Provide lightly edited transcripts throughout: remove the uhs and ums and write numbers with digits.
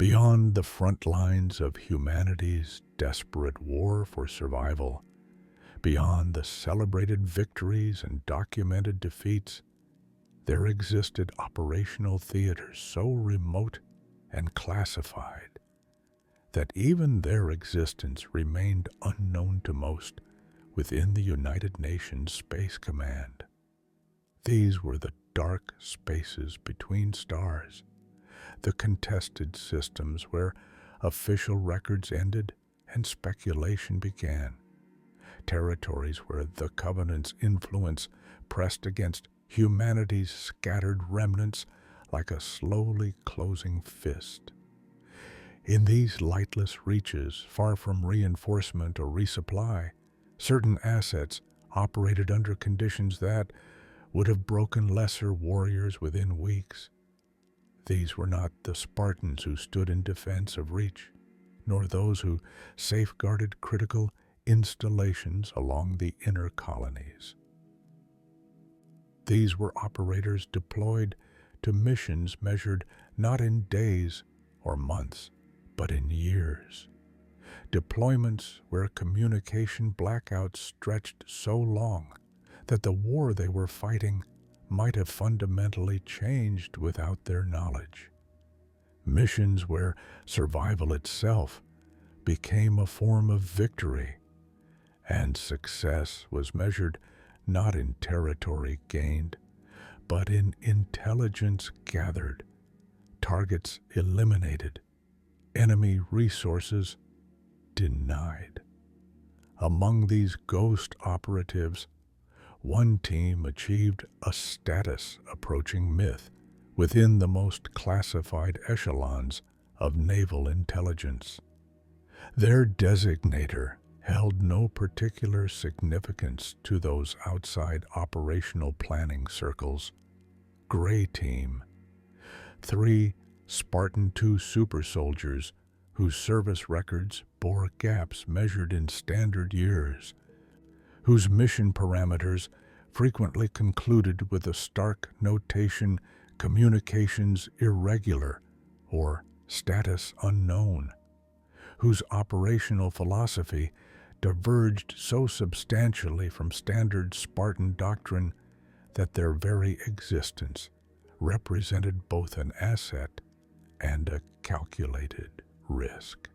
Beyond the front lines of humanity's desperate war for survival, beyond the celebrated victories and documented defeats, there existed operational theaters so remote and classified that even their existence remained unknown to most within the United Nations Space Command. These were the dark spaces between stars, the contested systems where official records ended and speculation began, territories where the Covenant's influence pressed against humanity's scattered remnants like a slowly closing fist. In these lightless reaches, far from reinforcement or resupply, certain assets operated under conditions that would have broken lesser warriors within weeks. These were not the Spartans who stood in defense of Reach, nor those who safeguarded critical installations along the inner colonies. These were operators deployed to missions measured not in days or months, but in years. Deployments where communication blackouts stretched so long that the war they were fighting might have fundamentally changed without their knowledge. Missions where survival itself became a form of victory, and success was measured not in territory gained, but in intelligence gathered, targets eliminated, enemy resources denied. Among these ghost operatives, one team achieved a status approaching myth within the most classified echelons of naval intelligence. Their designator held no particular significance to those outside operational planning circles. Gray Team, 3 Spartan II super soldiers whose service records bore gaps measured in standard years, whose mission parameters frequently concluded with the stark notation "communications irregular" or "status unknown," whose operational philosophy diverged so substantially from standard Spartan doctrine that their very existence represented both an asset and a calculated risk.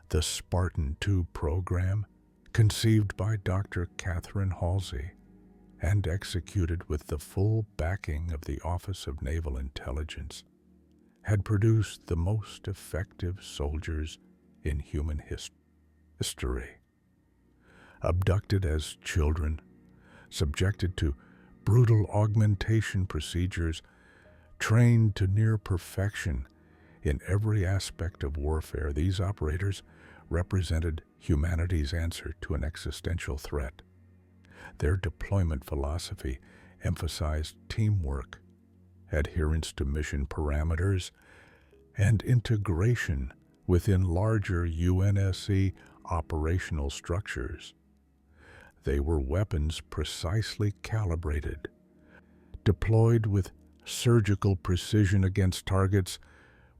The Spartan II program, conceived by Dr. Catherine Halsey and executed with the full backing of the Office of Naval Intelligence, had produced the most effective soldiers in human history. Abducted as children, subjected to brutal augmentation procedures, trained to near perfection in every aspect of warfare, these operators represented humanity's answer to an existential threat. Their deployment philosophy emphasized teamwork, adherence to mission parameters, and integration within larger UNSC operational structures. They were weapons precisely calibrated, deployed with surgical precision against targets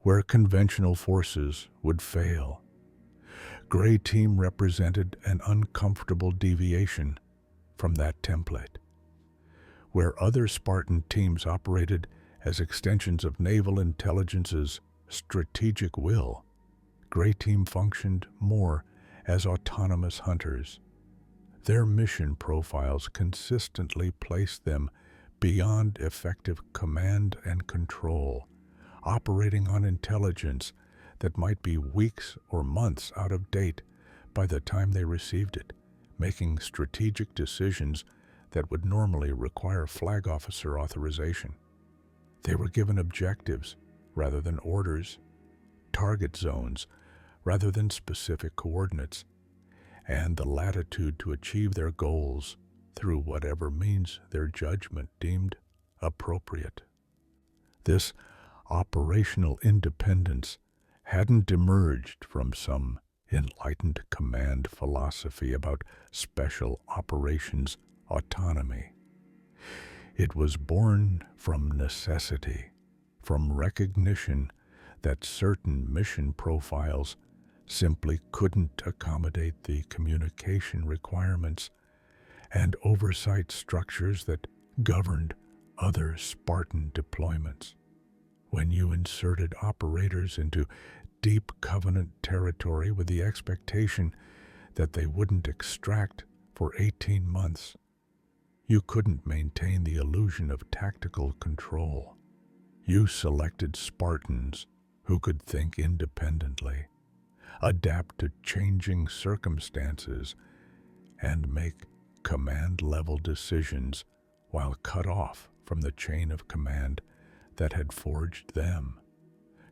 where conventional forces would fail. Gray Team represented an uncomfortable deviation from that template. Where other Spartan teams operated as extensions of naval intelligence's strategic will, Gray Team functioned more as autonomous hunters. Their mission profiles consistently placed them beyond effective command and control, operating on intelligence that might be weeks or months out of date by the time they received it, making strategic decisions that would normally require flag officer authorization. They were given objectives rather than orders, target zones rather than specific coordinates, and the latitude to achieve their goals through whatever means their judgment deemed appropriate. This operational independence hadn't emerged from some enlightened command philosophy about special operations autonomy. It was born from necessity, from recognition that certain mission profiles simply couldn't accommodate the communication requirements and oversight structures that governed other Spartan deployments. When you inserted operators into deep Covenant territory with the expectation that they wouldn't extract for 18 months, you couldn't maintain the illusion of tactical control. You selected Spartans who could think independently, adapt to changing circumstances, and make command-level decisions while cut off from the chain of command that had forged them.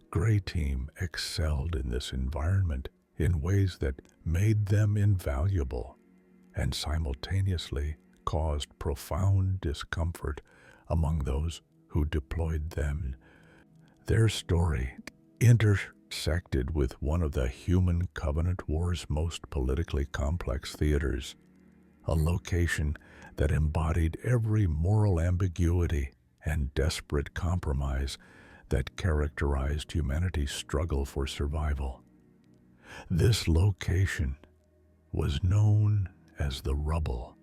Gray Team excelled in this environment in ways that made them invaluable and simultaneously caused profound discomfort among those who deployed them. Their story intersected with one of the human Covenant War's most politically complex theaters, a location that embodied every moral ambiguity and desperate compromise that characterized humanity's struggle for survival. This location was known as the Rubble,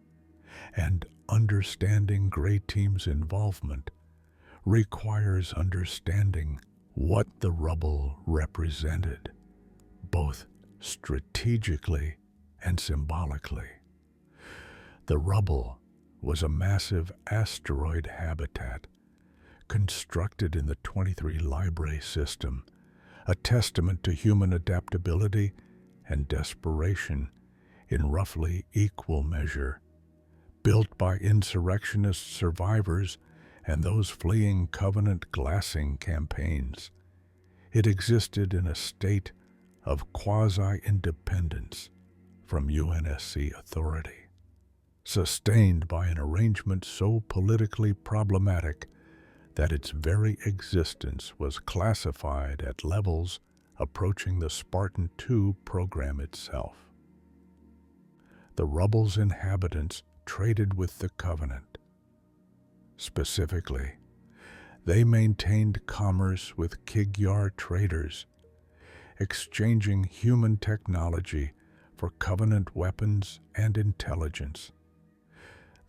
and understanding Gray Team's involvement requires understanding what the Rubble represented, both strategically and symbolically. The Rubble was a massive asteroid habitat constructed in the 23 Librae system, a testament to human adaptability and desperation in roughly equal measure. Built by insurrectionist survivors and those fleeing Covenant glassing campaigns, it existed in a state of quasi-independence from UNSC authority, sustained by an arrangement so politically problematic that its very existence was classified at levels approaching the Spartan II program itself. The Rubble's inhabitants traded with the Covenant. Specifically, they maintained commerce with Kigyar traders, exchanging human technology for Covenant weapons and intelligence.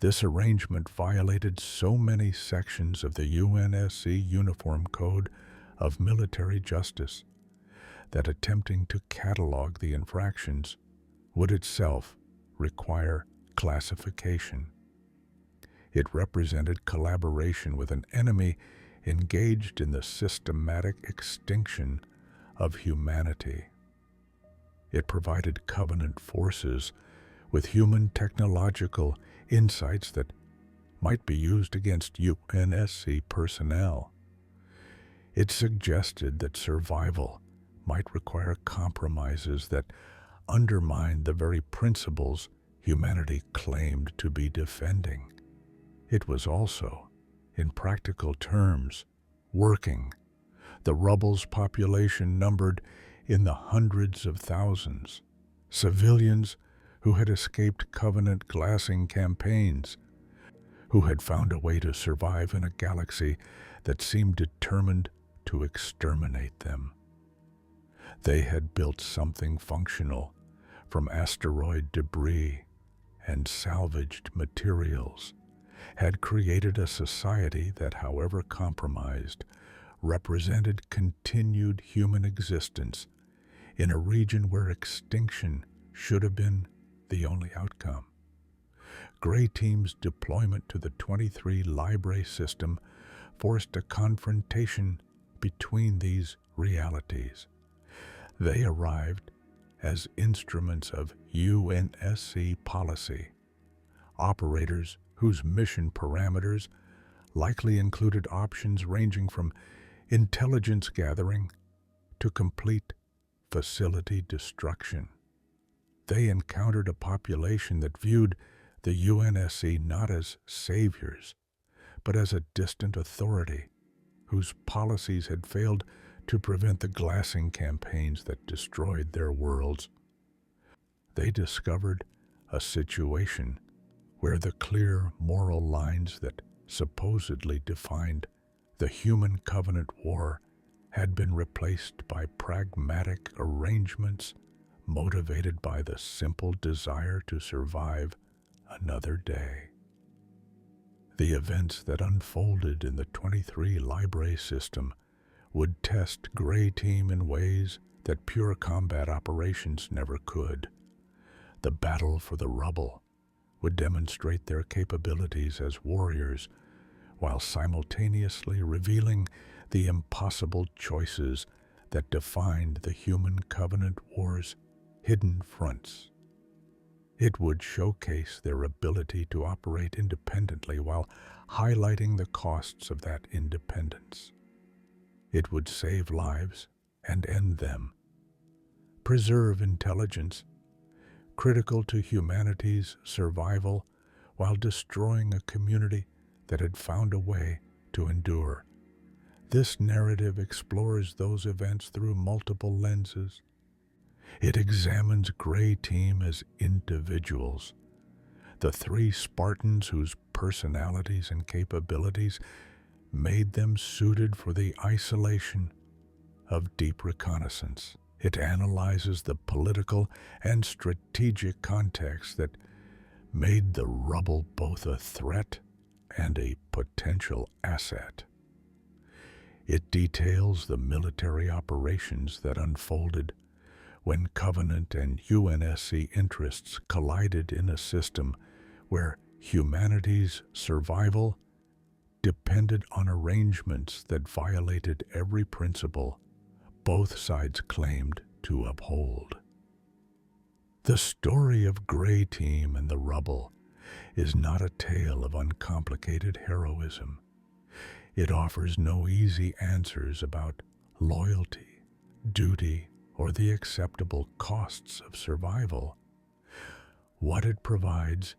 This arrangement violated so many sections of the UNSC Uniform Code of Military Justice that attempting to catalog the infractions would itself require classification. It represented collaboration with an enemy engaged in the systematic extinction of humanity. It provided Covenant forces with human technological insights that might be used against UNSC personnel. It suggested that survival might require compromises that undermined the very principles humanity claimed to be defending. It was also, in practical terms, working. The Rubble's population numbered in the hundreds of thousands. Civilians who had escaped Covenant glassing campaigns, who had found a way to survive in a galaxy that seemed determined to exterminate them. They had built something functional from asteroid debris and salvaged materials, had created a society that, however compromised, represented continued human existence in a region where extinction should have been the only outcome. Gray Team's deployment to the 23 Librae system forced a confrontation between these realities. They arrived as instruments of UNSC policy, operators whose mission parameters likely included options ranging from intelligence gathering to complete facility destruction. They encountered a population that viewed the UNSC not as saviors, but as a distant authority whose policies had failed to prevent the glassing campaigns that destroyed their worlds. They discovered a situation where the clear moral lines that supposedly defined the human Covenant War had been replaced by pragmatic arrangements motivated by the simple desire to survive another day. The events that unfolded in the 23 Libre system would test Grey Team in ways that pure combat operations never could. The battle for the Rubble would demonstrate their capabilities as warriors while simultaneously revealing the impossible choices that defined the Human Covenant War's hidden fronts. It would showcase their ability to operate independently while highlighting the costs of that independence. It would save lives and end them, preserve intelligence, critical to humanity's survival, while destroying a community that had found a way to endure. This narrative explores those events through multiple lenses. It examines Grey Team as individuals, the 3 Spartans whose personalities and capabilities made them suited for the isolation of deep reconnaissance. It analyzes the political and strategic context that made the Rubble both a threat and a potential asset. It details the military operations that unfolded when Covenant and UNSC interests collided in a system where humanity's survival depended on arrangements that violated every principle both sides claimed to uphold. The story of Grey Team and the Rubble is not a tale of uncomplicated heroism. It offers no easy answers about loyalty, duty, or the acceptable costs of survival. What it provides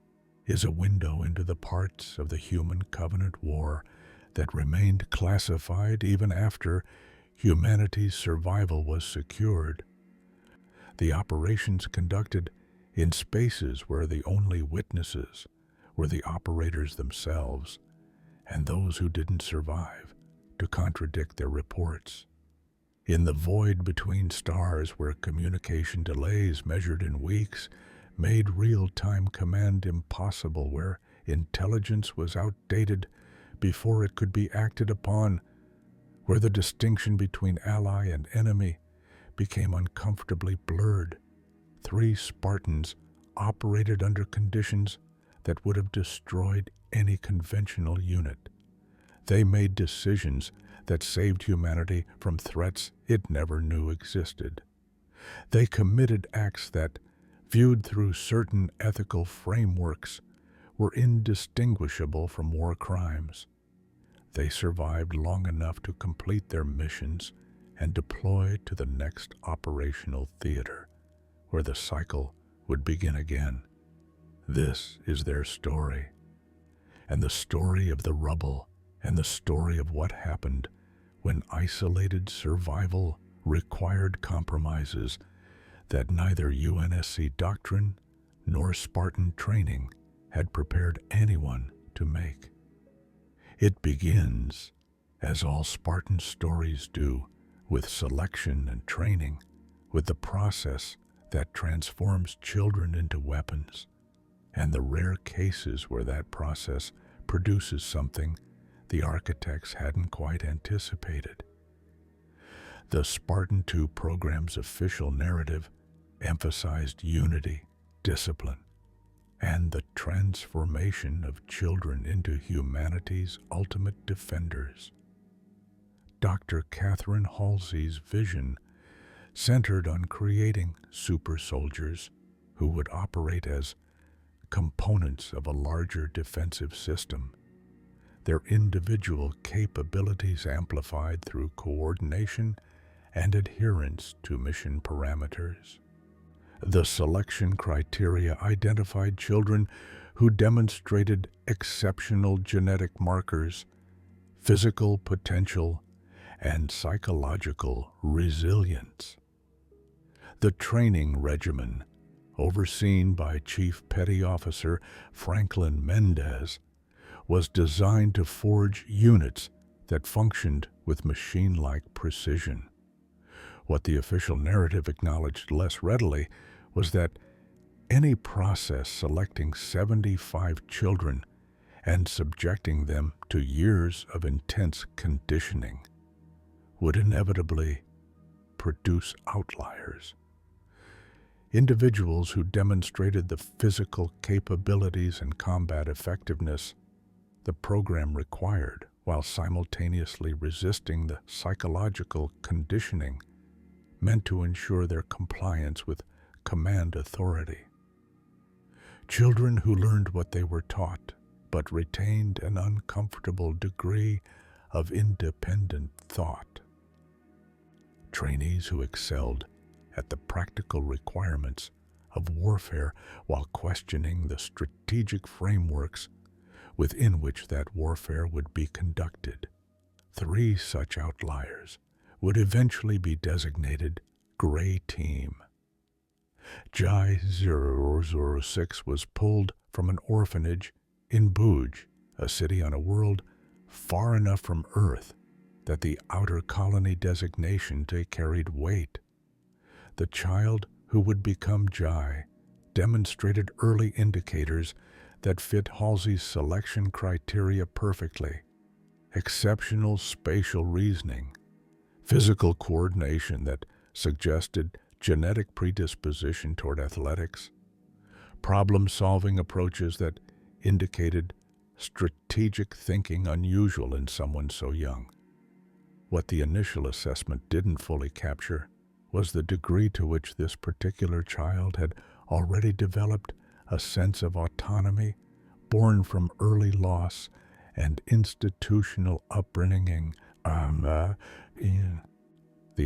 is a window into the parts of the Human Covenant War that remained classified even after humanity's survival was secured. The operations conducted in spaces where the only witnesses were the operators themselves and those who didn't survive to contradict their reports. In the void between stars where communication delays measured in weeks made real-time command impossible, where intelligence was outdated before it could be acted upon, where the distinction between ally and enemy became uncomfortably blurred, 3 Spartans operated under conditions that would have destroyed any conventional unit. They made decisions that saved humanity from threats it never knew existed. They committed acts that, viewed through certain ethical frameworks, were indistinguishable from war crimes. They survived long enough to complete their missions and deploy to the next operational theater, where the cycle would begin again. This is their story, and the story of the Rubble, and the story of what happened when isolated survival required compromises that neither UNSC doctrine nor Spartan training had prepared anyone to make. It begins, as all Spartan stories do, with selection and training, with the process that transforms children into weapons, and the rare cases where that process produces something the architects hadn't quite anticipated. The Spartan 2 program's official narrative emphasized unity, discipline, and the transformation of children into humanity's ultimate defenders. Dr. Catherine Halsey's vision centered on creating super soldiers who would operate as components of a larger defensive system, their individual capabilities amplified through coordination and adherence to mission parameters. The selection criteria identified children who demonstrated exceptional genetic markers, physical potential, and psychological resilience. The training regimen, overseen by Chief Petty Officer Franklin Mendez, was designed to forge units that functioned with machine-like precision. What the official narrative acknowledged less readily was that any process selecting 75 children and subjecting them to years of intense conditioning would inevitably produce outliers. Individuals who demonstrated the physical capabilities and combat effectiveness the program required, while simultaneously resisting the psychological conditioning meant to ensure their compliance with command authority. Children who learned what they were taught, but retained an uncomfortable degree of independent thought. Trainees who excelled at the practical requirements of warfare while questioning the strategic frameworks within which that warfare would be conducted. 3 such outliers would eventually be designated Gray Team. Jai 006 was pulled from an orphanage in Bhuj, a city on a world far enough from Earth that the outer colony designation carried weight. The child who would become Jai demonstrated early indicators that fit Halsey's selection criteria perfectly: exceptional spatial reasoning, physical coordination that suggested genetic predisposition toward athletics, problem-solving approaches that indicated strategic thinking unusual in someone so young. What the initial assessment didn't fully capture was the degree to which this particular child had already developed a sense of autonomy born from early loss and institutional upbringing. The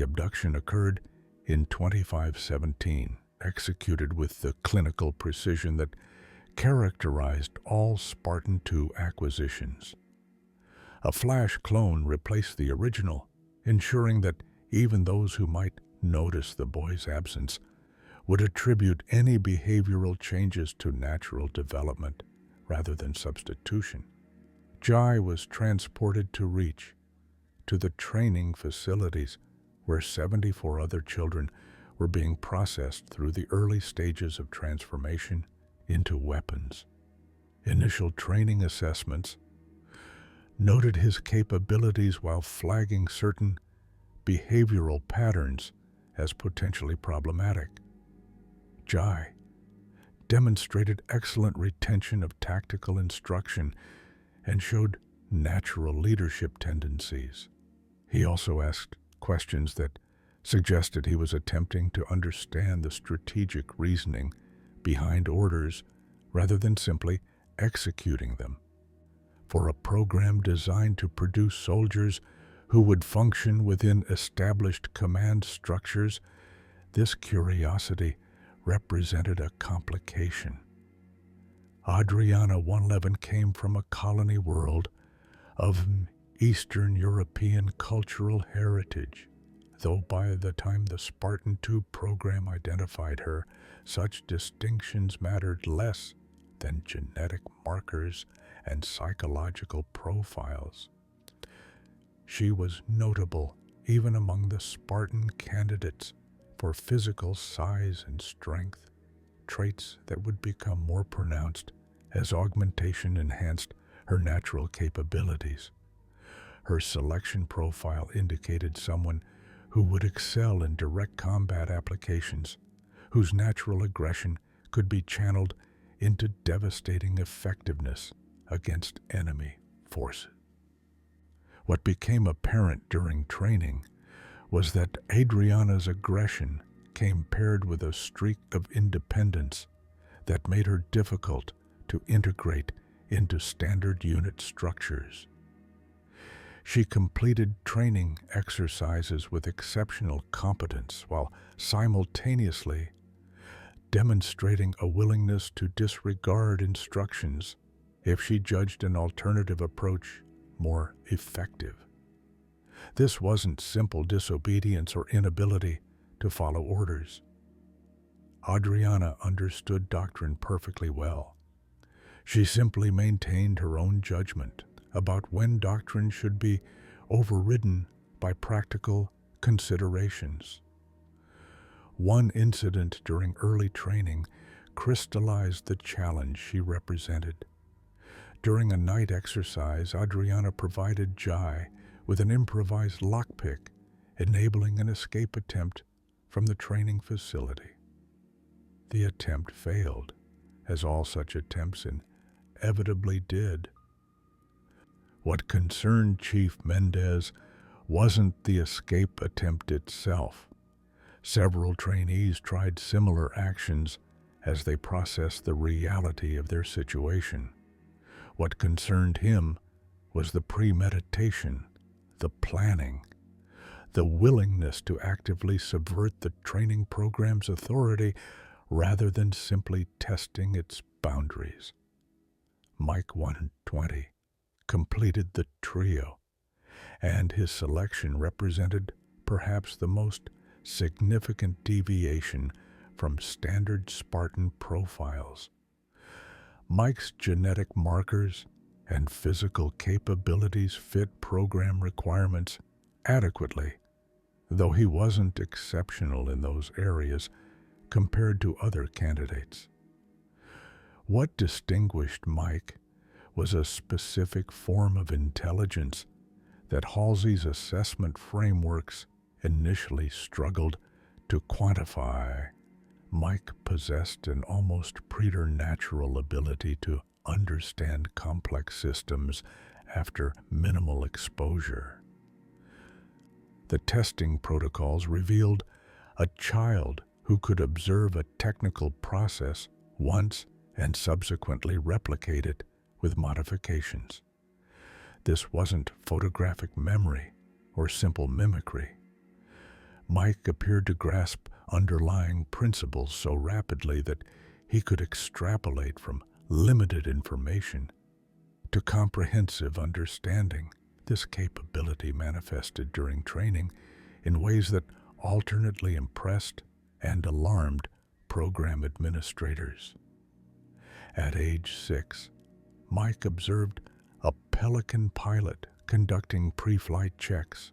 abduction occurred in 2517, executed with the clinical precision that characterized all Spartan II acquisitions. A flash clone replaced the original, ensuring that even those who might notice the boy's absence would attribute any behavioral changes to natural development rather than substitution. Jai was transported to Reach, to the training facilities where 74 other children were being processed through the early stages of transformation into weapons. Initial training assessments noted his capabilities while flagging certain behavioral patterns as potentially problematic. Jai demonstrated excellent retention of tactical instruction and showed natural leadership tendencies. He also asked questions that suggested he was attempting to understand the strategic reasoning behind orders rather than simply executing them. For a program designed to produce soldiers who would function within established command structures, this curiosity represented a complication. Adriana 111 came from a colony world of Eastern European cultural heritage, though by the time the Spartan II program identified her, such distinctions mattered less than genetic markers and psychological profiles. She was notable even among the Spartan candidates for physical size and strength, traits that would become more pronounced as augmentation enhanced her natural capabilities. Her selection profile indicated someone who would excel in direct combat applications, whose natural aggression could be channeled into devastating effectiveness against enemy forces. What became apparent during training was that Adriana's aggression came paired with a streak of independence that made her difficult to integrate into standard unit structures. She completed training exercises with exceptional competence while simultaneously demonstrating a willingness to disregard instructions if she judged an alternative approach more effective. This wasn't simple disobedience or inability to follow orders. Adriana understood doctrine perfectly well. She simply maintained her own judgment about when doctrine should be overridden by practical considerations. One incident during early training crystallized the challenge she represented. During a night exercise, Adriana provided Jai with an improvised lockpick, enabling an escape attempt from the training facility. The attempt failed, as all such attempts inevitably did. What concerned Chief Mendez wasn't the escape attempt itself. Several trainees tried similar actions as they processed the reality of their situation. What concerned him was the premeditation, the planning, the willingness to actively subvert the training program's authority rather than simply testing its boundaries. Mike 120 completed the trio, and his selection represented perhaps the most significant deviation from standard Spartan profiles. Mike's genetic markers and physical capabilities fit program requirements adequately, though he wasn't exceptional in those areas compared to other candidates. What distinguished Mike was a specific form of intelligence that Halsey's assessment frameworks initially struggled to quantify. Mike possessed an almost preternatural ability to understand complex systems after minimal exposure. The testing protocols revealed a child who could observe a technical process once and subsequently replicate it with modifications. This wasn't photographic memory or simple mimicry. Mike appeared to grasp underlying principles so rapidly that he could extrapolate from limited information to comprehensive understanding. This capability manifested during training in ways that alternately impressed and alarmed program administrators. At age 6, Mike observed a Pelican pilot conducting pre-flight checks.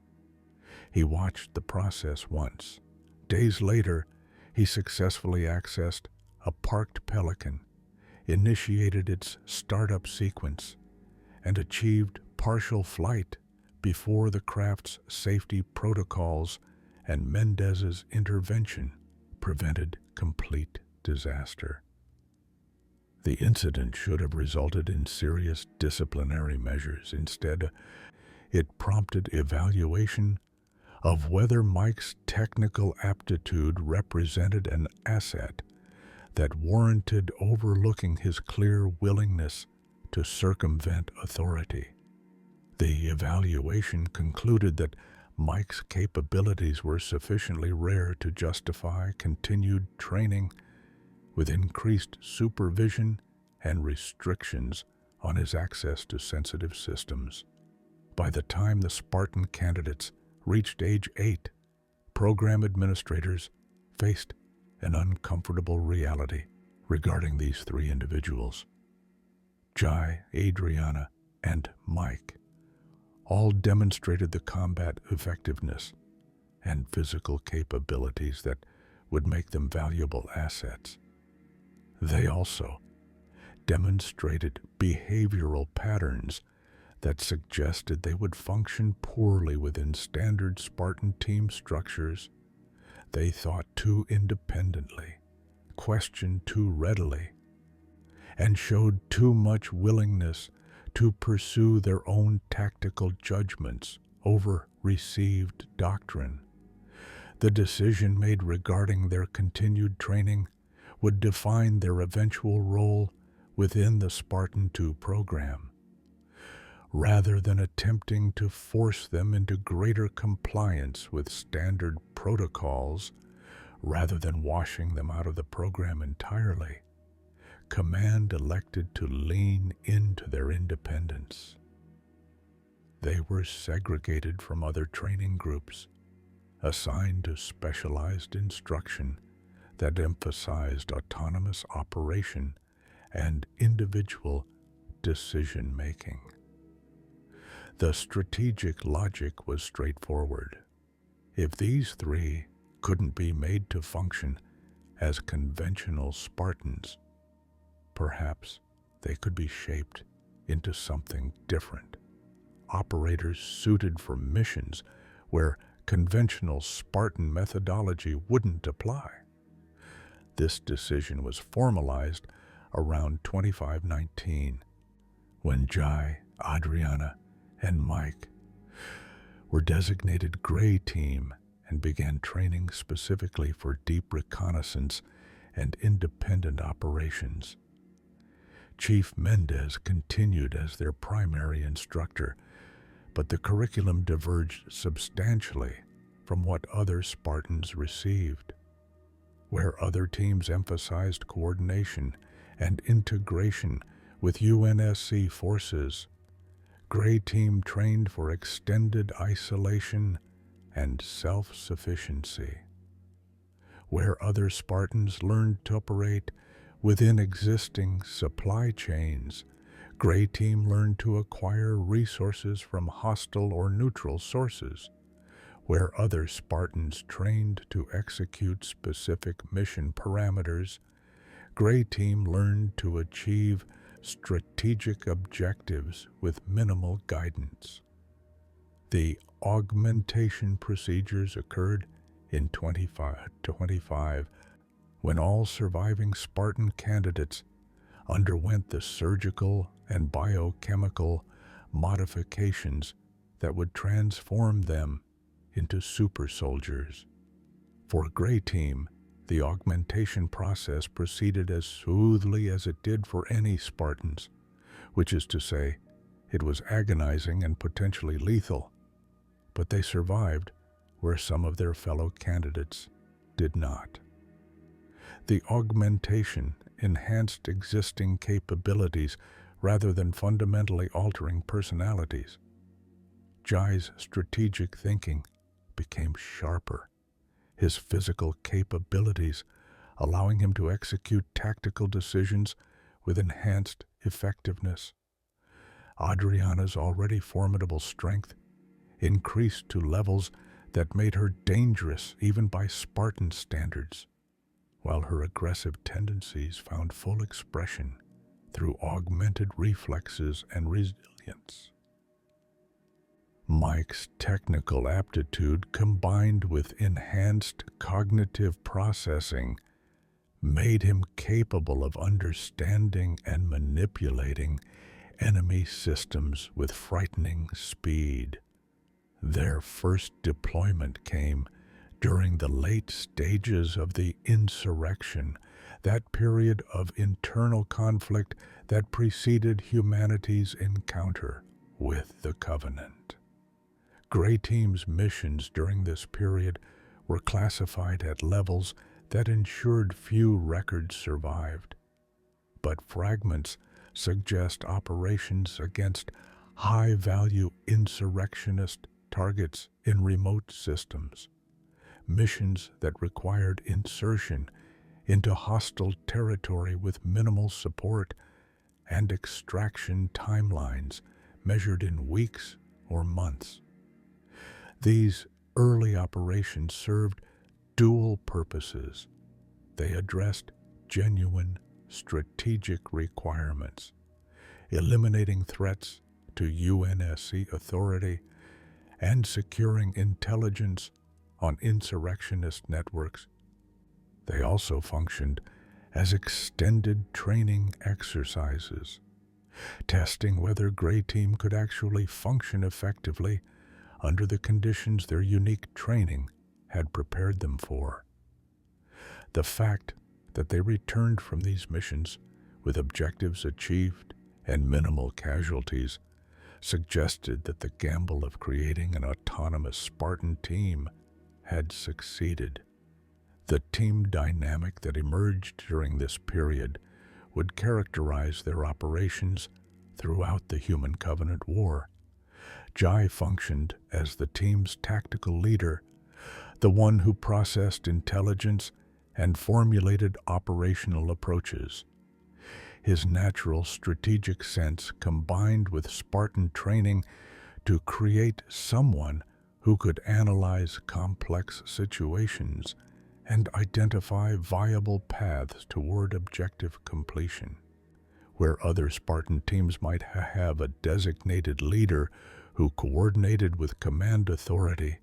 He watched the process once. Days later, he successfully accessed a parked Pelican, initiated its startup sequence, and achieved partial flight before the craft's safety protocols and Mendez's intervention prevented complete disaster. The incident should have resulted in serious disciplinary measures. Instead, it prompted evaluation of whether Mike's technical aptitude represented an asset that warranted overlooking his clear willingness to circumvent authority. The evaluation concluded that Mike's capabilities were sufficiently rare to justify continued training with increased supervision and restrictions on his access to sensitive systems. By the time the Spartan candidates reached age 8, program administrators faced an uncomfortable reality regarding these 3 individuals. Jai, Adriana, and Mike all demonstrated the combat effectiveness and physical capabilities that would make them valuable assets. They also demonstrated behavioral patterns that suggested they would function poorly within standard Spartan team structures. They thought too independently, questioned too readily, and showed too much willingness to pursue their own tactical judgments over received doctrine. The decision made regarding their continued training would define their eventual role within the Spartan 2 program. Rather than attempting to force them into greater compliance with standard protocols, rather than washing them out of the program entirely, Command elected to lean into their independence. They were segregated from other training groups, assigned to specialized instruction that emphasized autonomous operation and individual decision-making. The strategic logic was straightforward. If these three couldn't be made to function as conventional Spartans, perhaps they could be shaped into something different. Operators suited for missions where conventional Spartan methodology wouldn't apply. This decision was formalized around 2519, when Jai, Adriana, and Mike were designated Gray Team and began training specifically for deep reconnaissance and independent operations. Chief Mendez continued as their primary instructor, but the curriculum diverged substantially from what other Spartans received. Where other teams emphasized coordination and integration with UNSC forces, Gray Team trained for extended isolation and self-sufficiency. Where other Spartans learned to operate within existing supply chains, Gray Team learned to acquire resources from hostile or neutral sources. Where other Spartans trained to execute specific mission parameters, Gray Team learned to achieve strategic objectives with minimal guidance. The augmentation procedures occurred in 25 when all surviving Spartan candidates underwent the surgical and biochemical modifications that would transform them into super soldiers. For Gray Team, the augmentation process proceeded as smoothly as it did for any Spartans, which is to say, it was agonizing and potentially lethal, but they survived where some of their fellow candidates did not. The augmentation enhanced existing capabilities rather than fundamentally altering personalities. Jai's strategic thinking became sharper, his physical capabilities allowing him to execute tactical decisions with enhanced effectiveness. Adriana's already formidable strength increased to levels that made her dangerous even by Spartan standards, while her aggressive tendencies found full expression through augmented reflexes and resilience. Mike's technical aptitude combined with enhanced cognitive processing made him capable of understanding and manipulating enemy systems with frightening speed. Their first deployment came during the late stages of the insurrection, that period of internal conflict that preceded humanity's encounter with the Covenant. Gray Team's missions during this period were classified at levels that ensured few records survived, but fragments suggest operations against high-value insurrectionist targets in remote systems, missions that required insertion into hostile territory with minimal support, and extraction timelines measured in weeks or months. These early operations served dual purposes. They addressed genuine strategic requirements, eliminating threats to UNSC authority and securing intelligence on insurrectionist networks. They also functioned as extended training exercises, testing whether Gray Team could actually function effectively under the conditions their unique training had prepared them for. The fact that they returned from these missions with objectives achieved and minimal casualties suggested that the gamble of creating an autonomous Spartan team had succeeded. The team dynamic that emerged during this period would characterize their operations throughout the Human Covenant War. Jai functioned as the team's tactical leader, the one who processed intelligence and formulated operational approaches. His natural strategic sense combined with Spartan training to create someone who could analyze complex situations and identify viable paths toward objective completion. Where other Spartan teams might have a designated leader who coordinated with command authority,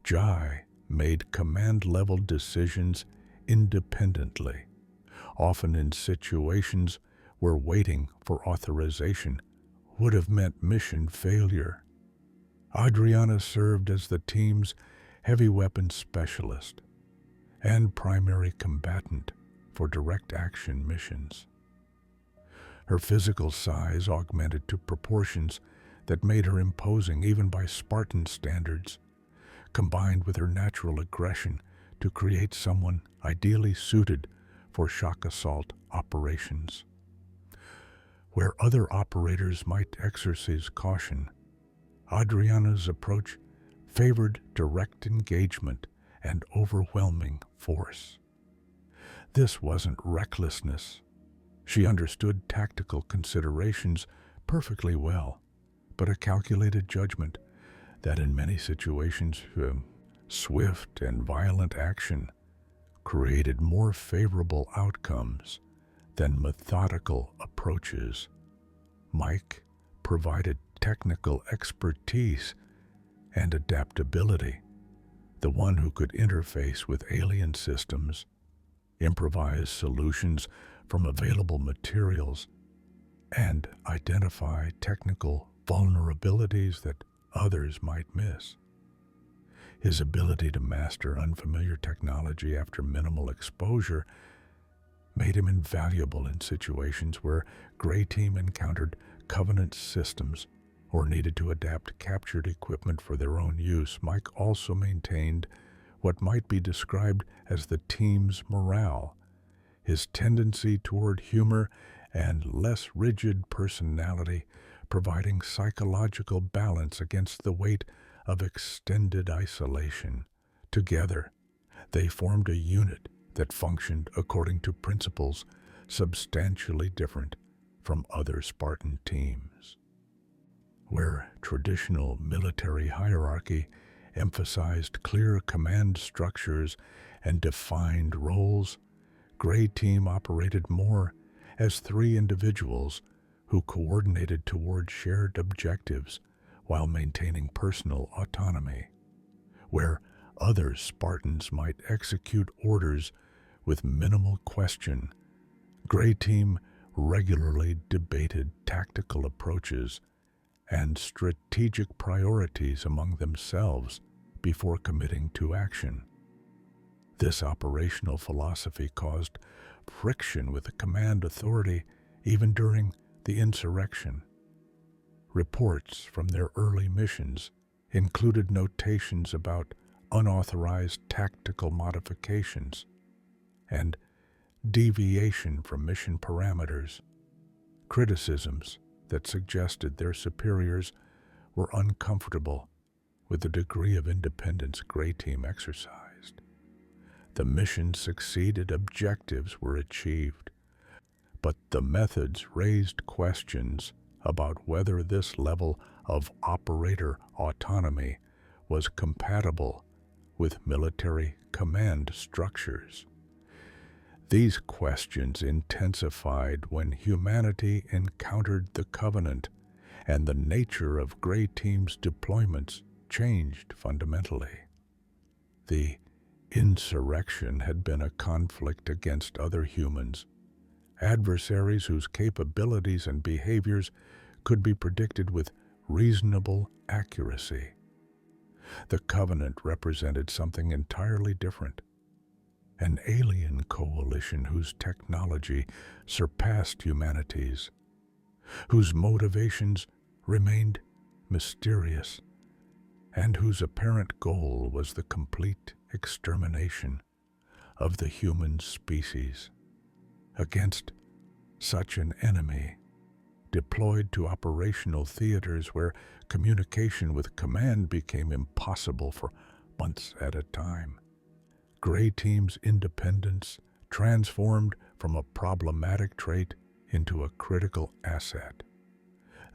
Jai made command-level decisions independently, often in situations where waiting for authorization would have meant mission failure. Adriana served as the team's heavy weapons specialist and primary combatant for direct action missions. Her physical size augmented to proportions that made her imposing even by Spartan standards, combined with her natural aggression to create someone ideally suited for shock assault operations. Where other operators might exercise caution, Adriana's approach favored direct engagement and overwhelming force. This wasn't recklessness. She understood tactical considerations perfectly well, but a calculated judgment that in many situations, swift and violent action created more favorable outcomes than methodical approaches. Mike provided technical expertise and adaptability, the one who could interface with alien systems, improvise solutions from available materials, and identify technical vulnerabilities that others might miss. His ability to master unfamiliar technology after minimal exposure made him invaluable in situations where Gray Team encountered Covenant systems or needed to adapt captured equipment for their own use. Mike also maintained what might be described as the team's morale, his tendency toward humor and less rigid personality, providing psychological balance against the weight of extended isolation. Together, they formed a unit that functioned according to principles substantially different from other Spartan teams. Where traditional military hierarchy emphasized clear command structures and defined roles, Gray Team operated more as three individuals who coordinated toward shared objectives while maintaining personal autonomy. Where other Spartans might execute orders with minimal question, Gray Team regularly debated tactical approaches and strategic priorities among themselves before committing to action. This operational philosophy caused friction with the command authority even during the insurrection. Reports from their early missions included notations about unauthorized tactical modifications and deviation from mission parameters, criticisms that suggested their superiors were uncomfortable with the degree of independence Gray Team exercised. The mission succeeded, objectives were achieved, but the methods raised questions about whether this level of operator autonomy was compatible with military command structures. These questions intensified when humanity encountered the Covenant, and the nature of Gray Team's deployments changed fundamentally. The insurrection had been a conflict against other humans, adversaries whose capabilities and behaviors could be predicted with reasonable accuracy. The Covenant represented something entirely different, an alien coalition whose technology surpassed humanity's, whose motivations remained mysterious, and whose apparent goal was the complete extermination of the human species. Against such an enemy, deployed to operational theaters where communication with command became impossible for months at a time, Gray Team's independence transformed from a problematic trait into a critical asset.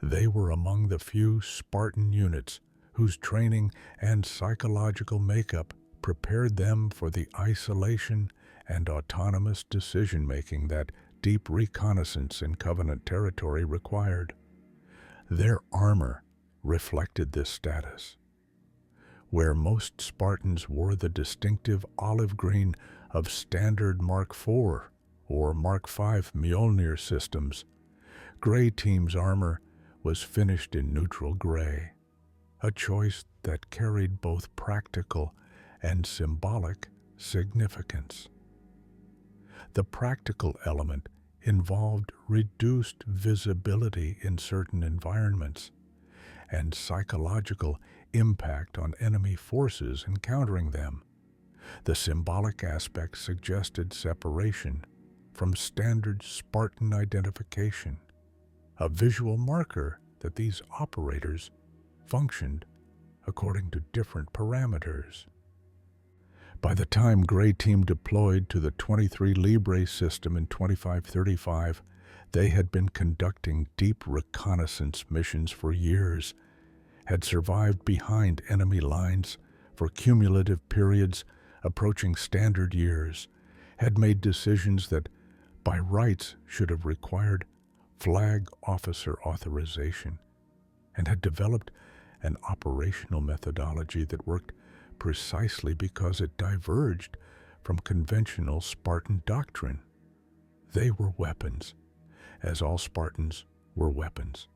They were among the few Spartan units whose training and psychological makeup prepared them for the isolation and autonomous decision-making that deep reconnaissance in Covenant territory required. Their armor reflected this status. Where most Spartans wore the distinctive olive green of standard Mark IV or Mark V Mjolnir systems, Gray Team's armor was finished in neutral gray, a choice that carried both practical and symbolic significance. The practical element involved reduced visibility in certain environments and psychological impact on enemy forces encountering them. The symbolic aspect suggested separation from standard Spartan identification, a visual marker that these operators functioned according to different parameters. By the time Gray Team deployed to the 23 Libre system in 2535, they had been conducting deep reconnaissance missions for years, had survived behind enemy lines for cumulative periods approaching standard years, had made decisions that by rights should have required flag officer authorization, and had developed an operational methodology that worked precisely because it diverged from conventional Spartan doctrine. They were weapons, as all Spartans were weapons.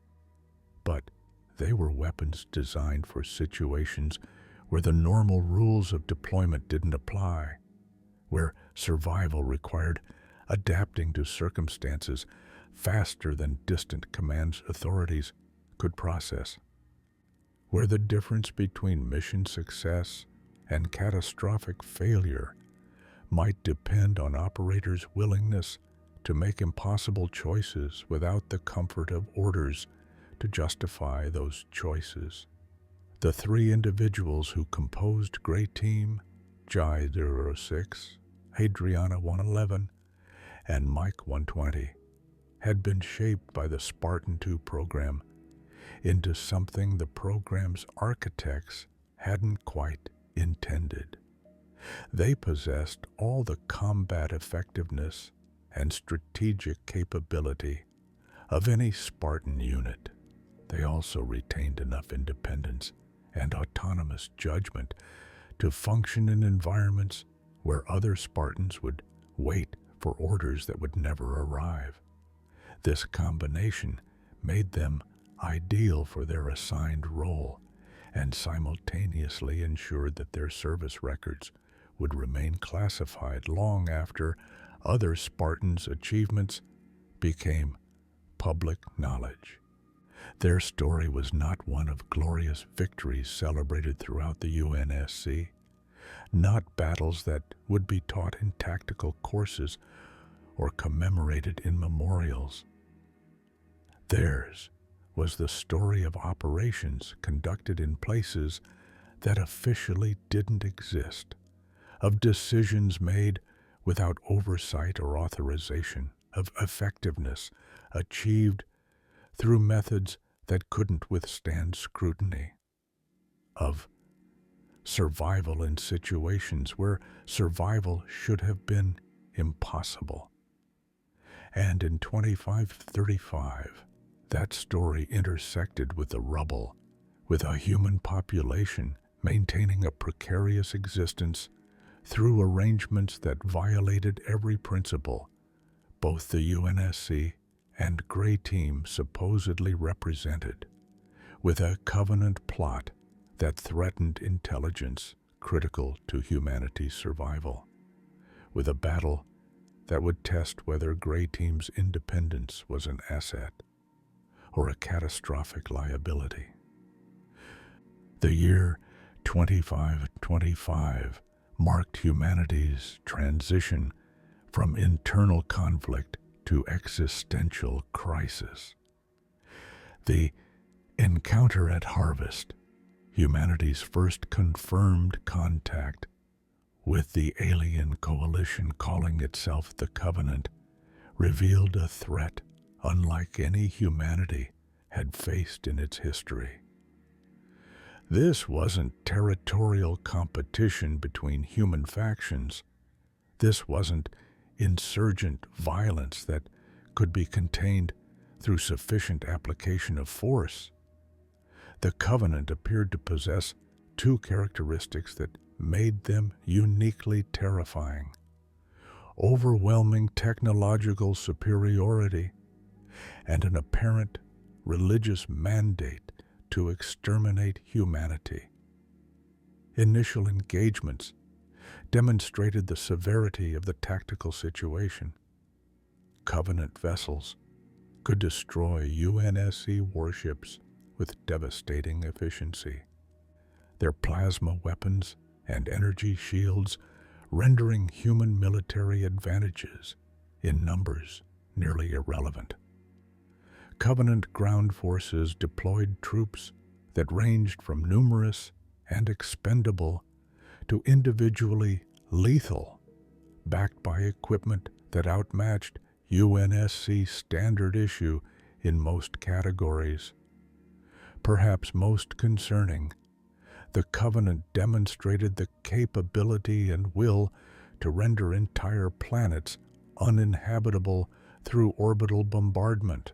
But they were weapons designed for situations where the normal rules of deployment didn't apply, where survival required adapting to circumstances faster than distant command authorities could process, where the difference between mission success and catastrophic failure might depend on operators' willingness to make impossible choices without the comfort of orders to justify those choices. The three individuals who composed Gray Team, Jai 06, Adriana 111, and Mike 120, had been shaped by the Spartan II program into something the program's architects hadn't quite intended. They possessed all the combat effectiveness and strategic capability of any Spartan unit. They also retained enough independence and autonomous judgment to function in environments where other Spartans would wait for orders that would never arrive. This combination made them ideal for their assigned role and simultaneously ensured that their service records would remain classified long after other Spartans' achievements became public knowledge. Their story was not one of glorious victories celebrated throughout the UNSC, not battles that would be taught in tactical courses or commemorated in memorials. Theirs was the story of operations conducted in places that officially didn't exist, of decisions made without oversight or authorization, of effectiveness achieved through methods that couldn't withstand scrutiny, of survival in situations where survival should have been impossible. And in 2535, that story intersected with the Rubble, with a human population maintaining a precarious existence through arrangements that violated every principle both the UNSC and Gray Team supposedly represented, with a Covenant plot that threatened intelligence critical to humanity's survival, with a battle that would test whether Gray Team's independence was an asset or a catastrophic liability. The year 2525 marked humanity's transition from internal conflict to existential crisis. The encounter at Harvest, humanity's first confirmed contact with the alien coalition calling itself the Covenant, revealed a threat unlike any humanity had faced in its history. This wasn't territorial competition between human factions. This wasn't insurgent violence that could be contained through sufficient application of force. The Covenant appeared to possess two characteristics that made them uniquely terrifying: overwhelming technological superiority and an apparent religious mandate to exterminate humanity. Initial engagements demonstrated the severity of the tactical situation. Covenant vessels could destroy UNSC warships with devastating efficiency, their plasma weapons and energy shields rendering human military advantages in numbers nearly irrelevant. Covenant ground forces deployed troops that ranged from numerous and expendable to individually lethal, backed by equipment that outmatched UNSC standard issue in most categories. Perhaps most concerning, the Covenant demonstrated the capability and will to render entire planets uninhabitable through orbital bombardment,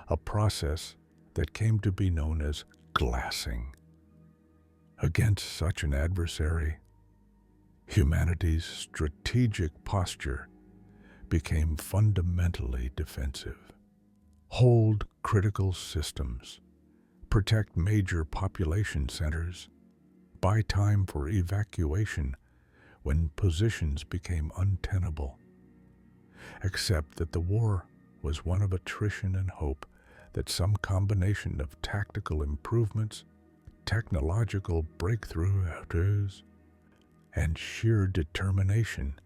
a process that came to be known as glassing. Against such an adversary, humanity's strategic posture became fundamentally defensive. Hold critical systems, protect major population centers, buy time for evacuation when positions became untenable. Except that the war was one of attrition and hope that some combination of tactical improvements, technological breakthroughs, and sheer determination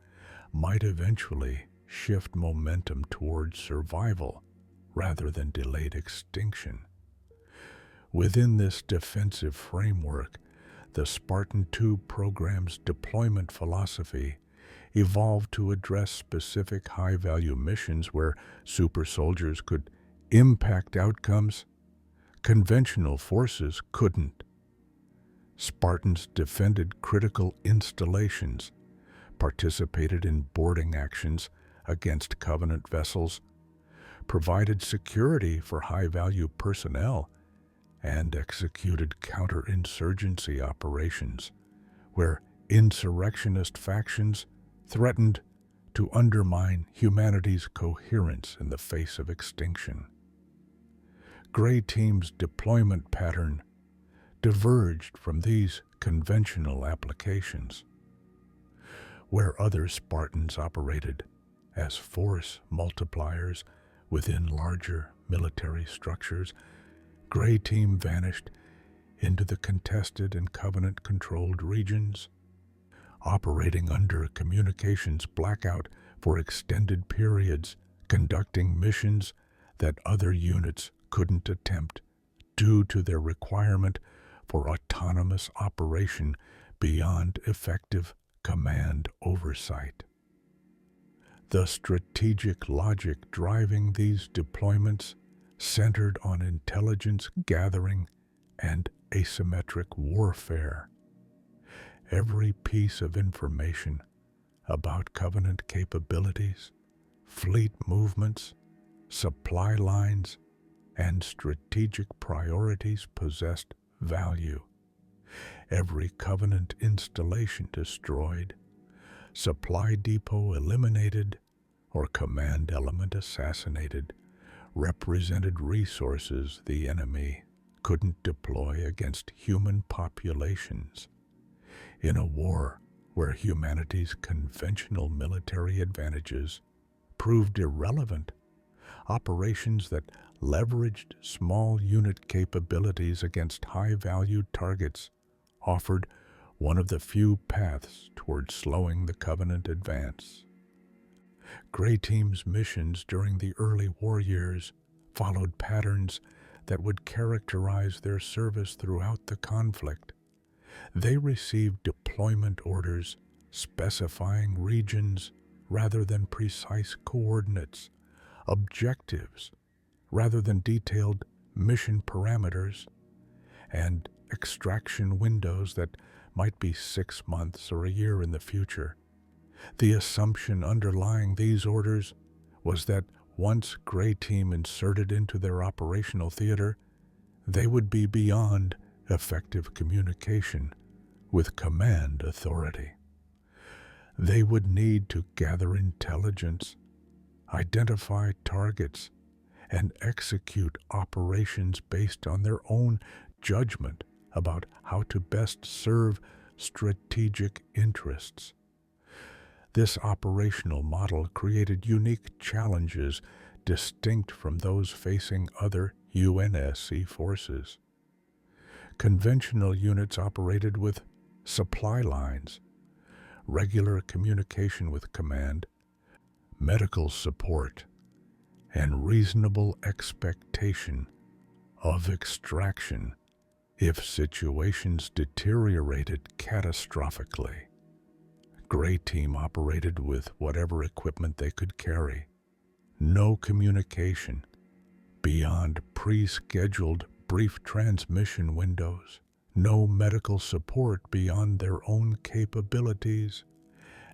might eventually shift momentum towards survival rather than delayed extinction. Within this defensive framework, the Spartan II program's deployment philosophy evolved to address specific high-value missions where super soldiers could impact outcomes conventional forces couldn't. Spartans defended critical installations, participated in boarding actions against Covenant vessels, provided security for high-value personnel, and executed counterinsurgency operations where insurrectionist factions threatened to undermine humanity's coherence in the face of extinction. Gray Team's deployment pattern diverged from these conventional applications. Where other Spartans operated as force multipliers within larger military structures, Gray Team vanished into the contested and Covenant-controlled regions, operating under communications blackout for extended periods, conducting missions that other units couldn't attempt due to their requirement for autonomous operation beyond effective command oversight. The strategic logic driving these deployments centered on intelligence gathering and asymmetric warfare. Every piece of information about Covenant capabilities, fleet movements, supply lines, and strategic priorities possessed value. Every Covenant installation destroyed, supply depot eliminated, or command element assassinated represented resources the enemy couldn't deploy against human populations. In a war where humanity's conventional military advantages proved irrelevant, operations that leveraged small unit capabilities against high-value targets offered one of the few paths toward slowing the Covenant advance. Gray Team's missions during the early war years followed patterns that would characterize their service throughout the conflict. They received deployment orders specifying regions rather than precise coordinates, objectives rather than detailed mission parameters and extraction windows that might be 6 months or a year in the future. The assumption underlying these orders was that once Gray Team inserted into their operational theater, they would be beyond effective communication with command authority. They would need to gather intelligence, identify targets, and execute operations based on their own judgment about how to best serve strategic interests. This operational model created unique challenges distinct from those facing other UNSC forces. Conventional units operated with supply lines, regular communication with command, medical support, and reasonable expectation of extraction if situations deteriorated catastrophically. Gray Team operated with whatever equipment they could carry. No communication beyond pre-scheduled brief transmission windows. No medical support beyond their own capabilities,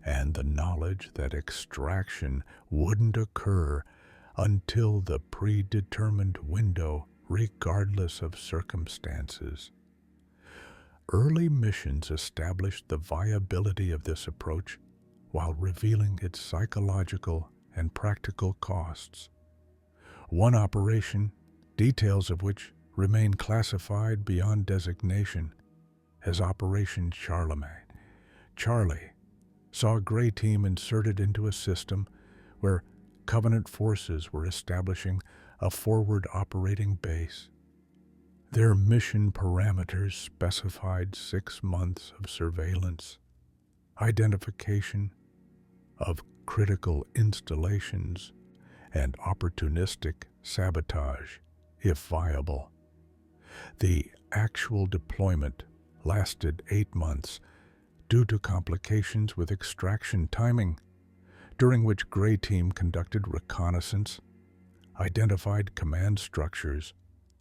and the knowledge that extraction wouldn't occur until the predetermined window, regardless of circumstances. Early missions established the viability of this approach while revealing its psychological and practical costs. One operation, details of which remain classified beyond designation as Operation Charlie, saw Gray Team inserted into a system where Covenant forces were establishing a forward operating base. Their mission parameters specified 6 months of surveillance, identification of critical installations, and opportunistic sabotage, if viable. The actual deployment lasted 8 months due to complications with extraction timing, during which Gray Team conducted reconnaissance, identified command structures,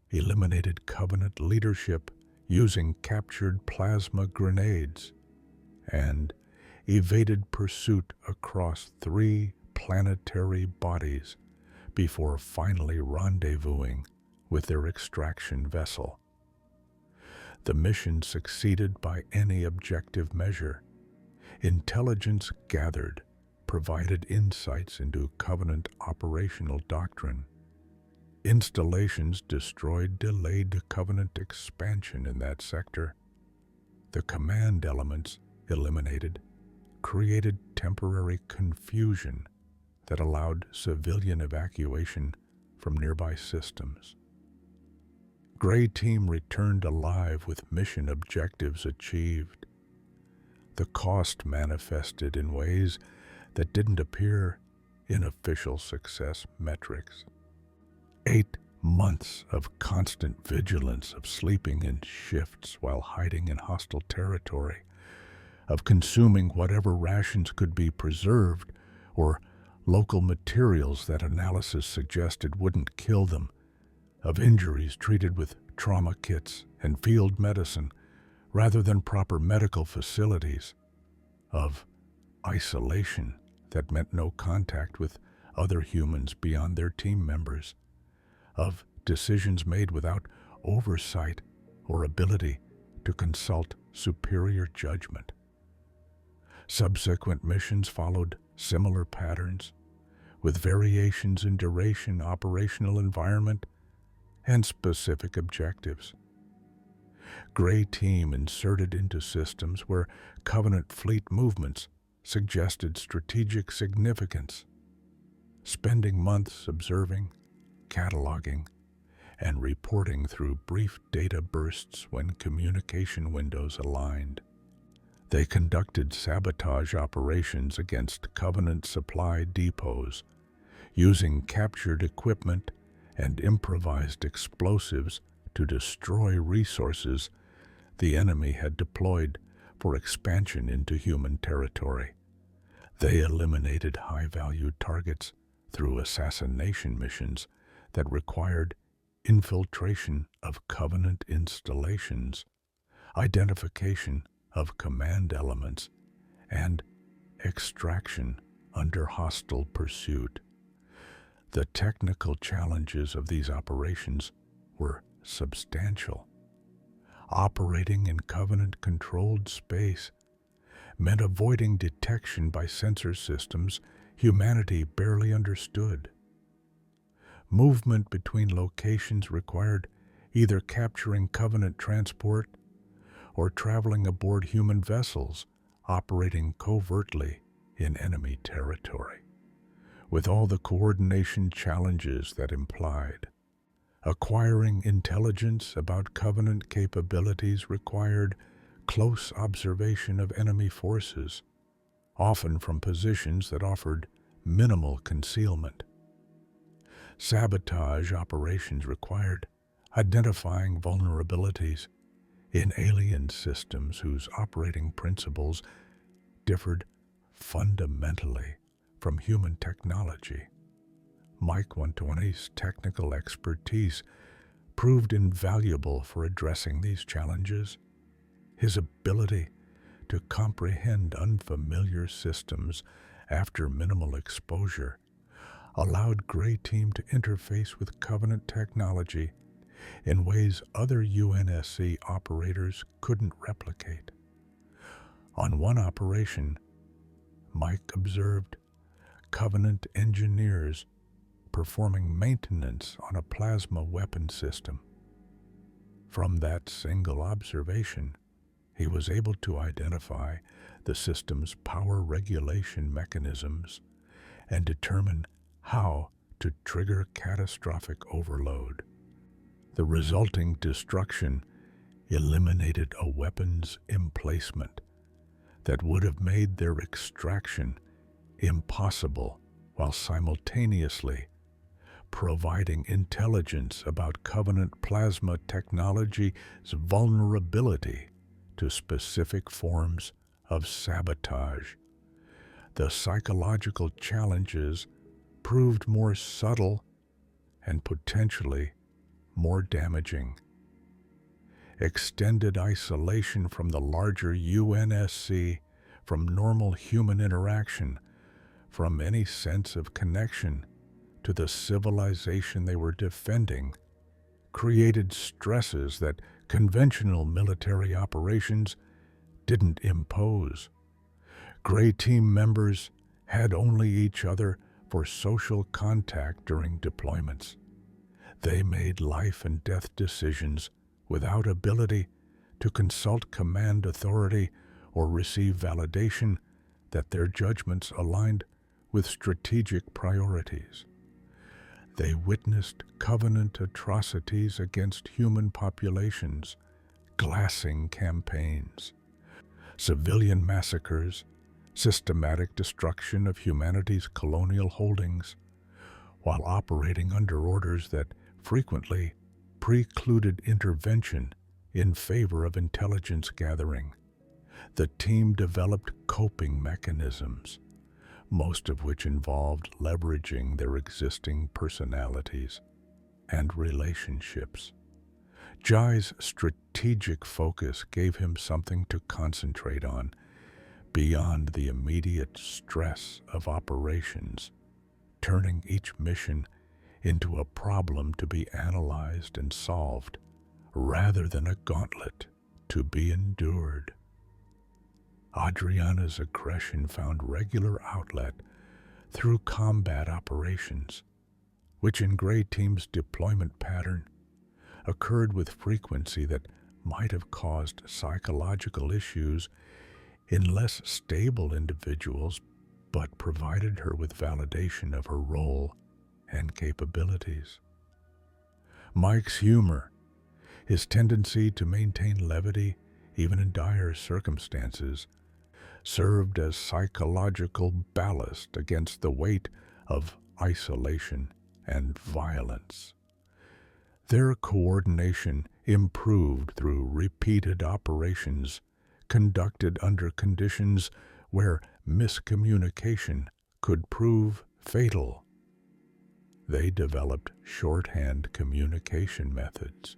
eliminated Covenant leadership using captured plasma grenades, and evaded pursuit across 3 planetary bodies before finally rendezvousing with their extraction vessel. The mission succeeded by any objective measure. Intelligence gathered provided insights into Covenant operational doctrine. Installations destroyed delayed Covenant expansion in that sector. The command elements eliminated created temporary confusion that allowed civilian evacuation from nearby systems. Gray Team returned alive with mission objectives achieved. The cost manifested in ways that didn't appear in official success metrics. 8 months of constant vigilance, of sleeping in shifts while hiding in hostile territory, of consuming whatever rations could be preserved or local materials that analysis suggested wouldn't kill them, of injuries treated with trauma kits and field medicine rather than proper medical facilities, of isolation that meant no contact with other humans beyond their team members, of decisions made without oversight or ability to consult superior judgment. Subsequent missions followed similar patterns, with variations in duration, operational environment, and specific objectives. Gray Team inserted into systems where Covenant fleet movements suggested strategic significance, spending months observing, cataloging, and reporting through brief data bursts when communication windows aligned. They conducted sabotage operations against Covenant supply depots, using captured equipment and improvised explosives to destroy resources the enemy had deployed for expansion into human territory. They eliminated high-value targets through assassination missions that required infiltration of Covenant installations, identification of command elements, and extraction under hostile pursuit. The technical challenges of these operations were substantial. Operating in Covenant-controlled space meant avoiding detection by sensor systems humanity barely understood. Movement between locations required either capturing Covenant transport or traveling aboard human vessels operating covertly in enemy territory, with all the coordination challenges that implied. Acquiring intelligence about Covenant capabilities required close observation of enemy forces, often from positions that offered minimal concealment. Sabotage operations required identifying vulnerabilities in alien systems whose operating principles differed fundamentally from human technology. Mike 120's technical expertise proved invaluable for addressing these challenges. His ability to comprehend unfamiliar systems after minimal exposure allowed Gray Team to interface with Covenant technology in ways other UNSC operators couldn't replicate. On one operation, Mike observed Covenant engineers performing maintenance on a plasma weapon system. From that single observation, he was able to identify the system's power regulation mechanisms and determine how to trigger catastrophic overload. The resulting destruction eliminated a weapon's emplacement that would have made their extraction impossible, while simultaneously providing intelligence about Covenant plasma technology's vulnerability to specific forms of sabotage. The psychological challenges proved more subtle and potentially more damaging. Extended isolation from the larger UNSC, from normal human interaction, from any sense of connection to the civilization they were defending, created stresses that conventional military operations didn't impose. Gray Team members had only each other for social contact during deployments. They made life and death decisions without ability to consult command authority or receive validation that their judgments aligned with strategic priorities. They witnessed Covenant atrocities against human populations, glassing campaigns, civilian massacres, systematic destruction of humanity's colonial holdings, while operating under orders that frequently precluded intervention in favor of intelligence gathering. The team developed coping mechanisms, most of which involved leveraging their existing personalities and relationships. Jai's strategic focus gave him something to concentrate on beyond the immediate stress of operations, turning each mission into a problem to be analyzed and solved, rather than a gauntlet to be endured. Adriana's aggression found regular outlet through combat operations, which in Gray Team's deployment pattern occurred with frequency that might have caused psychological issues in less stable individuals, but provided her with validation of her role and capabilities. Mike's humor, his tendency to maintain levity even in dire circumstances, served as psychological ballast against the weight of isolation and violence. Their coordination improved through repeated operations conducted under conditions where miscommunication could prove fatal. They developed shorthand communication methods,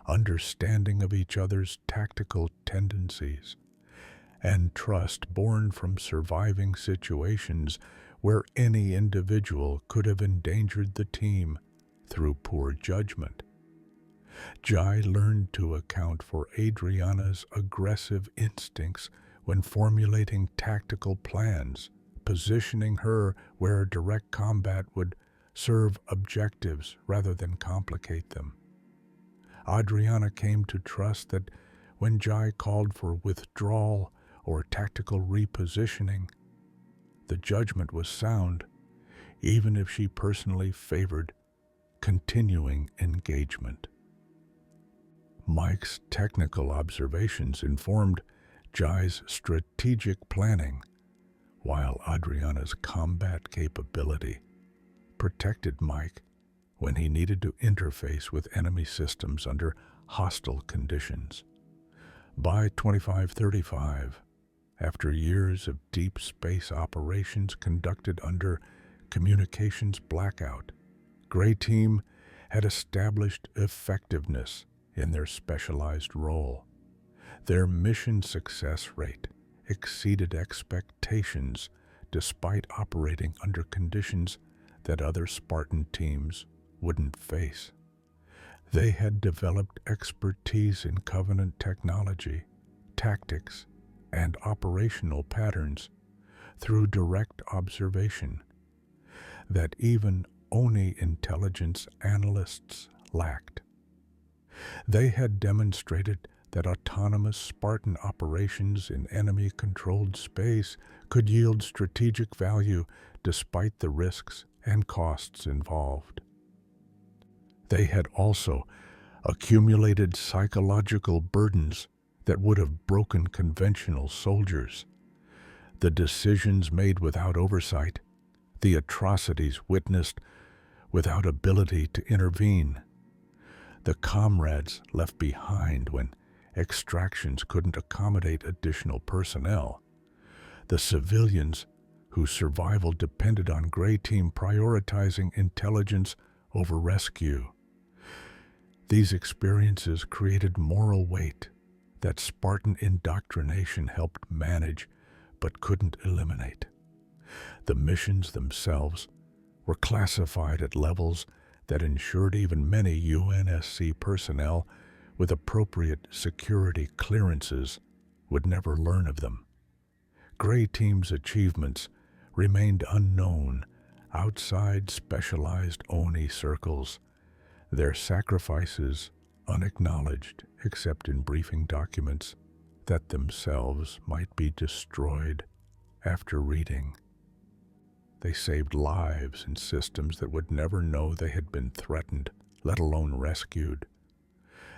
understanding of each other's tactical tendencies, and trust born from surviving situations where any individual could have endangered the team through poor judgment. Jai learned to account for Adriana's aggressive instincts when formulating tactical plans, positioning her where direct combat would serve objectives rather than complicate them. Adriana came to trust that when Jai called for withdrawal or tactical repositioning, the judgment was sound, even if she personally favored continuing engagement. Mike's technical observations informed Jai's strategic planning, while Adriana's combat capability protected Mike when he needed to interface with enemy systems under hostile conditions. By 2535, after years of deep space operations conducted under communications blackout, Gray Team had established effectiveness in their specialized role. Their mission success rate exceeded expectations despite operating under conditions that other Spartan teams wouldn't face. They had developed expertise in Covenant technology, tactics, and operational patterns through direct observation that even ONI intelligence analysts lacked. They had demonstrated that autonomous Spartan operations in enemy-controlled space could yield strategic value despite the risks and costs involved. They had also accumulated psychological burdens that would have broken conventional soldiers. The decisions made without oversight, the atrocities witnessed without ability to intervene, the comrades left behind when extractions couldn't accommodate additional personnel, the civilians whose survival depended on Gray Team prioritizing intelligence over rescue. These experiences created moral weight that Spartan indoctrination helped manage but couldn't eliminate. The missions themselves were classified at levels that ensured even many UNSC personnel with appropriate security clearances would never learn of them. Gray Team's achievements remained unknown outside specialized ONI circles, their sacrifices unacknowledged except in briefing documents that themselves might be destroyed after reading. They saved lives in systems that would never know they had been threatened, let alone rescued.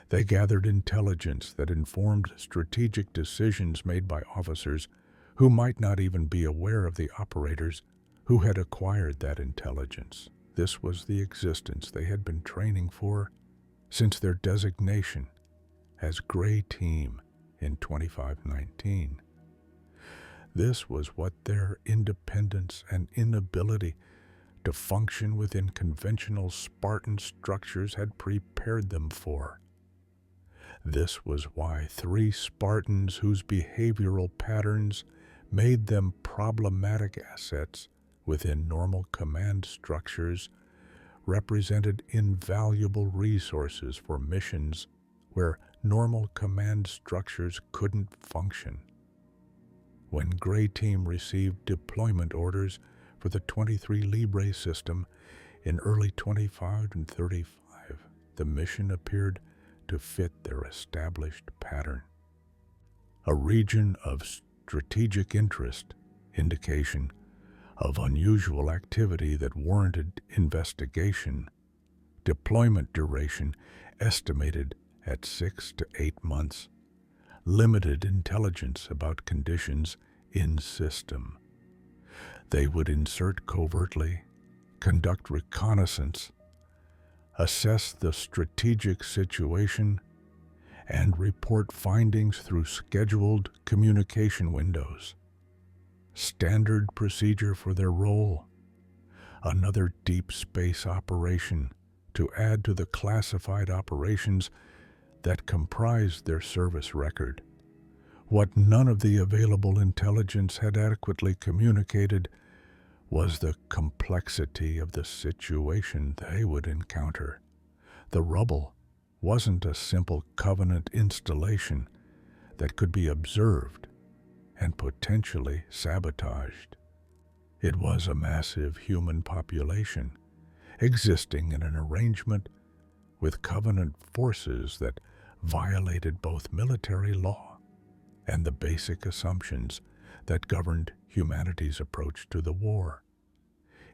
They gathered intelligence that informed strategic decisions made by officers who might not even be aware of the operators who had acquired that intelligence. This was the existence they had been training for since their designation as Gray Team in 2519. This was what their independence and inability to function within conventional Spartan structures had prepared them for. This was why 3 Spartans whose behavioral patterns made them problematic assets within normal command structures represented invaluable resources for missions where normal command structures couldn't function. When Gray Team received deployment orders for the 23 Libre system in early 2535, the mission appeared to fit their established pattern. A region of strategic interest, indication of unusual activity that warranted investigation, deployment duration estimated at 6 to 8 months, limited intelligence about conditions in system. They would insert covertly, conduct reconnaissance, assess the strategic situation, and report findings through scheduled communication windows. Standard procedure for their role. another deep space operation to add to the classified operations that comprised their service record. What none of the available intelligence had adequately communicated was the complexity of the situation they would encounter. The Rubble wasn't a simple Covenant installation that could be observed and potentially sabotaged. It was a massive human population existing in an arrangement with Covenant forces that violated both military law and the basic assumptions that governed humanity's approach to the war.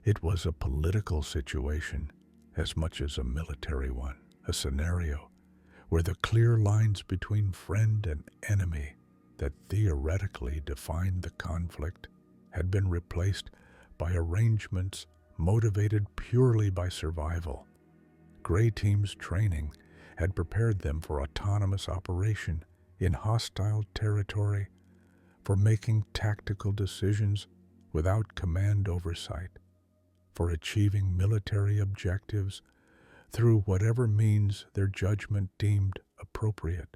It was a political situation as much as a military one, a scenario where the clear lines between friend and enemy that theoretically defined the conflict had been replaced by arrangements motivated purely by survival. Gray Team's training had prepared them for autonomous operation in hostile territory, for making tactical decisions without command oversight, for achieving military objectives through whatever means their judgment deemed appropriate.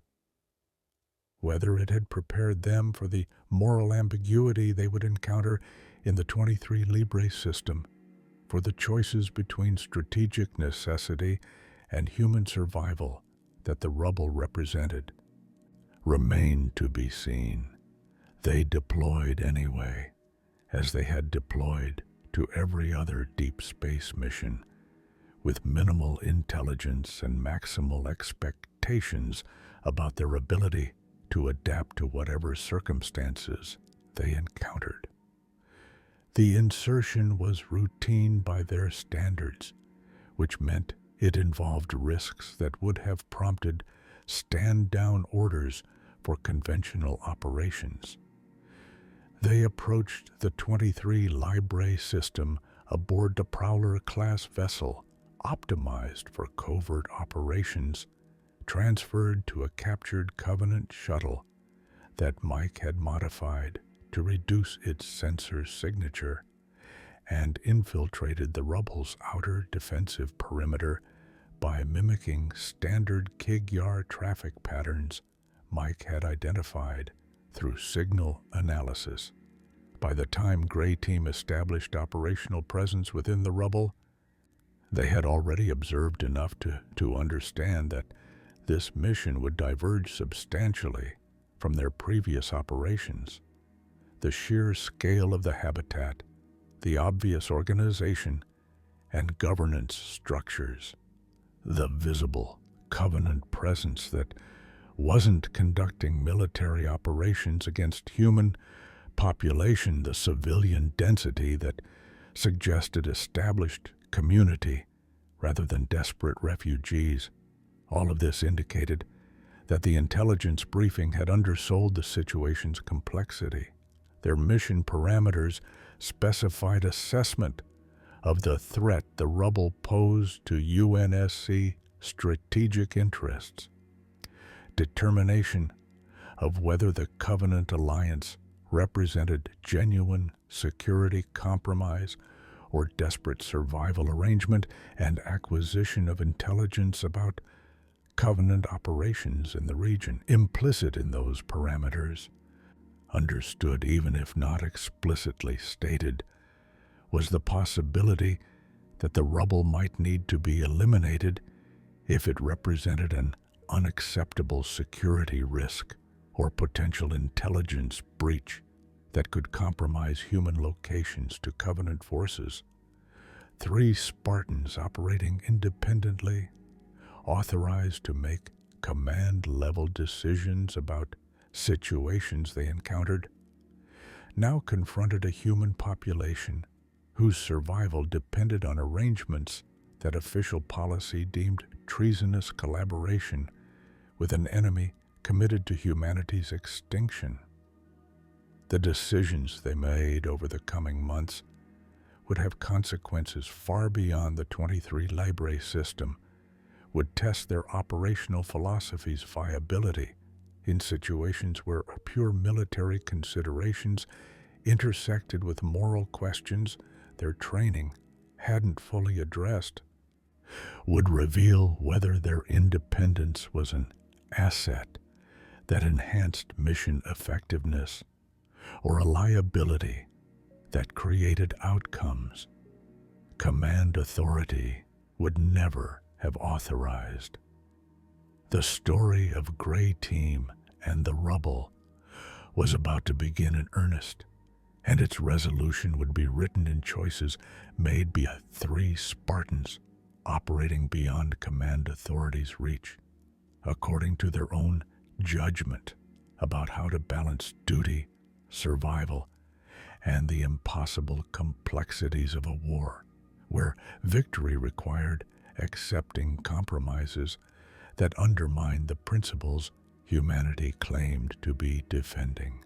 Whether it had prepared them for the moral ambiguity they would encounter in the 23 Libre system, for the choices between strategic necessity and human survival that the Rubble represented, remained to be seen. They deployed anyway, as they had deployed to every other deep space mission, with minimal intelligence and maximal expectations about their ability to adapt to whatever circumstances they encountered. The insertion was routine by their standards, which meant it involved risks that would have prompted stand-down orders for conventional operations. They approached the 23 Libre system aboard the Prowler-class vessel, optimized for covert operations, transferred to a captured Covenant shuttle that Mike had modified to reduce its sensor signature, and infiltrated the Rubble's outer defensive perimeter by mimicking standard Kig-Yar traffic patterns Mike had identified through signal analysis. By the time Gray Team established operational presence within the Rubble, they had already observed enough to understand that this mission would diverge substantially from their previous operations. The sheer scale of the habitat, the obvious organization and governance structures, the visible Covenant presence that wasn't conducting military operations against human population, the civilian density that suggested established community rather than desperate refugees. All of this indicated that the intelligence briefing had undersold the situation's complexity. Their mission parameters specified assessment of the threat the Rubble posed to UNSC strategic interests, determination of whether the Covenant alliance represented genuine security compromise or desperate survival arrangement, and acquisition of intelligence about Covenant operations in the region. Implicit in those parameters, understood even if not explicitly stated, was the possibility that the Rubble might need to be eliminated if it represented an unacceptable security risk or potential intelligence breach that could compromise human locations to Covenant forces. 3 Spartans operating independently, authorized to make command-level decisions about situations they encountered, now confronted a human population whose survival depended on arrangements that official policy deemed treasonous collaboration with an enemy committed to humanity's extinction. The decisions they made over the coming months would have consequences far beyond the 23 Libre system, would test their operational philosophy's viability in situations where pure military considerations intersected with moral questions their training hadn't fully addressed would reveal whether their independence was an asset that enhanced mission effectiveness or a liability that created outcomes command authority would never have authorized. The story of Gray Team and the Rubble was about to begin in earnest, and its resolution would be written in choices made by 3 Spartans operating beyond command authority's reach, according to their own judgment about how to balance duty, survival, and the impossible complexities of a war, where victory required accepting compromises that undermined the principles humanity claimed to be defending.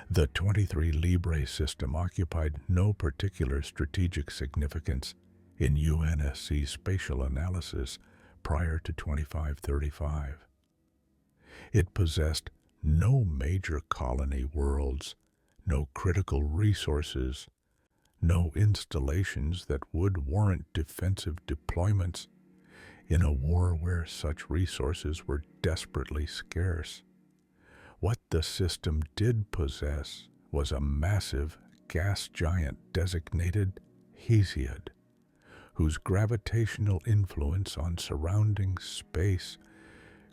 The 23 Libre system occupied no particular strategic significance in UNSC spatial analysis prior to 2535. It possessed no major colony worlds, no critical resources, no installations that would warrant defensive deployments in a war where such resources were desperately scarce. What the system did possess was a massive gas giant designated Hesiod, whose gravitational influence on surrounding space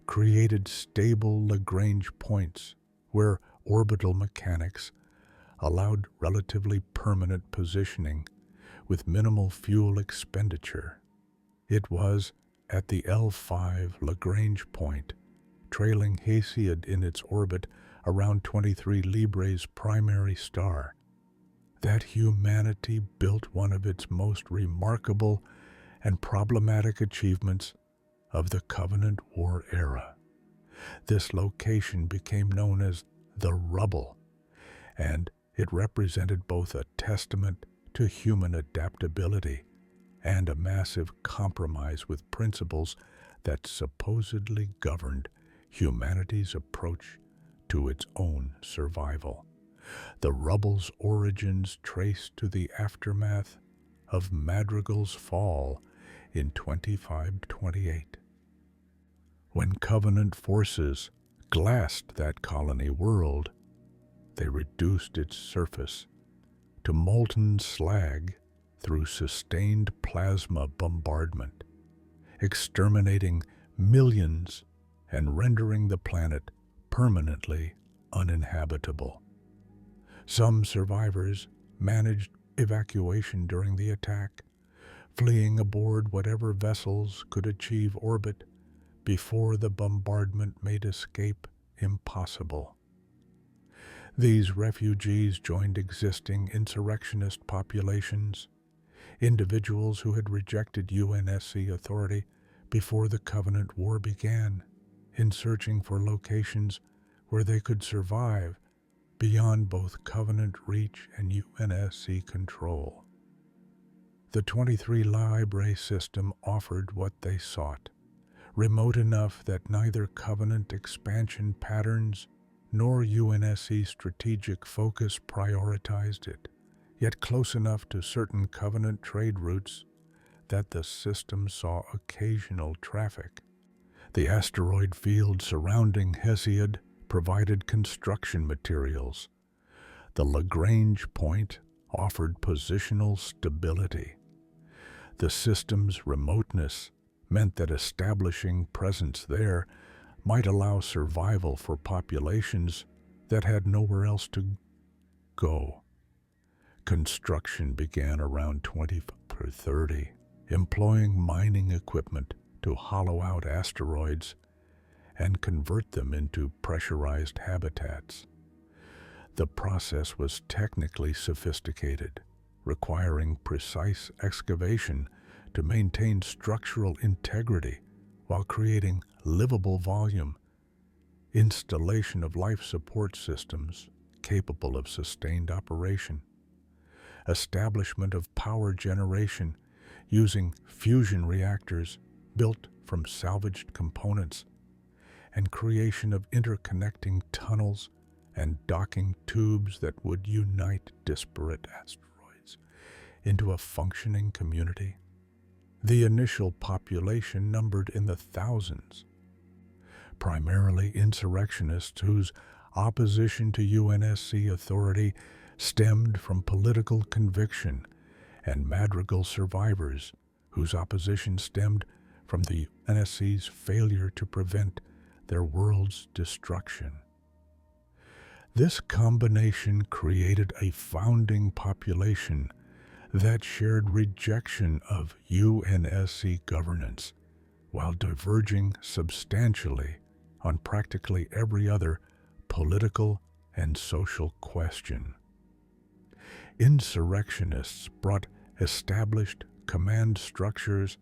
created stable Lagrange points where orbital mechanics allowed relatively permanent positioning with minimal fuel expenditure. It was at the L5 Lagrange point, trailing Hesiod in its orbit around 23 Libre's primary star, that humanity built one of its most remarkable and problematic achievements of the Covenant War era. This location became known as the Rubble, and it represented both a testament to human adaptability and a massive compromise with principles that supposedly governed humanity's approach to its own survival. The Rubble's origins trace to the aftermath of Madrigal's fall in 2528. When Covenant forces glassed that colony world, they reduced its surface to molten slag through sustained plasma bombardment, exterminating millions and rendering the planet permanently uninhabitable. Some survivors managed evacuation during the attack, fleeing aboard whatever vessels could achieve orbit before the bombardment made escape impossible. These refugees joined existing insurrectionist populations, individuals who had rejected UNSC authority before the Covenant War began, in searching for locations where they could survive beyond both Covenant reach and UNSC control. The 23 Libre system offered what they sought, remote enough that neither Covenant expansion patterns nor UNSC strategic focus prioritized it, yet close enough to certain Covenant trade routes that the system saw occasional traffic. The asteroid field surrounding Hesiod provided construction materials. The Lagrange point offered positional stability. The system's remoteness meant that establishing presence there might allow survival for populations that had nowhere else to go. Construction began around 2030, employing mining equipment to hollow out asteroids and convert them into pressurized habitats. The process was technically sophisticated, requiring precise excavation to maintain structural integrity while creating livable volume, installation of life support systems capable of sustained operation, establishment of power generation using fusion reactors built from salvaged components, and creation of interconnecting tunnels and docking tubes that would unite disparate asteroids into a functioning community. The initial population numbered in the thousands, primarily insurrectionists whose opposition to UNSC authority stemmed from political conviction, and Madrigal survivors whose opposition stemmed from the UNSC's failure to prevent their world's destruction. This combination created a founding population that shared rejection of UNSC governance while diverging substantially on practically every other political and social question. Insurrectionists brought established command structures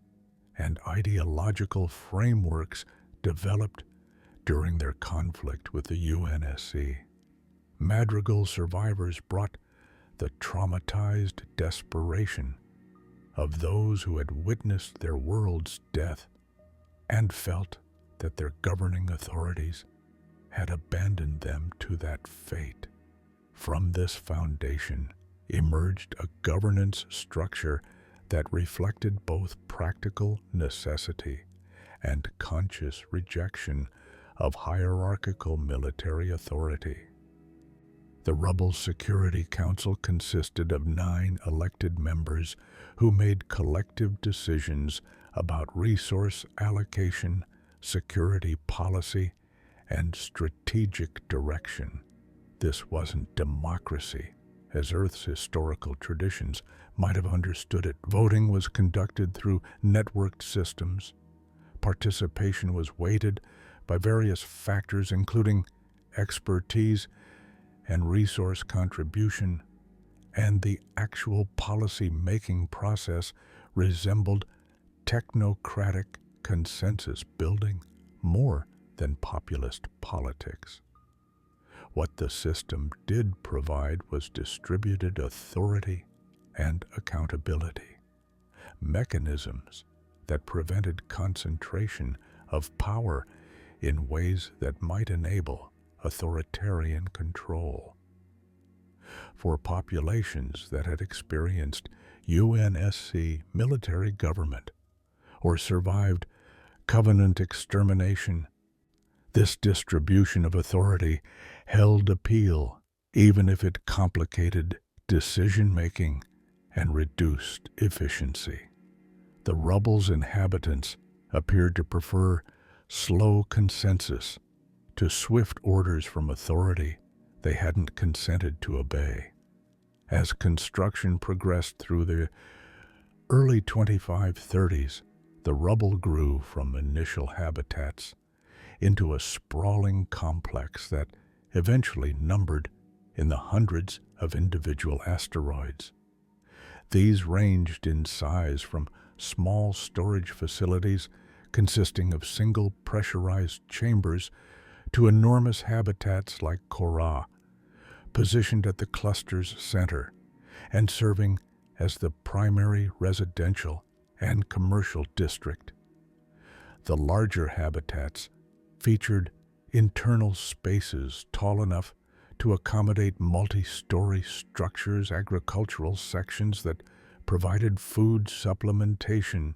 and ideological frameworks developed during their conflict with the UNSC. Madrigal survivors brought the traumatized desperation of those who had witnessed their world's death and felt that their governing authorities had abandoned them to that fate. From this foundation emerged a governance structure that reflected both practical necessity and conscious rejection of hierarchical military authority. The Rubble Security Council consisted of 9 elected members who made collective decisions about resource allocation, security policy, and strategic direction. This wasn't democracy, as Earth's historical traditions might have understood it. Voting was conducted through networked systems. Participation was weighted by various factors, including expertise and resource contribution, and the actual policy-making process resembled technocratic consensus building more than populist politics. What the system did provide was distributed authority and accountability, mechanisms that prevented concentration of power in ways that might enable authoritarian control. For populations that had experienced UNSC military government or survived covenant extermination, this distribution of authority held appeal, even if it complicated decision-making and reduced efficiency. The Rubble's inhabitants appeared to prefer slow consensus to swift orders from authority they hadn't consented to obey. As construction progressed through the early 2530s, the Rubble grew from initial habitats into a sprawling complex that eventually numbered in the hundreds of individual asteroids. These ranged in size from small storage facilities consisting of single pressurized chambers to enormous habitats like Korah, positioned at the cluster's center and serving as the primary residential and commercial district. The larger habitats featured internal spaces tall enough to accommodate multi-story structures, agricultural sections that provided food supplementation,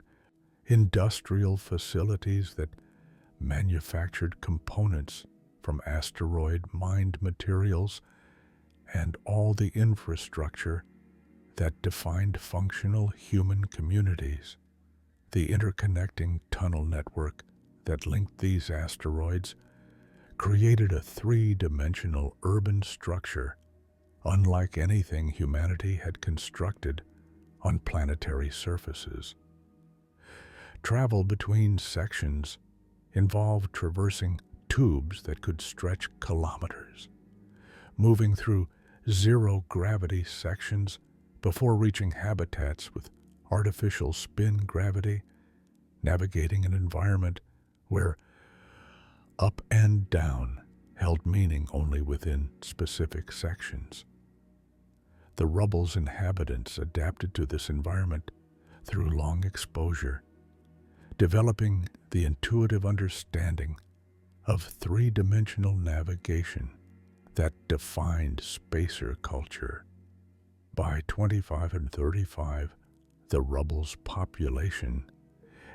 industrial facilities that manufactured components from asteroid-mined materials, and all the infrastructure that defined functional human communities. The interconnecting tunnel network that linked these asteroids created a 3-dimensional urban structure unlike anything humanity had constructed on planetary surfaces. Travel between sections involved traversing tubes that could stretch kilometers, moving through zero-gravity sections before reaching habitats with artificial spin gravity, navigating an environment where up and down held meaning only within specific sections. The Rubble's inhabitants adapted to this environment through long exposure, developing the intuitive understanding of 3-dimensional navigation that defined spacer culture. By 25 and 35, the Rubble's population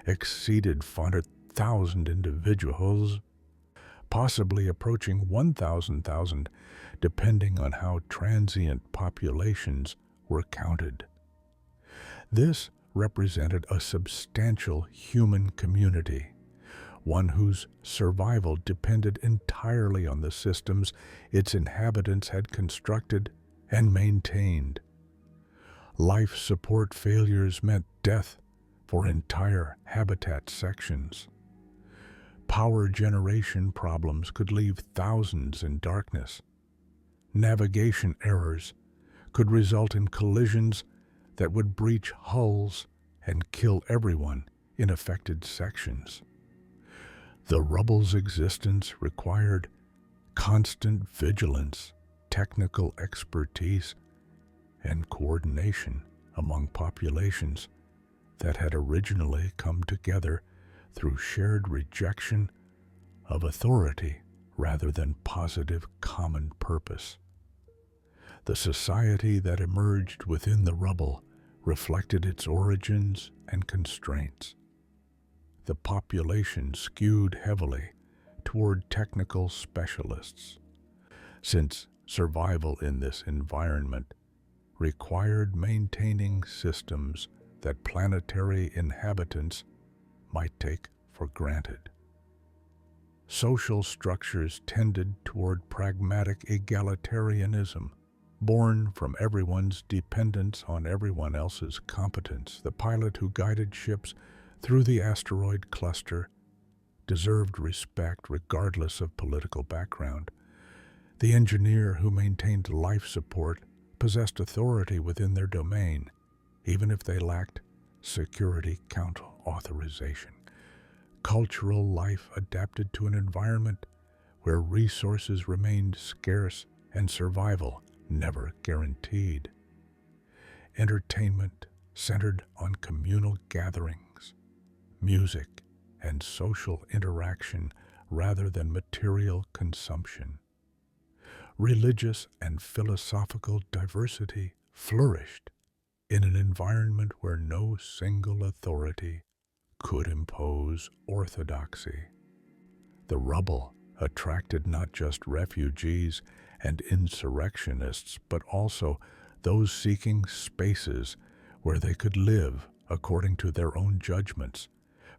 exceeded 400,000 individuals, possibly approaching 1,000, depending on how transient populations were counted. This represented a substantial human community, one whose survival depended entirely on the systems its inhabitants had constructed and maintained. Life support failures meant death for entire habitat sections. Power generation problems could leave thousands in darkness. Navigation errors could result in collisions that would breach hulls and kill everyone in affected sections. The Rubble's existence required constant vigilance, technical expertise, and coordination among populations that had originally come together through shared rejection of authority rather than positive common purpose. The society that emerged within the Rubble reflected its origins and constraints. The population skewed heavily toward technical specialists, since survival in this environment required maintaining systems that planetary inhabitants might take for granted. Social structures tended toward pragmatic egalitarianism, born from everyone's dependence on everyone else's competence. The pilot who guided ships through the asteroid cluster deserved respect regardless of political background. The engineer who maintained life support possessed authority within their domain, even if they lacked security count authorization. Cultural life adapted to an environment where resources remained scarce and survival never guaranteed. Entertainment centered on communal gatherings, music, and social interaction rather than material consumption. Religious and philosophical diversity flourished in an environment where no single authority could impose orthodoxy. The Rubble attracted not just refugees and insurrectionists, but also those seeking spaces where they could live according to their own judgments,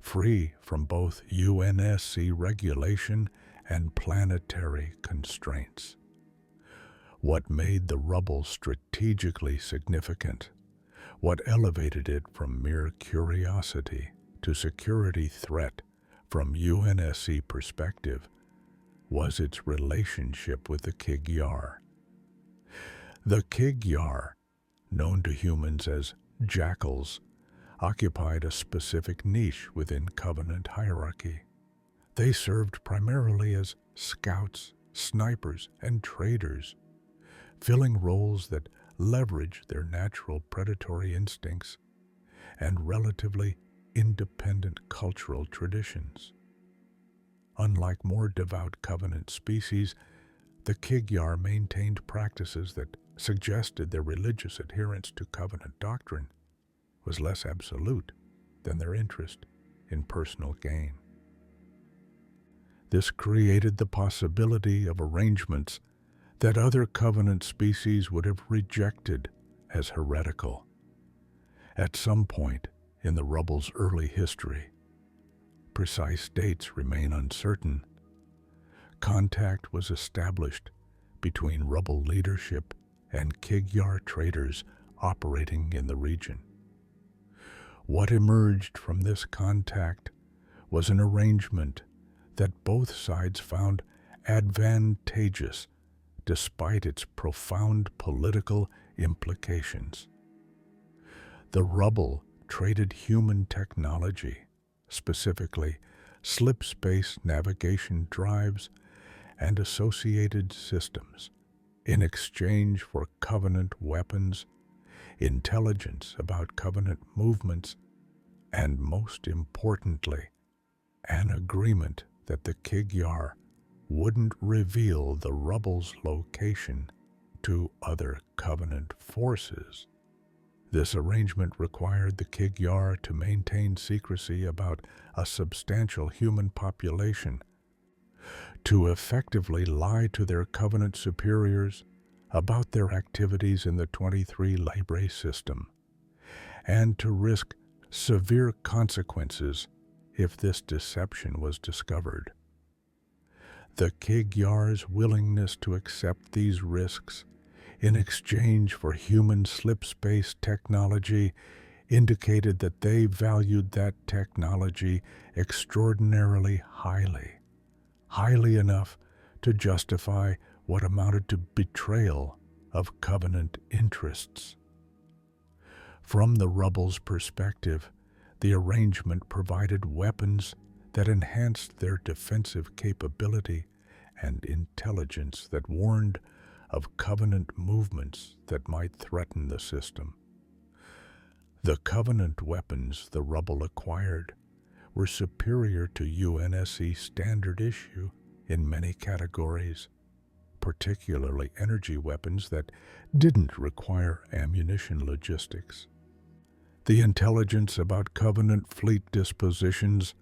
free from both UNSC regulation and planetary constraints. What made the Rubble strategically significant, what elevated it from mere curiosity to security threat from UNSC perspective, was its relationship with the Kig-Yar. The Kig-Yar, known to humans as jackals, occupied a specific niche within Covenant hierarchy. They served primarily as scouts, snipers, and traders, filling roles that leverage their natural predatory instincts and relatively independent cultural traditions. Unlike more devout Covenant species, the Kig-Yar maintained practices that suggested their religious adherence to Covenant doctrine was less absolute than their interest in personal gain. This created the possibility of arrangements that other Covenant species would have rejected as heretical. At some point in the Rubble's early history, precise dates remain uncertain, contact was established between Rubble leadership and Kig-Yar traders operating in the region. What emerged from this contact was an arrangement that both sides found advantageous despite its profound political implications. The Rubble traded human technology, specifically slip-space navigation drives and associated systems, in exchange for Covenant weapons, intelligence about Covenant movements, and most importantly, an agreement that the Kig-Yar wouldn't reveal the Rubble's location to other Covenant forces. This arrangement required the Kig-Yar to maintain secrecy about a substantial human population, to effectively lie to their Covenant superiors about their activities in the 23 Libre system, and to risk severe consequences if this deception was discovered. The Kig-Yar's willingness to accept these risks in exchange for human slip-space technology indicated that they valued that technology extraordinarily highly enough to justify what amounted to betrayal of Covenant interests. From the Rubble's perspective, the arrangement provided weapons that enhanced their defensive capability and intelligence that warned of Covenant movements that might threaten the system. The Covenant weapons the Rubble acquired were superior to UNSC standard issue in many categories, particularly energy weapons that didn't require ammunition logistics. The intelligence about Covenant fleet dispositions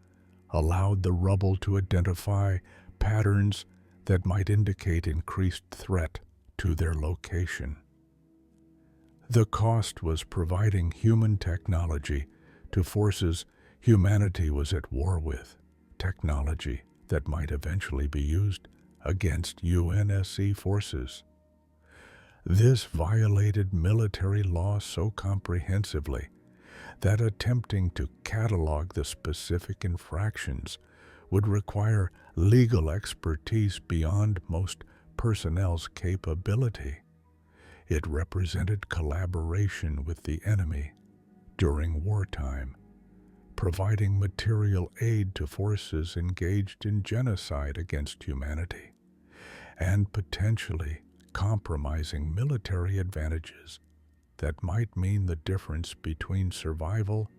allowed the Rubble to identify patterns that might indicate increased threat to their location. The cost was providing human technology to forces humanity was at war with, technology that might eventually be used against UNSC forces. This violated military law so comprehensively that attempting to catalog the specific infractions would require legal expertise beyond most personnel's capability. It represented collaboration with the enemy during wartime, providing material aid to forces engaged in genocide against humanity, and potentially compromising military advantages that might mean the difference between survival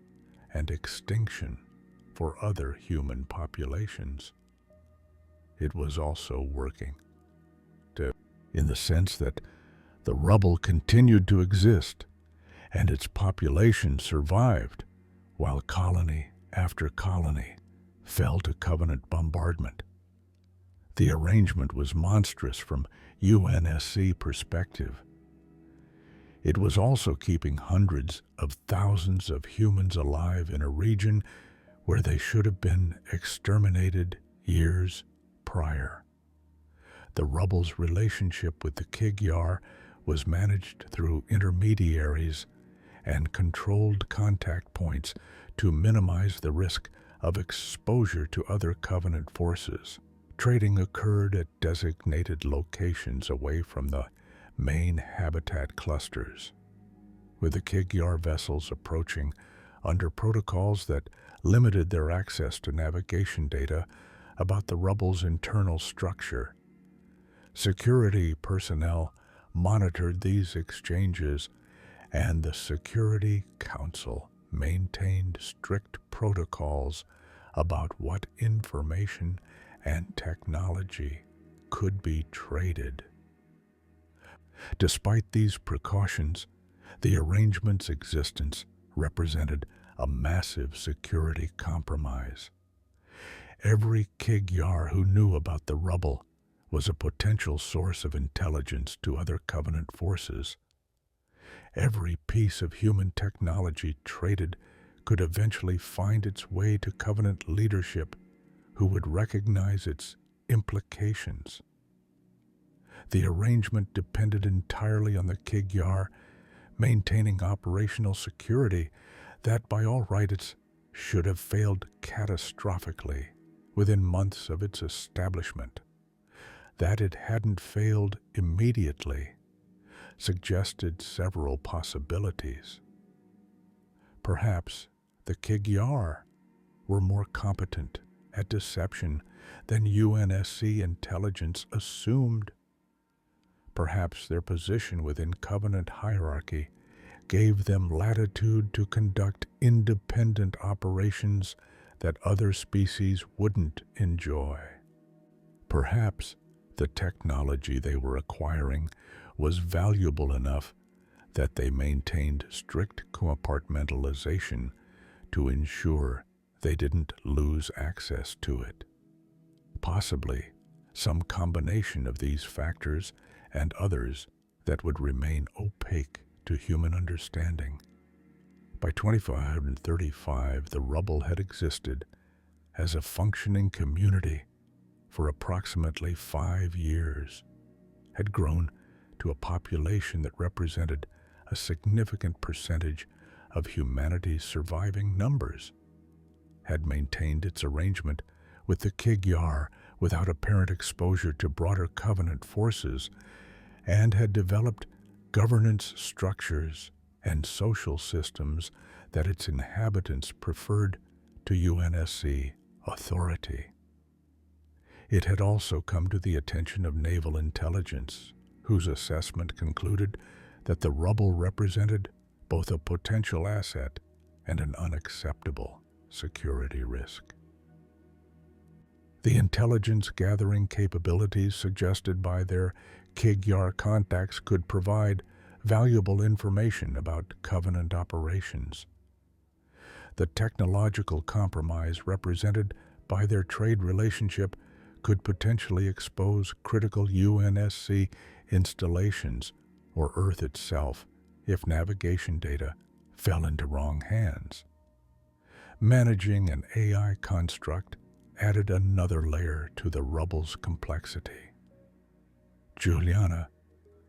and extinction for other human populations. It was also working in the sense that the Rubble continued to exist and its population survived while colony after colony fell to Covenant bombardment. The arrangement was monstrous from UNSC perspective. It was also keeping hundreds of thousands of humans alive in a region where they should have been exterminated years prior. The Rubble's relationship with the Kig-Yar was managed through intermediaries and controlled contact points to minimize the risk of exposure to other Covenant forces. Trading occurred at designated locations away from the main habitat clusters, with the Kig-Yar vessels approaching under protocols that limited their access to navigation data about the Rubble's internal structure. Security personnel monitored these exchanges, and the Security Council maintained strict protocols about what information and technology could be traded. Despite these precautions, the arrangement's existence represented a massive security compromise. Every Kig-Yar who knew about the Rubble was a potential source of intelligence to other Covenant forces. Every piece of human technology traded could eventually find its way to Covenant leadership, who would recognize its implications. The arrangement depended entirely on the Kig-Yar maintaining operational security that, by all rights, should have failed catastrophically within months of its establishment. That it hadn't failed immediately suggested several possibilities. Perhaps the Kig-Yar were more competent at deception than UNSC intelligence assumed. Perhaps their position within Covenant hierarchy gave them latitude to conduct independent operations that other species wouldn't enjoy. Perhaps the technology they were acquiring was valuable enough that they maintained strict compartmentalization to ensure they didn't lose access to it. Possibly some combination of these factors and others that would remain opaque to human understanding. By 2535, the Rubble had existed as a functioning community for approximately 5 years, had grown to a population that represented a significant percentage of humanity's surviving numbers, had maintained its arrangement with the Kig-Yar without apparent exposure to broader Covenant forces, and had developed governance structures and social systems that its inhabitants preferred to UNSC authority. It had also come to the attention of naval intelligence, whose assessment concluded that the Rubble represented both a potential asset and an unacceptable security risk. The intelligence-gathering capabilities suggested by their Kig-Yar contacts could provide valuable information about Covenant operations. The technological compromise represented by their trade relationship could potentially expose critical UNSC installations or Earth itself if navigation data fell into wrong hands. Managing an AI construct added another layer to the Rubble's complexity. Juliana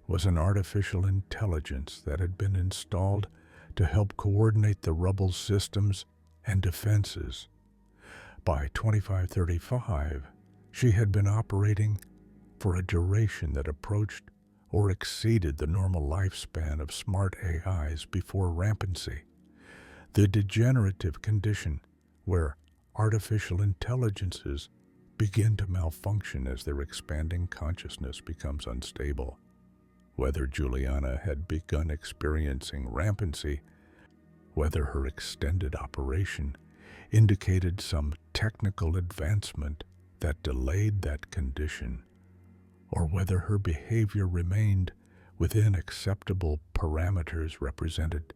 was an artificial intelligence that had been installed to help coordinate the Rubble's systems and defenses. By 2535, she had been operating for a duration that approached or exceeded the normal lifespan of smart AIs before rampancy, the degenerative condition where artificial intelligences begin to malfunction as their expanding consciousness becomes unstable. Whether Juliana had begun experiencing rampancy, whether her extended operation indicated some technical advancement that delayed that condition, or whether her behavior remained within acceptable parameters represented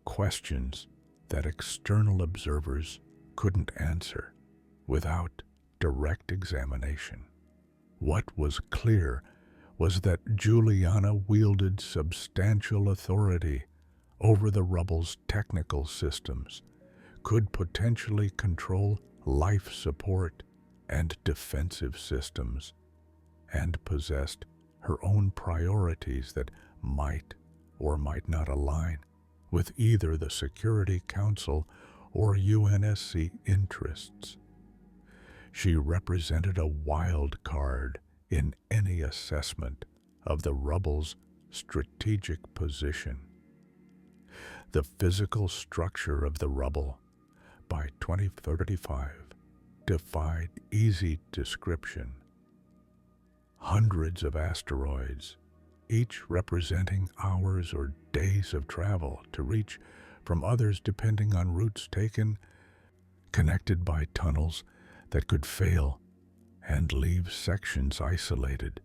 questions that external observers couldn't answer without direct examination. What was clear was that Juliana wielded substantial authority over the Rubble's technical systems, could potentially control life support and defensive systems, and possessed her own priorities that might or might not align with either the Security Council or UNSC interests. She represented a wild card in any assessment of the Rubble's strategic position. The physical structure of the Rubble by 2035 defied easy description. Hundreds of asteroids, each representing hours or days of travel to reach from others depending on routes taken, connected by tunnels that could fail and leave sections isolated,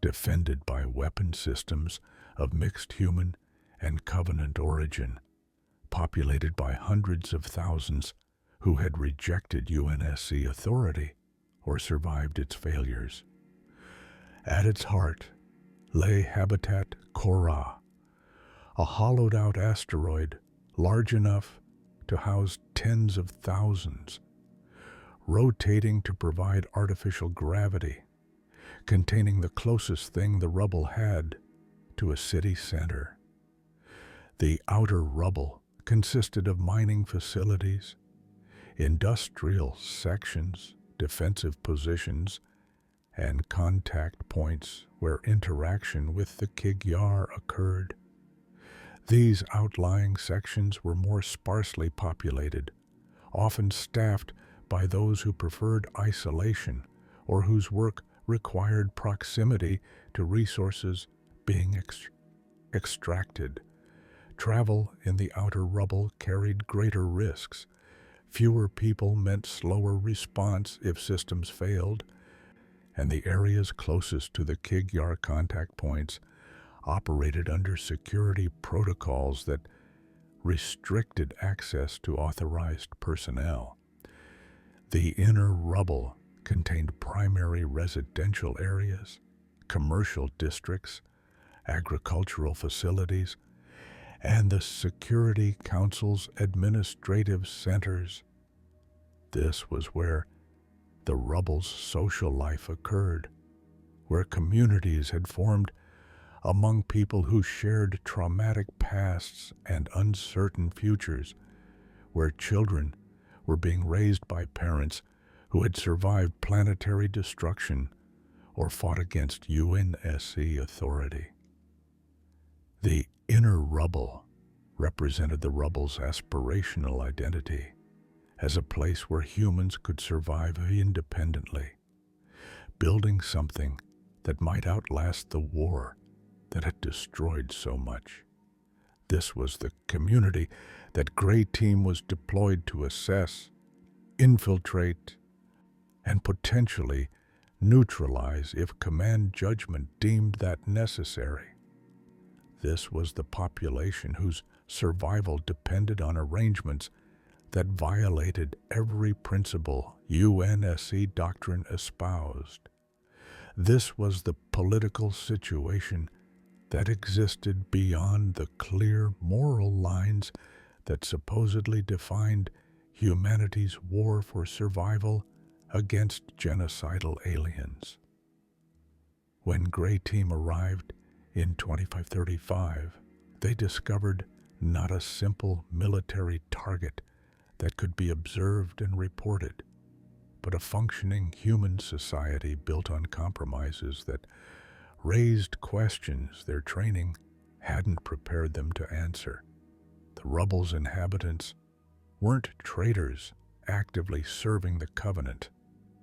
defended by weapon systems of mixed human and Covenant origin, populated by hundreds of thousands who had rejected UNSC authority or survived its failures. At its heart lay Habitat Korah, a hollowed-out asteroid large enough to house tens of thousands, rotating to provide artificial gravity, containing the closest thing the Rubble had to a city center. The outer Rubble consisted of mining facilities, industrial sections, defensive positions, and contact points where interaction with the Kig-Yar occurred. These outlying sections were more sparsely populated, often staffed by those who preferred isolation or whose work required proximity to resources being extracted. Travel in the outer Rubble carried greater risks. Fewer people meant slower response if systems failed, and the areas closest to the Kig-Yar contact points operated under security protocols that restricted access to authorized personnel. The inner rubble contained primary residential areas, commercial districts, agricultural facilities, and the Security Council's administrative centers. This was where the rubble's social life occurred, where communities had formed among people who shared traumatic pasts and uncertain futures, where children were being raised by parents who had survived planetary destruction or fought against UNSC authority. The inner rubble represented the rubble's aspirational identity as a place where humans could survive independently, building something that might outlast the war that had destroyed so much. This was the community that Gray Team was deployed to assess, infiltrate, and potentially neutralize if command judgment deemed that necessary. This was the population whose survival depended on arrangements that violated every principle UNSC doctrine espoused. This was the political situation that existed beyond the clear moral lines that supposedly defined humanity's war for survival against genocidal aliens. When Gray Team arrived in 2535, they discovered not a simple military target that could be observed and reported, but a functioning human society built on compromises that raised questions their training hadn't prepared them to answer. The Rubble's inhabitants weren't traitors actively serving the Covenant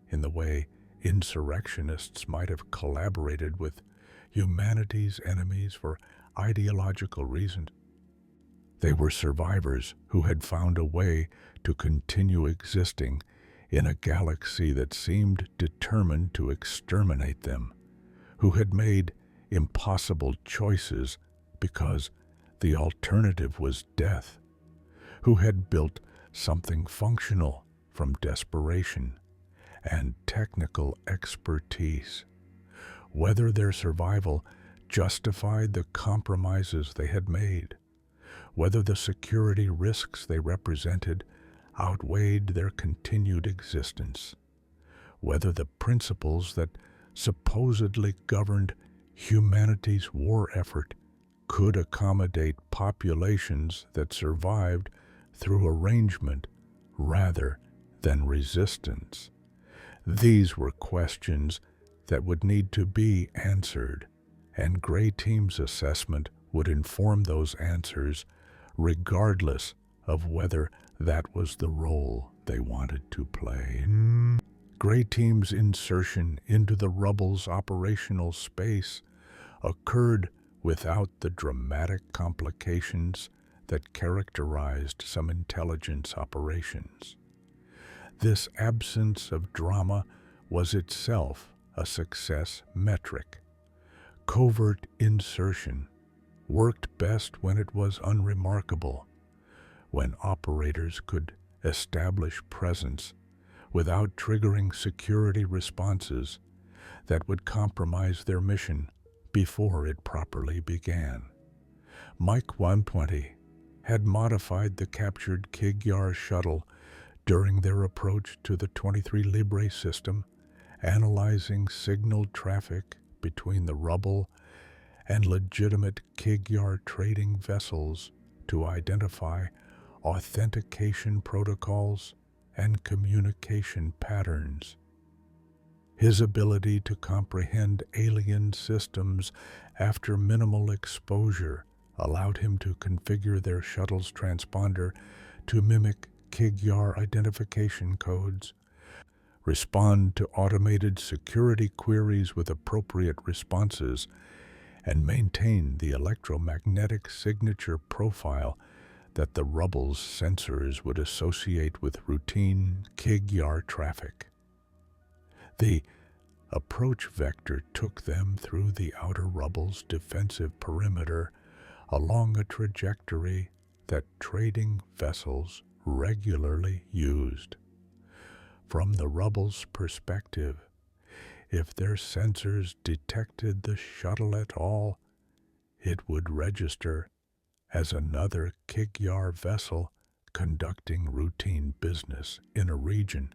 in the way insurrectionists might have collaborated with humanity's enemies for ideological reasons. They were survivors who had found a way to continue existing in a galaxy that seemed determined to exterminate them, who had made impossible choices because the alternative was death, who had built something functional from desperation and technical expertise. Whether their survival justified the compromises they had made, whether the security risks they represented outweighed their continued existence, whether the principles that supposedly governed humanity's war effort could accommodate populations that survived through arrangement rather than resistance. These were questions that would need to be answered, and Gray Team's assessment would inform those answers regardless of whether that was the role they wanted to play. Gray Team's insertion into the Rubble's operational space occurred without the dramatic complications that characterized some intelligence operations. This absence of drama was itself a success metric. Covert insertion worked best when it was unremarkable, when operators could establish presence without triggering security responses that would compromise their mission before it properly began. Mike 120 had modified the captured Kigyar shuttle during their approach to the 23 Libre system, analyzing signal traffic between the Rubble and legitimate Kigyar trading vessels to identify authentication protocols and communication patterns. His ability to comprehend alien systems after minimal exposure allowed him to configure their shuttle's transponder to mimic Kigyar identification codes, respond to automated security queries with appropriate responses, and maintain the electromagnetic signature profile that the Rubble's sensors would associate with routine Kigyar traffic. The approach vector took them through the outer Rubble's defensive perimeter along a trajectory that trading vessels regularly used. From the Rubble's perspective, if their sensors detected the shuttle at all, it would register as another Kigyar vessel conducting routine business in a region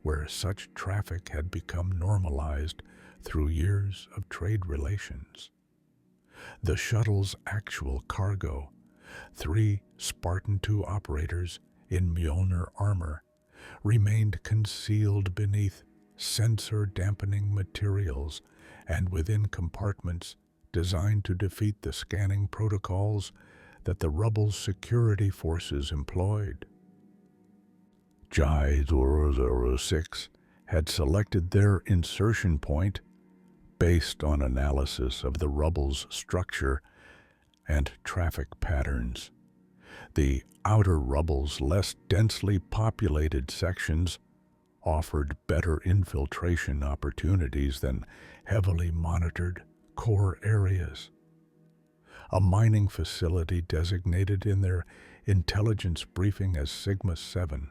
where such traffic had become normalized through years of trade relations. The shuttle's actual cargo, 3 Spartan II operators in Mjolnir armor, remained concealed beneath sensor-dampening materials and within compartments designed to defeat the scanning protocols that the Rubble's security forces employed. J-006 had selected their insertion point based on analysis of the Rubble's structure and traffic patterns. The outer Rubble's less densely populated sections offered better infiltration opportunities than heavily monitored core areas. A mining facility designated in their intelligence briefing as Sigma-7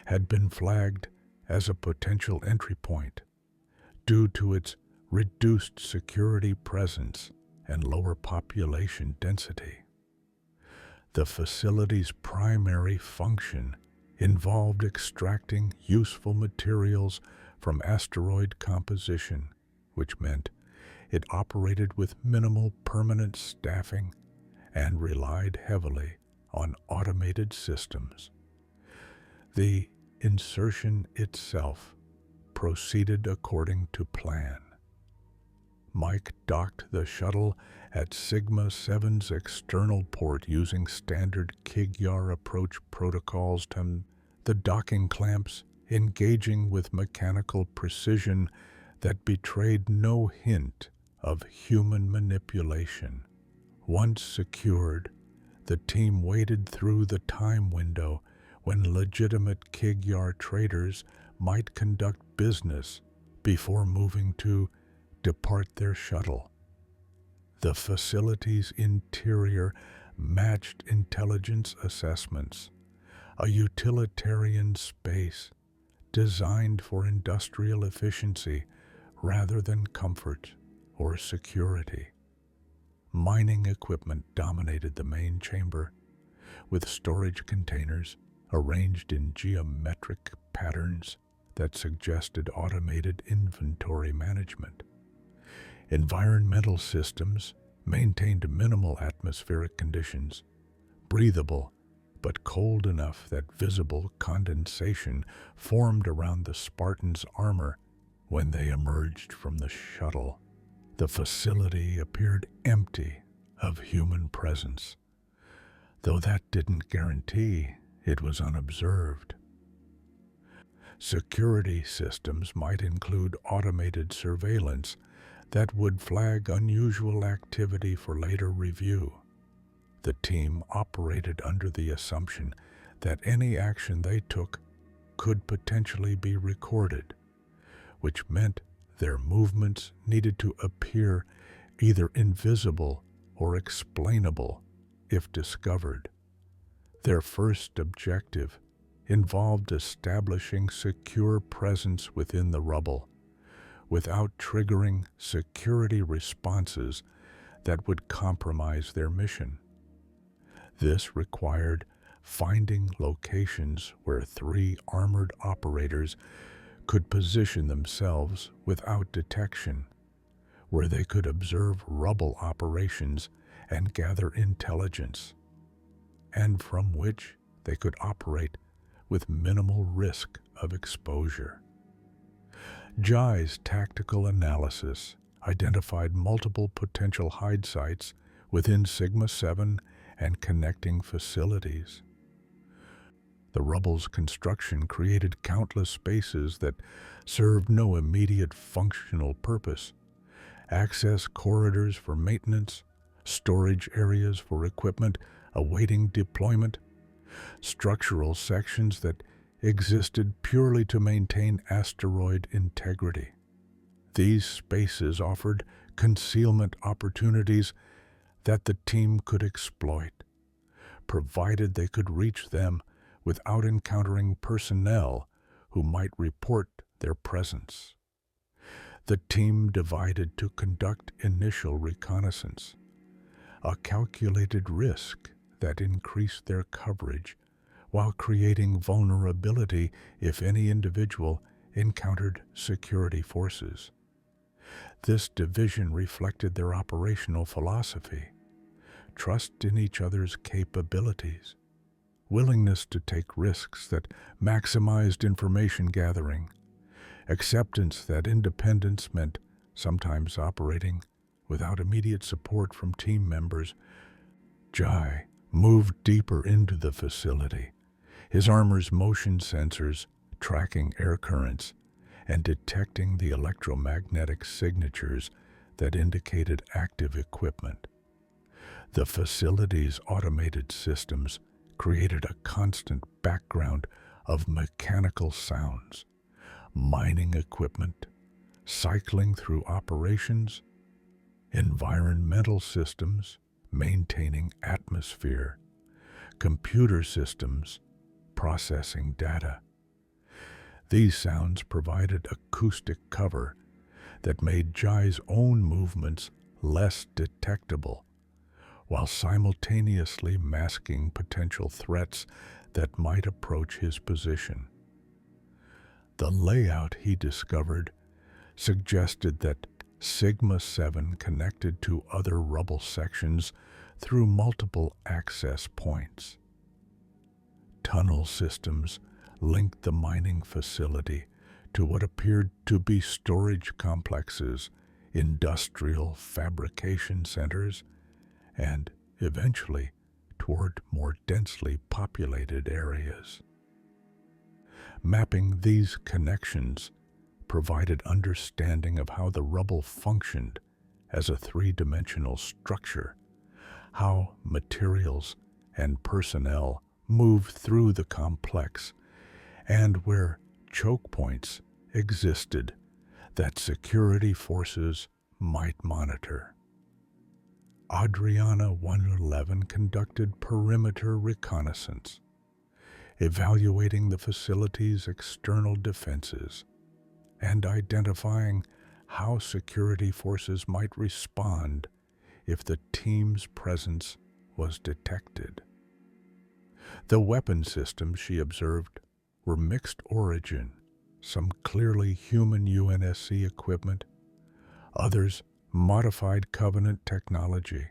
had been flagged as a potential entry point due to its reduced security presence and lower population density. The facility's primary function involved extracting useful materials from asteroid composition, which meant it operated with minimal permanent staffing and relied heavily on automated systems. The insertion itself proceeded according to plan. Mike docked the shuttle at Sigma-7's external port using standard Kigyar approach protocols, the docking clamps engaging with mechanical precision that betrayed no hint of human manipulation. Once secured, the team waded through the time window when legitimate Kigyar traders might conduct business before moving to depart their shuttle. The facility's interior matched intelligence assessments, a utilitarian space designed for industrial efficiency rather than comfort or security. Mining equipment dominated the main chamber, with storage containers arranged in geometric patterns that suggested automated inventory management. Environmental systems maintained minimal atmospheric conditions, breathable but cold enough that visible condensation formed around the Spartans' armor when they emerged from the shuttle. The facility appeared empty of human presence, though that didn't guarantee it was unobserved. Security systems might include automated surveillance that would flag unusual activity for later review. The team operated under the assumption that any action they took could potentially be recorded, which meant their movements needed to appear either invisible or explainable if discovered. Their first objective involved establishing secure presence within the Rubble, without triggering security responses that would compromise their mission. This required finding locations where 3 armored operators could position themselves without detection, where they could observe Rubble operations and gather intelligence, and from which they could operate with minimal risk of exposure. Jai's tactical analysis identified multiple potential hide sites within Sigma-7 and connecting facilities. The Rubble's construction created countless spaces that served no immediate functional purpose: access corridors for maintenance, storage areas for equipment awaiting deployment, structural sections that existed purely to maintain asteroid integrity. These spaces offered concealment opportunities that the team could exploit, provided they could reach them without encountering personnel who might report their presence. The team divided to conduct initial reconnaissance, a calculated risk that increased their coverage while creating vulnerability if any individual encountered security forces. This division reflected their operational philosophy: trust in each other's capabilities, willingness to take risks that maximized information gathering, acceptance that independence meant sometimes operating without immediate support from team members. Jai moved deeper into the facility, his armor's motion sensors tracking air currents and detecting the electromagnetic signatures that indicated active equipment. The facility's automated systems created a constant background of mechanical sounds, mining equipment, cycling through operations, environmental systems maintaining atmosphere, computer systems processing data. These sounds provided acoustic cover that made Jai's own movements less detectable, while simultaneously masking potential threats that might approach his position. The layout he discovered suggested that Sigma-7 connected to other Rubble sections through multiple access points. Tunnel systems linked the mining facility to what appeared to be storage complexes, industrial fabrication centers, and eventually toward more densely populated areas. Mapping these connections provided understanding of how the Rubble functioned as a three-dimensional structure, how materials and personnel moved through the complex, and where choke points existed that security forces might monitor. Adriana 111 conducted perimeter reconnaissance, evaluating the facility's external defenses and identifying how security forces might respond if the team's presence was detected. The weapon systems, she observed, were mixed origin, some clearly human UNSC equipment, others modified Covenant technology,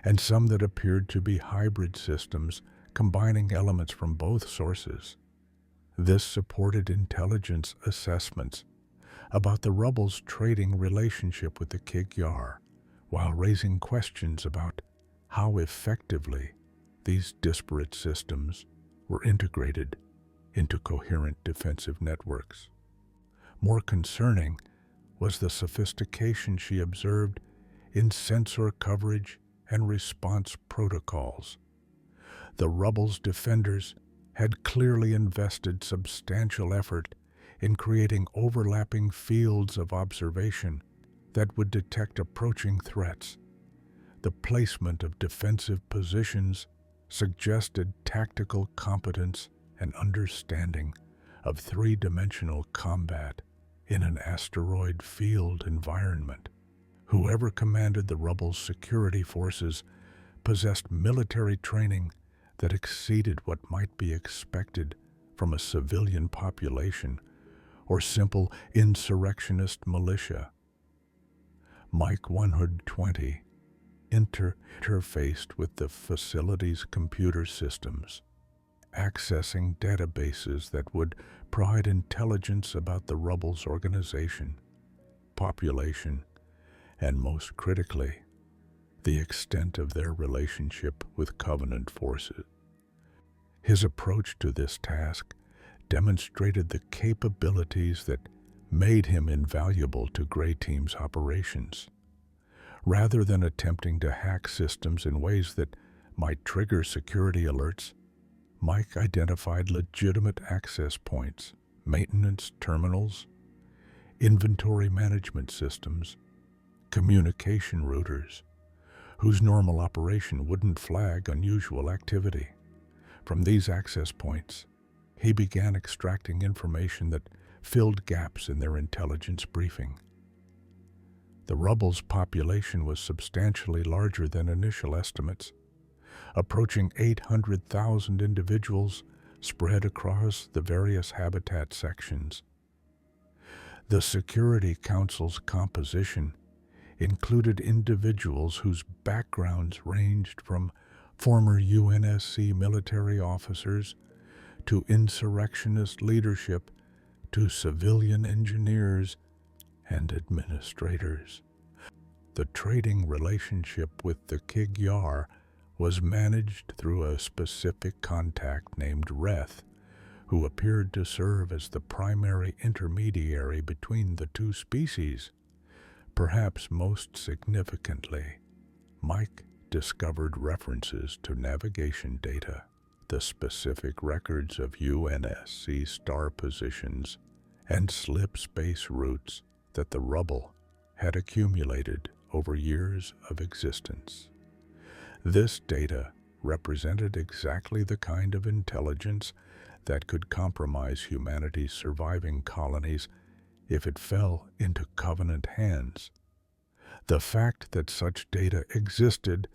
and some that appeared to be hybrid systems combining elements from both sources. This supported intelligence assessments about the Rubble's trading relationship with the Kig-Yar, while raising questions about how effectively these disparate systems were integrated into coherent defensive networks. More concerning was the sophistication she observed in sensor coverage and response protocols. The Rubble's defenders had clearly invested substantial effort in creating overlapping fields of observation that would detect approaching threats. The placement of defensive positions suggested tactical competence and understanding of three-dimensional combat in an asteroid field environment. Whoever commanded the Rubble's security forces possessed military training that exceeded what might be expected from a civilian population or simple insurrectionist militia. Mike 120 interfaced with the facility's computer systems, accessing databases that would provide intelligence about the Rubble's organization, population, and most critically, the extent of their relationship with Covenant forces. His approach to this task demonstrated the capabilities that made him invaluable to Grey Team's operations. Rather than attempting to hack systems in ways that might trigger security alerts, Mike identified legitimate access points, maintenance terminals, inventory management systems, communication routers, whose normal operation wouldn't flag unusual activity. From these access points, he began extracting information that filled gaps in their intelligence briefing. The Rubble's population was substantially larger than initial estimates, approaching 800,000 individuals spread across the various habitat sections. The Security Council's composition included individuals whose backgrounds ranged from former UNSC military officers to insurrectionist leadership to civilian engineers and administrators. The trading relationship with the Kig-Yar was managed through a specific contact named Reth, who appeared to serve as the primary intermediary between the two species. Perhaps most significantly, Mike discovered references to navigation data, the specific records of UNSC star positions, and slip space routes that the Rubble had accumulated over years of existence. This data represented exactly the kind of intelligence that could compromise humanity's surviving colonies if it fell into Covenant hands. The fact that such data existed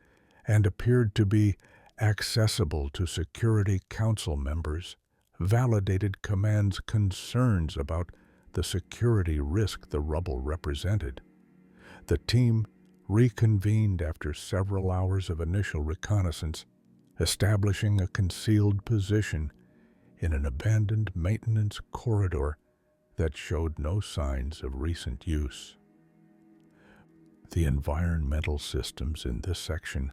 and appeared to be accessible to Security Council members validated Command's concerns about the security risk the Rubble represented. The team reconvened after several hours of initial reconnaissance, establishing a concealed position in an abandoned maintenance corridor that showed no signs of recent use. The environmental systems in this section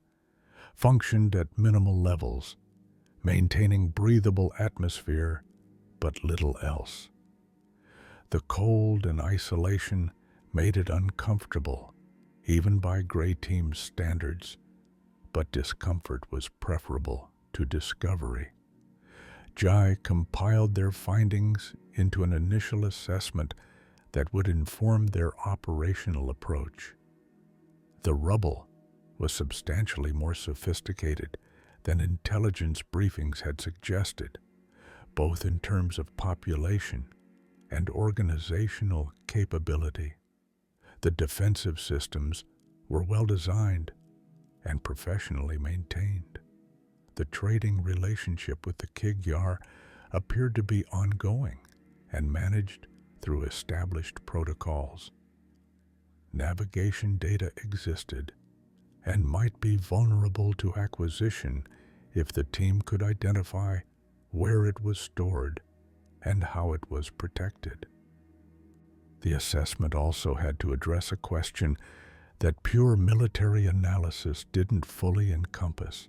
functioned at minimal levels, maintaining breathable atmosphere but little else. The cold and isolation made it uncomfortable, even by Gray Team's standards, but discomfort was preferable to discovery. Jai compiled their findings into an initial assessment that would inform their operational approach. The Rubble was substantially more sophisticated than intelligence briefings had suggested, both in terms of population and organizational capability. The defensive systems were well designed and professionally maintained. The trading relationship with the Kig-Yar appeared to be ongoing and managed through established protocols. Navigation data existed and might be vulnerable to acquisition if the team could identify where it was stored and how it was protected. The assessment also had to address a question that pure military analysis didn't fully encompass.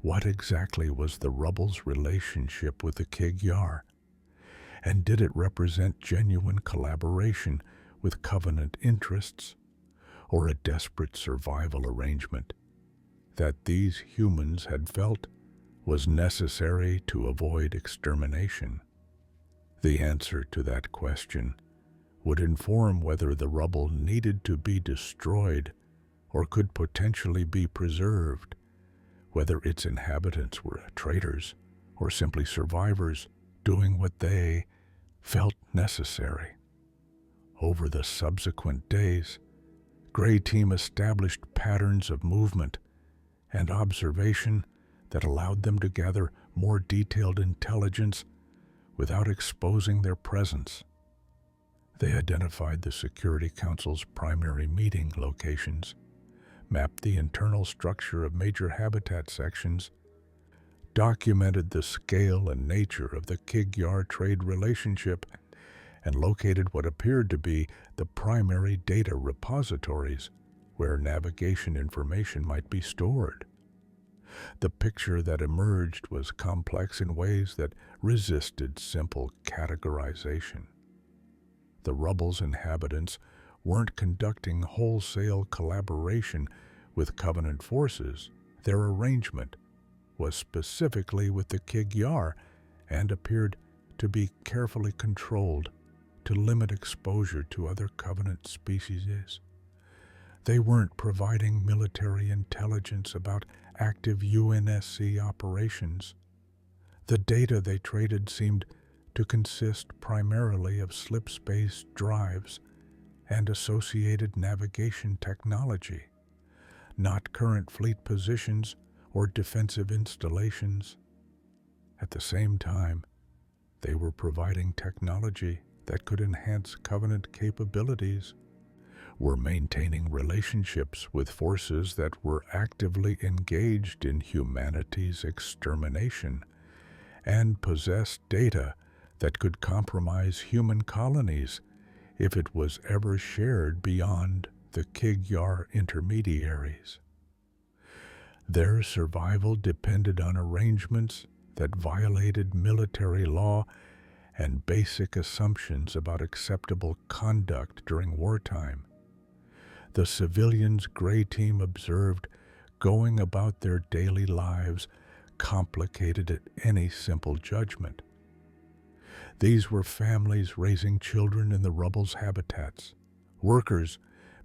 What exactly was the Rubble's relationship with the Kig-Yar, and did it represent genuine collaboration with Covenant interests, or a desperate survival arrangement that these humans had felt was necessary to avoid extermination? The answer to that question would inform whether the Rubble needed to be destroyed or could potentially be preserved, whether its inhabitants were traitors or simply survivors doing what they felt necessary. Over the subsequent days, Gray Team established patterns of movement and observation that allowed them to gather more detailed intelligence without exposing their presence. They identified the Security Council's primary meeting locations, mapped the internal structure of major habitat sections, documented the scale and nature of the Kig-Yar trade relationship, and located what appeared to be the primary data repositories where navigation information might be stored. The picture that emerged was complex in ways that resisted simple categorization. The Rubble's inhabitants weren't conducting wholesale collaboration with Covenant forces. Their arrangement was specifically with the Kig-Yar and appeared to be carefully controlled to limit exposure to other Covenant species. They weren't providing military intelligence about active UNSC operations. The data they traded seemed to consist primarily of slip-space drives and associated navigation technology, not current fleet positions or defensive installations. At the same time, they were providing technology that could enhance Covenant capabilities, were maintaining relationships with forces that were actively engaged in humanity's extermination, and possessed data that could compromise human colonies if it was ever shared beyond the Kig-Yar intermediaries. Their survival depended on arrangements that violated military law and basic assumptions about acceptable conduct during wartime. The civilians Gray Team observed going about their daily lives complicated any simple judgment. These were families raising children in the Rubble's habitats, workers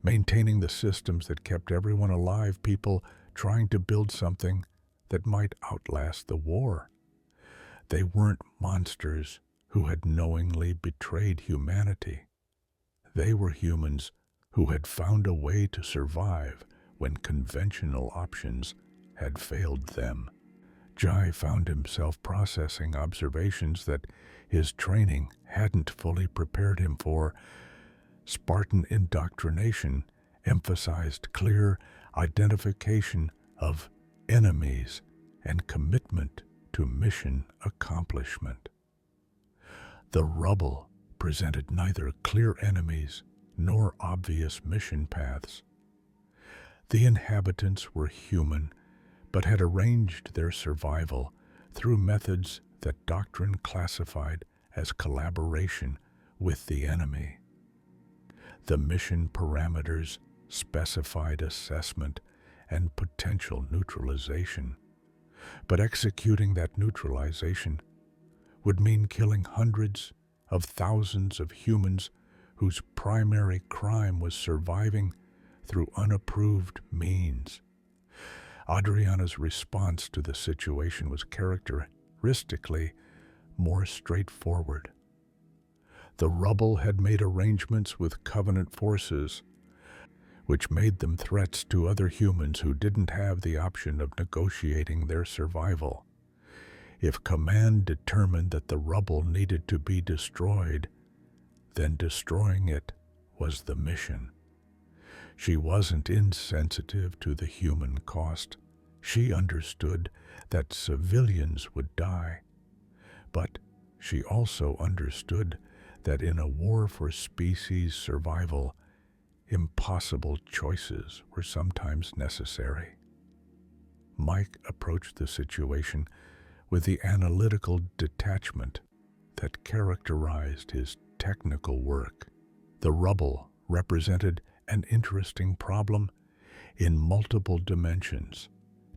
maintaining the systems that kept everyone alive, people trying to build something that might outlast the war. They weren't monsters who had knowingly betrayed humanity. They were humans who had found a way to survive when conventional options had failed them. Jai found himself processing observations that his training hadn't fully prepared him for. Spartan indoctrination emphasized clear identification of enemies and commitment to mission accomplishment. The Rubble presented neither clear enemies nor obvious mission paths. The inhabitants were human, but had arranged their survival through methods that doctrine classified as collaboration with the enemy. The mission parameters specified assessment and potential neutralization, but executing that neutralization would mean killing hundreds of thousands of humans whose primary crime was surviving through unapproved means. Adriana's response to the situation was characteristically more straightforward. The Rubble had made arrangements with Covenant forces, which made them threats to other humans who didn't have the option of negotiating their survival. If Command determined that the Rubble needed to be destroyed, then destroying it was the mission. She wasn't insensitive to the human cost. She understood that civilians would die, but she also understood that in a war for species survival, impossible choices were sometimes necessary. Mike approached the situation with the analytical detachment that characterized his technical work. The Rubble represented an interesting problem in multiple dimensions,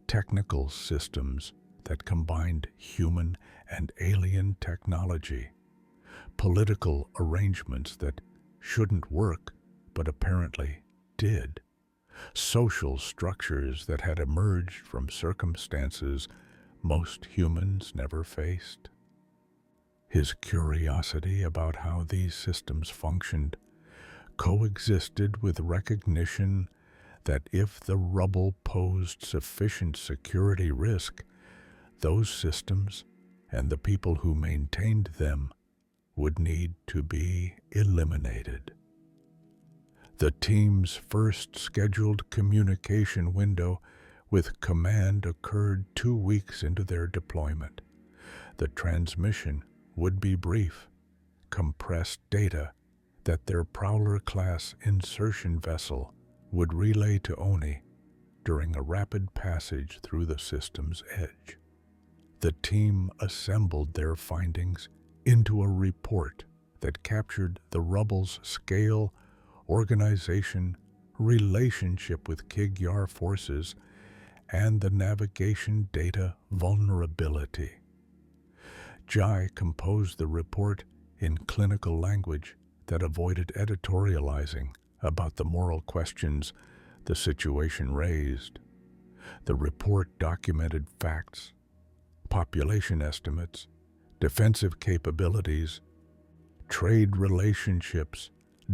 technical systems that combined human and alien technology, political arrangements that shouldn't work but apparently did, social structures that had emerged from circumstances most humans never faced. His curiosity about how these systems functioned coexisted with recognition that if the Rubble posed sufficient security risk, those systems and the people who maintained them would need to be eliminated. The team's first scheduled communication window with Command occurred 2 weeks into their deployment. The transmission would be brief, compressed data that their Prowler-class insertion vessel would relay to Oni during a rapid passage through the system's edge. The team assembled their findings into a report that captured the Rubble's scale, organization, relationship with Kig-Yar forces, and the navigation data vulnerability. Jai composed the report in clinical language that avoided editorializing about the moral questions the situation raised. The report documented facts, population estimates, defensive capabilities, trade relationships,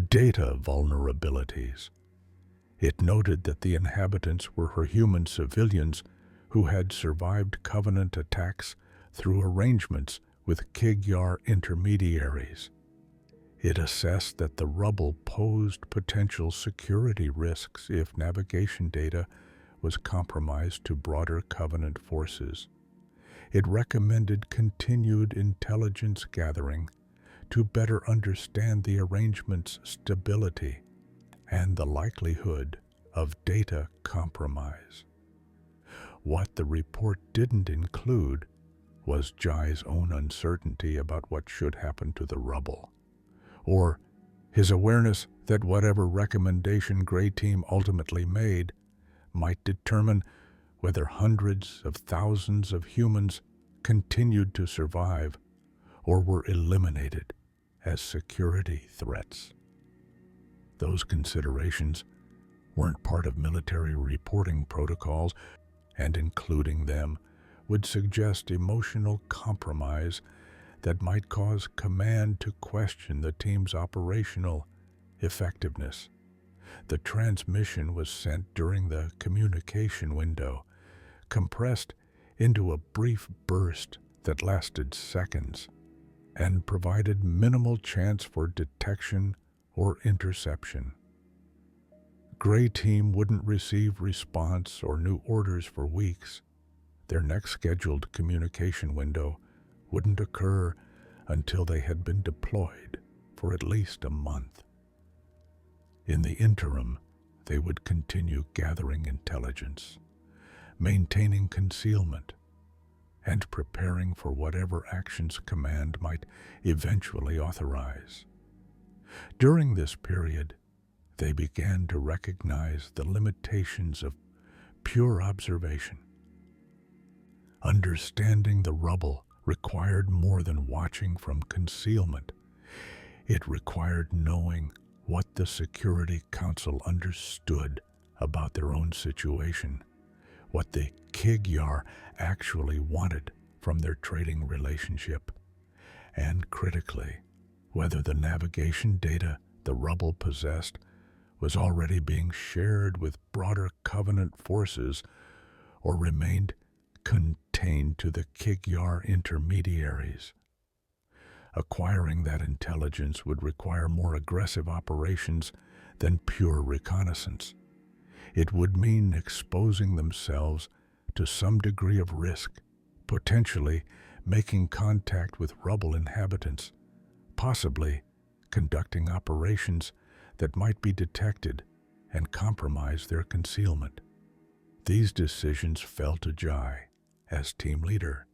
data vulnerabilities. It noted that the inhabitants were human civilians who had survived Covenant attacks through arrangements with Kigyar intermediaries. It assessed that the rubble posed potential security risks if navigation data was compromised to broader Covenant forces. It recommended continued intelligence gathering to better understand the arrangement's stability and the likelihood of data compromise. What the report didn't include was Jai's own uncertainty about what should happen to the rubble, or his awareness that whatever recommendation Gray Team ultimately made might determine whether hundreds of thousands of humans continued to survive or were eliminated as security threats. Those considerations weren't part of military reporting protocols, and including them would suggest emotional compromise that might cause command to question the team's operational effectiveness. The transmission was sent during the communication window, compressed into a brief burst that lasted seconds and provided minimal chance for detection or interception. Gray Team wouldn't receive response or new orders for weeks. Their next scheduled communication window wouldn't occur until they had been deployed for at least a month. In the interim, they would continue gathering intelligence, maintaining concealment, and preparing for whatever actions command might eventually authorize. During this period, they began to recognize the limitations of pure observation. Understanding the rubble required more than watching from concealment. It required knowing what the Security Council understood about their own situation, what the Kigyar actually wanted from their trading relationship, and critically, whether the navigation data the rubble possessed was already being shared with broader Covenant forces or remained contained to the Kigyar intermediaries. Acquiring that intelligence would require more aggressive operations than pure reconnaissance. It would mean exposing themselves to some degree of risk, potentially making contact with rubble inhabitants, possibly conducting operations that might be detected and compromise their concealment. These decisions fell to Jai as team leader,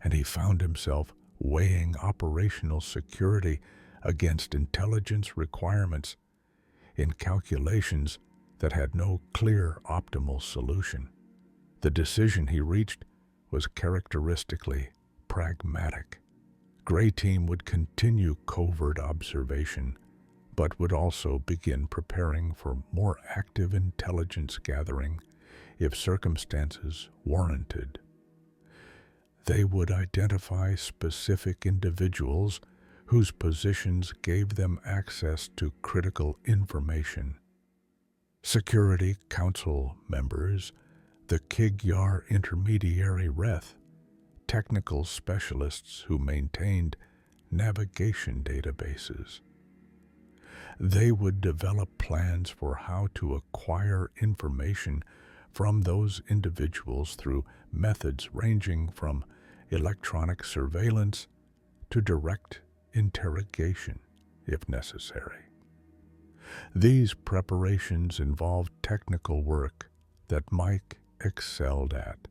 and he found himself weighing operational security against intelligence requirements in calculations that had no clear optimal solution. The decision he reached was characteristically pragmatic. Gray Team would continue covert observation, but would also begin preparing for more active intelligence gathering if circumstances warranted. They would identify specific individuals whose positions gave them access to critical information. Security Council members, the Kigyar intermediary Reth, technical specialists who maintained navigation databases. They would develop plans for how to acquire information from those individuals through methods ranging from electronic surveillance to direct interrogation, if necessary. These preparations involved technical work that Mike excelled at,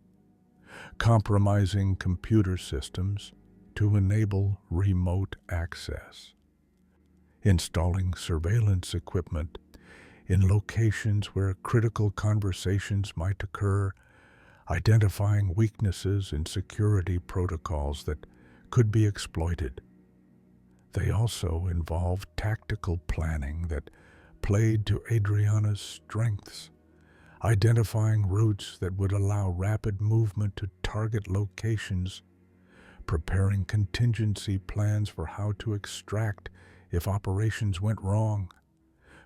compromising computer systems to enable remote access, installing surveillance equipment in locations where critical conversations might occur, identifying weaknesses in security protocols that could be exploited. They also involved tactical planning that played to Adriana's strengths, identifying routes that would allow rapid movement to target locations, preparing contingency plans for how to extract if operations went wrong,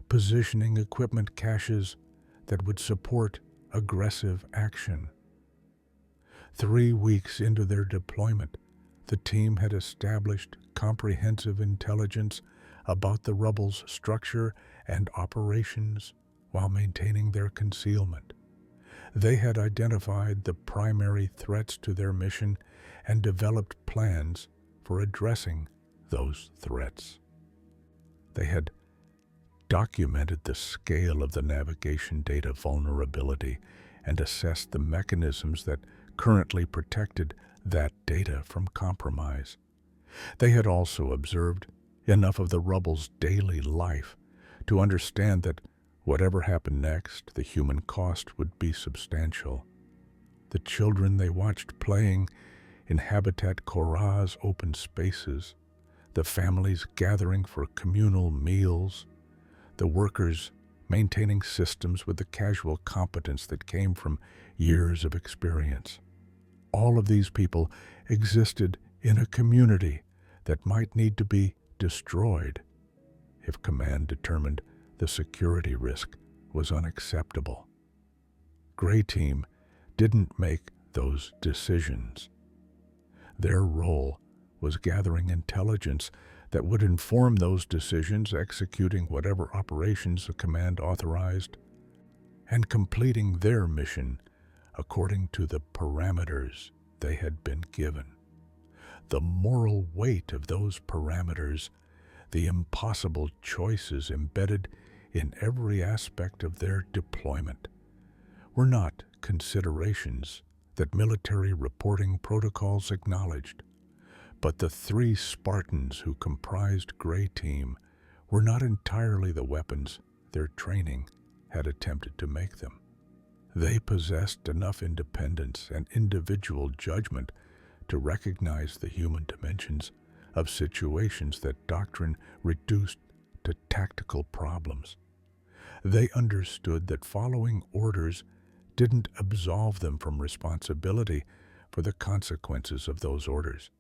positioning equipment caches that would support aggressive action. 3 weeks into their deployment, the team had established comprehensive intelligence about the Rubble's structure and operations while maintaining their concealment. They had identified the primary threats to their mission and developed plans for addressing those threats. They had documented the scale of the navigation data vulnerability and assessed the mechanisms that currently protected that data from compromise. They had also observed enough of the Rubble's daily life to understand that whatever happened next, the human cost would be substantial. The children they watched playing in Habitat Kora's open spaces, the families gathering for communal meals, the workers maintaining systems with the casual competence that came from years of experience. All of these people existed in a community that might need to be destroyed if command determined the security risk was unacceptable. Gray Team didn't make those decisions. Their role was gathering intelligence that would inform those decisions, executing whatever operations the command authorized, and completing their mission according to the parameters they had been given. The moral weight of those parameters, the impossible choices embedded in every aspect of their deployment, were not considerations that military reporting protocols acknowledged. But the 3 Spartans who comprised Gray Team were not entirely the weapons their training had attempted to make them. They possessed enough independence and individual judgment to recognize the human dimensions of situations that doctrine reduced to tactical problems. They understood that following orders didn't absolve them from responsibility for the consequences of those orders.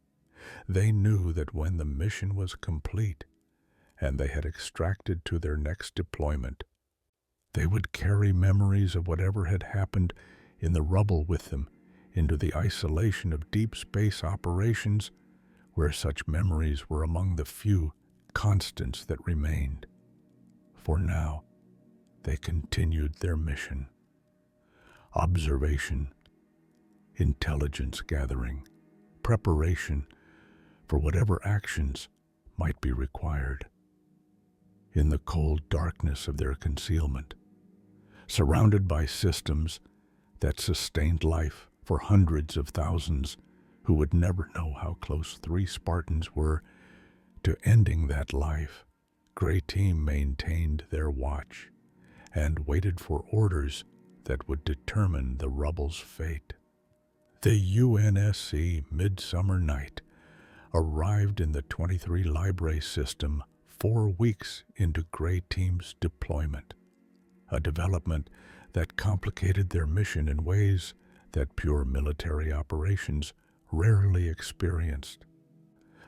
They knew that when the mission was complete and they had extracted to their next deployment, they would carry memories of whatever had happened in the Rubble with them into the isolation of deep space operations, where such memories were among the few constants that remained. For now, they continued their mission. Observation, intelligence gathering, preparation for whatever actions might be required. In the cold darkness of their concealment, surrounded by systems that sustained life for hundreds of thousands who would never know how close 3 Spartans were to ending that life, Gray Team maintained their watch and waited for orders that would determine the Rubble's fate. The UNSC Midsummer Night arrived in the 23 Library system 4 weeks into Gray Team's deployment, a development that complicated their mission in ways that pure military operations rarely experienced.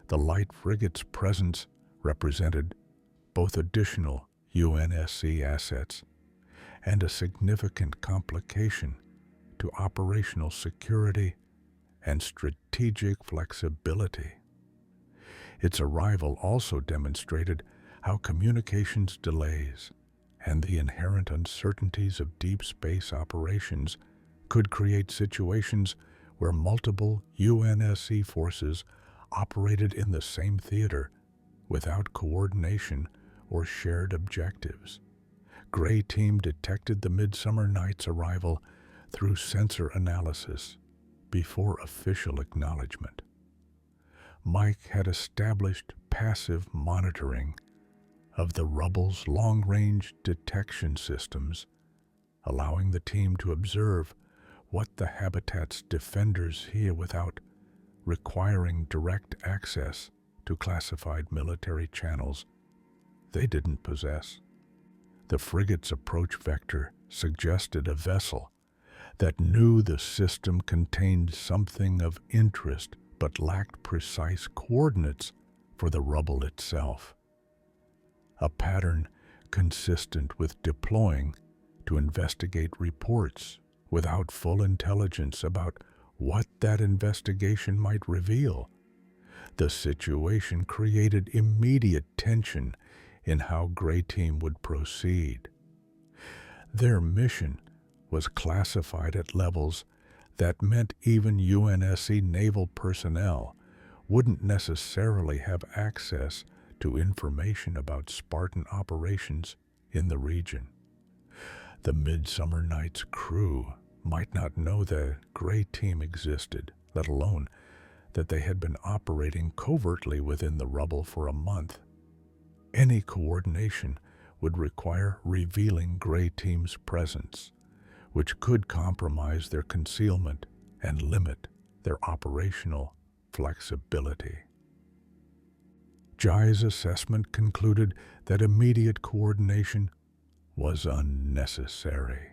The light frigate's presence represented both additional UNSC assets and a significant complication to operational security and strategic flexibility. Its arrival also demonstrated how communications delays and the inherent uncertainties of deep space operations could create situations where multiple UNSC forces operated in the same theater without coordination or shared objectives. Gray Team detected the Midsummer Night's arrival through sensor analysis before official acknowledgement. Mike had established passive monitoring of the Rubble's long-range detection systems, allowing the team to observe what the habitat's defenders hear without requiring direct access to classified military channels they didn't possess. The frigate's approach vector suggested a vessel that knew the system contained something of interest but lacked precise coordinates for the rubble itself. A pattern consistent with deploying to investigate reports without full intelligence about what that investigation might reveal. The situation created immediate tension in how Gray Team would proceed. Their mission was classified at levels that meant even UNSC naval personnel wouldn't necessarily have access to information about Spartan operations in the region. The Midsummer Night's crew might not know the Gray Team existed, let alone that they had been operating covertly within the rubble for a month. Any coordination would require revealing Gray Team's presence, which could compromise their concealment and limit their operational flexibility. Jai's assessment concluded that immediate coordination was unnecessary.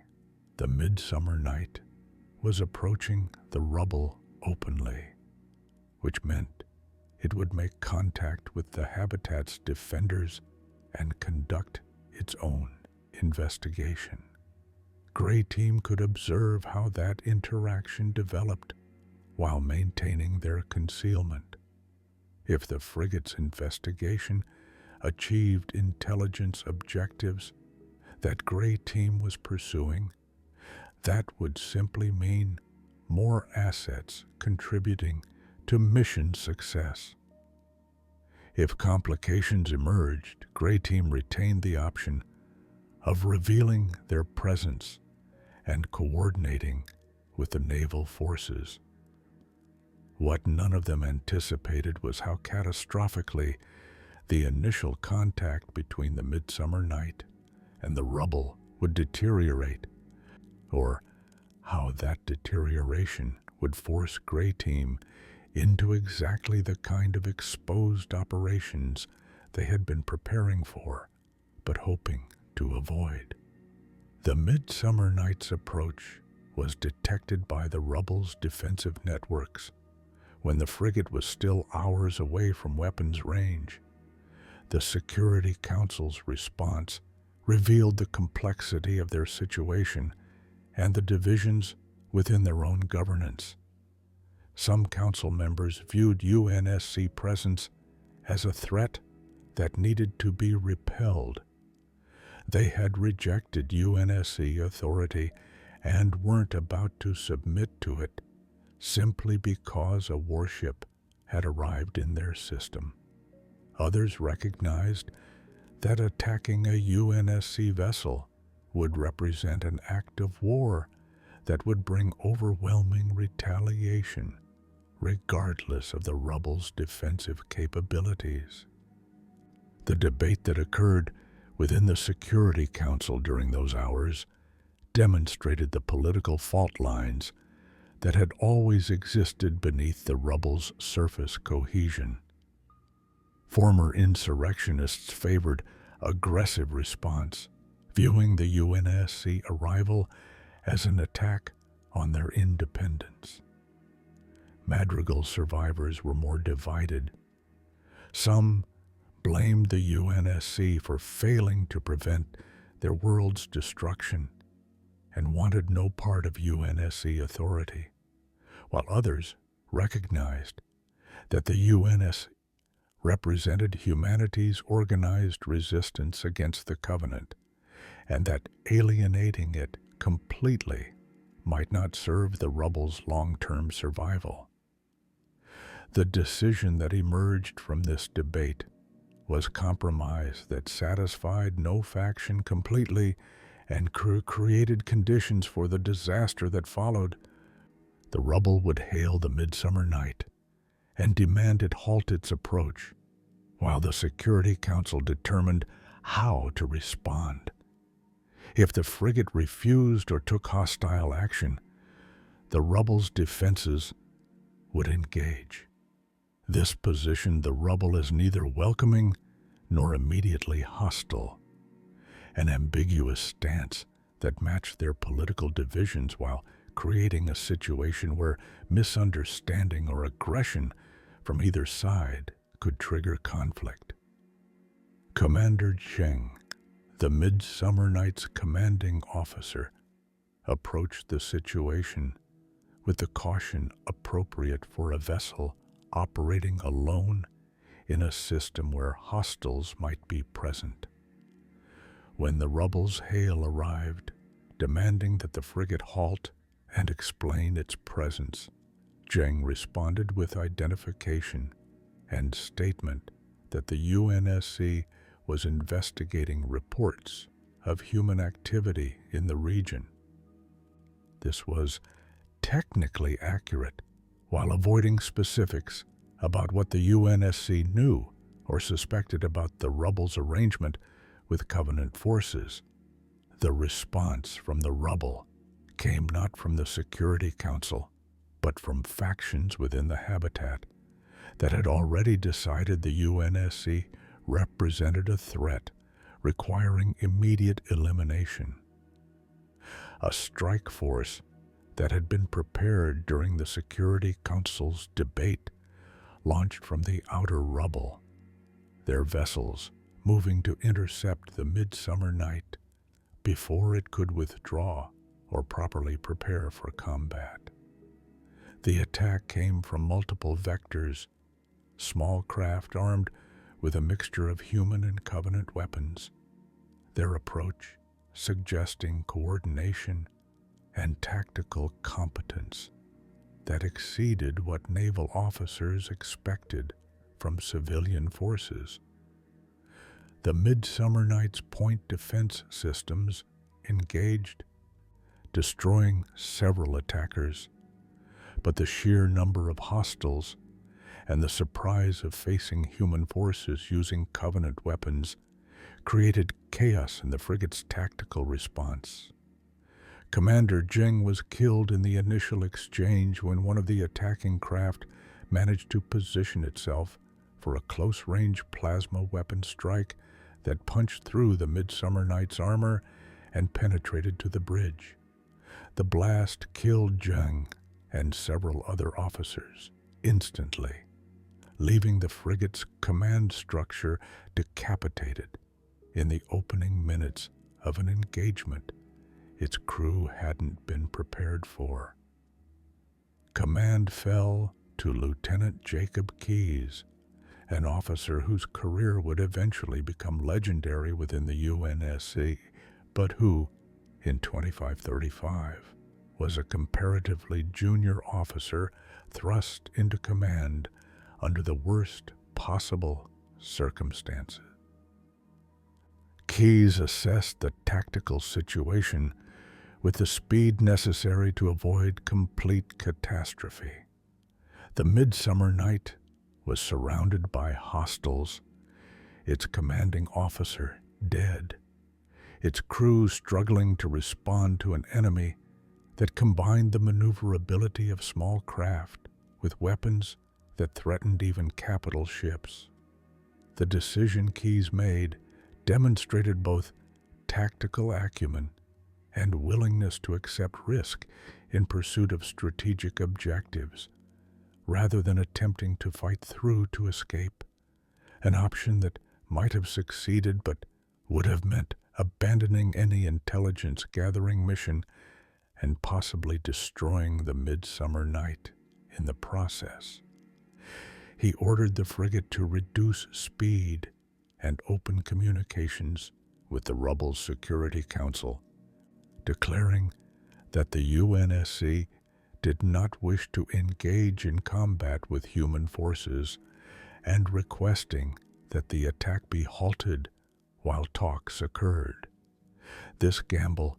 The Midsummer Night was approaching the rubble openly, which meant it would make contact with the habitat's defenders and conduct its own investigation. Gray Team could observe how that interaction developed while maintaining their concealment. If the frigate's investigation achieved intelligence objectives that Gray Team was pursuing, that would simply mean more assets contributing to mission success. If complications emerged, Gray Team retained the option of revealing their presence and coordinating with the naval forces. What none of them anticipated was how catastrophically the initial contact between the Midsummer Night and the rubble would deteriorate, or how that deterioration would force Gray Team into exactly the kind of exposed operations they had been preparing for, but hoping to avoid. The Midsummer Night's approach was detected by the rubble's defensive networks when the frigate was still hours away from weapons range. The Security Council's response revealed the complexity of their situation and the divisions within their own governance. Some council members viewed UNSC presence as a threat that needed to be repelled. They had rejected UNSC authority and weren't about to submit to it simply because a warship had arrived in their system. Others recognized that attacking a UNSC vessel would represent an act of war that would bring overwhelming retaliation, regardless of the rubble's defensive capabilities. The debate that occurred within the Security Council during those hours demonstrated the political fault lines that had always existed beneath the rubble's surface cohesion. Former insurrectionists favored aggressive response, viewing the UNSC arrival as an attack on their independence. Madrigal survivors were more divided. Some blamed the UNSC for failing to prevent their world's destruction and wanted no part of UNSC authority, while others recognized that the UNSC represented humanity's organized resistance against the Covenant, and that alienating it completely might not serve the rubble's long-term survival. The decision that emerged from this debate was compromise that satisfied no faction completely and created conditions for the disaster that followed. The rubble would hail the Midsummer Night and demand it halt its approach, while the Security Council determined how to respond. If the frigate refused or took hostile action, the rubble's defenses would engage. This positioned the Rubble as neither welcoming nor immediately hostile, an ambiguous stance that matched their political divisions while creating a situation where misunderstanding or aggression from either side could trigger conflict. Commander Zheng, the Midsummer Night's commanding officer, approached the situation with the caution appropriate for a vessel operating alone in a system where hostiles might be present. When the Rubble's hail arrived, demanding that the frigate halt and explain its presence, Zheng responded with identification and statement that the UNSC was investigating reports of human activity in the region. This was technically accurate, while avoiding specifics about what the UNSC knew or suspected about the Rubble's arrangement with Covenant forces. The response from the Rubble came not from the Security Council, but from factions within the habitat that had already decided the UNSC represented a threat requiring immediate elimination. A strike force that had been prepared during the Security Council's debate launched from the outer Rubble, their vessels moving to intercept the Midsummer Night before it could withdraw or properly prepare for combat. The attack came from multiple vectors, small craft armed with a mixture of human and Covenant weapons, their approach suggesting coordination and tactical competence that exceeded what naval officers expected from civilian forces. The Midsummer Night's point defense systems engaged, destroying several attackers, but the sheer number of hostiles and the surprise of facing human forces using Covenant weapons created chaos in the frigate's tactical response. Commander Zheng was killed in the initial exchange when one of the attacking craft managed to position itself for a close-range plasma weapon strike that punched through the Midsummer Night's armor and penetrated to the bridge. The blast killed Zheng and several other officers instantly, leaving the frigate's command structure decapitated in the opening minutes of an engagement its crew hadn't been prepared for. Command fell to Lieutenant Jacob Keyes, an officer whose career would eventually become legendary within the UNSC, but who, in 2535, was a comparatively junior officer thrust into command under the worst possible circumstances. Keyes assessed the tactical situation with the speed necessary to avoid complete catastrophe. The Midsummer Night was surrounded by hostiles, its commanding officer dead, its crew struggling to respond to an enemy that combined the maneuverability of small craft with weapons that threatened even capital ships. The decision Keyes made demonstrated both tactical acumen and willingness to accept risk in pursuit of strategic objectives, rather than attempting to fight through to escape, an option that might have succeeded but would have meant abandoning any intelligence-gathering mission and possibly destroying the Midsummer Night in the process. He ordered the frigate to reduce speed and open communications with the Rubble's Security Council, declaring that the UNSC did not wish to engage in combat with human forces and requesting that the attack be halted while talks occurred. This gamble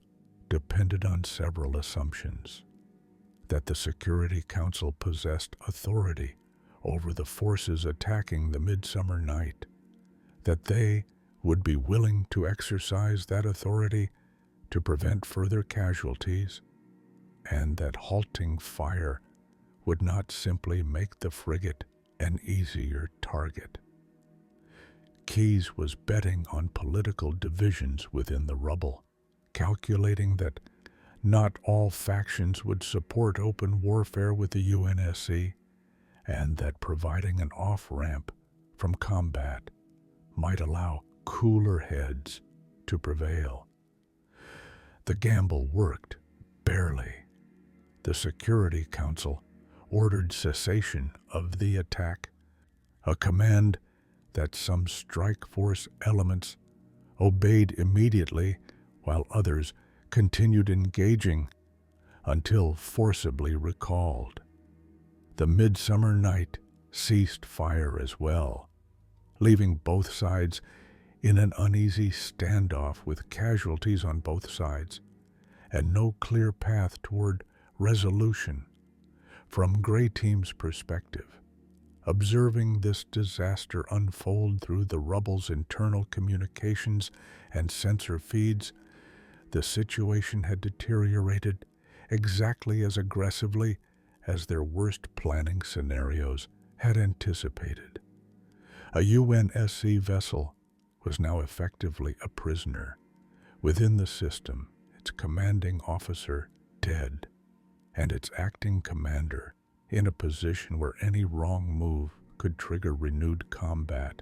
depended on several assumptions: that the Security Council possessed authority over the forces attacking the Midsummer Night, that they would be willing to exercise that authority to prevent further casualties, and that halting fire would not simply make the frigate an easier target. Keyes was betting on political divisions within the Rubble, calculating that not all factions would support open warfare with the UNSC, and that providing an off-ramp from combat might allow cooler heads to prevail. The gamble worked, barely. The Security Council ordered cessation of the attack, a command that some strike force elements obeyed immediately while others continued engaging until forcibly recalled. The midsummer night ceased fire as well, leaving both sides in an uneasy standoff with casualties on both sides and no clear path toward resolution. From Gray Team's perspective, observing this disaster unfold through the Rubble's internal communications and sensor feeds, the situation had deteriorated exactly as aggressively as their worst planning scenarios had anticipated. A UNSC vessel was now effectively a prisoner within the system, its commanding officer dead, and its acting commander in a position where any wrong move could trigger renewed combat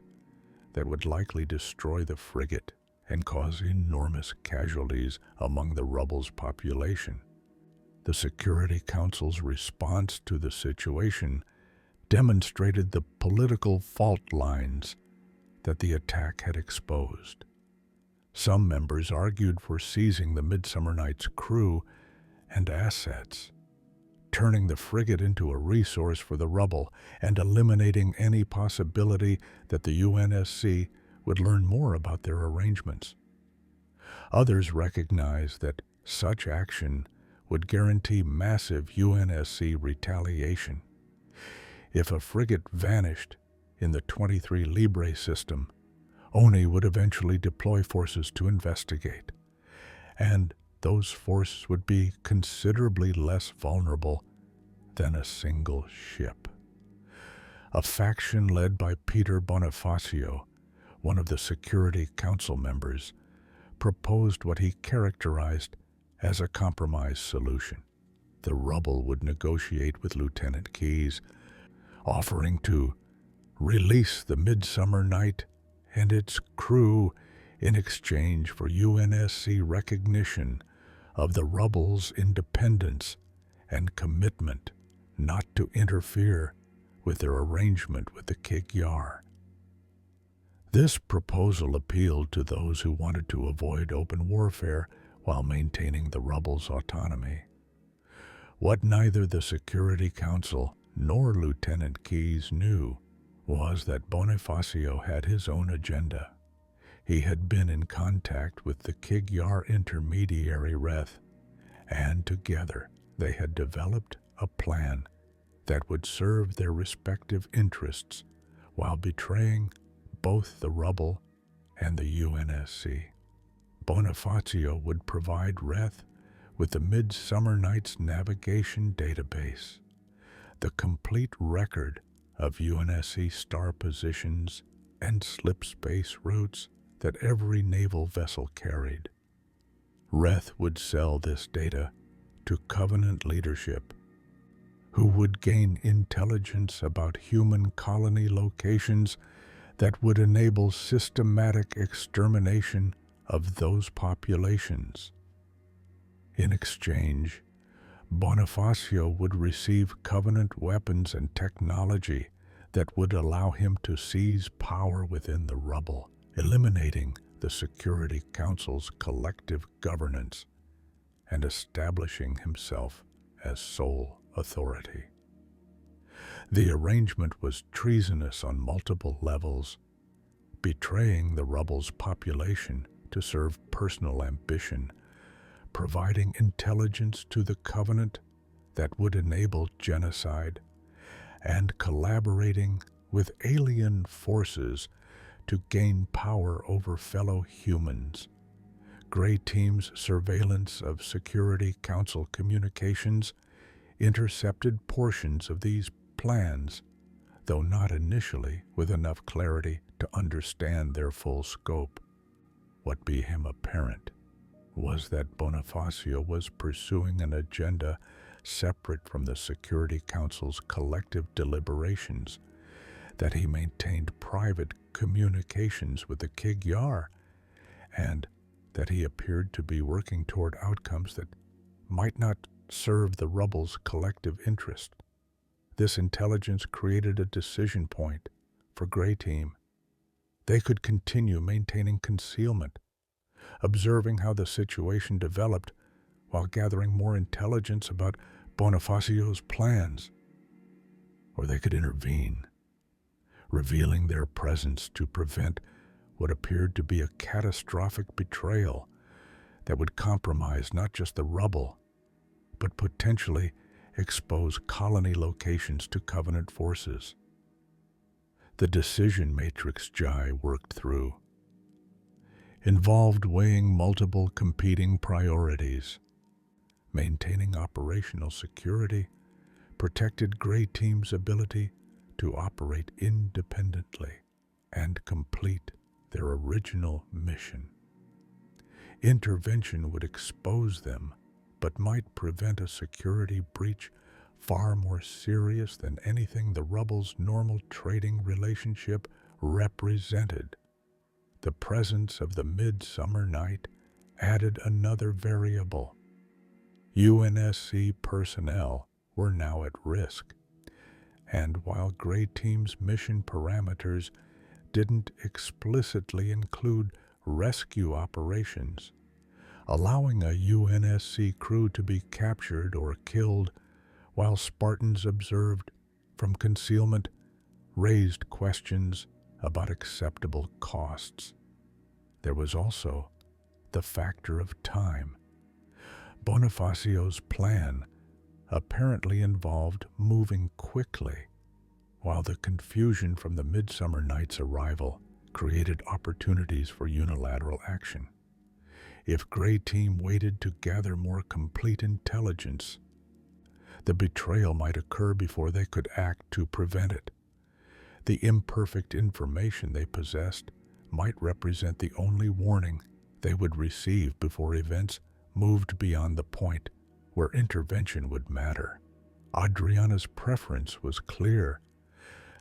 that would likely destroy the frigate and cause enormous casualties among the Rubble's population. The Security Council's response to the situation demonstrated the political fault lines that the attack had exposed. Some members argued for seizing the Midsummer Night's crew and assets, turning the frigate into a resource for the Rubble and eliminating any possibility that the UNSC would learn more about their arrangements. Others recognized that such action would guarantee massive UNSC retaliation. If a frigate vanished in the 23 Libre system, ONI would eventually deploy forces to investigate, and those forces would be considerably less vulnerable than a single ship. A faction led by Peter Bonifacio, one of the Security Council members, proposed what he characterized as a compromise solution. The Rubble would negotiate with Lieutenant Keyes, offering to release the Midsummer Night and its crew in exchange for UNSC recognition of the Rubble's independence and commitment not to interfere with their arrangement with the Kig-Yar. This proposal appealed to those who wanted to avoid open warfare while maintaining the Rubble's autonomy. What neither the Security Council nor Lieutenant Keyes knew was that Bonifacio had his own agenda. He had been in contact with the Kig-Yar intermediary Reth, and together they had developed a plan that would serve their respective interests while betraying both the Rubble and the UNSC. Bonifacio would provide Reth with the Midsummer Night's navigation database, the complete record of UNSC star positions and slip space routes that every naval vessel carried. Reth would sell this data to Covenant leadership, who would gain intelligence about human colony locations that would enable systematic extermination of those populations. In exchange, Bonifacio would receive Covenant weapons and technology that would allow him to seize power within the Rubble, eliminating the Security Council's collective governance and establishing himself as sole authority. The arrangement was treasonous on multiple levels, betraying the Rubble's population to serve personal ambition, providing intelligence to the Covenant that would enable genocide, and collaborating with alien forces to gain power over fellow humans. Gray Team's surveillance of Security Council communications intercepted portions of these plans though not initially with enough clarity to understand their full scope. What became apparent was that Bonifacio was pursuing an agenda separate from the Security Council's collective deliberations, that he maintained private communications with the Kig-Yar, and that he appeared to be working toward outcomes that might not serve the Rubble's collective interest. This intelligence created a decision point for Grey Team. They could continue maintaining concealment, observing how the situation developed while gathering more intelligence about Bonifacio's plans. Or they could intervene, revealing their presence to prevent what appeared to be a catastrophic betrayal that would compromise not just the Rubble, but potentially expose colony locations to Covenant forces. The decision matrix Jai worked through involved weighing multiple competing priorities. Maintaining operational security protected Grey Team's ability to operate independently and complete their original mission. Intervention would expose them, but might prevent a security breach far more serious than anything the Rubble's normal trading relationship represented. The presence of the midsummer night added another variable. UNSC personnel were now at risk, and while Grey Team's mission parameters didn't explicitly include rescue operations, allowing a UNSC crew to be captured or killed while Spartans observed from concealment raised questions about acceptable costs. There was also the factor of time. Bonifacio's plan apparently involved moving quickly, while the confusion from the midsummer night's arrival created opportunities for unilateral action. If Grey Team waited to gather more complete intelligence, the betrayal might occur before they could act to prevent it. The imperfect information they possessed might represent the only warning they would receive before events moved beyond the point where intervention would matter. Adriana's preference was clear.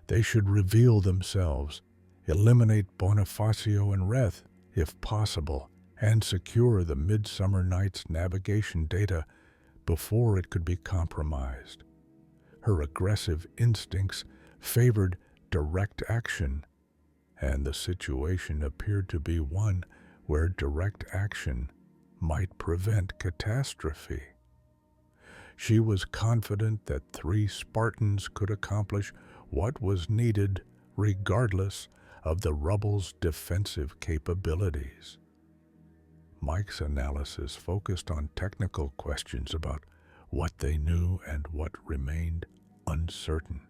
They should reveal themselves, eliminate Bonifacio and Reth, if possible, and secure the Midsummer Night's navigation data before it could be compromised. Her aggressive instincts favored direct action, and the situation appeared to be one where direct action might prevent catastrophe. She was confident that 3 Spartans could accomplish what was needed regardless of the Rubble's defensive capabilities. Mike's analysis focused on technical questions about what they knew and what remained uncertain.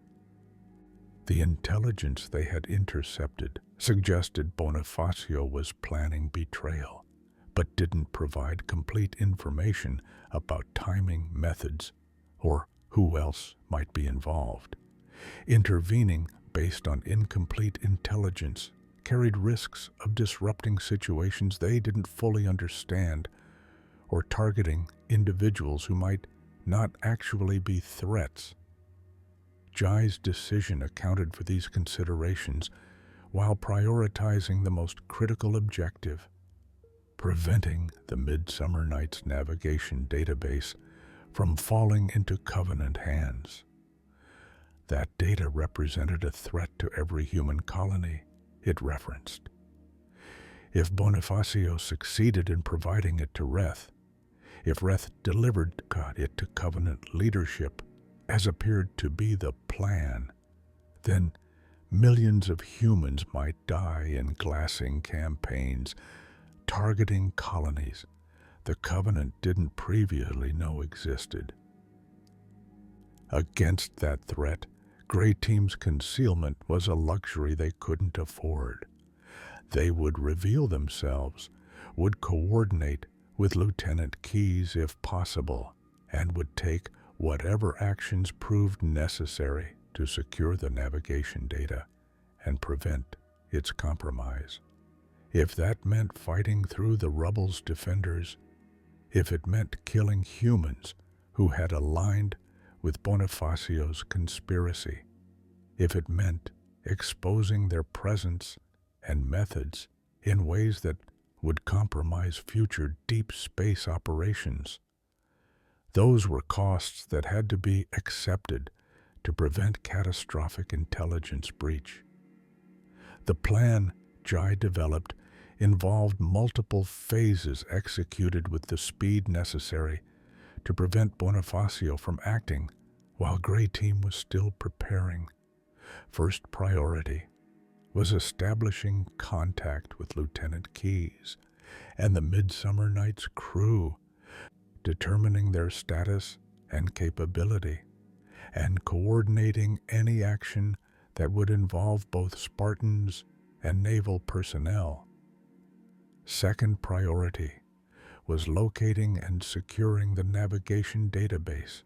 The intelligence they had intercepted suggested Bonifacio was planning betrayal, but didn't provide complete information about timing, methods, or who else might be involved. Intervening based on incomplete intelligence carried risks of disrupting situations they didn't fully understand, or targeting individuals who might not actually be threats. Jai's decision accounted for these considerations while prioritizing the most critical objective: preventing the Midsummer Night's navigation database from falling into Covenant hands. That data represented a threat to every human colony it referenced. If Bonifacio succeeded in providing it to Reth, if Reth delivered it to Covenant leadership, as appeared to be the plan, then millions of humans might die in glassing campaigns targeting colonies the Covenant didn't previously know existed. Against that threat, Grey Team's concealment was a luxury they couldn't afford. They would reveal themselves, would coordinate with Lieutenant Keyes if possible, and would take whatever actions proved necessary to secure the navigation data and prevent its compromise. If that meant fighting through the Rubble's defenders, if it meant killing humans who had aligned with Bonifacio's conspiracy, if it meant exposing their presence and methods in ways that would compromise future deep space operations, those were costs that had to be accepted to prevent catastrophic intelligence breach. The plan Jai developed involved multiple phases executed with the speed necessary to prevent Bonifacio from acting while Grey Team was still preparing. First priority was establishing contact with Lieutenant Keyes and the Midsummer Night's crew, determining their status and capability, and coordinating any action that would involve both Spartans and naval personnel. Second priority was locating and securing the navigation database,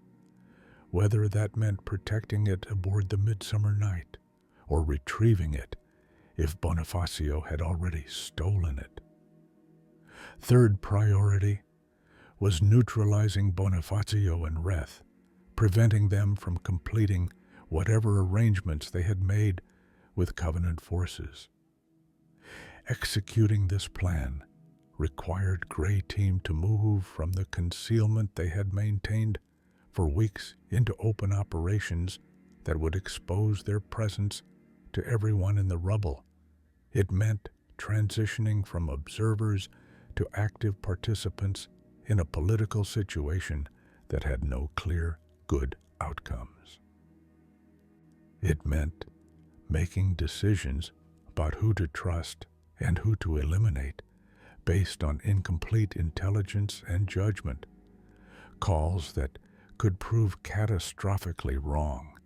whether that meant protecting it aboard the Midsummer Night or retrieving it if Bonifacio had already stolen it. Third priority was neutralizing Bonifacio and Reth, preventing them from completing whatever arrangements they had made with Covenant forces. Executing this plan required Grey Team to move from the concealment they had maintained for weeks into open operations that would expose their presence to everyone in the Rubble. It meant transitioning from observers to active participants in a political situation that had no clear, good outcomes. It meant making decisions about who to trust and who to eliminate based on incomplete intelligence and judgment, calls that could prove catastrophically wrong.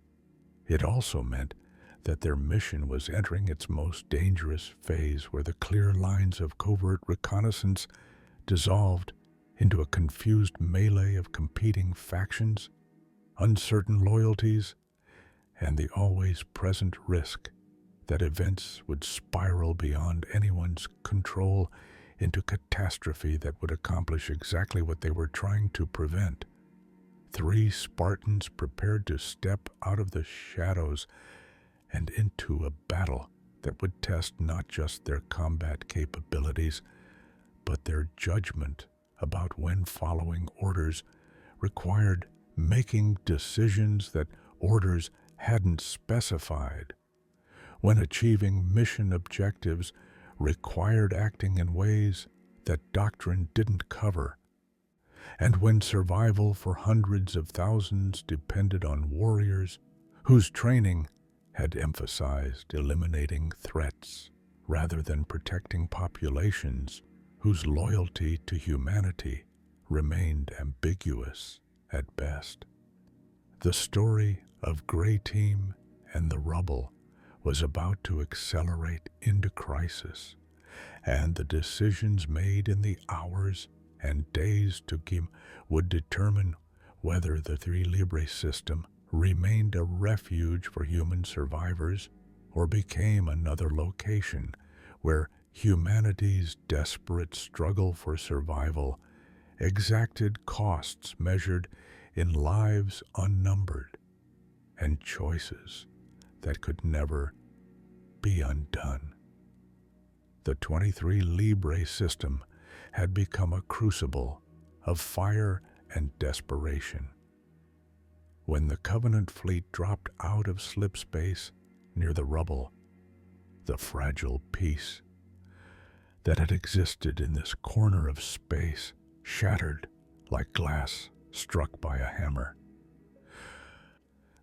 It also meant that their mission was entering its most dangerous phase, where the clear lines of covert reconnaissance dissolved into a confused melee of competing factions, uncertain loyalties, and the always present risk that events would spiral beyond anyone's control into catastrophe that would accomplish exactly what they were trying to prevent. 3 Spartans prepared to step out of the shadows and into a battle that would test not just their combat capabilities, but their judgment about when following orders required making decisions that orders hadn't specified, when achieving mission objectives required acting in ways that doctrine didn't cover, and when survival for hundreds of thousands depended on warriors whose training had emphasized eliminating threats rather than protecting populations whose loyalty to humanity remained ambiguous at best. The story of Grey Team and the Rubble was about to accelerate into crisis, and the decisions made in the hours and days to come would determine whether the Three Libre system remained a refuge for human survivors or became another location where humanity's desperate struggle for survival exacted costs measured in lives unnumbered and choices that could never be undone. The 23 Libre system had become a crucible of fire and desperation. When the Covenant fleet dropped out of slip space near the Rubble, the fragile peace that had existed in this corner of space shattered like glass struck by a hammer.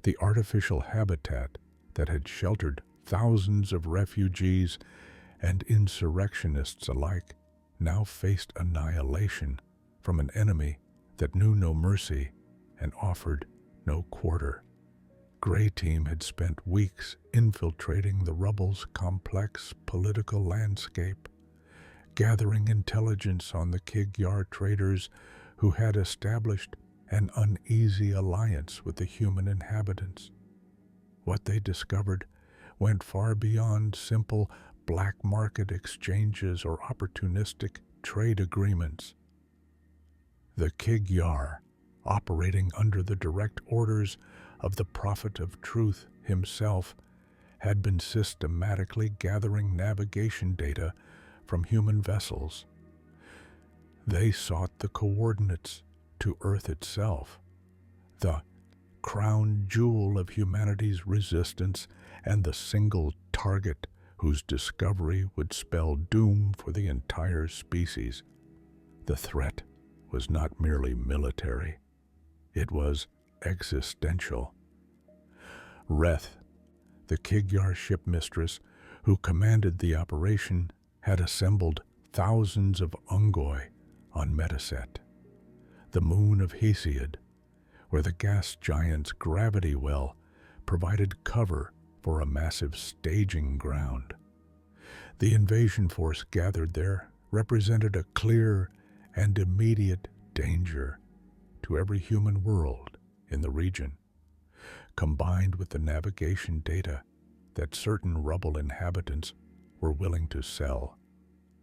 The artificial habitat that had sheltered thousands of refugees and insurrectionists alike now faced annihilation from an enemy that knew no mercy and offered no quarter. Grey Team had spent weeks infiltrating the Rubble's complex political landscape, gathering intelligence on the Kig-Yar traders who had established an uneasy alliance with the human inhabitants. What they discovered went far beyond simple black market exchanges or opportunistic trade agreements. The Kig-Yar, operating under the direct orders of the Prophet of Truth himself, had been systematically gathering navigation data from human vessels. They sought the coordinates to Earth itself, the crown jewel of humanity's resistance and the single target whose discovery would spell doom for the entire species. The threat was not merely military, it was existential. Reth, the Kig-Yar shipmistress who commanded the operation, had assembled thousands of Ungoi on Metaset, the moon of Hesiod, where the gas giant's gravity well provided cover for a massive staging ground. The invasion force gathered there represented a clear and immediate danger to every human world in the region. Combined with the navigation data that certain Rubble inhabitants were willing to sell,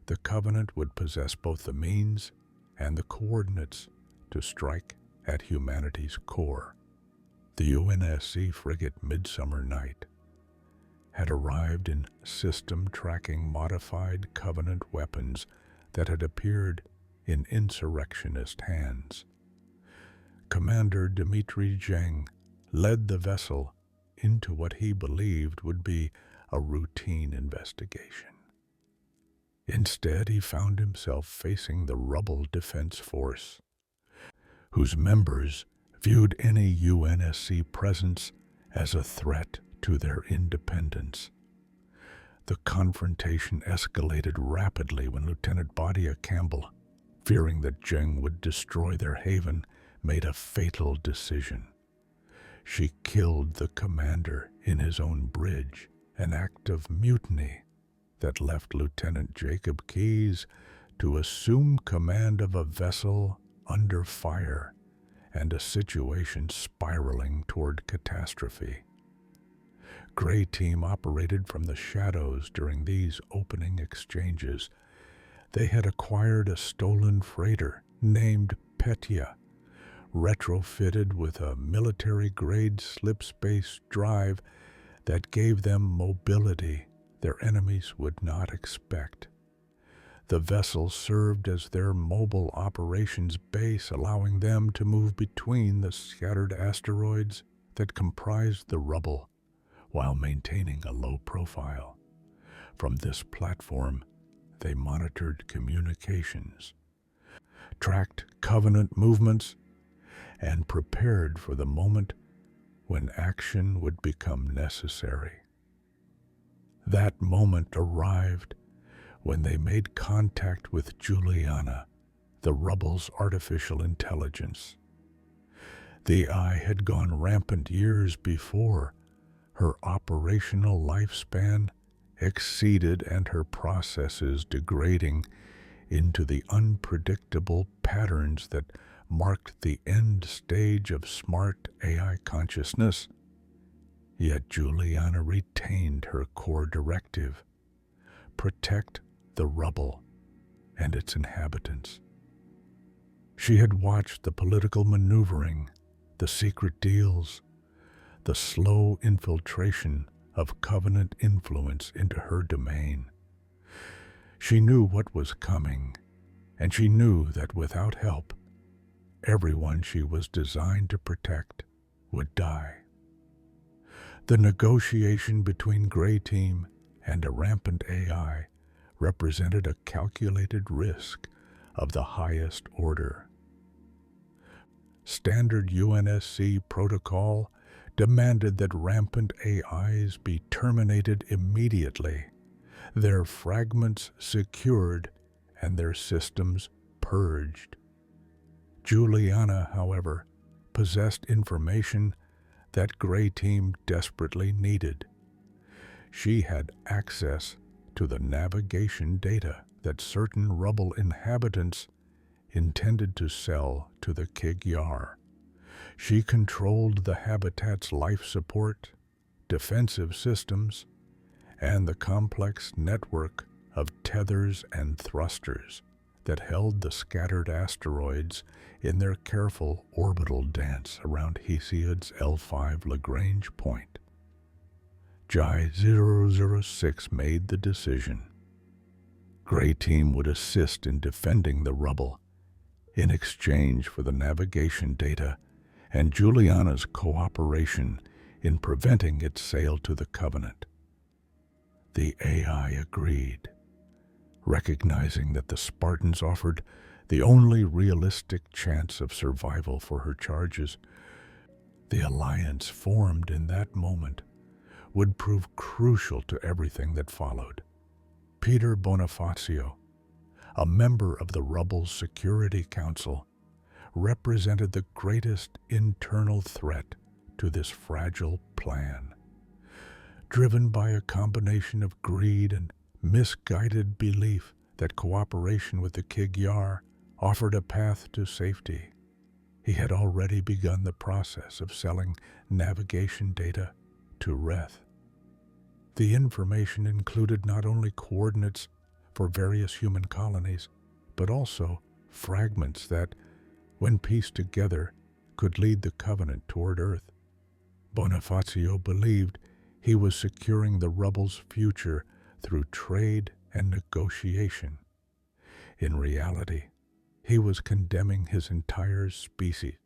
the Covenant would possess both the means and the coordinates to strike at humanity's core. The UNSC frigate Midsummer Night had arrived in system-tracking modified Covenant weapons that had appeared in insurrectionist hands. Commander Dmitry Zheng led the vessel into what he believed would be a routine investigation. Instead, he found himself facing the Rubble Defense Force, whose members viewed any UNSC presence as a threat to their independence. The confrontation escalated rapidly when Lieutenant Badia Campbell, fearing that Zheng would destroy their haven, made a fatal decision. She killed the commander in his own bridge, an act of mutiny that left Lieutenant Jacob Keyes to assume command of a vessel under fire and a situation spiraling toward catastrophe. Gray Team operated from the shadows during these opening exchanges. They had acquired a stolen freighter named Petya, retrofitted with a military-grade slip-space drive that gave them mobility their enemies would not expect. The vessel served as their mobile operations base, allowing them to move between the scattered asteroids that comprised the Rubble while maintaining a low profile. From this platform, they monitored communications, tracked Covenant movements, and prepared for the moment when action would become necessary. That moment arrived when they made contact with Juliana, the Rubble's artificial intelligence. The Eye had gone rampant years before. Her operational lifespan exceeded and her processes degrading into the unpredictable patterns that marked the end stage of smart AI consciousness. Yet Juliana retained her core directive: protect the Rubble and its inhabitants. She had watched the political maneuvering, the secret deals, the slow infiltration of Covenant influence into her domain. She knew what was coming, and she knew that without help, everyone she was designed to protect would die. The negotiation between Gray Team and a rampant AI represented a calculated risk of the highest order. Standard UNSC protocol demanded that rampant AIs be terminated immediately, their fragments secured, and their systems purged. Juliana, however, possessed information that Gray Team desperately needed. She had access to the navigation data that certain Rubble inhabitants intended to sell to the Kig-Yar. She controlled the habitat's life support, defensive systems, and the complex network of tethers and thrusters that held the scattered asteroids in their careful orbital dance around Hesiod's L5 Lagrange point. J006 made the decision. Gray Team would assist in defending the Rubble in exchange for the navigation data and Juliana's cooperation in preventing its sale to the Covenant. The AI agreed, recognizing that the Spartans offered the only realistic chance of survival for her charges. The alliance formed in that moment would prove crucial to everything that followed. Peter Bonifacio, a member of the Rubble's Security Council, represented the greatest internal threat to this fragile plan. Driven by a combination of greed and misguided belief that cooperation with the Kig-Yar offered a path to safety, he had already begun the process of selling navigation data to Reth. The information included not only coordinates for various human colonies, but also fragments that, when pieced together, could lead the Covenant toward Earth. Bonifacio believed he was securing the Rubble's future through trade and negotiation. In reality, he was condemning his entire species.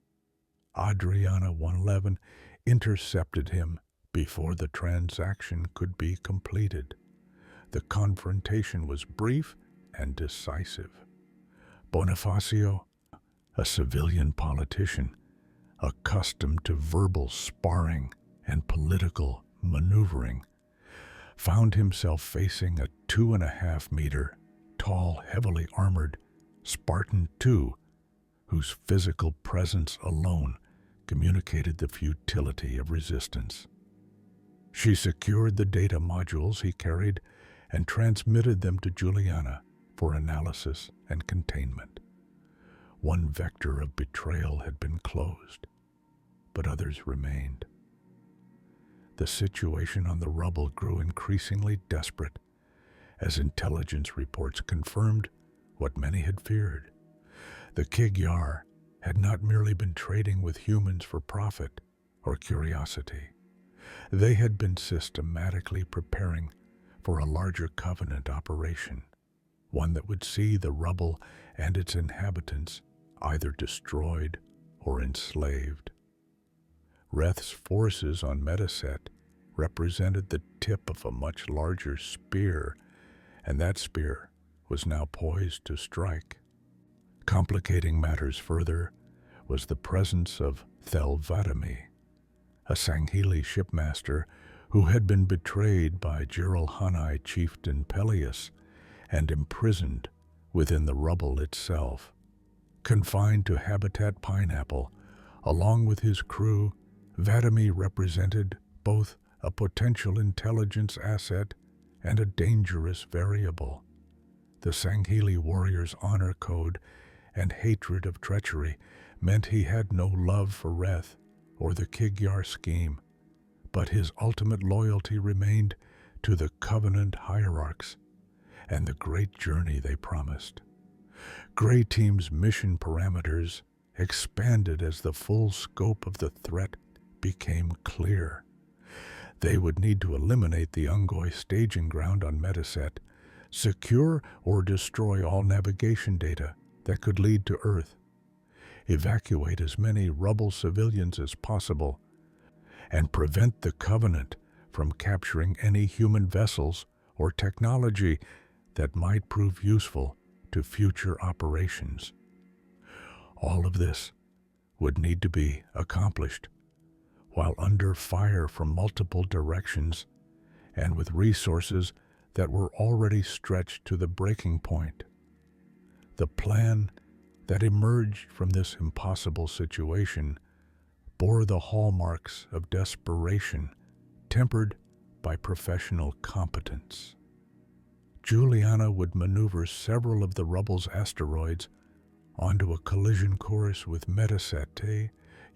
Adriana 111 intercepted him before the transaction could be completed. The confrontation was brief and decisive. Bonifacio, a civilian politician, accustomed to verbal sparring and political maneuvering, found himself facing a 2.5-meter tall, heavily armored Spartan II, whose physical presence alone communicated the futility of resistance. She secured the data modules he carried and transmitted them to Juliana for analysis and containment. One vector of betrayal had been closed, but others remained. The situation on the Rubble grew increasingly desperate as intelligence reports confirmed what many had feared. The Kig-Yar had not merely been trading with humans for profit or curiosity. They had been systematically preparing for a larger Covenant operation, one that would see the Rubble and its inhabitants either destroyed or enslaved. Reth's forces on Mediset represented the tip of a much larger spear, and that spear was now poised to strike. Complicating matters further was the presence of Thelvatami, a Sangheli shipmaster who had been betrayed by Geralhanai chieftain Peleus and imprisoned within the Rubble itself. Confined to Habitat Pineapple, along with his crew, Vatami represented both a potential intelligence asset and a dangerous variable. The Sangheli warrior's honor code and hatred of treachery meant he had no love for Reth or the Kig-Yar scheme, but his ultimate loyalty remained to the Covenant hierarchs and the great journey they promised. Gray Team's mission parameters expanded as the full scope of the threat became clear. They would need to eliminate the Ungoi staging ground on Mediset, secure or destroy all navigation data that could lead to Earth, evacuate as many Rubble civilians as possible, and prevent the Covenant from capturing any human vessels or technology that might prove useful to future operations. All of this would need to be accomplished while under fire from multiple directions and with resources that were already stretched to the breaking point. The plan that emerged from this impossible situation bore the hallmarks of desperation, tempered by professional competence. Juliana would maneuver several of the Rubble's asteroids onto a collision course with Mediset,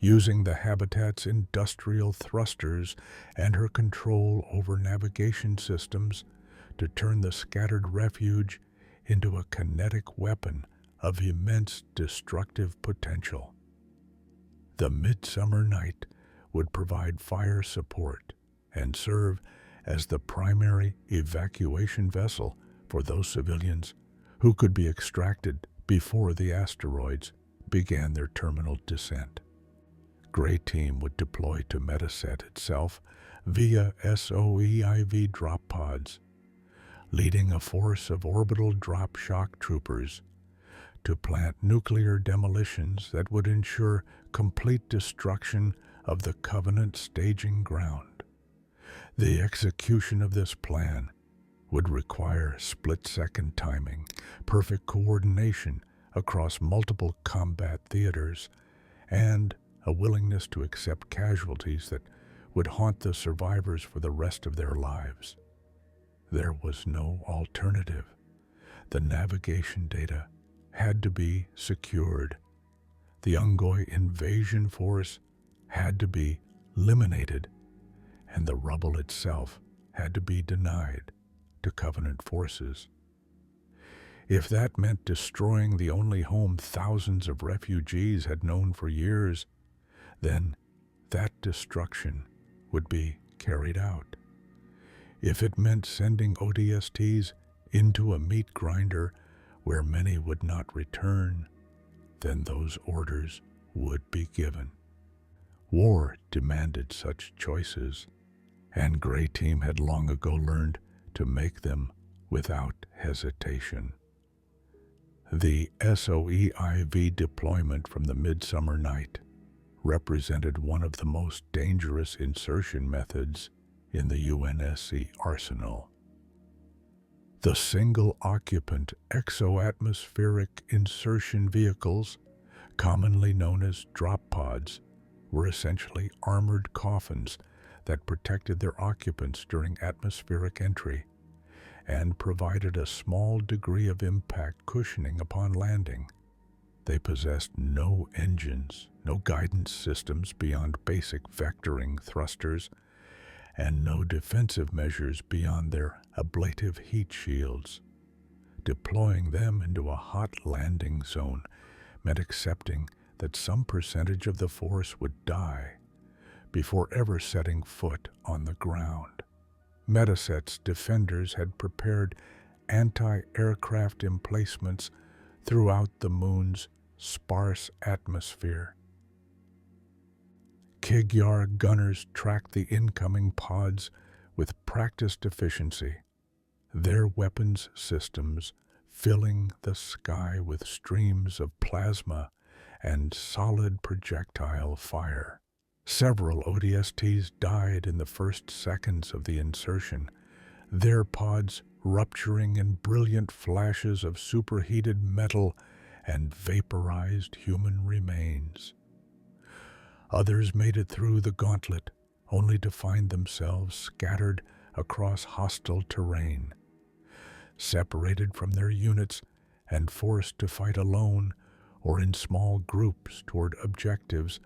using the habitat's industrial thrusters and her control over navigation systems to turn the scattered refuge into a kinetic weapon of immense destructive potential. The Midsummer Night would provide fire support and serve as the primary evacuation vessel for those civilians who could be extracted before the asteroids began their terminal descent. Gray Team would deploy to Mediset itself via SOEIV drop pods, leading a force of orbital drop shock troopers to plant nuclear demolitions that would ensure complete destruction of the Covenant staging ground. The execution of this plan would require split-second timing, perfect coordination across multiple combat theaters, and a willingness to accept casualties that would haunt the survivors for the rest of their lives. There was no alternative. The navigation data had to be secured. The Ungoy invasion force had to be eliminated, and the Rubble itself had to be denied to Covenant forces. If that meant destroying the only home thousands of refugees had known for years, then that destruction would be carried out. If it meant sending ODSTs into a meat grinder where many would not return, then those orders would be given. War demanded such choices, and Gray Team had long ago learned to make them without hesitation. The SOEIV deployment from the Midsummer Night represented one of the most dangerous insertion methods in the UNSC arsenal. The single-occupant exoatmospheric insertion vehicles, commonly known as drop pods, were essentially armored coffins that protected their occupants during atmospheric entry and provided a small degree of impact cushioning upon landing. They possessed no engines, no guidance systems beyond basic vectoring thrusters, and no defensive measures beyond their ablative heat shields. Deploying them into a hot landing zone meant accepting that some percentage of the force would die before ever setting foot on the ground. Mediset's defenders had prepared anti-aircraft emplacements throughout the moon's sparse atmosphere. Kigyar gunners tracked the incoming pods with practiced efficiency, their weapons systems filling the sky with streams of plasma and solid projectile fire. Several ODSTs died in the first seconds of the insertion, their pods rupturing in brilliant flashes of superheated metal and vaporized human remains. Others made it through the gauntlet, only to find themselves scattered across hostile terrain, separated from their units and forced to fight alone or in small groups toward objectives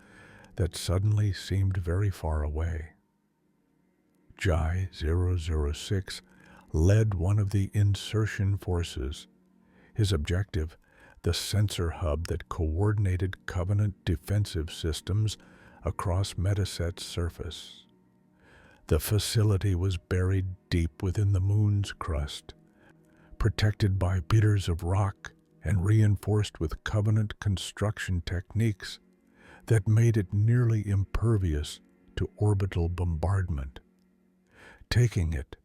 that suddenly seemed very far away. Jai 006 led one of the insertion forces. His objective, the sensor hub that coordinated Covenant defensive systems across Mediset's surface. The facility was buried deep within the moon's crust, protected by beaters of rock and reinforced with Covenant construction techniques that made it nearly impervious to orbital bombardment. Taking it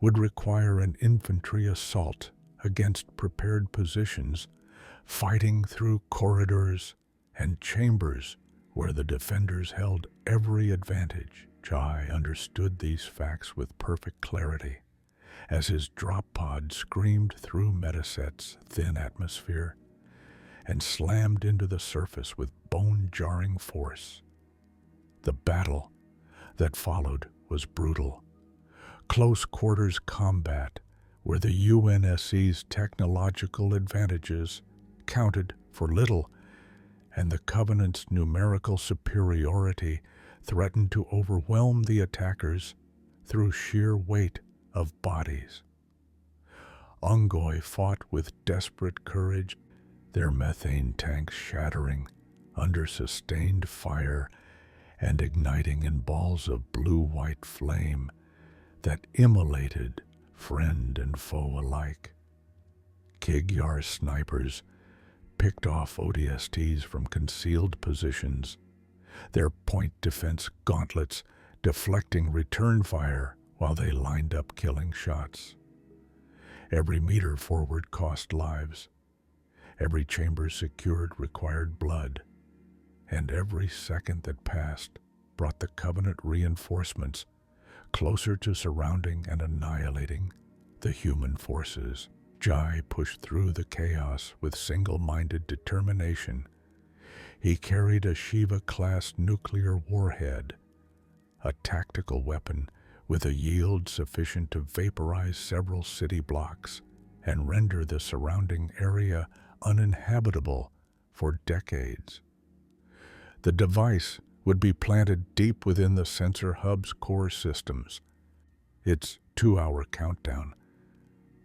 would require an infantry assault against prepared positions, fighting through corridors and chambers where the defenders held every advantage. Jai understood these facts with perfect clarity as his drop pod screamed through Mediset's thin atmosphere and slammed into the surface with bone-jarring force. The battle that followed was brutal. Close-quarters combat where the UNSC's technological advantages counted for little and the Covenant's numerical superiority threatened to overwhelm the attackers through sheer weight of bodies. Ungoi fought with desperate courage, their methane tanks shattering under sustained fire and igniting in balls of blue-white flame that immolated friend and foe alike. Kigyar snipers picked off ODSTs from concealed positions, their point defense gauntlets deflecting return fire while they lined up killing shots. Every meter forward cost lives. Every chamber secured required blood. And every second that passed brought the Covenant reinforcements closer to surrounding and annihilating the human forces. Jai pushed through the chaos with single-minded determination. He carried a Shiva-class nuclear warhead, a tactical weapon with a yield sufficient to vaporize several city blocks and render the surrounding area uninhabitable for decades. The device would be planted deep within the sensor hub's core systems, its 2-hour countdown,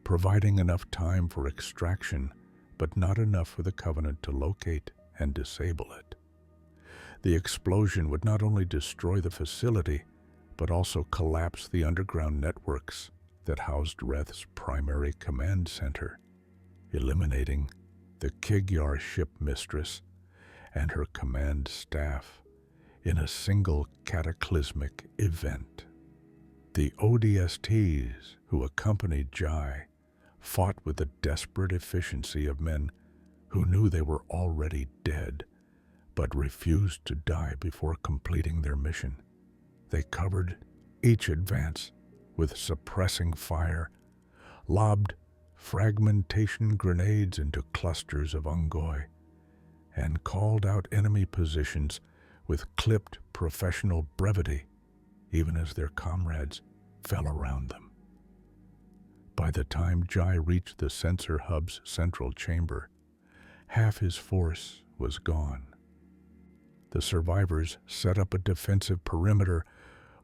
providing enough time for extraction, but not enough for the Covenant to locate and disable it. The explosion would not only destroy the facility, but also collapse the underground networks that housed Reth's primary command center, eliminating the Kigyar ship mistress and her command staff in a single cataclysmic event. The ODSTs who accompanied Jai fought with the desperate efficiency of men who knew they were already dead, but refused to die before completing their mission. They covered each advance with suppressing fire, lobbed fragmentation grenades into clusters of Ungoi, and called out enemy positions with clipped professional brevity, even as their comrades fell around them. By the time Jai reached the sensor hub's central chamber, half his force was gone. The survivors set up a defensive perimeter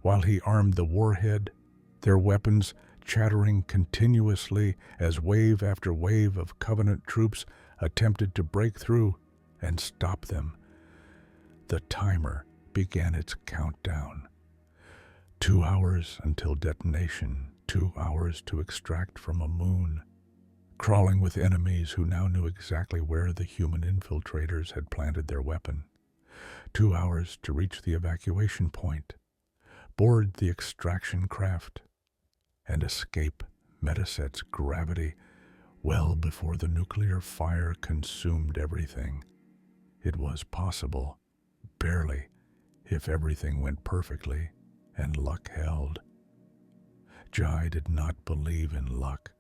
while he armed the warhead, their weapons chattering continuously as wave after wave of Covenant troops attempted to break through and stop them. The timer began its countdown. 2 hours until detonation, 2 hours to extract from a moon, crawling with enemies who now knew exactly where the human infiltrators had planted their weapon. 2 hours to reach the evacuation point, board the extraction craft, and escape Metaset's gravity well before the nuclear fire consumed everything. It was possible, barely, if everything went perfectly and luck held. Jai did not believe in luck,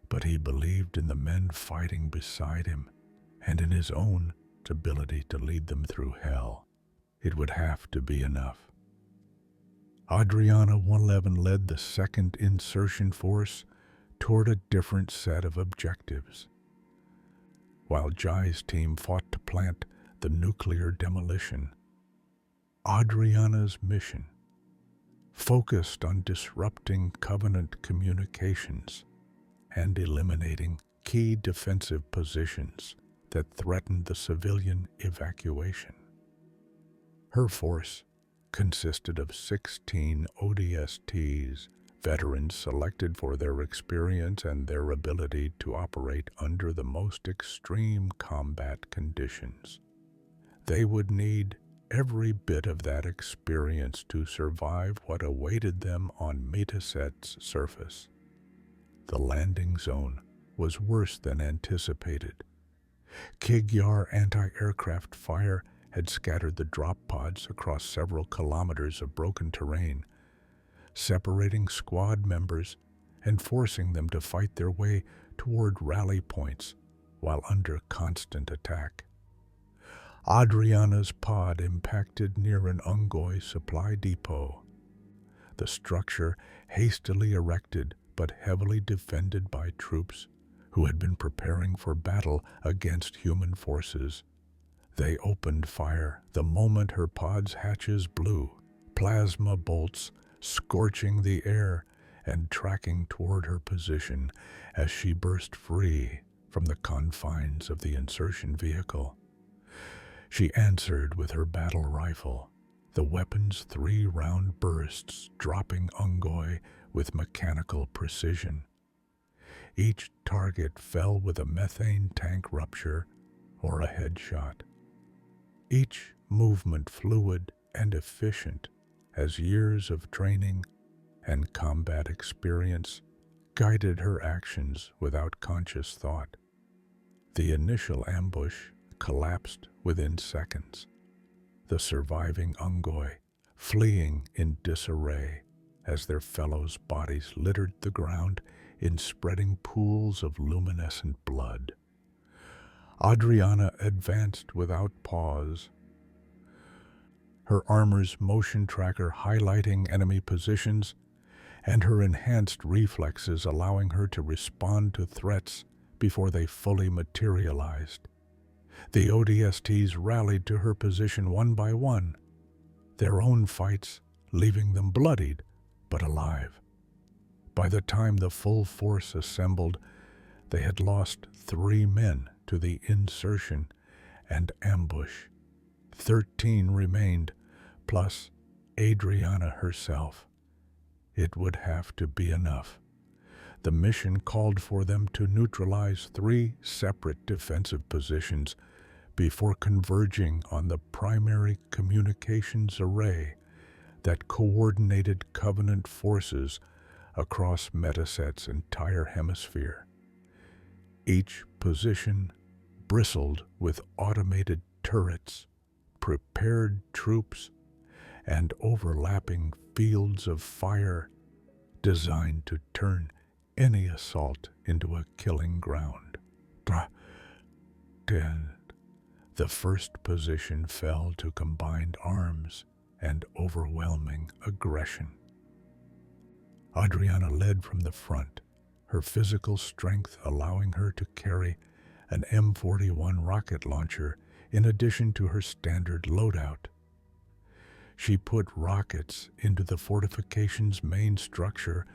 but he believed in the men fighting beside him and in his own ability to lead them through hell. It would have to be enough. Adriana 111 led the second insertion force toward a different set of objectives, while Jai's team fought to plant the nuclear demolition. Adriana's mission focused on disrupting Covenant communications and eliminating key defensive positions that threatened the civilian evacuation. Her force consisted of 16 ODSTs, veterans selected for their experience and their ability to operate under the most extreme combat conditions. They would need every bit of that experience to survive what awaited them on Metaset's surface. The landing zone was worse than anticipated. Kigyar anti-aircraft fire had scattered the drop pods across several kilometers of broken terrain, separating squad members and forcing them to fight their way toward rally points while under constant attack. Adriana's pod impacted near an Ungoi supply depot. The structure, hastily erected but heavily defended by troops who had been preparing for battle against human forces, They opened fire the moment her pod's hatches blew, plasma bolts scorching the air and tracking toward her position as she burst free from the confines of the insertion vehicle. She answered with her battle rifle, the weapon's 3-round bursts dropping Ungoi with mechanical precision. Each target fell with a methane tank rupture or a headshot. Each movement fluid and efficient as years of training and combat experience guided her actions without conscious thought. The initial ambush collapsed within seconds, the surviving Ungoi fleeing in disarray as their fellows' bodies littered the ground in spreading pools of luminescent blood. Adriana advanced without pause, her armor's motion tracker highlighting enemy positions and her enhanced reflexes allowing her to respond to threats before they fully materialized. The ODSTs rallied to her position one by one, their own fights leaving them bloodied but alive. By the time the full force assembled, they had lost 3 men to the insertion and ambush. 13 remained, plus Adriana herself. It would have to be enough. The mission called for them to neutralize 3 separate defensive positions before converging on the primary communications array that coordinated Covenant forces across Metaset's entire hemisphere. Each position bristled with automated turrets, prepared troops, and overlapping fields of fire designed to turn any assault into a killing ground. The first position fell to combined arms and overwhelming aggression. Adriana led from the front, her physical strength allowing her to carry an M41 rocket launcher in addition to her standard loadout. She put rockets into the fortification's main structure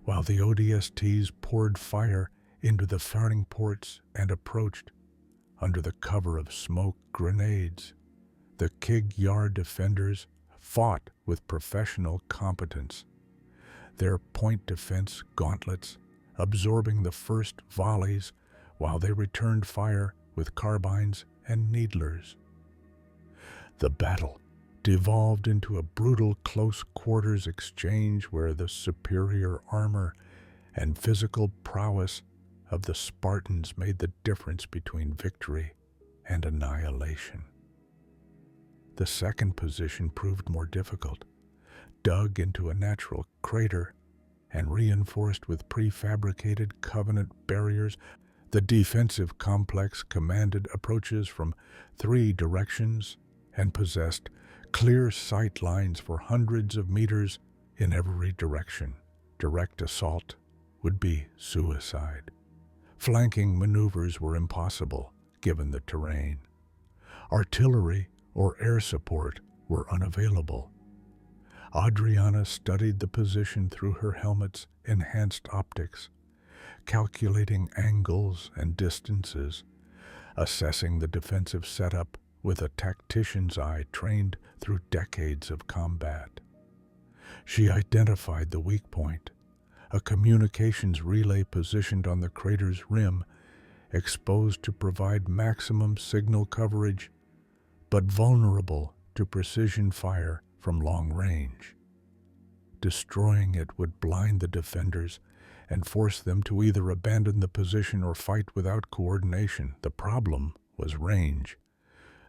while the ODSTs poured fire into the firing ports and approached under the cover of smoke grenades. The Kig Yar defenders fought with professional competence, their point defense gauntlets absorbing the first volleys while they returned fire with carbines and needlers. The battle devolved into a brutal close-quarters exchange where the superior armor and physical prowess of the Spartans made the difference between victory and annihilation. The second position proved more difficult. Dug into a natural crater and reinforced with prefabricated Covenant barriers, the defensive complex commanded approaches from 3 directions and possessed clear sight lines for hundreds of meters in every direction. Direct assault would be suicide. Flanking maneuvers were impossible given the terrain. Artillery or air support were unavailable. Adriana studied the position through her helmet's enhanced optics, calculating angles and distances, assessing the defensive setup with a tactician's eye trained through decades of combat. She identified the weak point, a communications relay positioned on the crater's rim, exposed to provide maximum signal coverage, but vulnerable to precision fire from long range. Destroying it would blind the defenders and force them to either abandon the position or fight without coordination. The problem was range.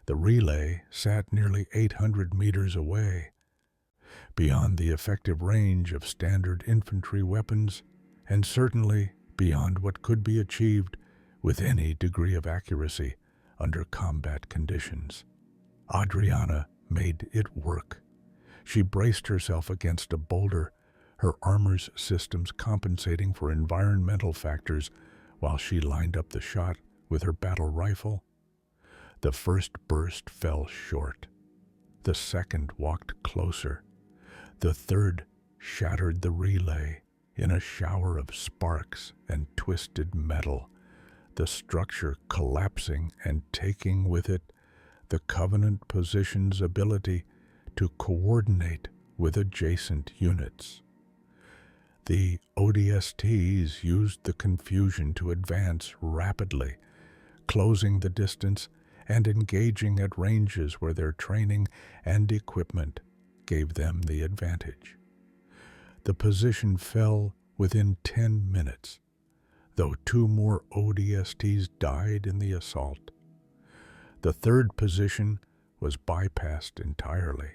The relay sat nearly 800 meters away, beyond the effective range of standard infantry weapons, and certainly beyond what could be achieved with any degree of accuracy under combat conditions. Adriana made it work. She braced herself against a boulder, her armor's systems compensating for environmental factors while she lined up the shot with her battle rifle. The first burst fell short. The second walked closer. The third shattered the relay in a shower of sparks and twisted metal, the structure collapsing and taking with it the Covenant position's ability to coordinate with adjacent units. The ODSTs used the confusion to advance rapidly, closing the distance and engaging at ranges where their training and equipment gave them the advantage. The position fell within 10 minutes, though 2 more ODSTs died in the assault. The third position was bypassed entirely.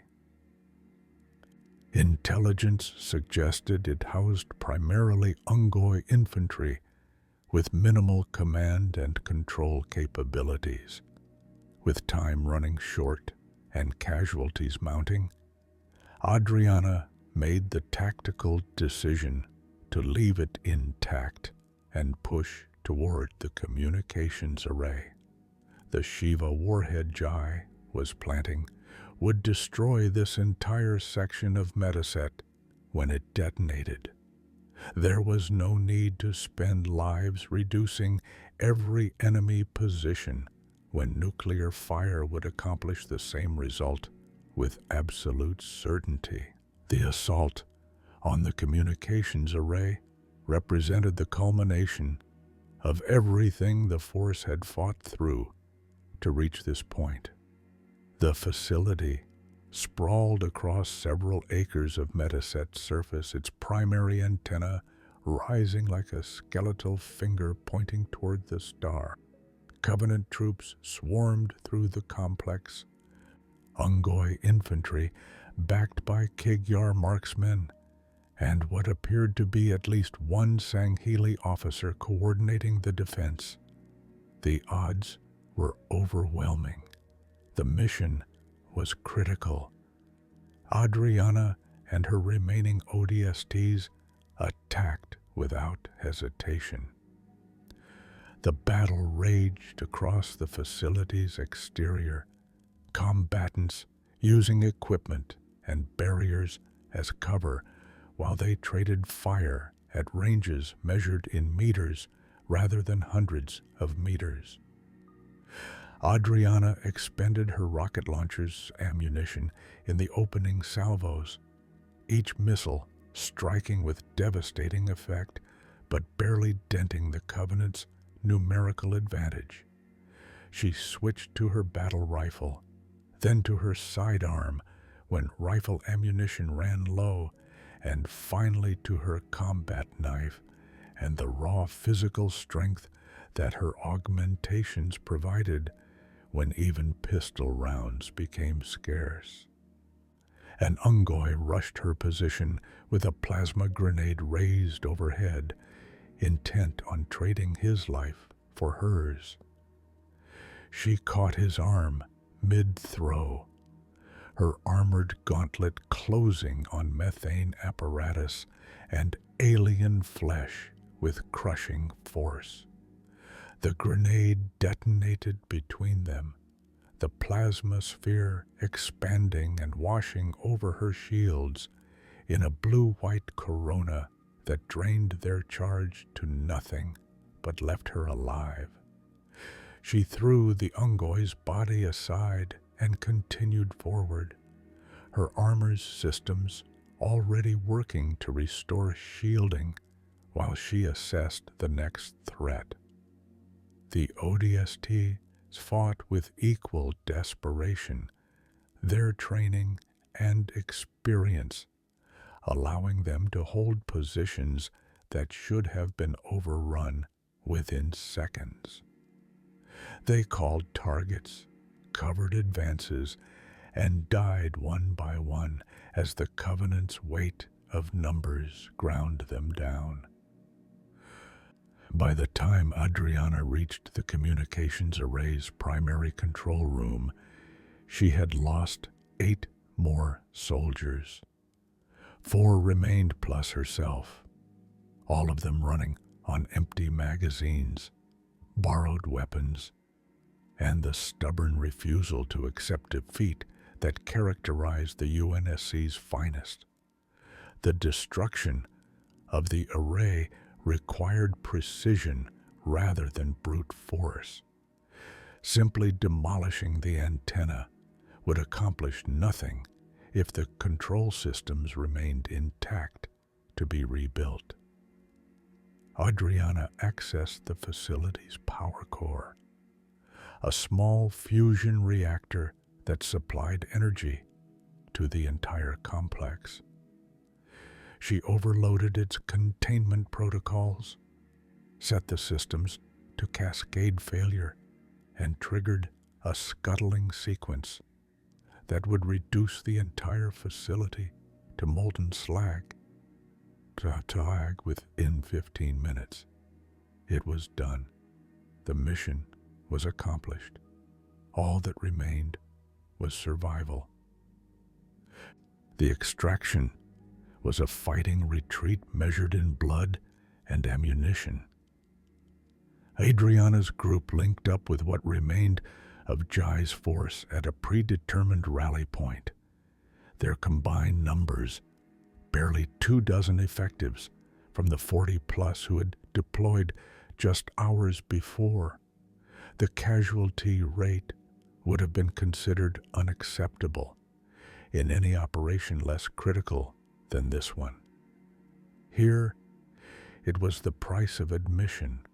Intelligence suggested it housed primarily Ungoi infantry with minimal command and control capabilities. With time running short and casualties mounting, Adriana made the tactical decision to leave it intact and push toward the communications array. The Shiva warhead Jai was planting would destroy this entire section of Metaset when it detonated. There was no need to spend lives reducing every enemy position when nuclear fire would accomplish the same result with absolute certainty. The assault on the communications array represented the culmination of everything the Force had fought through to reach this point. The facility sprawled across several acres of Metaset surface, its primary antenna rising like a skeletal finger pointing toward the star. Covenant troops swarmed through the complex. Ungoi infantry, backed by Kigyar marksmen, and what appeared to be at least one Sangheili officer coordinating the defense. The odds were overwhelming. The mission was critical. Adriana and her remaining ODSTs attacked without hesitation. The battle raged across the facility's exterior, combatants using equipment and barriers as cover while they traded fire at ranges measured in meters rather than hundreds of meters. Adriana expended her rocket launcher's ammunition in the opening salvos, each missile striking with devastating effect, but barely denting the Covenant's numerical advantage. She switched to her battle rifle, then to her sidearm when rifle ammunition ran low, and finally to her combat knife and the raw physical strength that her augmentations provided when even pistol rounds became scarce. An Ungoi rushed her position with a plasma grenade raised overhead, intent on trading his life for hers. She caught his arm mid-throw, her armored gauntlet closing on methane apparatus and alien flesh with crushing force. The grenade detonated between them, the plasma sphere expanding and washing over her shields in a blue-white corona that drained their charge to nothing but left her alive. She threw the Ungoi's body aside and continued forward, her armor's systems already working to restore shielding while she assessed the next threat. The ODSTs fought with equal desperation, their training and experience allowing them to hold positions that should have been overrun within seconds. They called targets, covered advances, and died one by one as the Covenant's weight of numbers ground them down. By the time Adriana reached the communications array's primary control room, she had lost 8 more soldiers. 4 remained plus herself, all of them running on empty magazines, borrowed weapons, and the stubborn refusal to accept defeat that characterized the UNSC's finest. The destruction of the array required precision rather than brute force. Simply demolishing the antenna would accomplish nothing if the control systems remained intact to be rebuilt. Adriana accessed the facility's power core, a small fusion reactor that supplied energy to the entire complex. She overloaded its containment protocols, set the systems to cascade failure, and triggered a scuttling sequence that would reduce the entire facility to molten slag within 15 minutes. It was done. The mission was accomplished. All that remained was survival. The extraction was a fighting retreat measured in blood and ammunition. Adriana's group linked up with what remained of Jai's force at a predetermined rally point. Their combined numbers, barely 24 effectives from the 40-plus who had deployed just hours before. The casualty rate would have been considered unacceptable in any operation less critical than this one. Here, it was the price of admission,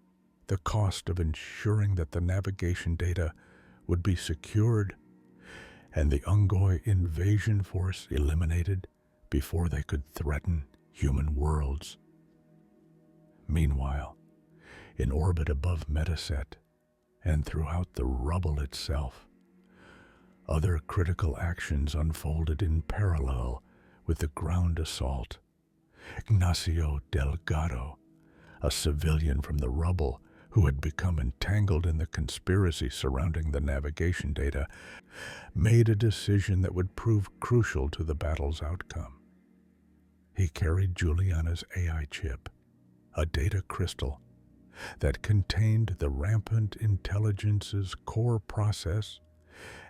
the cost of ensuring that the navigation data would be secured and the Ungoi invasion force eliminated before they could threaten human worlds. Meanwhile, in orbit above Metaset and throughout the Rubble itself, other critical actions unfolded in parallel with the ground assault. Ignacio Delgado, a civilian from the Rubble who had become entangled in the conspiracy surrounding the navigation data, made a decision that would prove crucial to the battle's outcome. He carried Juliana's AI chip, a data crystal that contained the rampant intelligence's core process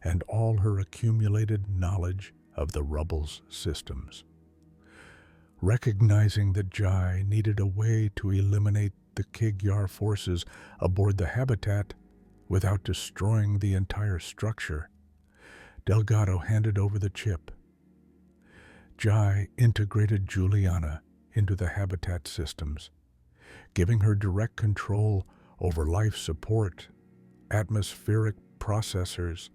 and all her accumulated knowledge of the Rubble's systems. Recognizing that Jai needed a way to eliminate the Kig-Yar forces aboard the habitat without destroying the entire structure, Delgado handed over the chip. Jai integrated Juliana into the habitat systems, giving her direct control over life support, atmospheric processors,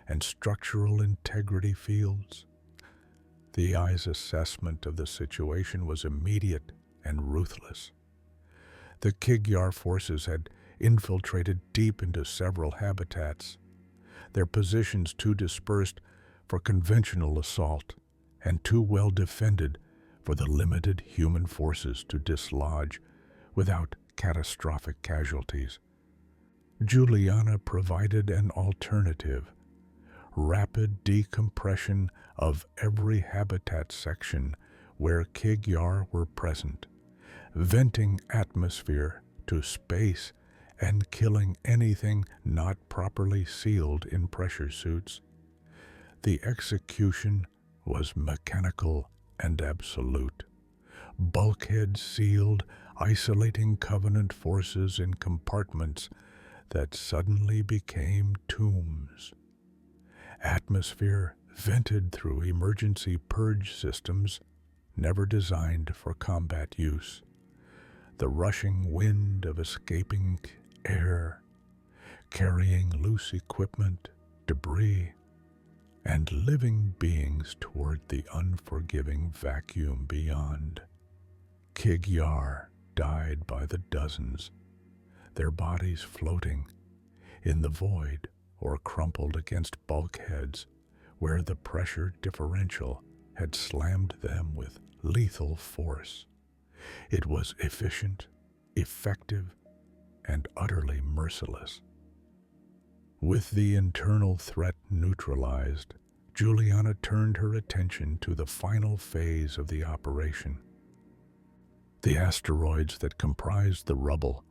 and structural integrity fields. The AI's assessment of the situation was immediate and ruthless. The Kig-Yar forces had infiltrated deep into several habitats, their positions too dispersed for conventional assault and too well defended for the limited human forces to dislodge without catastrophic casualties. Juliana provided an alternative: rapid decompression of every habitat section where Kig-Yar were present, venting atmosphere to space and killing anything not properly sealed in pressure suits. The execution was mechanical and absolute. Bulkheads sealed, isolating Covenant forces in compartments that suddenly became tombs. Atmosphere vented through emergency purge systems never designed for combat use. The rushing wind of escaping air, carrying loose equipment, debris, and living beings toward the unforgiving vacuum beyond. Kig-Yar died by the dozens, their bodies floating in the void or crumpled against bulkheads where the pressure differential had slammed them with lethal force. It was efficient, effective, and utterly merciless. With the internal threat neutralized, Juliana turned her attention to the final phase of the operation. The asteroids that comprised the Rubble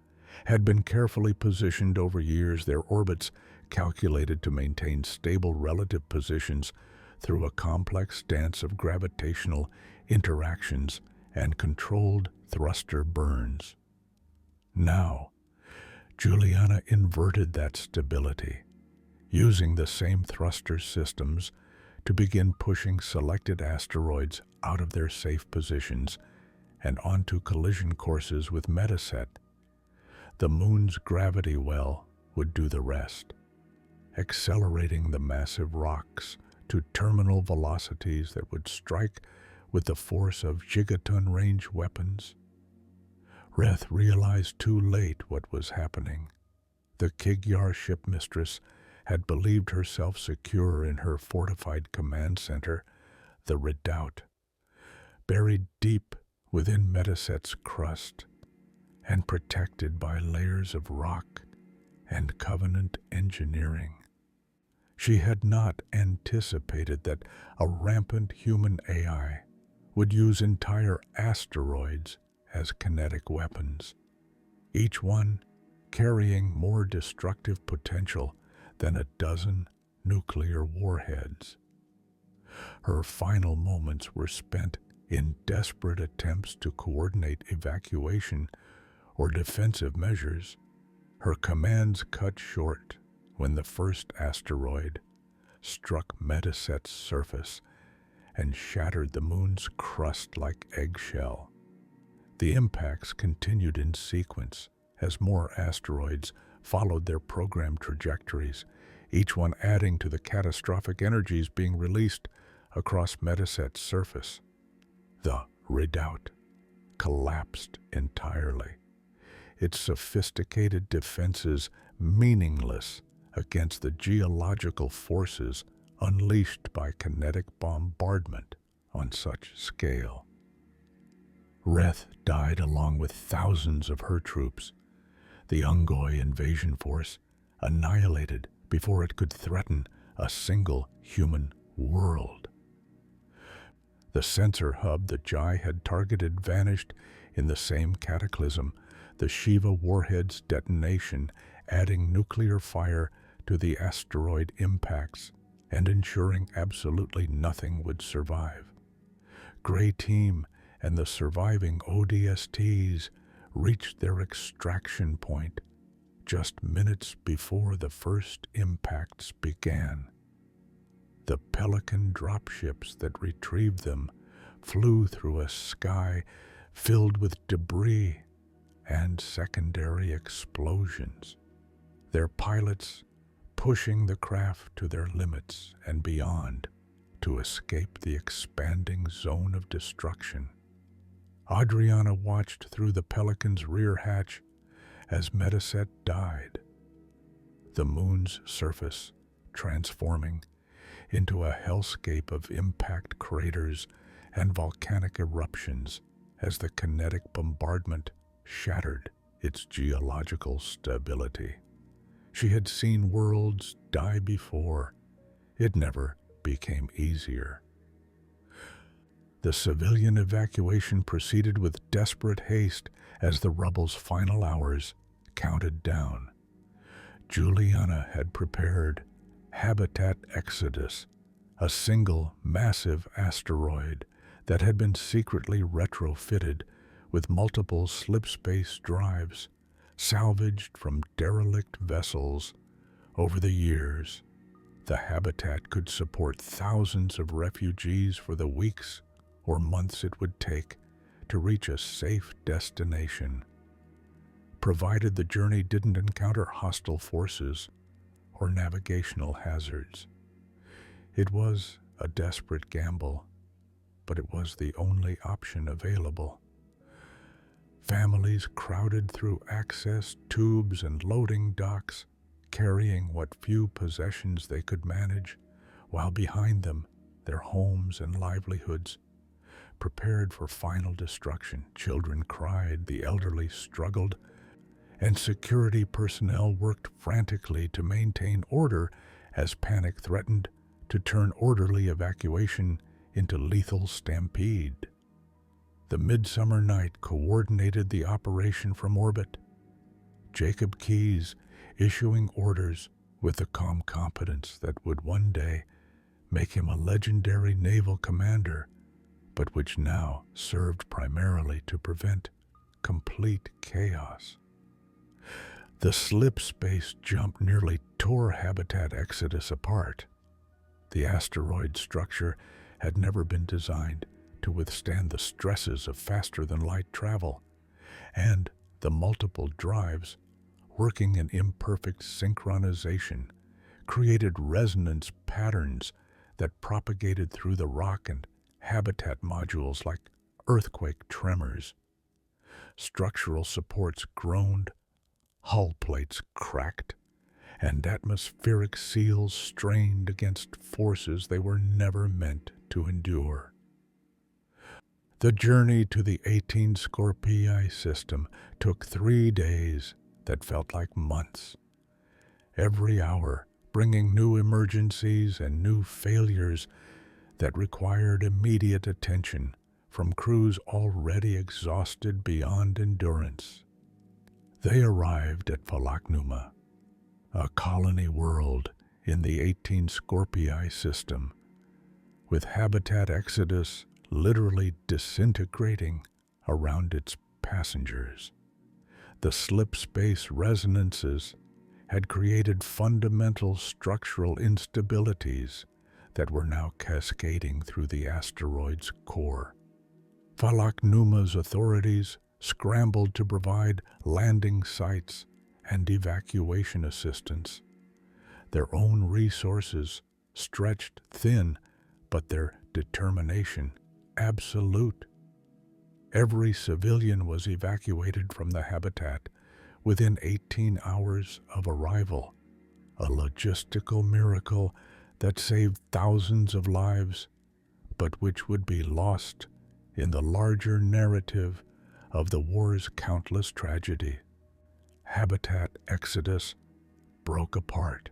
had been carefully positioned over years, their orbits calculated to maintain stable relative positions through a complex dance of gravitational interactions and controlled thruster burns. Now, Juliana inverted that stability, using the same thruster systems to begin pushing selected asteroids out of their safe positions and onto collision courses with Mediset. The moon's gravity well would do the rest, accelerating the massive rocks to terminal velocities that would strike with the force of gigaton-range weapons. Reth realized too late what was happening. The Kigyar shipmistress had believed herself secure in her fortified command center, the Redoubt, buried deep within Mediset's crust and protected by layers of rock and Covenant engineering. She had not anticipated that a rampant human AI would use entire asteroids as kinetic weapons, each one carrying more destructive potential than a dozen nuclear warheads. Her final moments were spent in desperate attempts to coordinate evacuation or defensive measures, her commands cut short when the first asteroid struck Mediset's surface and shattered the moon's crust like eggshell. The impacts continued in sequence as more asteroids followed their programmed trajectories, each one adding to the catastrophic energies being released across Mediset's surface. The Redoubt collapsed entirely, its sophisticated defenses meaningless against the geological forces unleashed by kinetic bombardment on such scale. Reth died along with thousands of her troops, the Ungoi invasion force annihilated before it could threaten a single human world. The sensor hub the Jai had targeted vanished in the same cataclysm, the Shiva warhead's detonation adding nuclear fire to the asteroid impacts and ensuring absolutely nothing would survive. Gray Team and the surviving ODSTs reached their extraction point just minutes before the first impacts began. The Pelican dropships that retrieved them flew through a sky filled with debris and secondary explosions, their pilots pushing the craft to their limits and beyond to escape the expanding zone of destruction. Adriana watched through the Pelican's rear hatch as Mediset died, the moon's surface transforming into a hellscape of impact craters and volcanic eruptions as the kinetic bombardment shattered its geological stability. She had seen worlds die before. It never became easier. The civilian evacuation proceeded with desperate haste as the Rubble's final hours counted down. Juliana had prepared Habitat Exodus, a single massive asteroid that had been secretly retrofitted with multiple slipspace drives salvaged from derelict vessels. Over the years, the habitat could support thousands of refugees for the weeks or months it would take to reach a safe destination, provided the journey didn't encounter hostile forces or navigational hazards. It was a desperate gamble, but it was the only option available. Families crowded through access tubes and loading docks, carrying what few possessions they could manage, while behind them their homes and livelihoods. Prepared for final destruction, children cried, the elderly struggled, and security personnel worked frantically to maintain order as panic threatened to turn orderly evacuation into lethal stampede. The Midsummer Night coordinated the operation from orbit, Jacob Keyes issuing orders with the calm competence that would one day make him a legendary naval commander, but which now served primarily to prevent complete chaos. The slip space jump nearly tore Habitat Exodus apart. The asteroid structure had never been designed to withstand the stresses of faster-than-light travel, and the multiple drives, working in imperfect synchronization, created resonance patterns that propagated through the rock and habitat modules like earthquake tremors. Structural supports groaned, hull plates cracked, and atmospheric seals strained against forces they were never meant to endure. The journey to the 18 Scorpii system took 3 days that felt like months. Every hour bringing new emergencies and new failures that required immediate attention from crews already exhausted beyond endurance. They arrived at Falaknuma, a colony world in the 18 Scorpii system, with Habitat Exodus literally disintegrating around its passengers. The slip space resonances had created fundamental structural instabilities that were now cascading through the asteroid's core. Falaknuma's authorities scrambled to provide landing sites and evacuation assistance. Their own resources stretched thin, but their determination absolute. Every civilian was evacuated from the habitat within 18 hours of arrival, a logistical miracle that saved thousands of lives, but which would be lost in the larger narrative of the war's countless tragedy. Habitat Exodus broke apart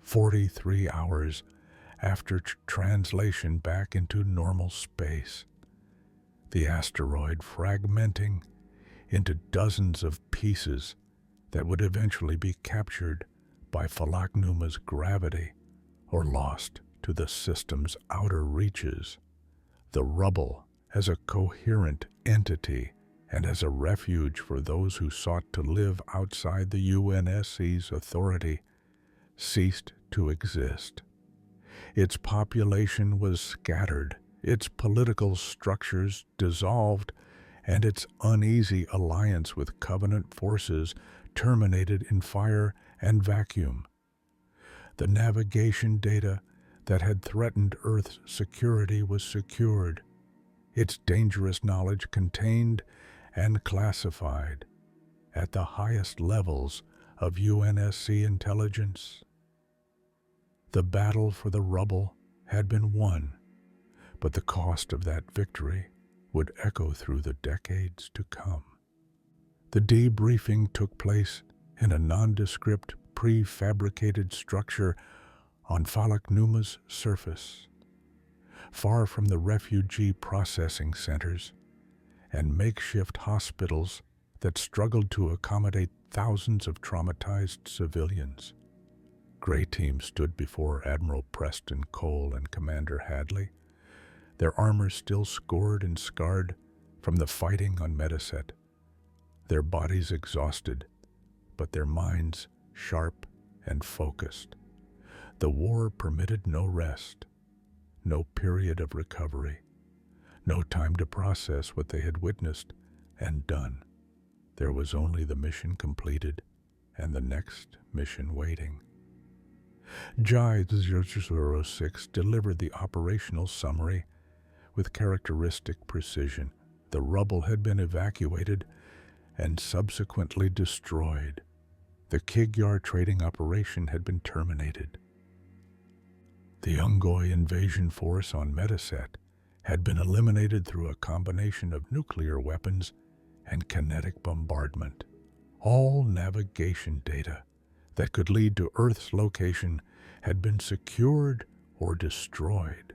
43 hours after translation back into normal space, the asteroid fragmenting into dozens of pieces that would eventually be captured by Falaknuma's gravity or lost to the system's outer reaches. The Rubble, as a coherent entity and as a refuge for those who sought to live outside the UNSC's authority, ceased to exist. Its population was scattered, its political structures dissolved, and its uneasy alliance with Covenant forces terminated in fire and vacuum. The navigation data that had threatened Earth's security was secured, its dangerous knowledge contained and classified at the highest levels of UNSC intelligence. The battle for the Rubble had been won, but the cost of that victory would echo through the decades to come. The debriefing took place in a nondescript, prefabricated structure on Falaknuma's surface, far from the refugee processing centers and makeshift hospitals that struggled to accommodate thousands of traumatized civilians. Gray Team stood before Admiral Preston Cole and Commander Hadley, their armor still scored and scarred from the fighting on Mediset, their bodies exhausted, but their minds sharp and focused. The war permitted no rest, no period of recovery, no time to process what they had witnessed and done. There was only the mission completed and the next mission waiting. JAI 006 delivered the operational summary with characteristic precision. The Rubble had been evacuated and subsequently destroyed. The Kigyar trading operation had been terminated. The Ungoi invasion force on Mediset had been eliminated through a combination of nuclear weapons and kinetic bombardment. All navigation data that could lead to Earth's location had been secured or destroyed.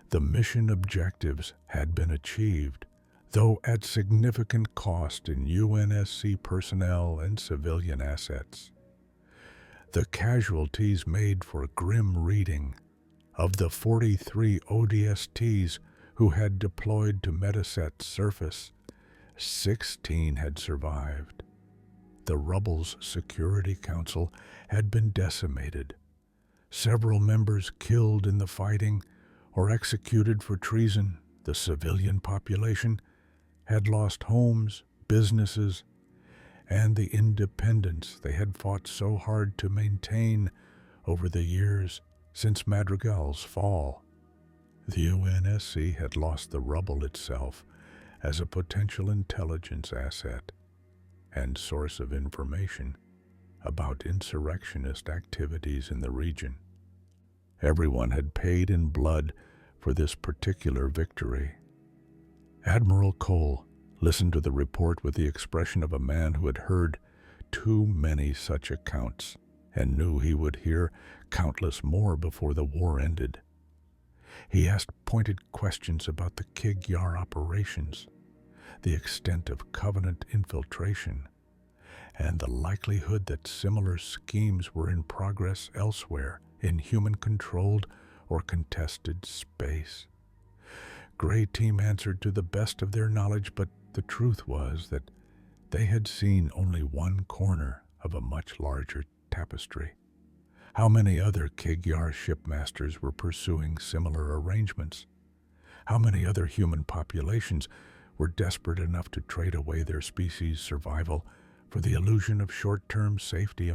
The mission objectives had been achieved, though at significant cost in UNSC personnel and civilian assets. The casualties made for grim reading. Of the 43 ODSTs who had deployed to Mediaset's surface, 16 had survived. The Rubble's Security Council had been decimated. Several members killed in the fighting or executed for treason. The civilian population had lost homes, businesses, and the independence they had fought so hard to maintain over the years since Madrigal's fall. The UNSC had lost the Rubble itself as a potential intelligence asset and source of information about insurrectionist activities in the region. Everyone had paid in blood for this particular victory. Admiral Cole listened to the report with the expression of a man who had heard too many such accounts and knew he would hear countless more before the war ended. He asked pointed questions about the Kig-Yar operations, the extent of Covenant infiltration, and the likelihood that similar schemes were in progress elsewhere in human-controlled or contested space. Gray Team answered to the best of their knowledge, but the truth was that they had seen only one corner of a much larger tapestry. How many other Kig-Yar shipmasters were pursuing similar arrangements? How many other human populations were desperate enough to trade away their species' survival for the illusion of short-term safety?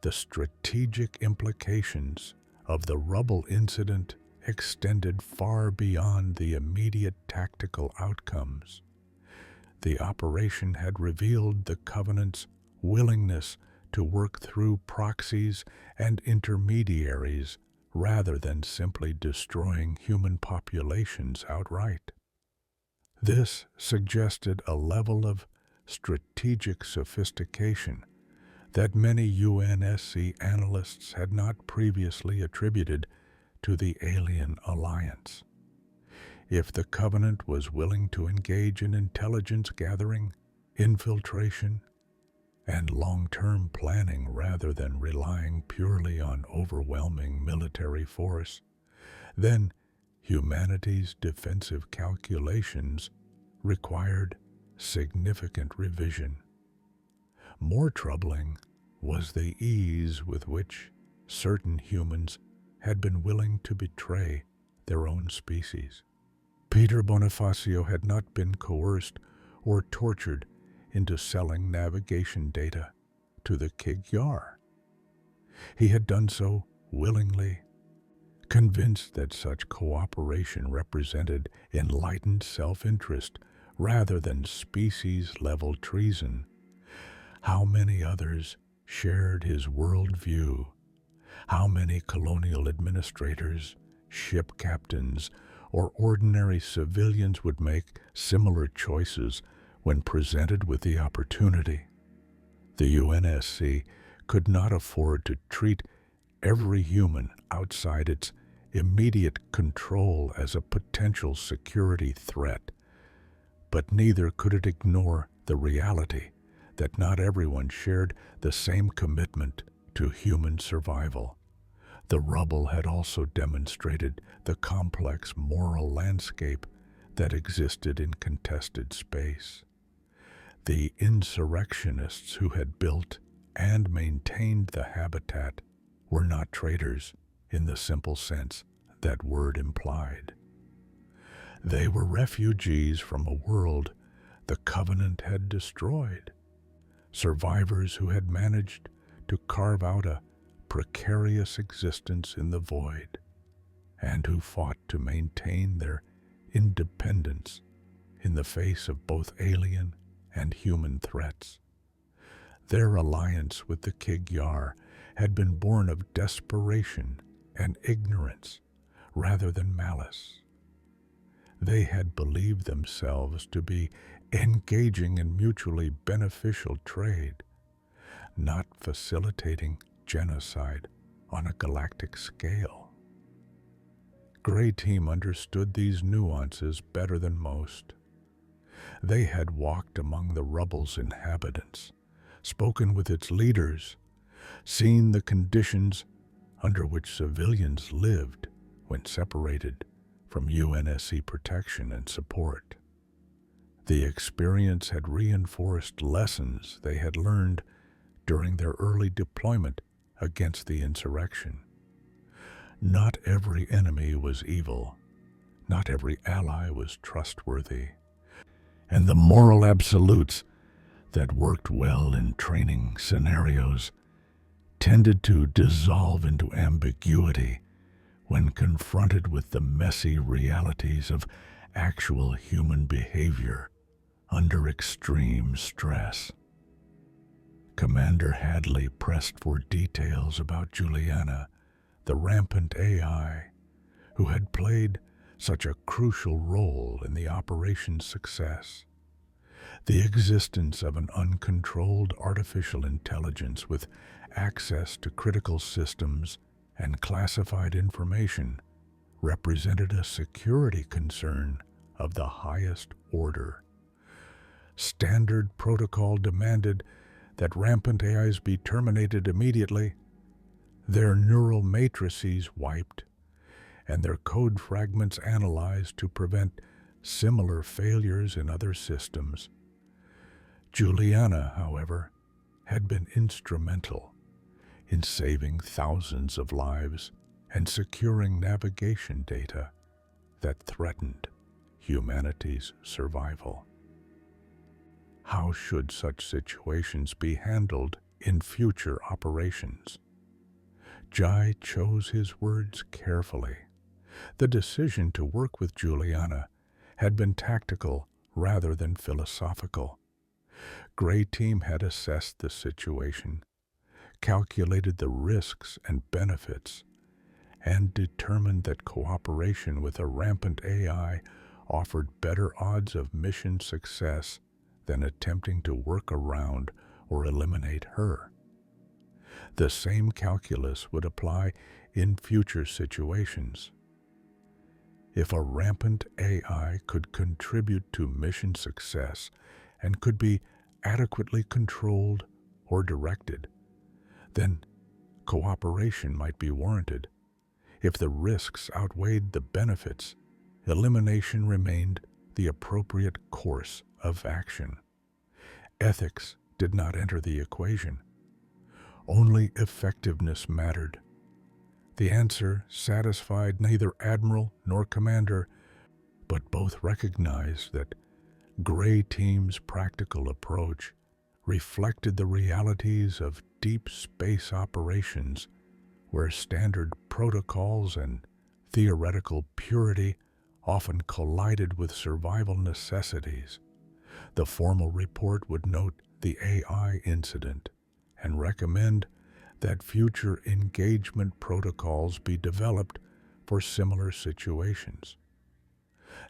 The strategic implications of the Rubble incident extended far beyond the immediate tactical outcomes. The operation had revealed the Covenant's willingness to work through proxies and intermediaries rather than simply destroying human populations outright. This suggested a level of strategic sophistication that many UNSC analysts had not previously attributed to the alien alliance. If the Covenant was willing to engage in intelligence gathering, infiltration, and long-term planning rather than relying purely on overwhelming military force, then humanity's defensive calculations required significant revision. More troubling was the ease with which certain humans had been willing to betray their own species. Peter Bonifacio had not been coerced or tortured into selling navigation data to the Kig-Yar. He had done so willingly, convinced that such cooperation represented enlightened self-interest rather than species-level treason. How many others shared his worldview? How many colonial administrators, ship captains, or ordinary civilians would make similar choices when presented with the opportunity? The UNSC could not afford to treat every human outside its immediate control as a potential security threat, but neither could it ignore the reality that not everyone shared the same commitment to human survival. The Rubble had also demonstrated the complex moral landscape that existed in contested space. The insurrectionists who had built and maintained the habitat were not traitors in the simple sense that word implied. They were refugees from a world the Covenant had destroyed, survivors who had managed to carve out a precarious existence in the void, and who fought to maintain their independence in the face of both alien and human threats. Their alliance with the Kig-Yar had been born of desperation and ignorance rather than malice. They had believed themselves to be engaging in mutually beneficial trade, not facilitating genocide on a galactic scale. Gray Team understood these nuances better than most. They had walked among the Rubble's inhabitants, spoken with its leaders, seen the conditions under which civilians lived when separated from UNSC protection and support. The experience had reinforced lessons they had learned during their early deployment against the insurrection. Not every enemy was evil, not every ally was trustworthy, and the moral absolutes that worked well in training scenarios tended to dissolve into ambiguity when confronted with the messy realities of actual human behavior under extreme stress. Commander Hadley pressed for details about Juliana, the rampant AI, who had played such a crucial role in the operation's success. The existence of an uncontrolled artificial intelligence with access to critical systems and classified information represented a security concern of the highest order. Standard protocol demanded that rampant AIs be terminated immediately, their neural matrices wiped, and their code fragments analyzed to prevent similar failures in other systems. Juliana, however, had been instrumental in saving thousands of lives and securing navigation data that threatened humanity's survival. How should such situations be handled in future operations? Jai chose his words carefully. The decision to work with Juliana had been tactical rather than philosophical. Gray Team had assessed the situation, calculated the risks and benefits, and determined that cooperation with a rampant AI offered better odds of mission success than attempting to work around or eliminate her. The same calculus would apply in future situations. If a rampant AI could contribute to mission success and could be adequately controlled or directed, then cooperation might be warranted. If the risks outweighed the benefits, elimination remained the appropriate course of action. Ethics did not enter the equation. Only effectiveness mattered. The answer satisfied neither admiral nor commander, but both recognized that Gray Team's practical approach reflected the realities of deep space operations, where standard protocols and theoretical purity often collided with survival necessities. The formal report would note the AI incident and recommend that future engagement protocols be developed for similar situations.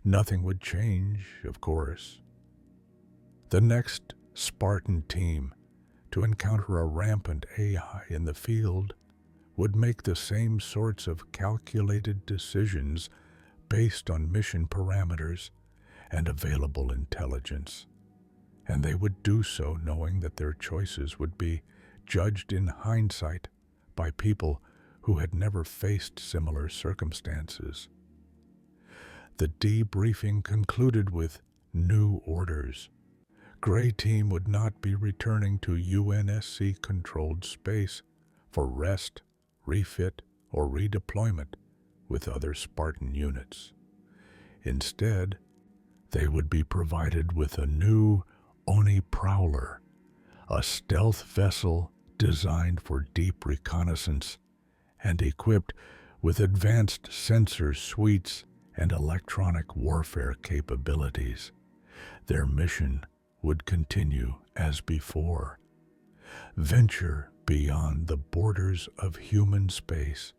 Nothing would change, of course. The next Spartan team to encounter a rampant AI in the field would make the same sorts of calculated decisions based on mission parameters and available intelligence, and they would do so knowing that their choices would be judged in hindsight by people who had never faced similar circumstances. The debriefing concluded with new orders. Gray Team would not be returning to UNSC-controlled space for rest, refit, or redeployment with other Spartan units. Instead, they would be provided with a new Oni Prowler, a stealth vessel designed for deep reconnaissance and equipped with advanced sensor suites and electronic warfare capabilities. Their mission would continue as before. Venture beyond the borders of human space,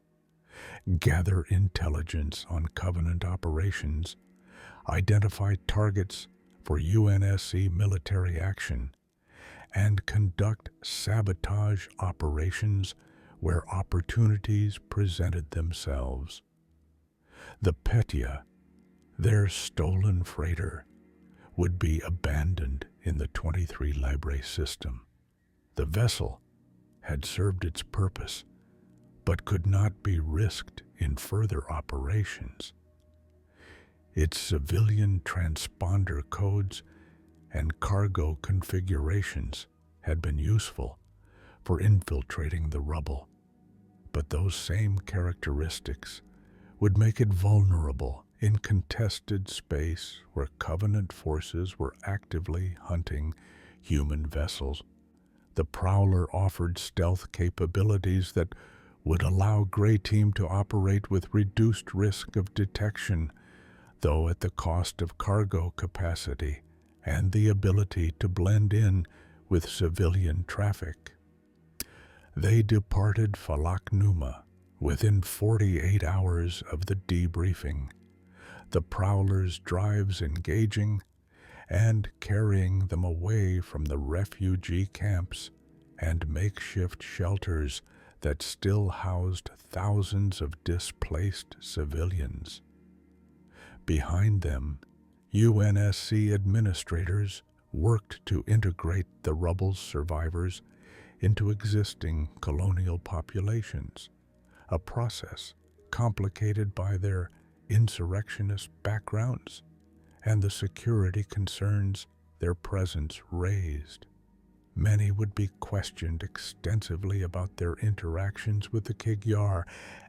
gather intelligence on Covenant operations, identify targets for UNSC military action, and conduct sabotage operations where opportunities presented themselves. The Petya, their stolen freighter, would be abandoned in the 23 Libre system. The vessel had served its purpose, but could not be risked in further operations. Its civilian transponder codes and cargo configurations had been useful for infiltrating the rubble, but those same characteristics would make it vulnerable in contested space where Covenant forces were actively hunting human vessels. The Prowler offered stealth capabilities that would allow Grey Team to operate with reduced risk of detection, though at the cost of cargo capacity and the ability to blend in with civilian traffic. They departed Falak Numa within 48 hours of the debriefing, the Prowler's drives engaging and carrying them away from the refugee camps and makeshift shelters that still housed thousands of displaced civilians. Behind them, UNSC administrators worked to integrate the Rubble's survivors into existing colonial populations, a process complicated by their insurrectionist backgrounds and the security concerns their presence raised. Many would be questioned extensively about their interactions with the Kigyar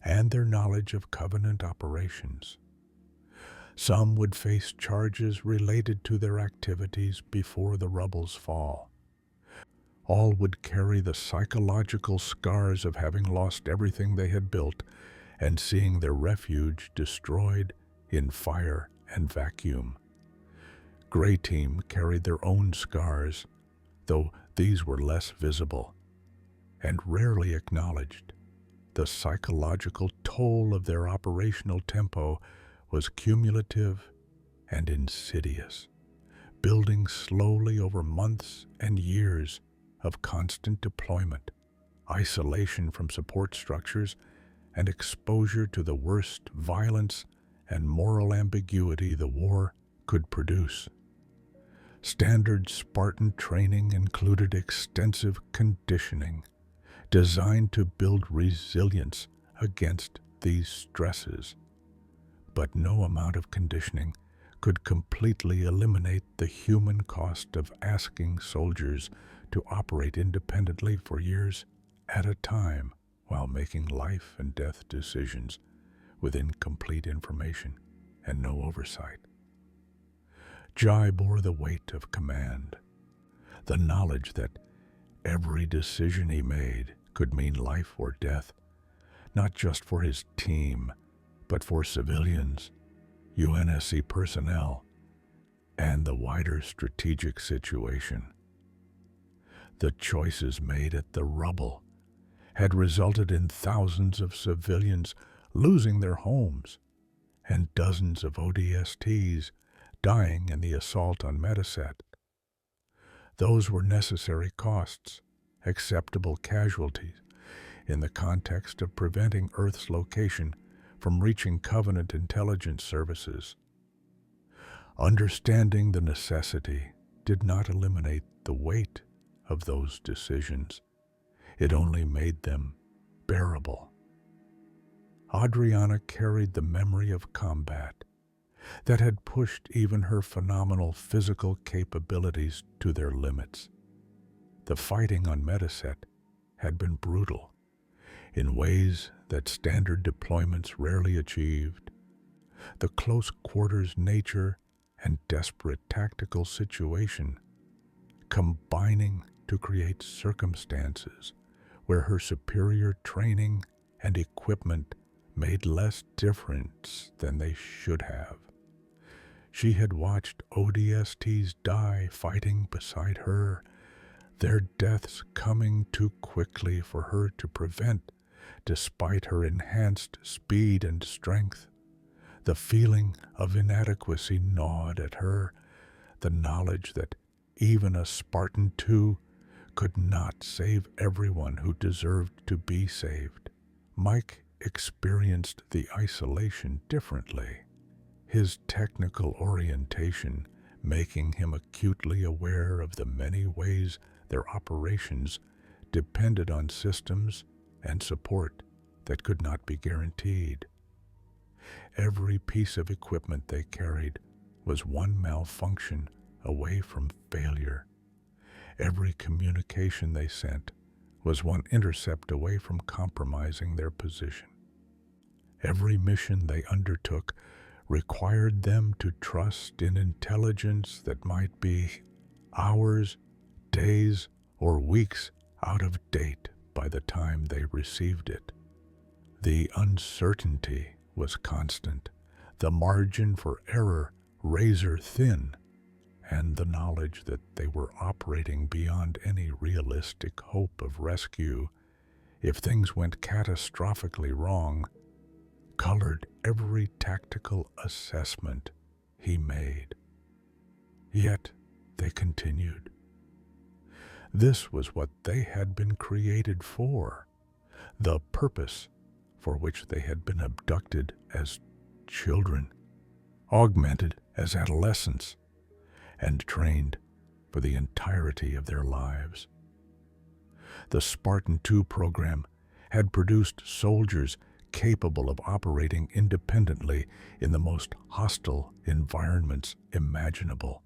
and their knowledge of Covenant operations. Some would face charges related to their activities before the Rubble's fall. All would carry the psychological scars of having lost everything they had built and seeing their refuge destroyed in fire and vacuum. Grey Team carried their own scars, though these were less visible and rarely acknowledged. The psychological toll of their operational tempo was cumulative and insidious, building slowly over months and years of constant deployment, isolation from support structures, and exposure to the worst violence and moral ambiguity the war could produce. Standard Spartan training included extensive conditioning, designed to build resilience against these stresses. But no amount of conditioning could completely eliminate the human cost of asking soldiers to operate independently for years at a time while making life and death decisions with incomplete information and no oversight. Jai bore the weight of command, the knowledge that every decision he made could mean life or death, not just for his team, but for civilians, UNSC personnel, and the wider strategic situation. The choices made at the Rubble had resulted in thousands of civilians losing their homes and dozens of ODSTs dying in the assault on Mediset. Those were necessary costs, acceptable casualties, in the context of preventing Earth's location from reaching Covenant intelligence services. Understanding the necessity did not eliminate the weight of those decisions. It only made them bearable. Adriana carried the memory of combat that had pushed even her phenomenal physical capabilities to their limits. The fighting on Mediset had been brutal, in ways that standard deployments rarely achieved. The close quarters nature and desperate tactical situation combining to create circumstances where her superior training and equipment made less difference than they should have. She had watched ODSTs die fighting beside her, their deaths coming too quickly for her to prevent despite her enhanced speed and strength. The feeling of inadequacy gnawed at her, the knowledge that even a Spartan 2 could not save everyone who deserved to be saved. Mike experienced the isolation differently, his technical orientation making him acutely aware of the many ways their operations depended on systems and support that could not be guaranteed. Every piece of equipment they carried was one malfunction away from failure. Every communication they sent was one intercept away from compromising their position. Every mission they undertook required them to trust in intelligence that might be hours, days, or weeks out of date by the time they received it. The uncertainty was constant, the margin for error razor thin, and the knowledge that they were operating beyond any realistic hope of rescue if things went catastrophically wrong colored every tactical assessment he made. Yet they continued. This was what they had been created for, the purpose for which they had been abducted as children, augmented as adolescents, and trained for the entirety of their lives. The Spartan II program had produced soldiers capable of operating independently in the most hostile environments imaginable,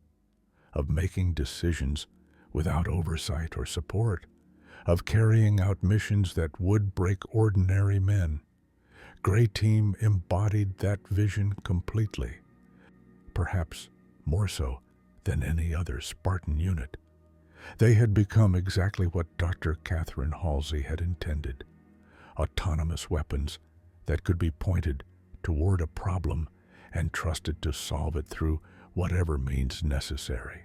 of making decisions without oversight or support, of carrying out missions that would break ordinary men. Gray Team embodied that vision completely, perhaps more so than any other Spartan unit. They had become exactly what Dr. Catherine Halsey had intended, autonomous weapons that could be pointed toward a problem and trusted to solve it through whatever means necessary.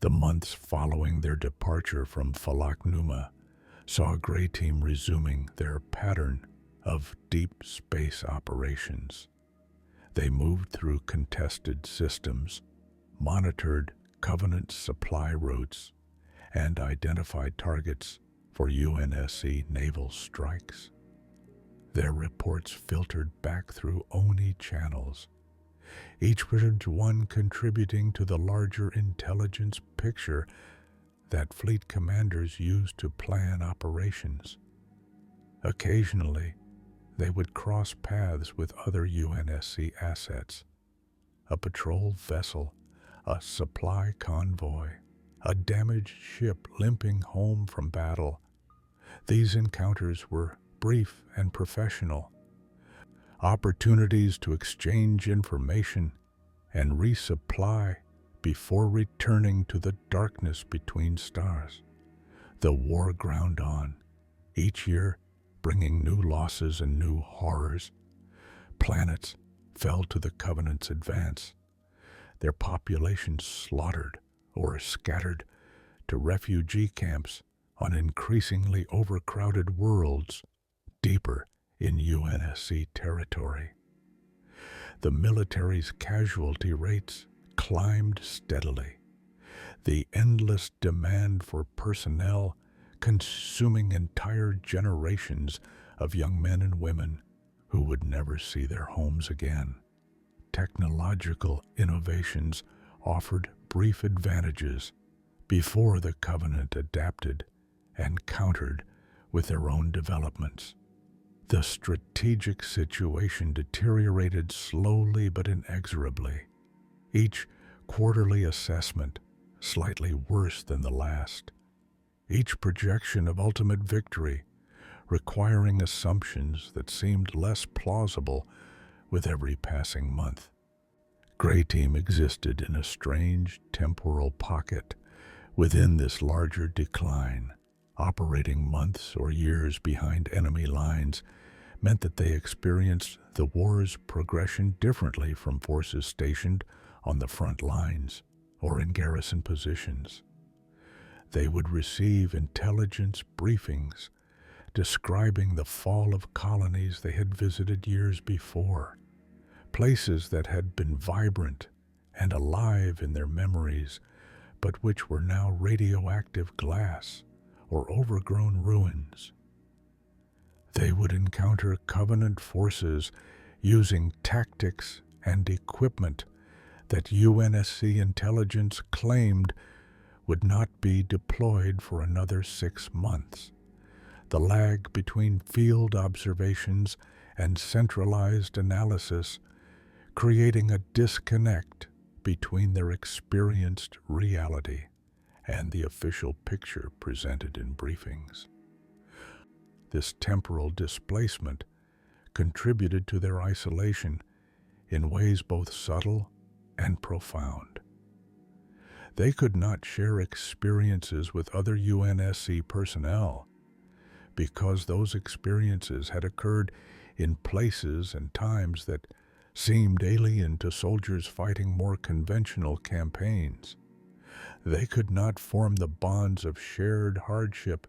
The months following their departure from Falak Numa saw Gray Team resuming their pattern of deep space operations. They moved through contested systems, monitored Covenant supply routes, and identified targets for UNSC naval strikes. Their reports filtered back through ONI channels, each one contributing to the larger intelligence picture that fleet commanders used to plan operations. Occasionally, they would cross paths with other UNSC assets, a patrol vessel, a supply convoy, a damaged ship limping home from battle. These encounters were brief and professional, opportunities to exchange information and resupply before returning to the darkness between stars. The war ground on, each year bringing new losses and new horrors. Planets fell to the Covenant's advance, their populations slaughtered or scattered to refugee camps on increasingly overcrowded worlds deeper in UNSC territory. The military's casualty rates climbed steadily, the endless demand for personnel consuming entire generations of young men and women who would never see their homes again. Technological innovations offered brief advantages before the Covenant adapted and countered with their own developments. The strategic situation deteriorated slowly but inexorably, each quarterly assessment slightly worse than the last, each projection of ultimate victory requiring assumptions that seemed less plausible with every passing month. Gray Team existed in a strange temporal pocket within this larger decline. Operating months or years behind enemy lines meant that they experienced the war's progression differently from forces stationed on the front lines or in garrison positions. They would receive intelligence briefings describing the fall of colonies they had visited years before, places that had been vibrant and alive in their memories, but which were now radioactive glass or overgrown ruins. They would encounter Covenant forces using tactics and equipment that UNSC intelligence claimed would not be deployed for another 6 months. The lag between field observations and centralized analysis, creating a disconnect between their experienced reality and the official picture presented in briefings. This temporal displacement contributed to their isolation in ways both subtle and profound. They could not share experiences with other UNSC personnel because those experiences had occurred in places and times that seemed alien to soldiers fighting more conventional campaigns. They could not form the bonds of shared hardship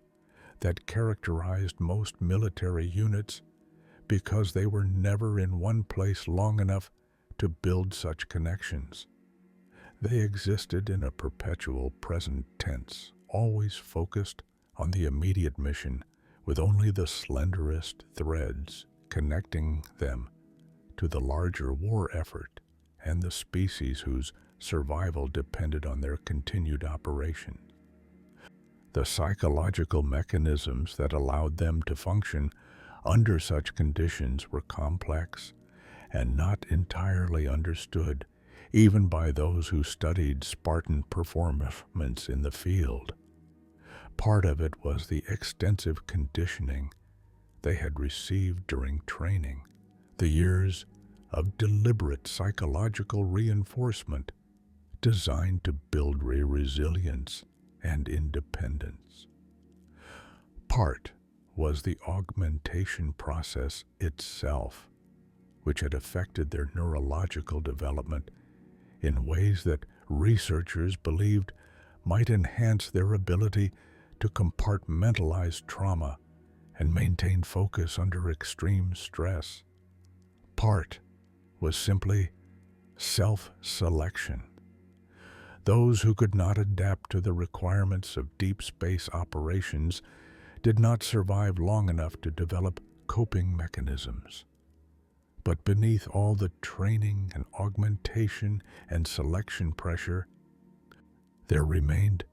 that characterized most military units because they were never in one place long enough to build such connections. They existed in a perpetual present tense, always focused on the immediate mission, with only the slenderest threads connecting them to the larger war effort and the species whose survival depended on their continued operation. The psychological mechanisms that allowed them to function under such conditions were complex and not entirely understood, even by those who studied Spartan performance in the field. Part of it was the extensive conditioning they had received during training, the years of deliberate psychological reinforcement designed to build resilience and independence. Part was the augmentation process itself, which had affected their neurological development in ways that researchers believed might enhance their ability to compartmentalize trauma and maintain focus under extreme stress. Part was simply self-selection. Those who could not adapt to the requirements of deep space operations did not survive long enough to develop coping mechanisms. But beneath all the training and augmentation and selection pressure, there remained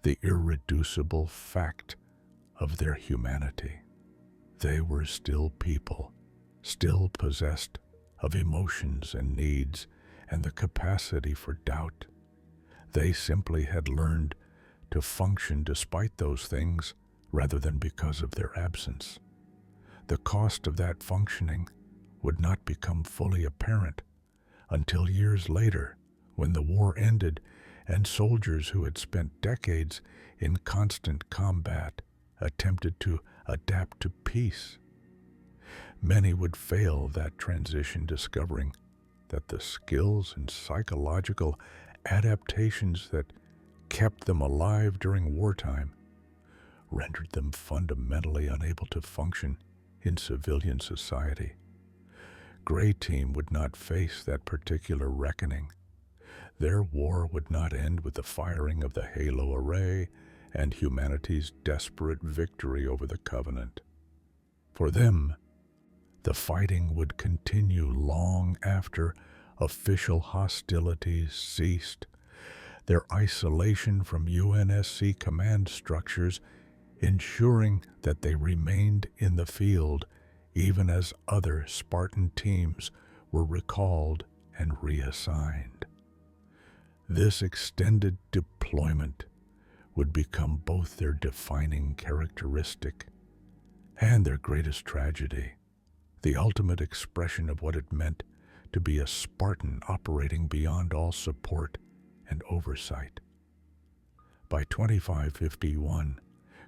the irreducible fact of their humanity. They were still people, still possessed of emotions and needs and the capacity for doubt. They simply had learned to function despite those things rather than because of their absence. The cost of that functioning would not become fully apparent until years later, when the war ended and soldiers who had spent decades in constant combat attempted to adapt to peace. Many would fail that transition, discovering that the skills and psychological adaptations that kept them alive during wartime rendered them fundamentally unable to function in civilian society. Gray Team would not face that particular reckoning. Their war would not end with the firing of the Halo Array and humanity's desperate victory over the Covenant. For them, the fighting would continue long after official hostilities ceased, their isolation from UNSC command structures ensuring that they remained in the field even as other Spartan teams were recalled and reassigned. This extended deployment would become both their defining characteristic and their greatest tragedy, the ultimate expression of what it meant to be a Spartan operating beyond all support and oversight. By 2551,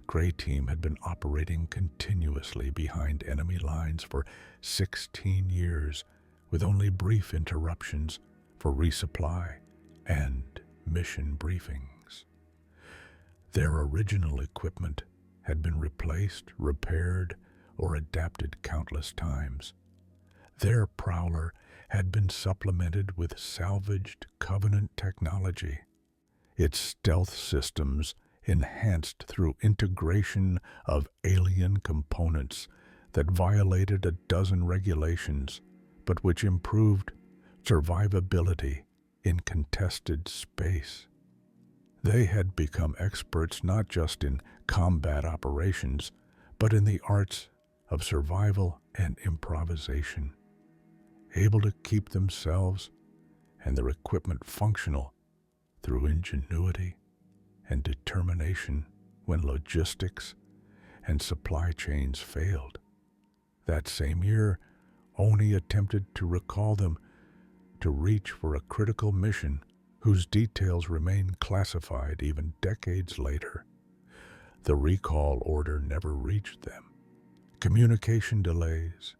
Gray Team had been operating continuously behind enemy lines for 16 years, with only brief interruptions for resupply and mission briefings. Their original equipment had been replaced, repaired, or adapted countless times. Their prowler had been supplemented with salvaged Covenant technology, its stealth systems enhanced through integration of alien components that violated a dozen regulations, but which improved survivability in contested space. They had become experts not just in combat operations, but in the arts of survival and improvisation, able to keep themselves and their equipment functional through ingenuity and determination when logistics and supply chains failed. That same year, Oni attempted to recall them to reach for a critical mission whose details remain classified even decades later. The recall order never reached them. Communication delays,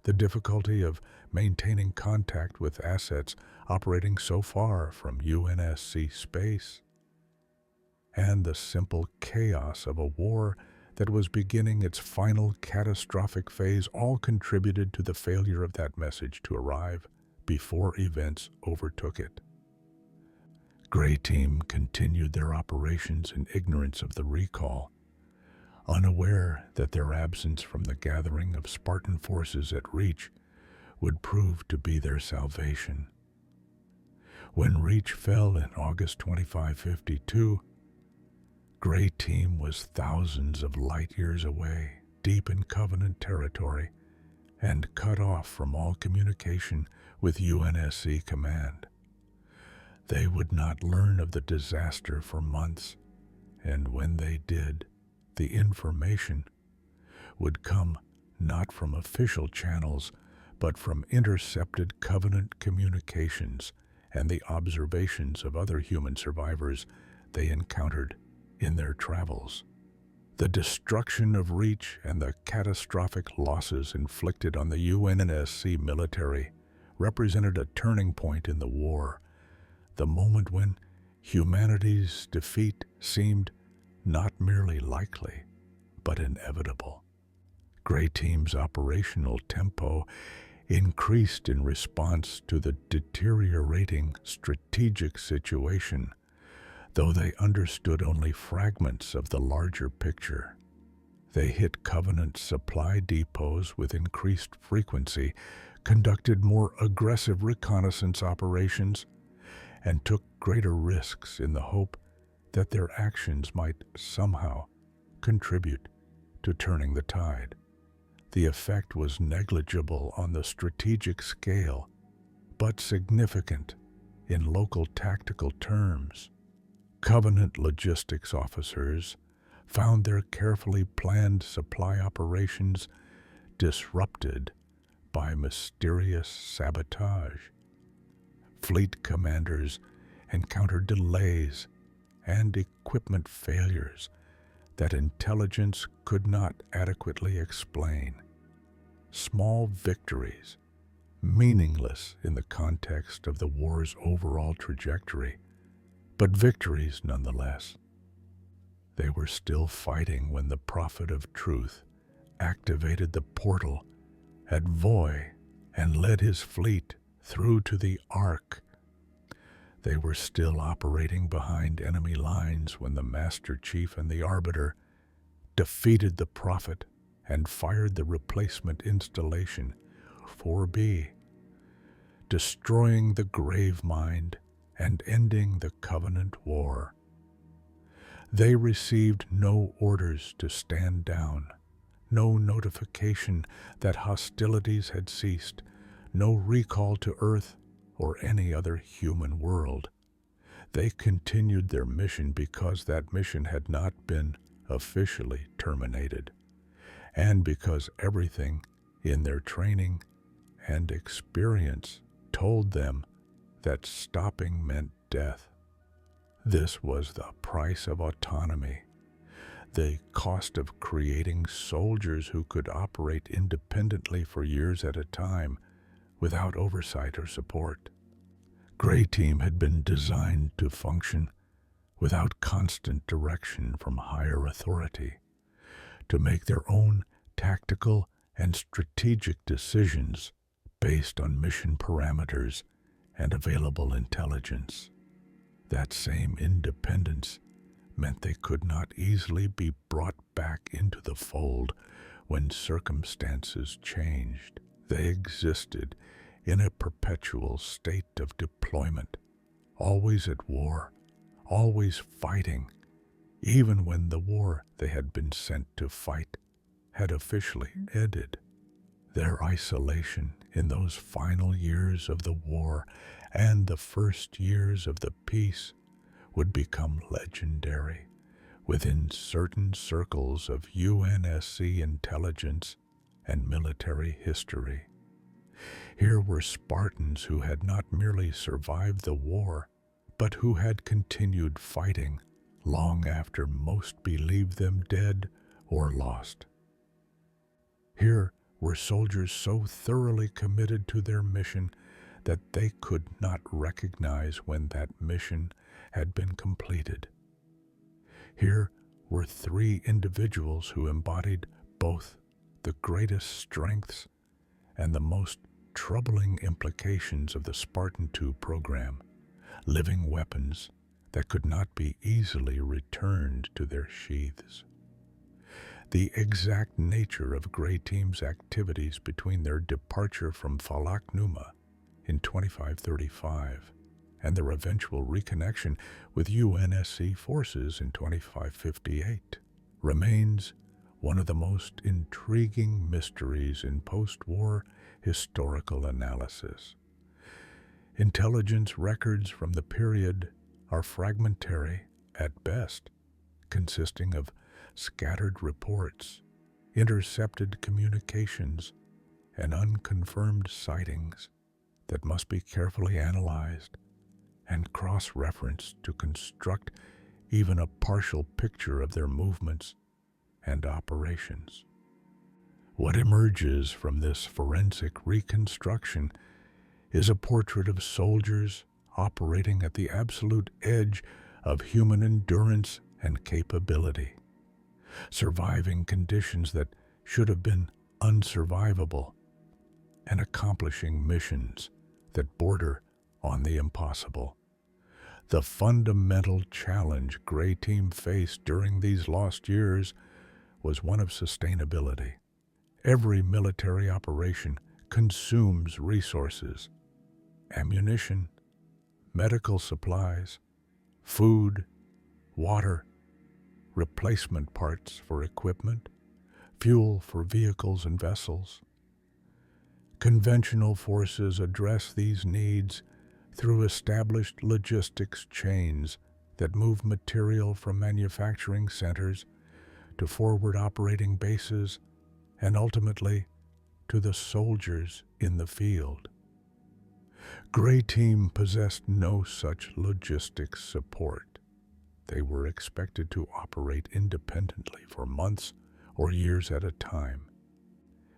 the difficulty of maintaining contact with assets operating so far from UNSC space, and the simple chaos of a war that was beginning its final catastrophic phase all contributed to the failure of that message to arrive before events overtook it. Gray Team continued their operations in ignorance of the recall, unaware that their absence from the gathering of Spartan forces at Reach would prove to be their salvation. When Reach fell in August 2552, Gray Team was thousands of light years away, deep in Covenant territory, and cut off from all communication with UNSC command. They would not learn of the disaster for months, and when they did, the information would come not from official channels, but from intercepted Covenant communications and the observations of other human survivors they encountered in their travels. The destruction of Reach and the catastrophic losses inflicted on the UNSC military represented a turning point in the war, the moment when humanity's defeat seemed not merely likely, but inevitable. Gray Team's operational tempo increased in response to the deteriorating strategic situation, though they understood only fragments of the larger picture. They hit Covenant supply depots with increased frequency, conducted more aggressive reconnaissance operations, and took greater risks in the hope that their actions might somehow contribute to turning the tide. The effect was negligible on the strategic scale, but significant in local tactical terms. Covenant logistics officers found their carefully planned supply operations disrupted by mysterious sabotage. Fleet commanders encountered delays and equipment failures that intelligence could not adequately explain. Small victories, meaningless in the context of the war's overall trajectory, but victories nonetheless. They were still fighting when the Prophet of Truth activated the portal at Voi and led his fleet through to the Ark. They were still operating behind enemy lines when the Master Chief and the Arbiter defeated the Prophet and fired the replacement installation 4B, destroying the Grave Mind and ending the Covenant War. They received no orders to stand down, no notification that hostilities had ceased, no recall to Earth or any other human world. They continued their mission because that mission had not been officially terminated, and because everything in their training and experience told them that stopping meant death. This was the price of autonomy, the cost of creating soldiers who could operate independently for years at a time without oversight or support. Gray Team had been designed to function without constant direction from higher authority, to make their own tactical and strategic decisions based on mission parameters and available intelligence. That same independence meant they could not easily be brought back into the fold when circumstances changed. They existed in a perpetual state of deployment, always at war, always fighting, even when the war they had been sent to fight had officially ended. Their isolation in those final years of the war and the first years of the peace would become legendary within certain circles of UNSC intelligence and military history. Here were Spartans who had not merely survived the war, but who had continued fighting long after most believed them dead or lost. Here were soldiers so thoroughly committed to their mission that they could not recognize when that mission had been completed. Here were three individuals who embodied both the greatest strengths and the most troubling implications of the Spartan II program, living weapons that could not be easily returned to their sheaths. The exact nature of Grey Team's activities between their departure from Falak Numa in 2535 and their eventual reconnection with UNSC forces in 2558 remains one of the most intriguing mysteries in post-war historical analysis. Intelligence records from the period are fragmentary at best, consisting of scattered reports, intercepted communications, and unconfirmed sightings that must be carefully analyzed and cross-referenced to construct even a partial picture of their movements and operations. What emerges from this forensic reconstruction is a portrait of soldiers operating at the absolute edge of human endurance and capability, surviving conditions that should have been unsurvivable, and accomplishing missions that border on the impossible. The fundamental challenge Grey Team faced during these lost years was one of sustainability. Every military operation consumes resources: ammunition, medical supplies, food, water, replacement parts for equipment, fuel for vehicles and vessels. Conventional forces address these needs through established logistics chains that move material from manufacturing centers to forward operating bases and ultimately to the soldiers in the field. Grey Team possessed no such logistics support. They were expected to operate independently for months or years at a time,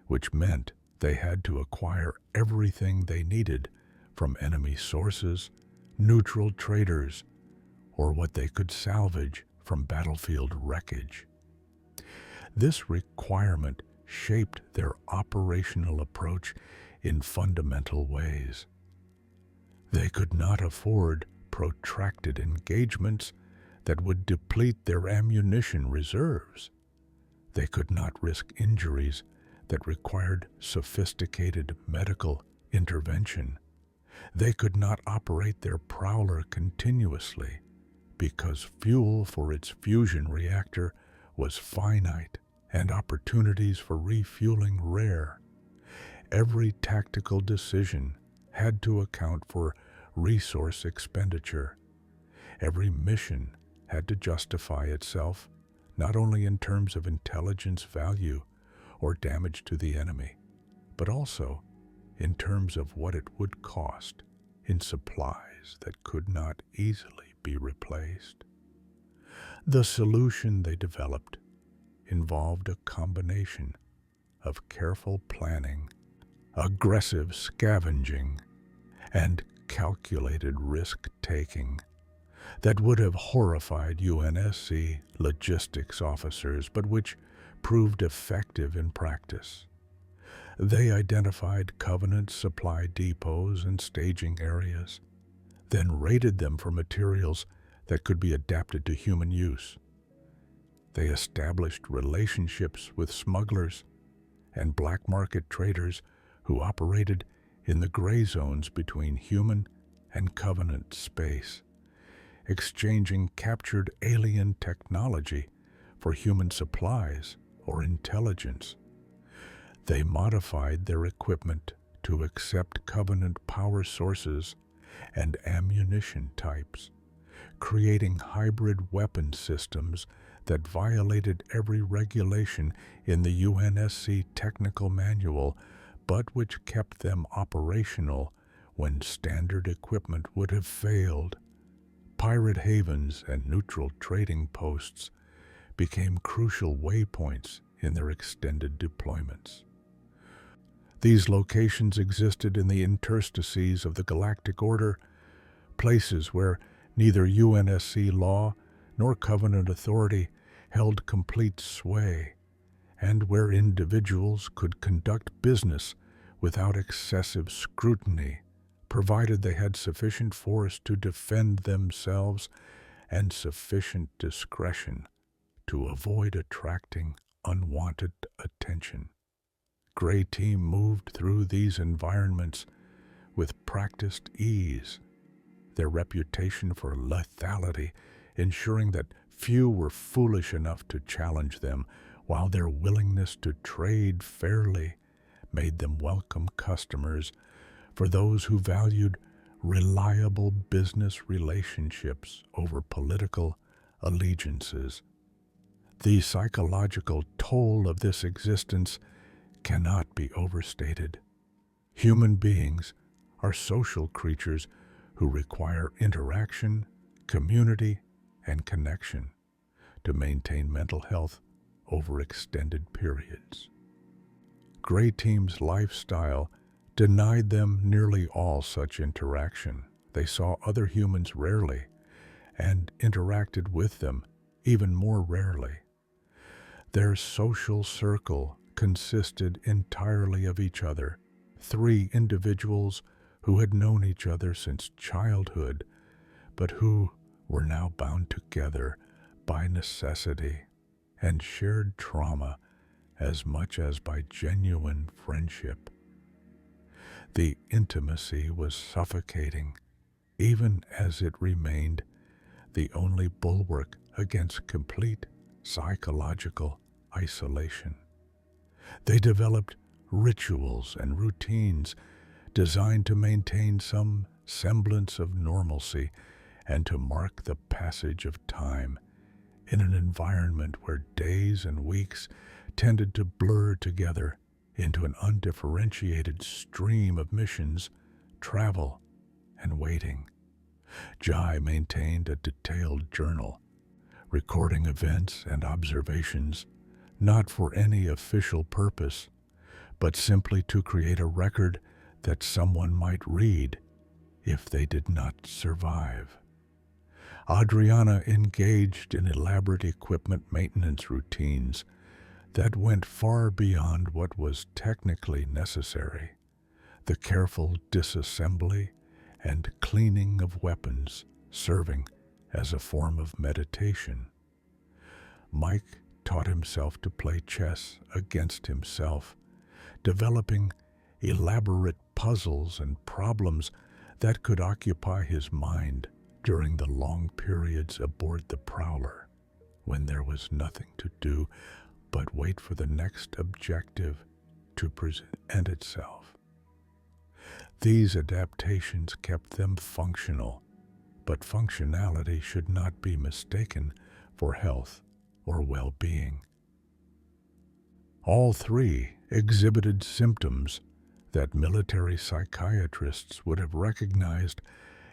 which meant they had to acquire everything they needed from enemy sources, neutral traders, or what they could salvage from battlefield wreckage. This requirement shaped their operational approach in fundamental ways. They could not afford protracted engagements that would deplete their ammunition reserves. They could not risk injuries that required sophisticated medical intervention. They could not operate their prowler continuously because fuel for its fusion reactor was finite and opportunities for refueling rare. Every tactical decision had to account for resource expenditure. Every mission had to justify itself not only in terms of intelligence value or damage to the enemy, but also in terms of what it would cost in supplies that could not easily be replaced. The solution they developed involved a combination of careful planning, aggressive scavenging, and calculated risk-taking that would have horrified UNSC logistics officers, but which proved effective in practice. They identified Covenant supply depots and staging areas, then raided them for materials that could be adapted to human use. They established relationships with smugglers and black market traders who operated in the gray zones between human and Covenant space, exchanging captured alien technology for human supplies or intelligence. They modified their equipment to accept Covenant power sources and ammunition types, creating hybrid weapon systems that violated every regulation in the UNSC technical manual, but which kept them operational when standard equipment would have failed. Pirate havens and neutral trading posts became crucial waypoints in their extended deployments. These locations existed in the interstices of the galactic order, places where neither UNSC law nor Covenant authority held complete sway, and where individuals could conduct business without excessive scrutiny, provided they had sufficient force to defend themselves and sufficient discretion to avoid attracting unwanted attention. Gray Team moved through these environments with practiced ease, their reputation for lethality ensuring that few were foolish enough to challenge them, while their willingness to trade fairly made them welcome customers for those who valued reliable business relationships over political allegiances. The psychological toll of this existence cannot be overstated. Human beings are social creatures who require interaction, community, and connection to maintain mental health over extended periods. Gray Team's lifestyle denied them nearly all such interaction. They saw other humans rarely and interacted with them even more rarely. Their social circle consisted entirely of each other, 3 individuals who had known each other since childhood, but who were now bound together by necessity and shared trauma as much as by genuine friendship. The intimacy was suffocating, even as it remained the only bulwark against complete psychological isolation. They developed rituals and routines designed to maintain some semblance of normalcy and to mark the passage of time in an environment where days and weeks tended to blur together into an undifferentiated stream of missions, travel, and waiting. Jai maintained a detailed journal, recording events and observations, not for any official purpose, but simply to create a record that someone might read if they did not survive. Adriana engaged in elaborate equipment maintenance routines that went far beyond what was technically necessary. The careful disassembly and cleaning of weapons serving as a form of meditation. Mike taught himself to play chess against himself, developing elaborate puzzles and problems that could occupy his mind during the long periods aboard the Prowler, when there was nothing to do but wait for the next objective to present itself. These adaptations kept them functional, but functionality should not be mistaken for health or well-being. All 3 exhibited symptoms that military psychiatrists would have recognized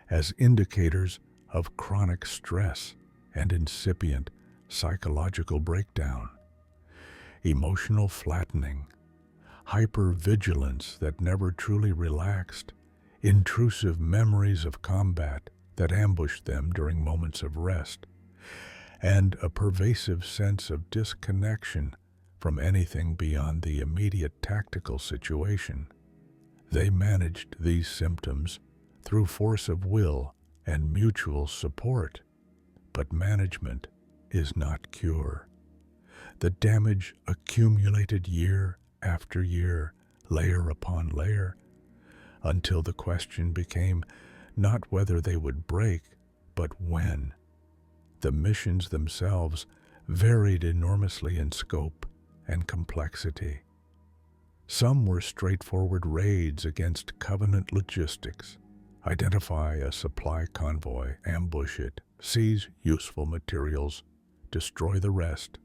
as indicators of chronic stress and incipient psychological breakdown. Emotional flattening, hypervigilance that never truly relaxed, intrusive memories of combat that ambushed them during moments of rest, and a pervasive sense of disconnection from anything beyond the immediate tactical situation. They managed these symptoms through force of will and mutual support, but management is not cure. The damage accumulated year after year, layer upon layer, until the question became not whether they would break, but when. The missions themselves varied enormously in scope and complexity. Some were straightforward raids against Covenant logistics. Identify a supply convoy, ambush it, seize useful materials, destroy the rest,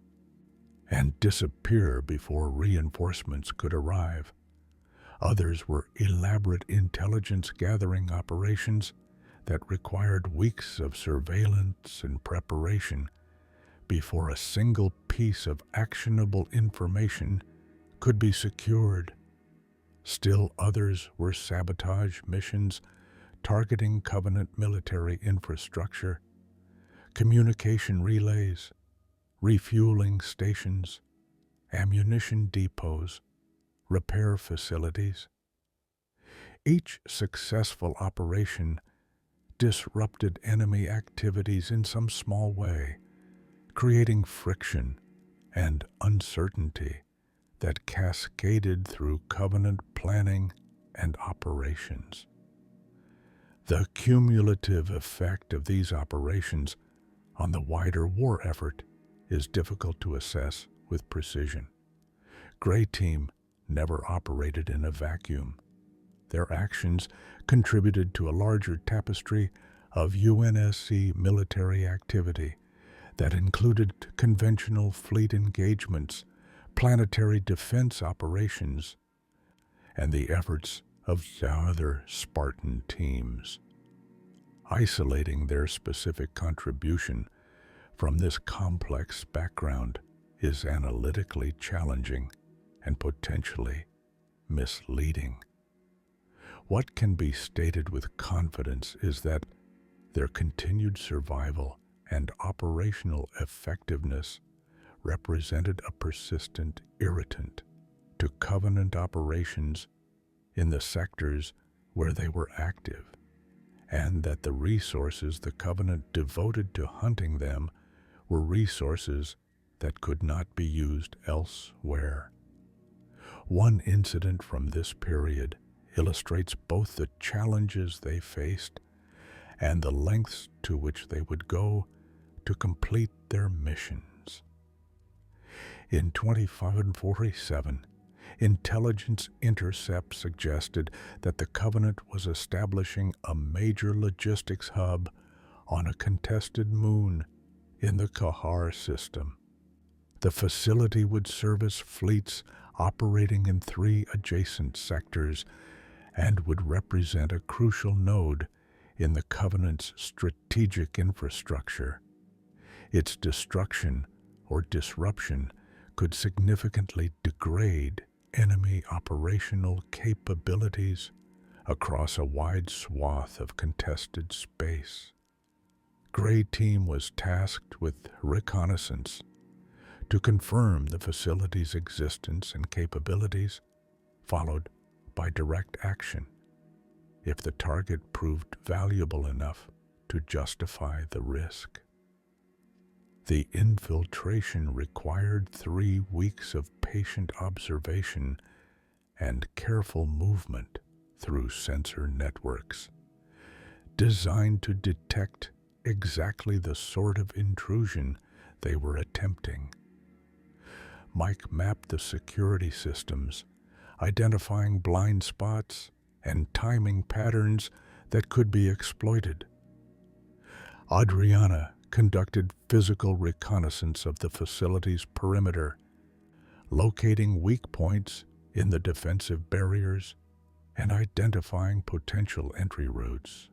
and disappear before reinforcements could arrive. Others were elaborate intelligence-gathering operations that required weeks of surveillance and preparation before a single piece of actionable information could be secured. Still others were sabotage missions targeting Covenant military infrastructure, communication relays, refueling stations, ammunition depots, repair facilities. Each successful operation disrupted enemy activities in some small way, creating friction and uncertainty that cascaded through Covenant planning and operations. The cumulative effect of these operations on the wider war effort is difficult to assess with precision. Gray Team never operated in a vacuum. Their actions contributed to a larger tapestry of UNSC military activity that included conventional fleet engagements, planetary defense operations, and the efforts of the other Spartan teams. Isolating their specific contribution from this complex background is analytically challenging and potentially misleading. What can be stated with confidence is that their continued survival and operational effectiveness represented a persistent irritant to Covenant operations in the sectors where they were active, and that the resources the Covenant devoted to hunting them were resources that could not be used elsewhere. One incident from this period illustrates both the challenges they faced and the lengths to which they would go to complete their missions. In 2547, intelligence intercepts suggested that the Covenant was establishing a major logistics hub on a contested moon in the Kahar system. The facility would service fleets operating in 3 adjacent sectors and would represent a crucial node in the Covenant's strategic infrastructure. Its destruction or disruption could significantly degrade enemy operational capabilities across a wide swath of contested space. Gray Team was tasked with reconnaissance to confirm the facility's existence and capabilities, followed by direct action if the target proved valuable enough to justify the risk. The infiltration required 3 weeks of patient observation and careful movement through sensor networks, designed to detect exactly the sort of intrusion they were attempting. Mike mapped the security systems, identifying blind spots and timing patterns that could be exploited. Adriana conducted physical reconnaissance of the facility's perimeter, locating weak points in the defensive barriers and identifying potential entry routes.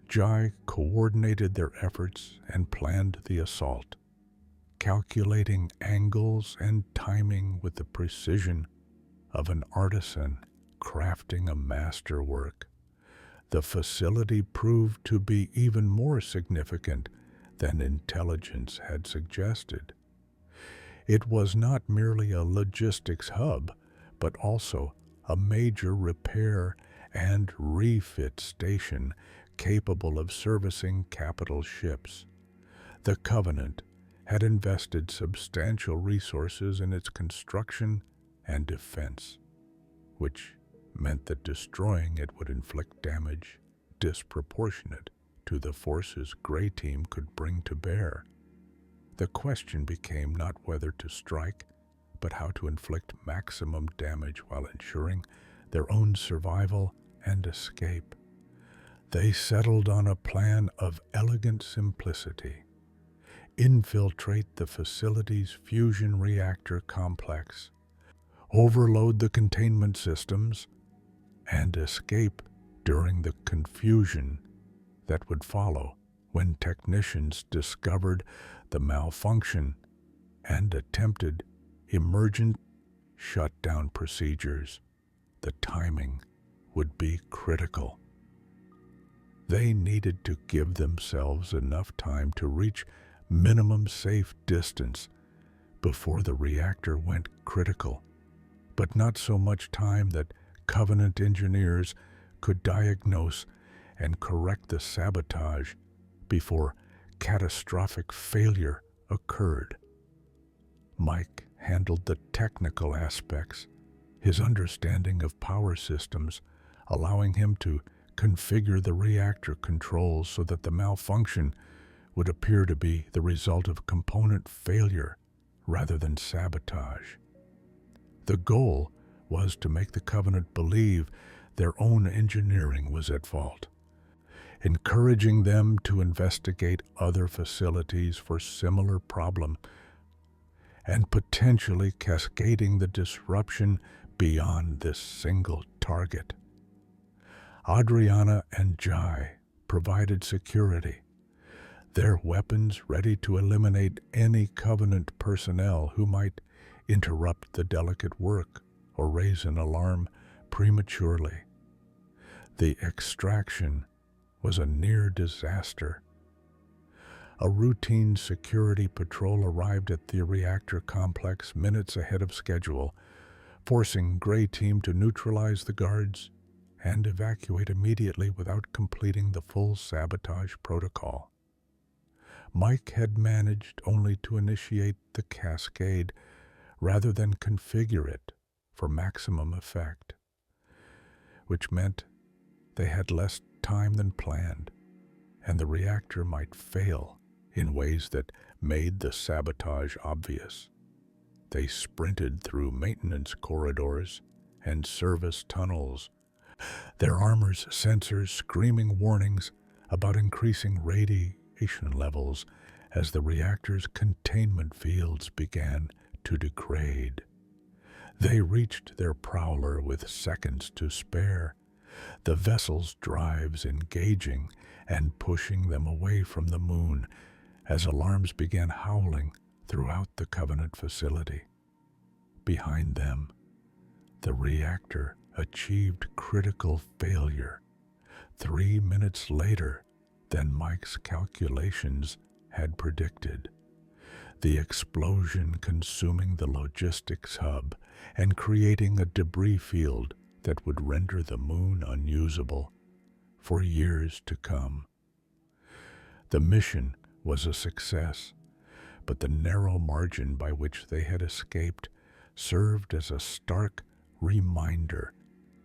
Jai coordinated their efforts and planned the assault, calculating angles and timing with the precision of an artisan crafting a masterwork. The facility proved to be even more significant than intelligence had suggested. It was not merely a logistics hub, but also a major repair and refit station capable of servicing capital ships. The Covenant had invested substantial resources in its construction and defense, which meant that destroying it would inflict damage disproportionate to the forces Gray Team could bring to bear. The question became not whether to strike, but how to inflict maximum damage while ensuring their own survival and escape. They settled on a plan of elegant simplicity. Infiltrate the facility's fusion reactor complex, overload the containment systems, and escape during the confusion that would follow when technicians discovered the malfunction and attempted emergent shutdown procedures. The timing would be critical. They needed to give themselves enough time to reach minimum safe distance before the reactor went critical, but not so much time that Covenant engineers could diagnose and correct the sabotage before catastrophic failure occurred. Mike handled the technical aspects, his understanding of power systems allowing him to configure the reactor controls so that the malfunction would appear to be the result of component failure rather than sabotage. The goal was to make the Covenant believe their own engineering was at fault, encouraging them to investigate other facilities for similar problem and potentially cascading the disruption beyond this single target. Adriana and Jai provided security, their weapons ready to eliminate any Covenant personnel who might interrupt the delicate work or raise an alarm prematurely. The extraction was a near disaster. A routine security patrol arrived at the reactor complex minutes ahead of schedule, forcing Gray Team to neutralize the guards and evacuate immediately without completing the full sabotage protocol. Mike had managed only to initiate the cascade rather than configure it for maximum effect, which meant they had less time than planned, and the reactor might fail in ways that made the sabotage obvious. They sprinted through maintenance corridors and service tunnels, their armor's sensors screaming warnings about increasing radiation levels as the reactor's containment fields began to degrade. They reached their prowler with seconds to spare, the vessel's drives engaging and pushing them away from the moon as alarms began howling throughout the Covenant facility. Behind them, the reactor achieved critical failure 3 minutes later than Mike's calculations had predicted. The explosion consuming the logistics hub and creating a debris field that would render the moon unusable for years to come. The mission was a success, but the narrow margin by which they had escaped served as a stark reminder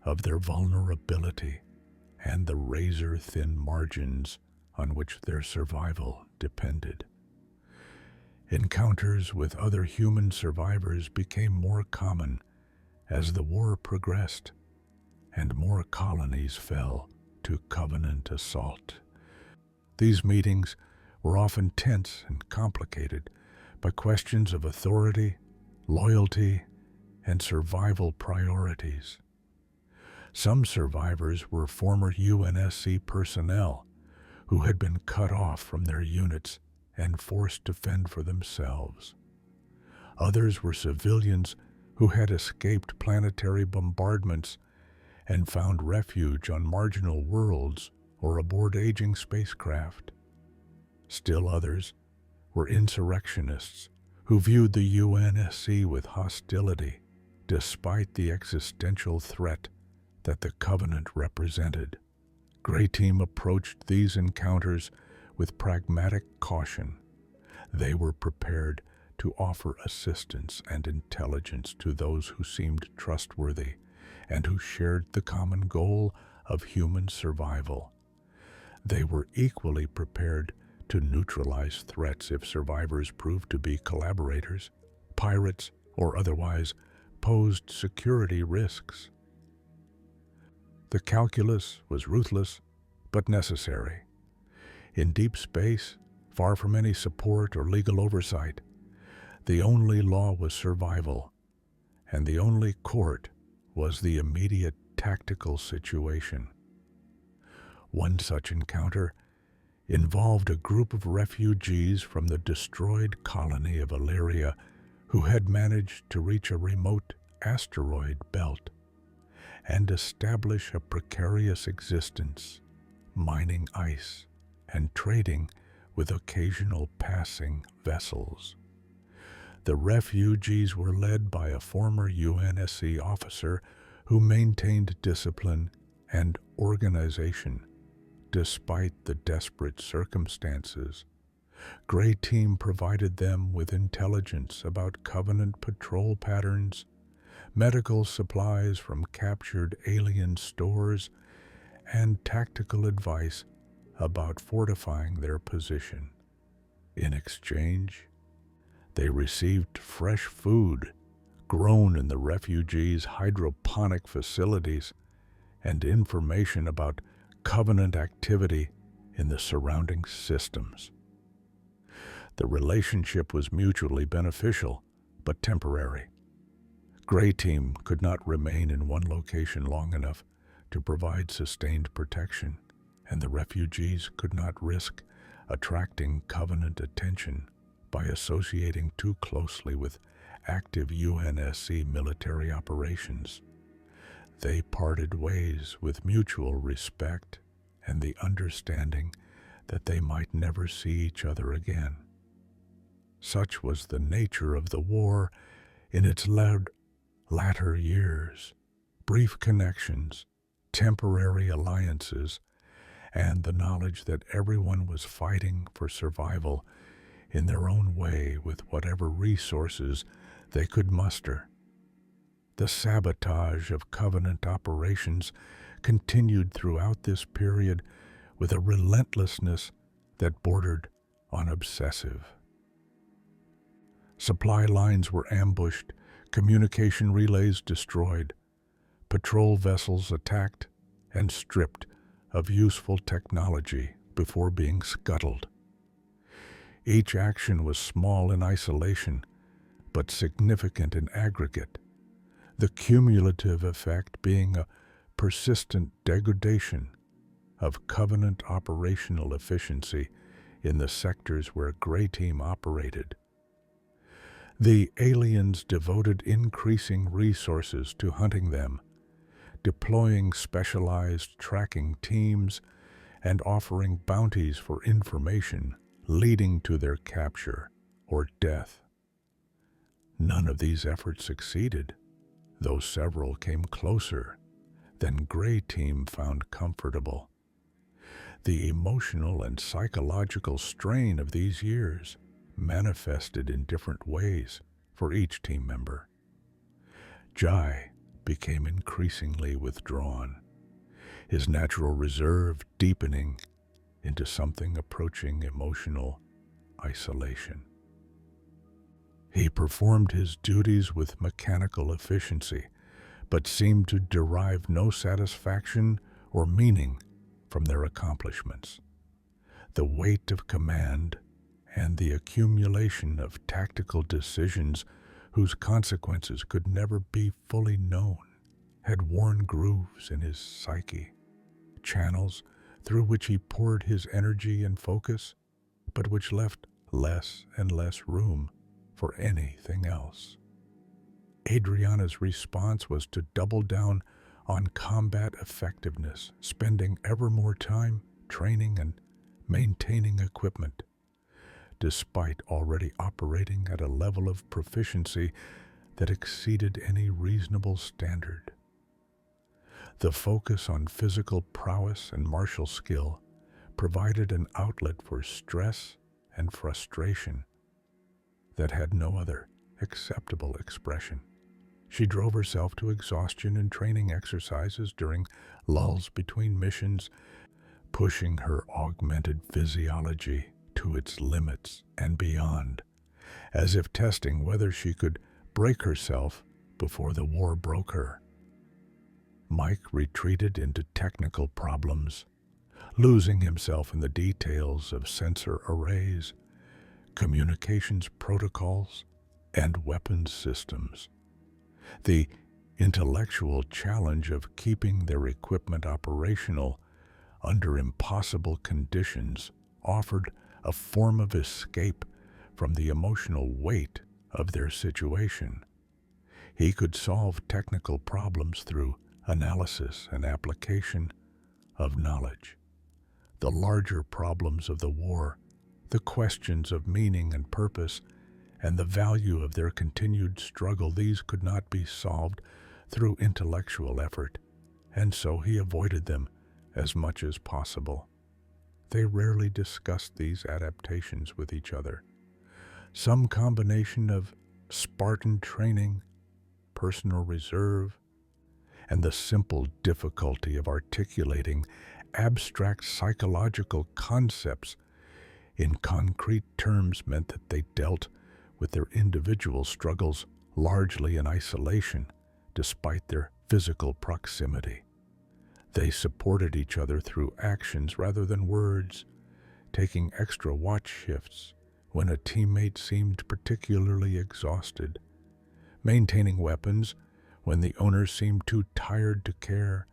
of their vulnerability and the razor-thin margins on which their survival depended. Encounters with other human survivors became more common as the war progressed, and more colonies fell to Covenant assault. These meetings were often tense and complicated by questions of authority, loyalty, and survival priorities. Some survivors were former UNSC personnel who had been cut off from their units and forced to fend for themselves. Others were civilians who had escaped planetary bombardments and found refuge on marginal worlds or aboard aging spacecraft. Still others were insurrectionists who viewed the UNSC with hostility despite the existential threat that the Covenant represented. Gray Team approached these encounters with pragmatic caution. They were prepared to offer assistance and intelligence to those who seemed trustworthy and who shared the common goal of human survival. They were equally prepared to neutralize threats if survivors proved to be collaborators, pirates, or otherwise posed security risks. The calculus was ruthless but necessary. In deep space, far from any support or legal oversight, the only law was survival, and the only court was the immediate tactical situation. One such encounter involved a group of refugees from the destroyed colony of Illyria who had managed to reach a remote asteroid belt and establish a precarious existence, mining ice and trading with occasional passing vessels. The refugees were led by a former UNSC officer who maintained discipline and organization despite the desperate circumstances. Gray Team provided them with intelligence about Covenant patrol patterns, medical supplies from captured alien stores, and tactical advice about fortifying their position. In exchange, they received fresh food grown in the refugees' hydroponic facilities and information about Covenant activity in the surrounding systems. The relationship was mutually beneficial, but temporary. Gray Team could not remain in one location long enough to provide sustained protection, and the refugees could not risk attracting Covenant attention by associating too closely with active UNSC military operations. They parted ways with mutual respect and the understanding that they might never see each other again. Such was the nature of the war in its latter years. Brief connections, temporary alliances, and the knowledge that everyone was fighting for survival in their own way with whatever resources they could muster. The sabotage of Covenant operations continued throughout this period with a relentlessness that bordered on obsessive. Supply lines were ambushed, communication relays destroyed, patrol vessels attacked and stripped of useful technology before being scuttled. Each action was small in isolation, but significant in aggregate, the cumulative effect being a persistent degradation of Covenant operational efficiency in the sectors where Gray Team operated. The aliens devoted increasing resources to hunting them, deploying specialized tracking teams, and offering bounties for information leading to their capture or death. None of these efforts succeeded, though several came closer than Gray Team found comfortable. The emotional and psychological strain of these years manifested in different ways for each team member. Jai became increasingly withdrawn, his natural reserve deepening into something approaching emotional isolation. He performed his duties with mechanical efficiency, but seemed to derive no satisfaction or meaning from their accomplishments. The weight of command and the accumulation of tactical decisions whose consequences could never be fully known had worn grooves in his psyche, channels through which he poured his energy and focus, but which left less and less room for anything else. Adriana's response was to double down on combat effectiveness, spending ever more time training and maintaining equipment, despite already operating at a level of proficiency that exceeded any reasonable standard. The focus on physical prowess and martial skill provided an outlet for stress and frustration that had no other acceptable expression. She drove herself to exhaustion in training exercises during lulls between missions, pushing her augmented physiology to its limits and beyond, as if testing whether she could break herself before the war broke her. Mike retreated into technical problems, losing himself in the details of sensor arrays, communications protocols, and weapons systems. The intellectual challenge of keeping their equipment operational under impossible conditions offered a form of escape from the emotional weight of their situation. He could solve technical problems through analysis and application of knowledge. The larger problems of the war, the questions of meaning and purpose, and the value of their continued struggle, these could not be solved through intellectual effort, and so he avoided them as much as possible. They rarely discussed these adaptations with each other. Some combination of Spartan training, personal reserve, and the simple difficulty of articulating abstract psychological concepts in concrete terms meant that they dealt with their individual struggles largely in isolation, despite their physical proximity. They supported each other through actions rather than words, taking extra watch shifts when a teammate seemed particularly exhausted, maintaining weapons when the owner seemed too tired to care,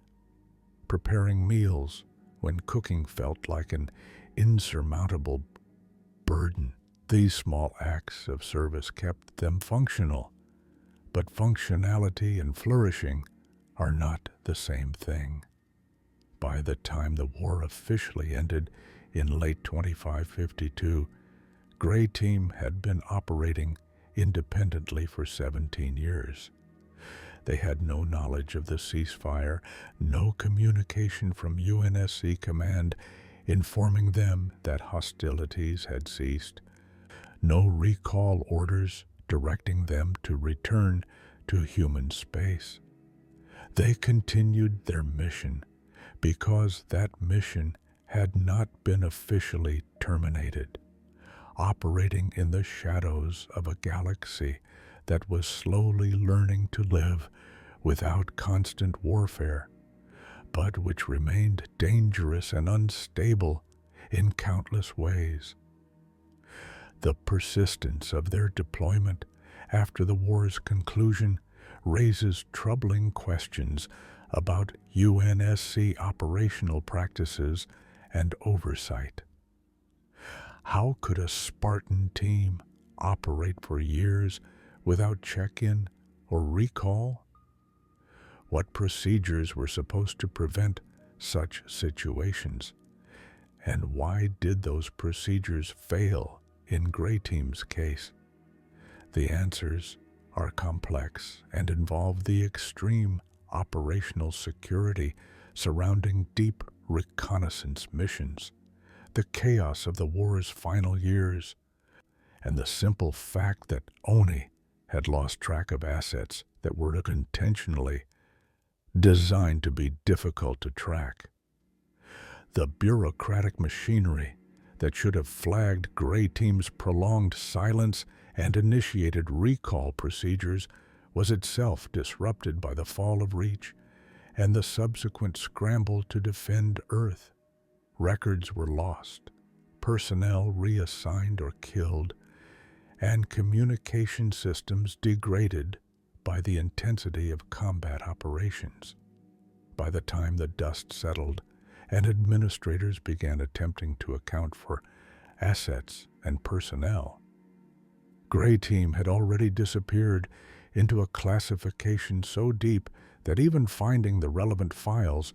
preparing meals when cooking felt like an insurmountable burden. These small acts of service kept them functional, but functionality and flourishing are not the same thing. By the time the war officially ended in late 2552, Gray Team had been operating independently for 17 years. They had no knowledge of the ceasefire, no communication from UNSC Command informing them that hostilities had ceased, no recall orders directing them to return to human space. They continued their mission because that mission had not been officially terminated, operating in the shadows of a galaxy that was slowly learning to live without constant warfare, but which remained dangerous and unstable in countless ways. The persistence of their deployment after the war's conclusion raises troubling questions about UNSC operational practices and oversight. How could a Spartan team operate for years without check-in or recall? What procedures were supposed to prevent such situations? And why did those procedures fail in Gray Team's case? The answers are complex and involve the extreme operational security surrounding deep reconnaissance missions, the chaos of the war's final years, and the simple fact that Oni had lost track of assets that were intentionally designed to be difficult to track. The bureaucratic machinery that should have flagged Gray Team's prolonged silence and initiated recall procedures was itself disrupted by the fall of Reach and the subsequent scramble to defend Earth. Records were lost, personnel reassigned or killed, and communication systems degraded by the intensity of combat operations. By the time the dust settled and administrators began attempting to account for assets and personnel, Gray Team had already disappeared into a classification so deep that even finding the relevant files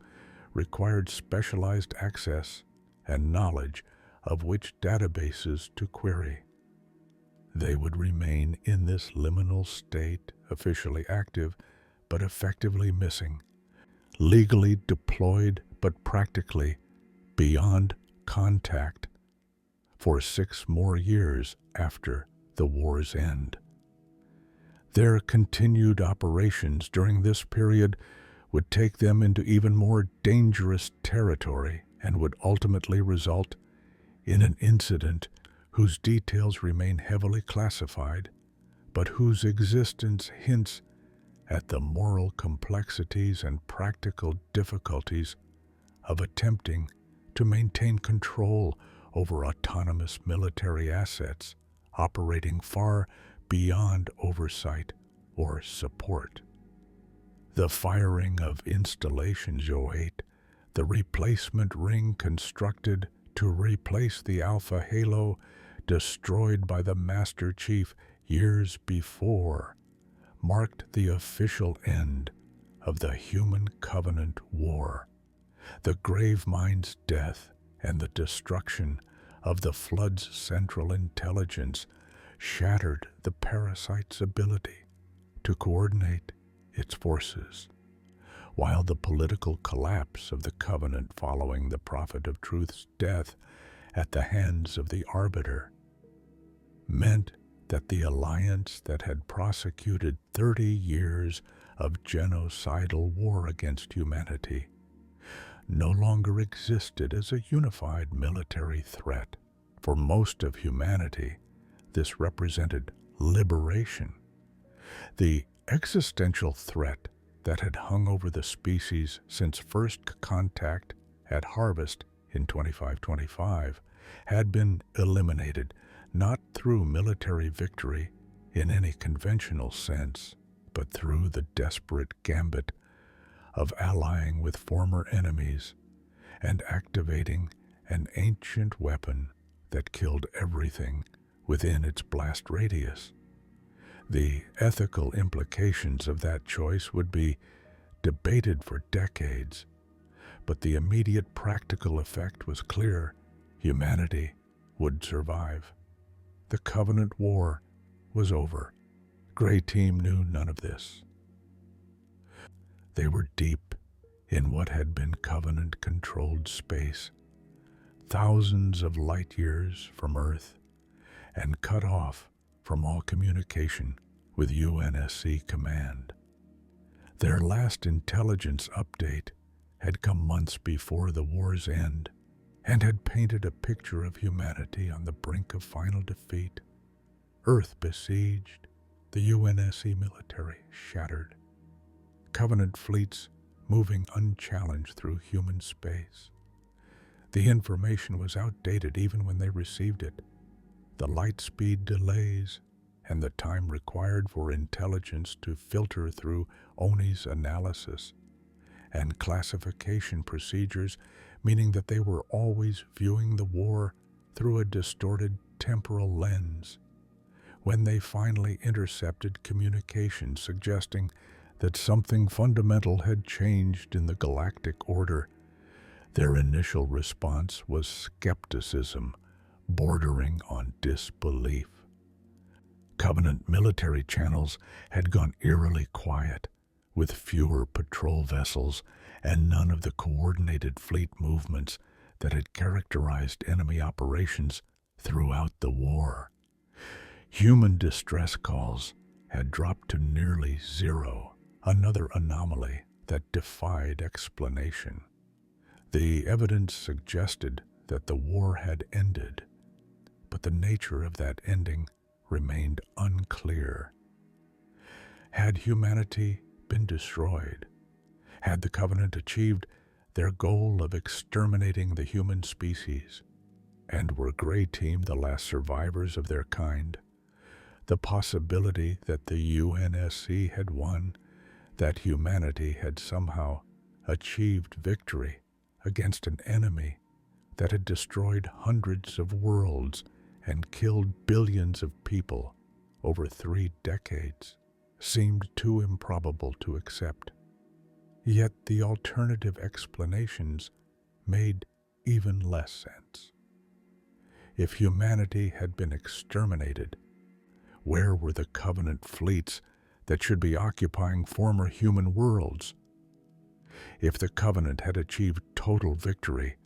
required specialized access and knowledge of which databases to query. They would remain in this liminal state, officially active but effectively missing, legally deployed but practically beyond contact for 6 more years after the war's end. Their continued operations during this period would take them into even more dangerous territory and would ultimately result in an incident whose details remain heavily classified, but whose existence hints at the moral complexities and practical difficulties of attempting to maintain control over autonomous military assets operating far beyond oversight or support. The firing of Installation 08, the replacement ring constructed to replace the Alpha Halo destroyed by the Master Chief years before, marked the official end of the Human Covenant War. The Gravemind's death and the destruction of the Flood's central intelligence shattered the parasite's ability to coordinate its forces, while the political collapse of the Covenant following the Prophet of Truth's death at the hands of the Arbiter meant that the alliance that had prosecuted 30 years of genocidal war against humanity no longer existed as a unified military threat. For most of humanity, this represented liberation. The existential threat that had hung over the species since first contact at harvest in 2525 had been eliminated, not through military victory in any conventional sense, but through the desperate gambit of allying with former enemies and activating an ancient weapon that killed everything within its blast radius. The ethical implications of that choice would be debated for decades, but the immediate practical effect was clear: humanity would survive. The Covenant War was over. Grey Team knew none of this. They were deep in what had been Covenant-controlled space, thousands of light years from Earth, and cut off from all communication with UNSC Command. Their last intelligence update had come months before the war's end and had painted a picture of humanity on the brink of final defeat. Earth besieged, the UNSC military shattered, Covenant fleets moving unchallenged through human space. The information was outdated even when they received it. The light speed delays and the time required for intelligence to filter through ONI's analysis and classification procedures, meaning that they were always viewing the war through a distorted temporal lens. When they finally intercepted communication suggesting that something fundamental had changed in the galactic order, their initial response was skepticism, bordering on disbelief. Covenant military channels had gone eerily quiet, with fewer patrol vessels and none of the coordinated fleet movements that had characterized enemy operations throughout the war. Human distress calls had dropped to nearly zero, another anomaly that defied explanation. The evidence suggested that the war had ended, but the nature of that ending remained unclear. Had humanity been destroyed? Had the Covenant achieved their goal of exterminating the human species? And were Grey Team the last survivors of their kind? The possibility that the UNSC had won, that humanity had somehow achieved victory against an enemy that had destroyed hundreds of worlds and killed billions of people over 3 decades, seemed too improbable to accept. Yet the alternative explanations made even less sense. If humanity had been exterminated, where were the Covenant fleets that should be occupying former human worlds? If the Covenant had achieved total victory,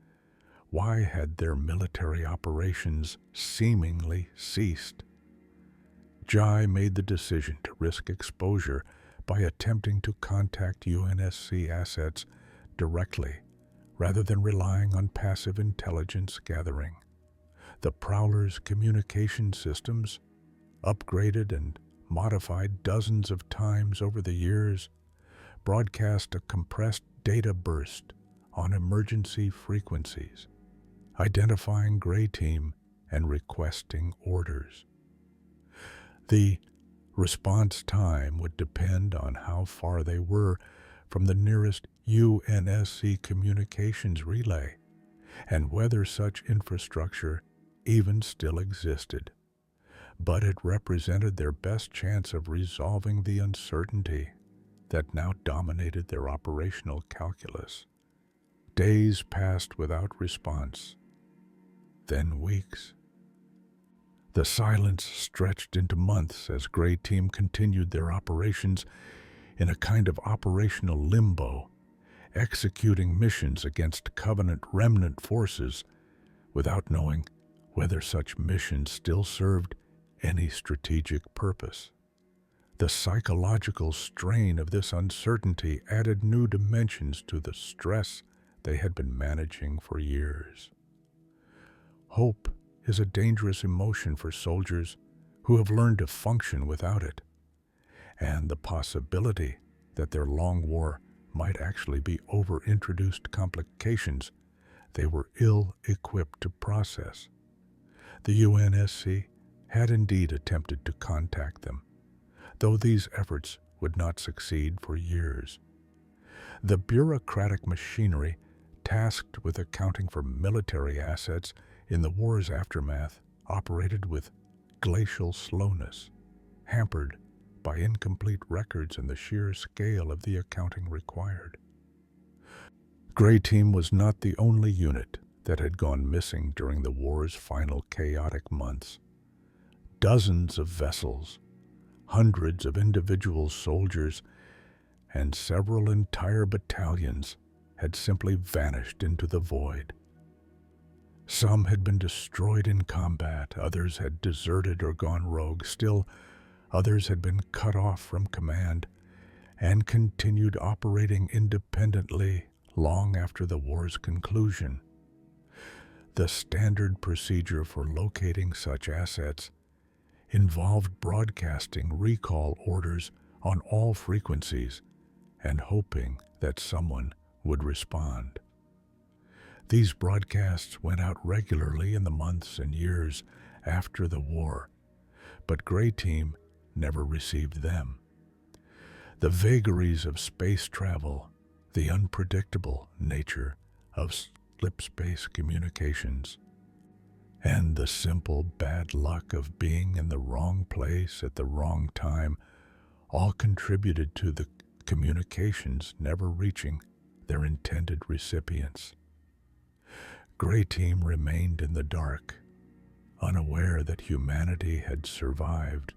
why had their military operations seemingly ceased? Jai made the decision to risk exposure by attempting to contact UNSC assets directly rather than relying on passive intelligence gathering. The Prowler's communication systems, upgraded and modified dozens of times over the years, broadcast a compressed data burst on emergency frequencies, identifying Gray Team and requesting orders. The response time would depend on how far they were from the nearest UNSC communications relay and whether such infrastructure even still existed. But it represented their best chance of resolving the uncertainty that now dominated their operational calculus. Days passed without response, then weeks. The silence stretched into months as Gray Team continued their operations in a kind of operational limbo, executing missions against Covenant remnant forces without knowing whether such missions still served any strategic purpose. The psychological strain of this uncertainty added new dimensions to the stress they had been managing for years. Hope is a dangerous emotion for soldiers who have learned to function without it, and the possibility that their long war might actually be over-introduced complications they were ill-equipped to process. The UNSC had indeed attempted to contact them, though these efforts would not succeed for years. The bureaucratic machinery tasked with accounting for military assets in the war's aftermath operated with glacial slowness, hampered by incomplete records and the sheer scale of the accounting required. Gray Team was not the only unit that had gone missing during the war's final chaotic months. Dozens of vessels, hundreds of individual soldiers, and several entire battalions had simply vanished into the void. Some had been destroyed in combat, others had deserted or gone rogue, still others had been cut off from command and continued operating independently long after the war's conclusion. The standard procedure for locating such assets involved broadcasting recall orders on all frequencies and hoping that someone would respond. These broadcasts went out regularly in the months and years after the war, but Gray Team never received them. The vagaries of space travel, the unpredictable nature of slip-space communications, and the simple bad luck of being in the wrong place at the wrong time all contributed to the communications never reaching their intended recipients. Gray Team remained in the dark, unaware that humanity had survived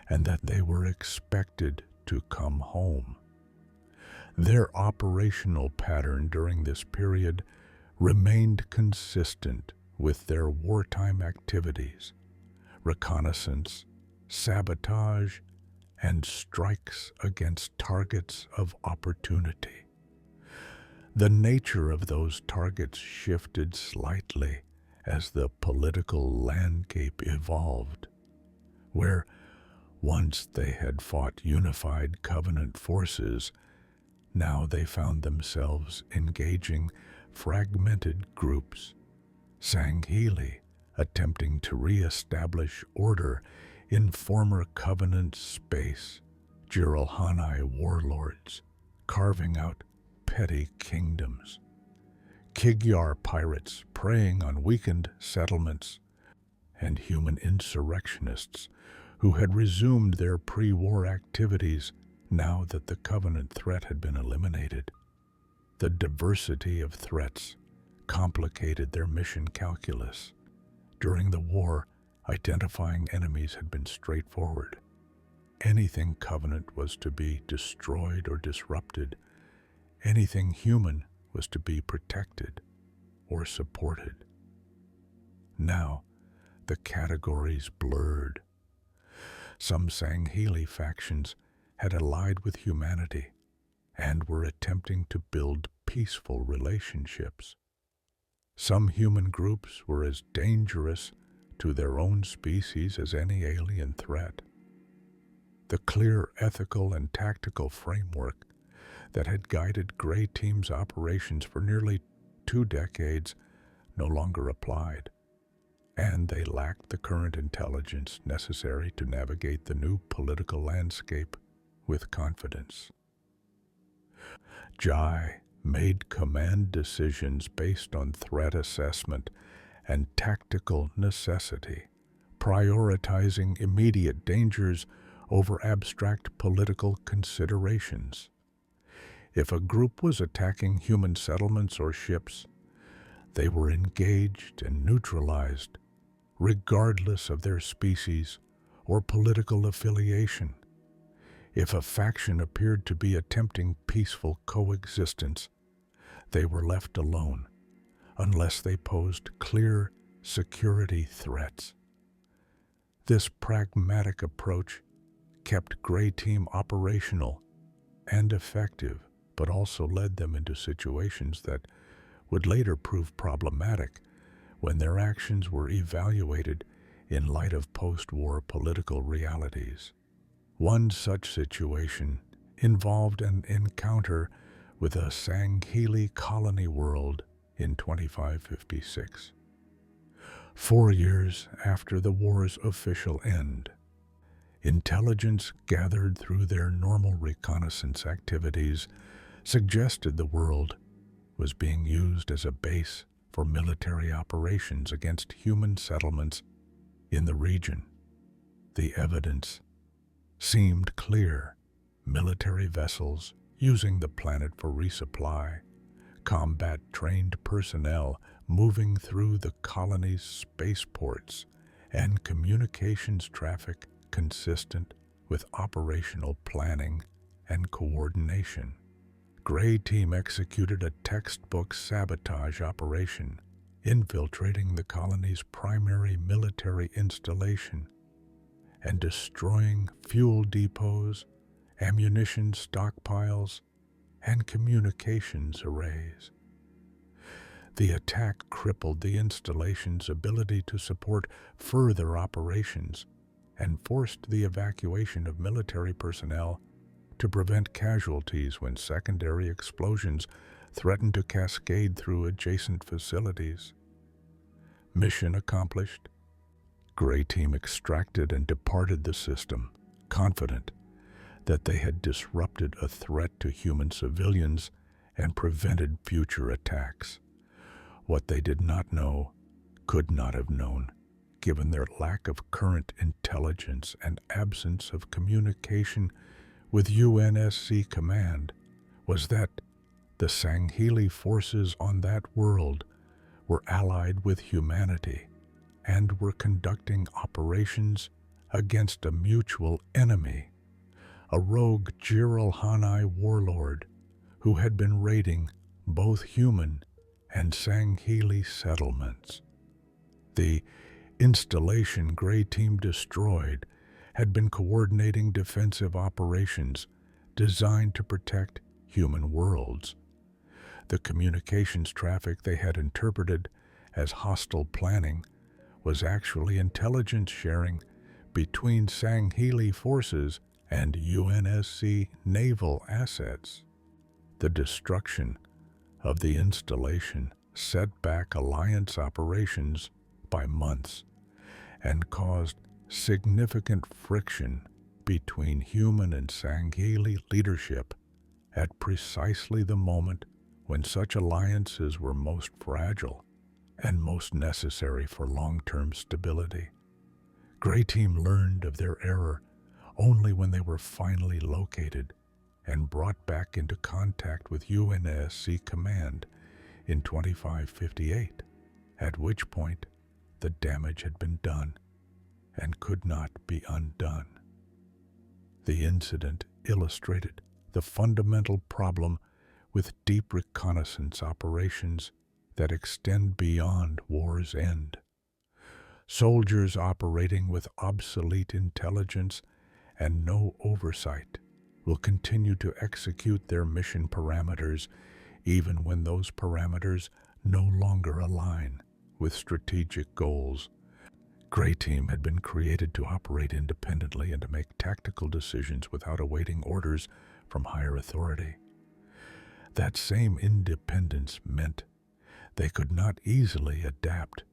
and that they were expected to come home. Their operational pattern during this period remained consistent with their wartime activities: reconnaissance, sabotage, and strikes against targets of opportunity. The nature of those targets shifted slightly as the political landscape evolved, where once they had fought unified Covenant forces, now they found themselves engaging fragmented groups, Sangheili attempting to re-establish order in former Covenant space, Jiralhanae warlords carving out petty kingdoms, Kigyar pirates preying on weakened settlements, and human insurrectionists who had resumed their pre-war activities now that the Covenant threat had been eliminated. The diversity of threats complicated their mission calculus. During the war, identifying enemies had been straightforward. Anything Covenant was to be destroyed or disrupted. Anything human was to be protected or supported. Now, the categories blurred. Some Sangheili factions had allied with humanity and were attempting to build peaceful relationships. Some human groups were as dangerous to their own species as any alien threat. The clear ethical and tactical framework that had guided Gray Team's operations for nearly 2 decades no longer applied, and they lacked the current intelligence necessary to navigate the new political landscape with confidence. Jai made command decisions based on threat assessment and tactical necessity, prioritizing immediate dangers over abstract political considerations. If a group was attacking human settlements or ships, they were engaged and neutralized, regardless of their species or political affiliation. If a faction appeared to be attempting peaceful coexistence, they were left alone, unless they posed clear security threats. This pragmatic approach kept Gray Team operational and effective, but also led them into situations that would later prove problematic when their actions were evaluated in light of post-war political realities. One such situation involved an encounter with a Sangheili colony world in 2556. 4 years after the war's official end, intelligence gathered through their normal reconnaissance activities suggested the world was being used as a base for military operations against human settlements in the region. The evidence seemed clear: military vessels using the planet for resupply, combat-trained personnel moving through the colony's spaceports, and communications traffic consistent with operational planning and coordination. Gray Team executed a textbook sabotage operation, infiltrating the colony's primary military installation and destroying fuel depots, ammunition stockpiles, and communications arrays. The attack crippled the installation's ability to support further operations and forced the evacuation of military personnel to prevent casualties when secondary explosions threatened to cascade through adjacent facilities. Mission accomplished. Gray Team extracted and departed the system, confident that they had disrupted a threat to human civilians and prevented future attacks. What they did not know, could not have known, given their lack of current intelligence and absence of communication with UNSC Command, was that the Sangheili forces on that world were allied with humanity and were conducting operations against a mutual enemy, a rogue Jiralhanae warlord who had been raiding both human and Sangheili settlements. The installation Gray Team destroyed had been coordinating defensive operations designed to protect human worlds. The communications traffic they had interpreted as hostile planning was actually intelligence sharing between Sangheili forces and UNSC naval assets. The destruction of the installation set back Alliance operations by months and caused significant friction between human and Sangheili leadership at precisely the moment when such alliances were most fragile and most necessary for long-term stability. Gray Team learned of their error only when they were finally located and brought back into contact with UNSC Command in 2558, at which point the damage had been done and could not be undone. The incident illustrated the fundamental problem with deep reconnaissance operations that extend beyond war's end. Soldiers operating with obsolete intelligence and no oversight will continue to execute their mission parameters even when those parameters no longer align with strategic goals. Gray Team had been created to operate independently and to make tactical decisions without awaiting orders from higher authority. That same independence meant they could not easily adapt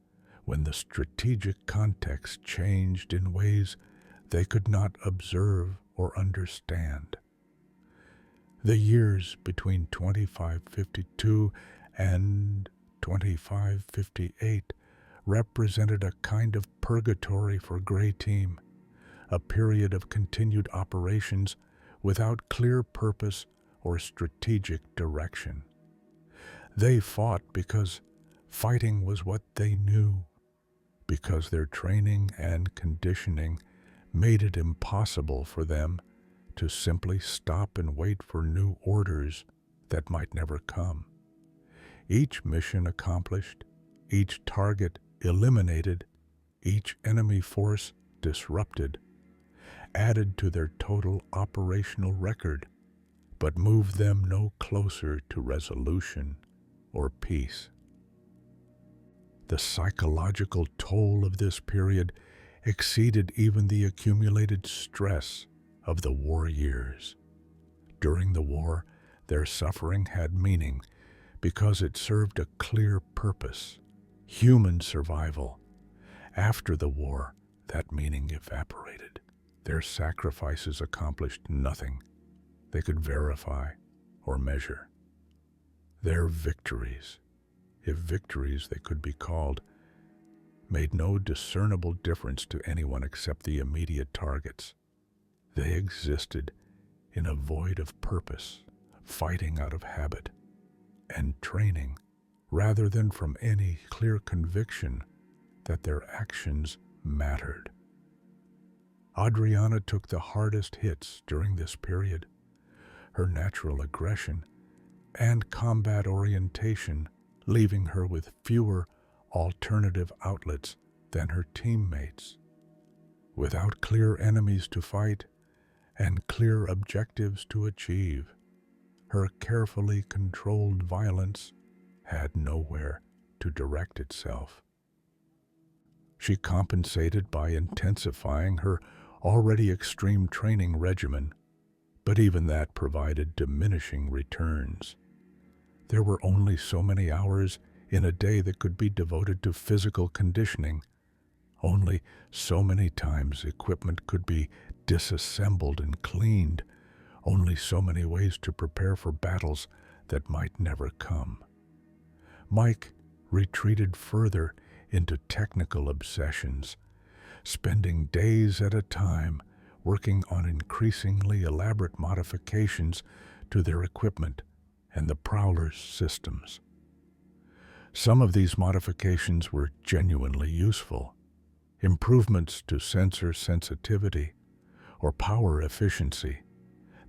when the strategic context changed in ways they could not observe or understand. The years between 2552 and 2558 represented a kind of purgatory for Gray Team, a period of continued operations without clear purpose or strategic direction. They fought because fighting was what they knew, because their training and conditioning made it impossible for them to simply stop and wait for new orders that might never come. Each mission accomplished, each target eliminated, each enemy force disrupted, added to their total operational record, but moved them no closer to resolution or peace. The psychological toll of this period exceeded even the accumulated stress of the war years. During the war, their suffering had meaning because it served a clear purpose: human survival. After the war, that meaning evaporated. Their sacrifices accomplished nothing they could verify or measure. Their victories, if victories they could be called, made no discernible difference to anyone except the immediate targets. They existed in a void of purpose, fighting out of habit and training, rather than from any clear conviction that their actions mattered. Adriana took the hardest hits during this period. Her natural aggression and combat orientation leaving her with fewer alternative outlets than her teammates. Without clear enemies to fight and clear objectives to achieve, her carefully controlled violence had nowhere to direct itself. She compensated by intensifying her already extreme training regimen, but even that provided diminishing returns. There were only so many hours in a day that could be devoted to physical conditioning. Only so many times equipment could be disassembled and cleaned. Only so many ways to prepare for battles that might never come. Mike retreated further into technical obsessions, spending days at a time working on increasingly elaborate modifications to their equipment and the Prowler's systems. Some of these modifications were genuinely useful, improvements to sensor sensitivity or power efficiency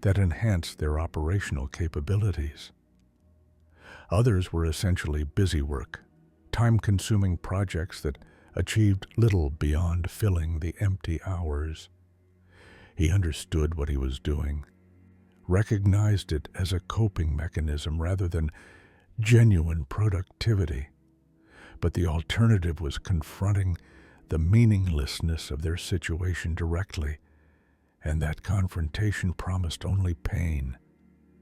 that enhanced their operational capabilities. Others were essentially busy work, time-consuming projects that achieved little beyond filling the empty hours. He understood what he was doing, recognized it as a coping mechanism rather than genuine productivity. But the alternative was confronting the meaninglessness of their situation directly, and that confrontation promised only pain.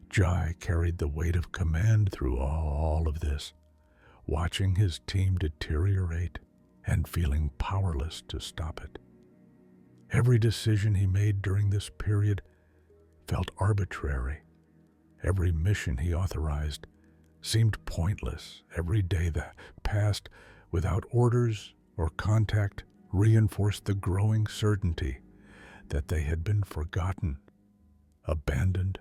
Jai carried the weight of command through all of this, watching his team deteriorate and feeling powerless to stop it. Every decision he made during this period felt arbitrary. Every mission he authorized seemed pointless. Every day that passed without orders or contact reinforced the growing certainty that they had been forgotten, abandoned,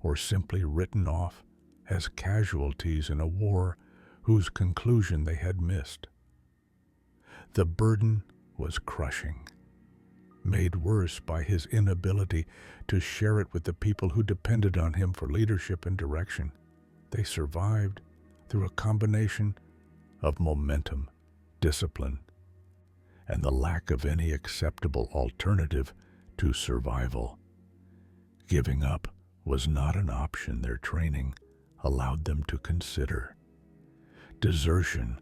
or simply written off as casualties in a war whose conclusion they had missed. The burden was crushing, made worse by his inability to share it with the people who depended on him for leadership and direction. They survived through a combination of momentum, discipline, and the lack of any acceptable alternative to survival. Giving up was not an option. Their training, allowed them to consider. Desertion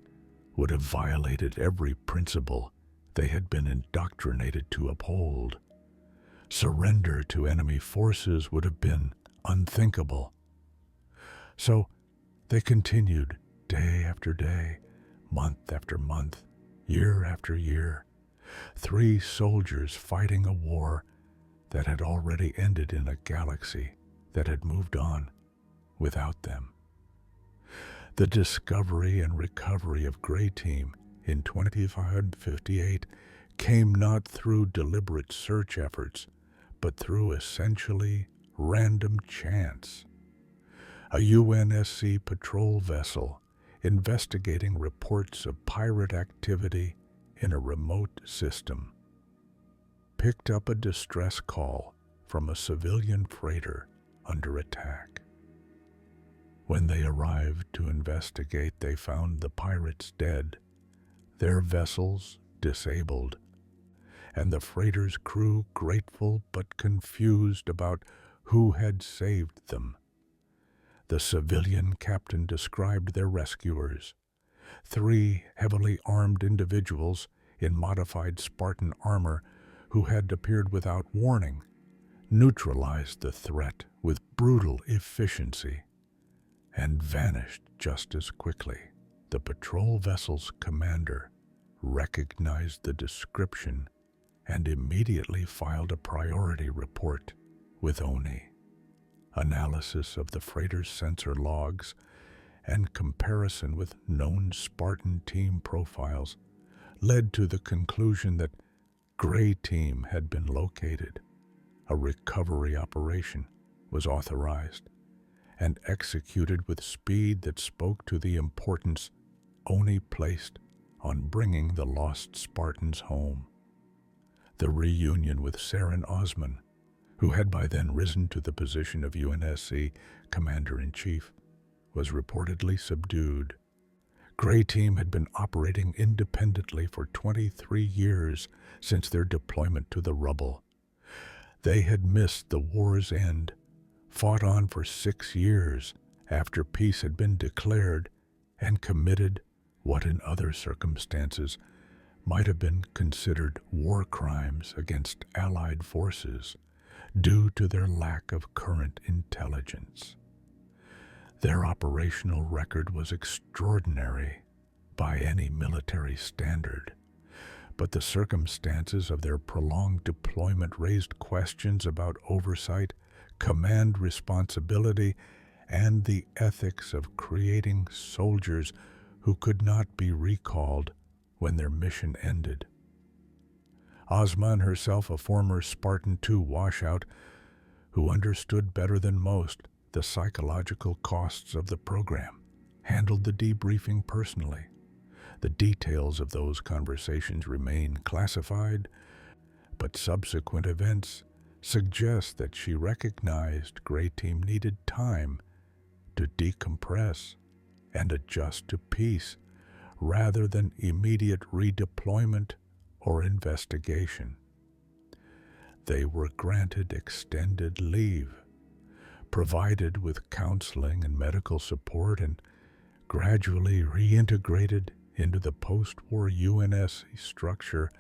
would have violated every principle they had been indoctrinated to uphold. Surrender to enemy forces would have been unthinkable. So they continued day after day, month after month, year after year, 3 soldiers fighting a war that had already ended in a galaxy that had moved on without them. The discovery and recovery of Grey Team in 2558 came not through deliberate search efforts, but through essentially random chance. A UNSC patrol vessel investigating reports of pirate activity in a remote system picked up a distress call from a civilian freighter under attack. When they arrived to investigate, they found the pirates dead, their vessels disabled, and the freighter's crew grateful but confused about who had saved them. The civilian captain described their rescuers, 3 heavily armed individuals in modified Spartan armor who had appeared without warning, neutralized the threat with brutal efficiency, and vanished just as quickly. The patrol vessel's commander recognized the description and immediately filed a priority report with ONI. Analysis of the freighter's sensor logs and comparison with known Spartan team profiles led to the conclusion that Grey Team had been located. A recovery operation was authorized and executed with speed that spoke to the importance ONI placed on bringing the lost Spartans home. The reunion with Saren Osman, who had by then risen to the position of UNSC Commander-in-Chief, was reportedly subdued. Grey Team had been operating independently for 23 years since their deployment to the Rubble. They had missed the war's end, fought on for 6 years after peace had been declared, and committed what in other circumstances might have been considered war crimes against Allied forces due to their lack of current intelligence. Their operational record was extraordinary by any military standard, but the circumstances of their prolonged deployment raised questions about oversight, command responsibility, and the ethics of creating soldiers who could not be recalled when their mission ended. Osman, herself a former Spartan II washout, who understood better than most the psychological costs of the program, handled the debriefing personally. The details of those conversations remain classified, but subsequent events suggest that she recognized Grey Team needed time to decompress and adjust to peace rather than immediate redeployment or investigation. They were granted extended leave, provided with counseling and medical support, and gradually reintegrated into the post-war UNSC structure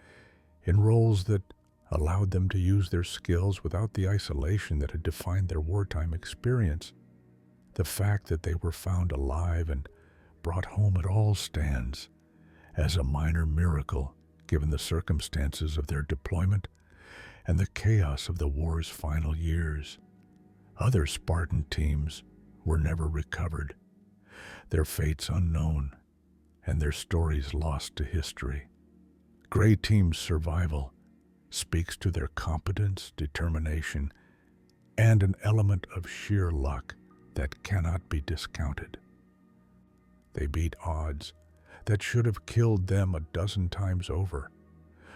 in roles that allowed them to use their skills without the isolation that had defined their wartime experience. The fact that they were found alive and brought home at all stands as a minor miracle given the circumstances of their deployment and the chaos of the war's final years. Other Spartan teams were never recovered, their fates unknown, and their stories lost to history. Grey Team's survival speaks to their competence, determination, and an element of sheer luck that cannot be discounted. They beat odds that should have killed them a dozen times over,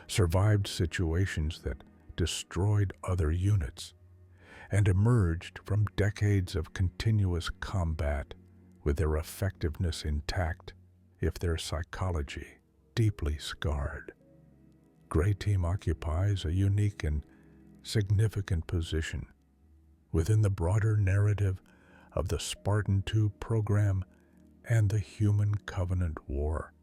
survived situations that destroyed other units, and emerged from decades of continuous combat with their effectiveness intact, if their psychology deeply scarred. Grey Team occupies a unique and significant position within the broader narrative of the Spartan II program and the Human Covenant War.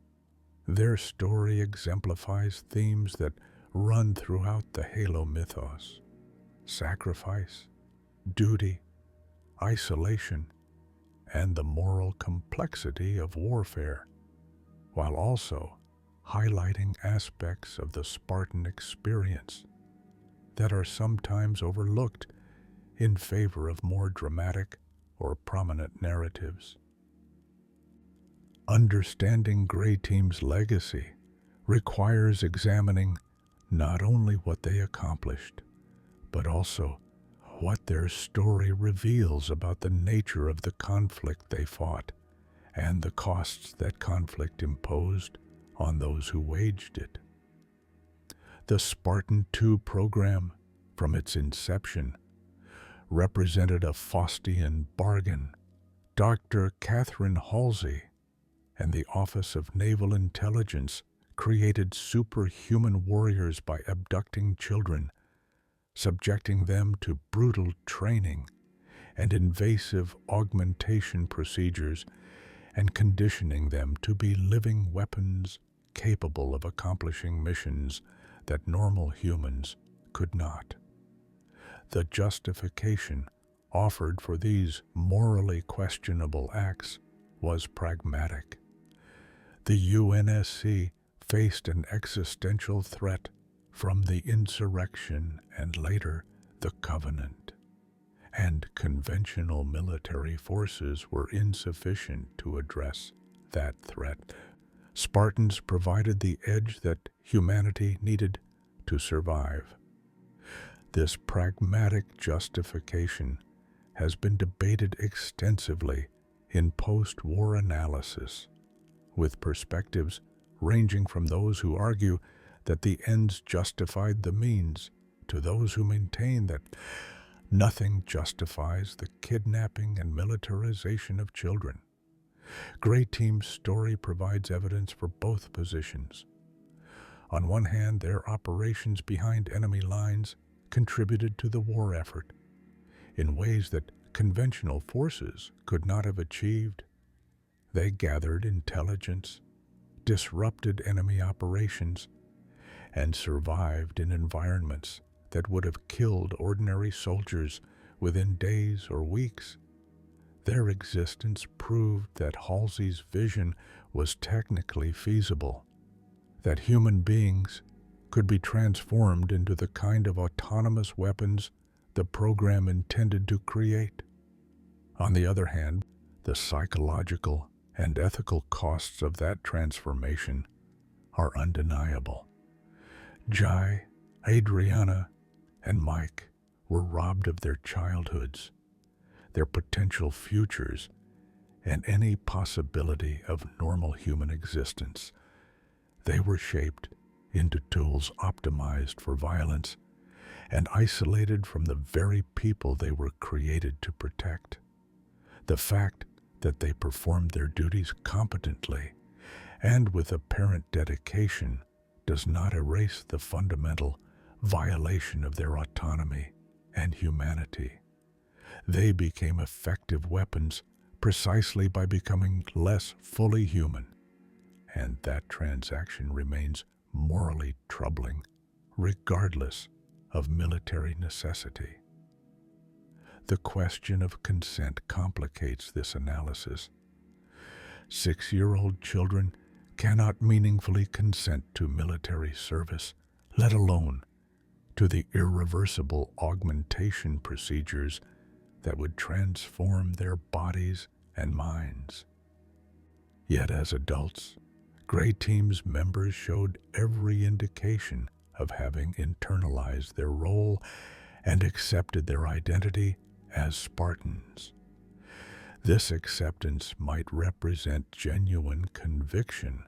Their story exemplifies themes that run throughout the Halo mythos: sacrifice, duty, isolation, and the moral complexity of warfare, while also highlighting aspects of the Spartan experience that are sometimes overlooked in favor of more dramatic or prominent narratives. Understanding Grey Team's legacy requires examining not only what they accomplished, but also what their story reveals about the nature of the conflict they fought and the costs that conflict imposed on those who waged it. The Spartan II program, from its inception, represented a Faustian bargain. Dr. Catherine Halsey and the Office of Naval Intelligence created superhuman warriors by abducting children, subjecting them to brutal training and invasive augmentation procedures, and conditioning them to be living weapons capable of accomplishing missions that normal humans could not. The justification offered for these morally questionable acts was pragmatic. The UNSC faced an existential threat from the insurrection and later the Covenant, and conventional military forces were insufficient to address that threat. Spartans provided the edge that humanity needed to survive. This pragmatic justification has been debated extensively in post-war analysis, with perspectives ranging from those who argue that the ends justified the means to those who maintain that nothing justifies the kidnapping and militarization of children. Grey Team's story provides evidence for both positions. On one hand, their operations behind enemy lines contributed to the war effort in ways that conventional forces could not have achieved. They gathered intelligence, disrupted enemy operations, and survived in environments that would have killed ordinary soldiers within days or weeks. Their existence proved that Halsey's vision was technically feasible, that human beings could be transformed into the kind of autonomous weapons the program intended to create. On the other hand, the psychological and ethical costs of that transformation are undeniable. Jai, Adriana, and Mike were robbed of their childhoods, their potential futures, and any possibility of normal human existence. They were shaped into tools optimized for violence and isolated from the very people they were created to protect. The fact that they performed their duties competently and with apparent dedication does not erase the fundamental violation of their autonomy and humanity. They became effective weapons precisely by becoming less fully human, and that transaction remains morally troubling, regardless of military necessity. The question of consent complicates this analysis. 6-year-old children cannot meaningfully consent to military service, let alone to the irreversible augmentation procedures that would transform their bodies and minds. Yet as adults, Grey Team's members showed every indication of having internalized their role and accepted their identity as Spartans. This acceptance might represent genuine conviction,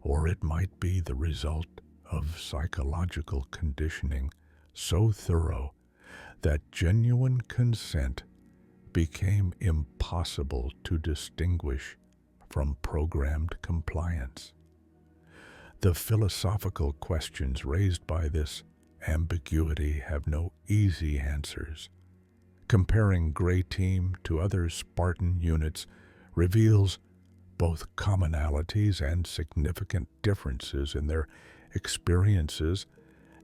or it might be the result of psychological conditioning so thorough that genuine consent became impossible to distinguish from programmed compliance. The philosophical questions raised by this ambiguity have no easy answers. Comparing Gray Team to other Spartan units reveals both commonalities and significant differences in their experiences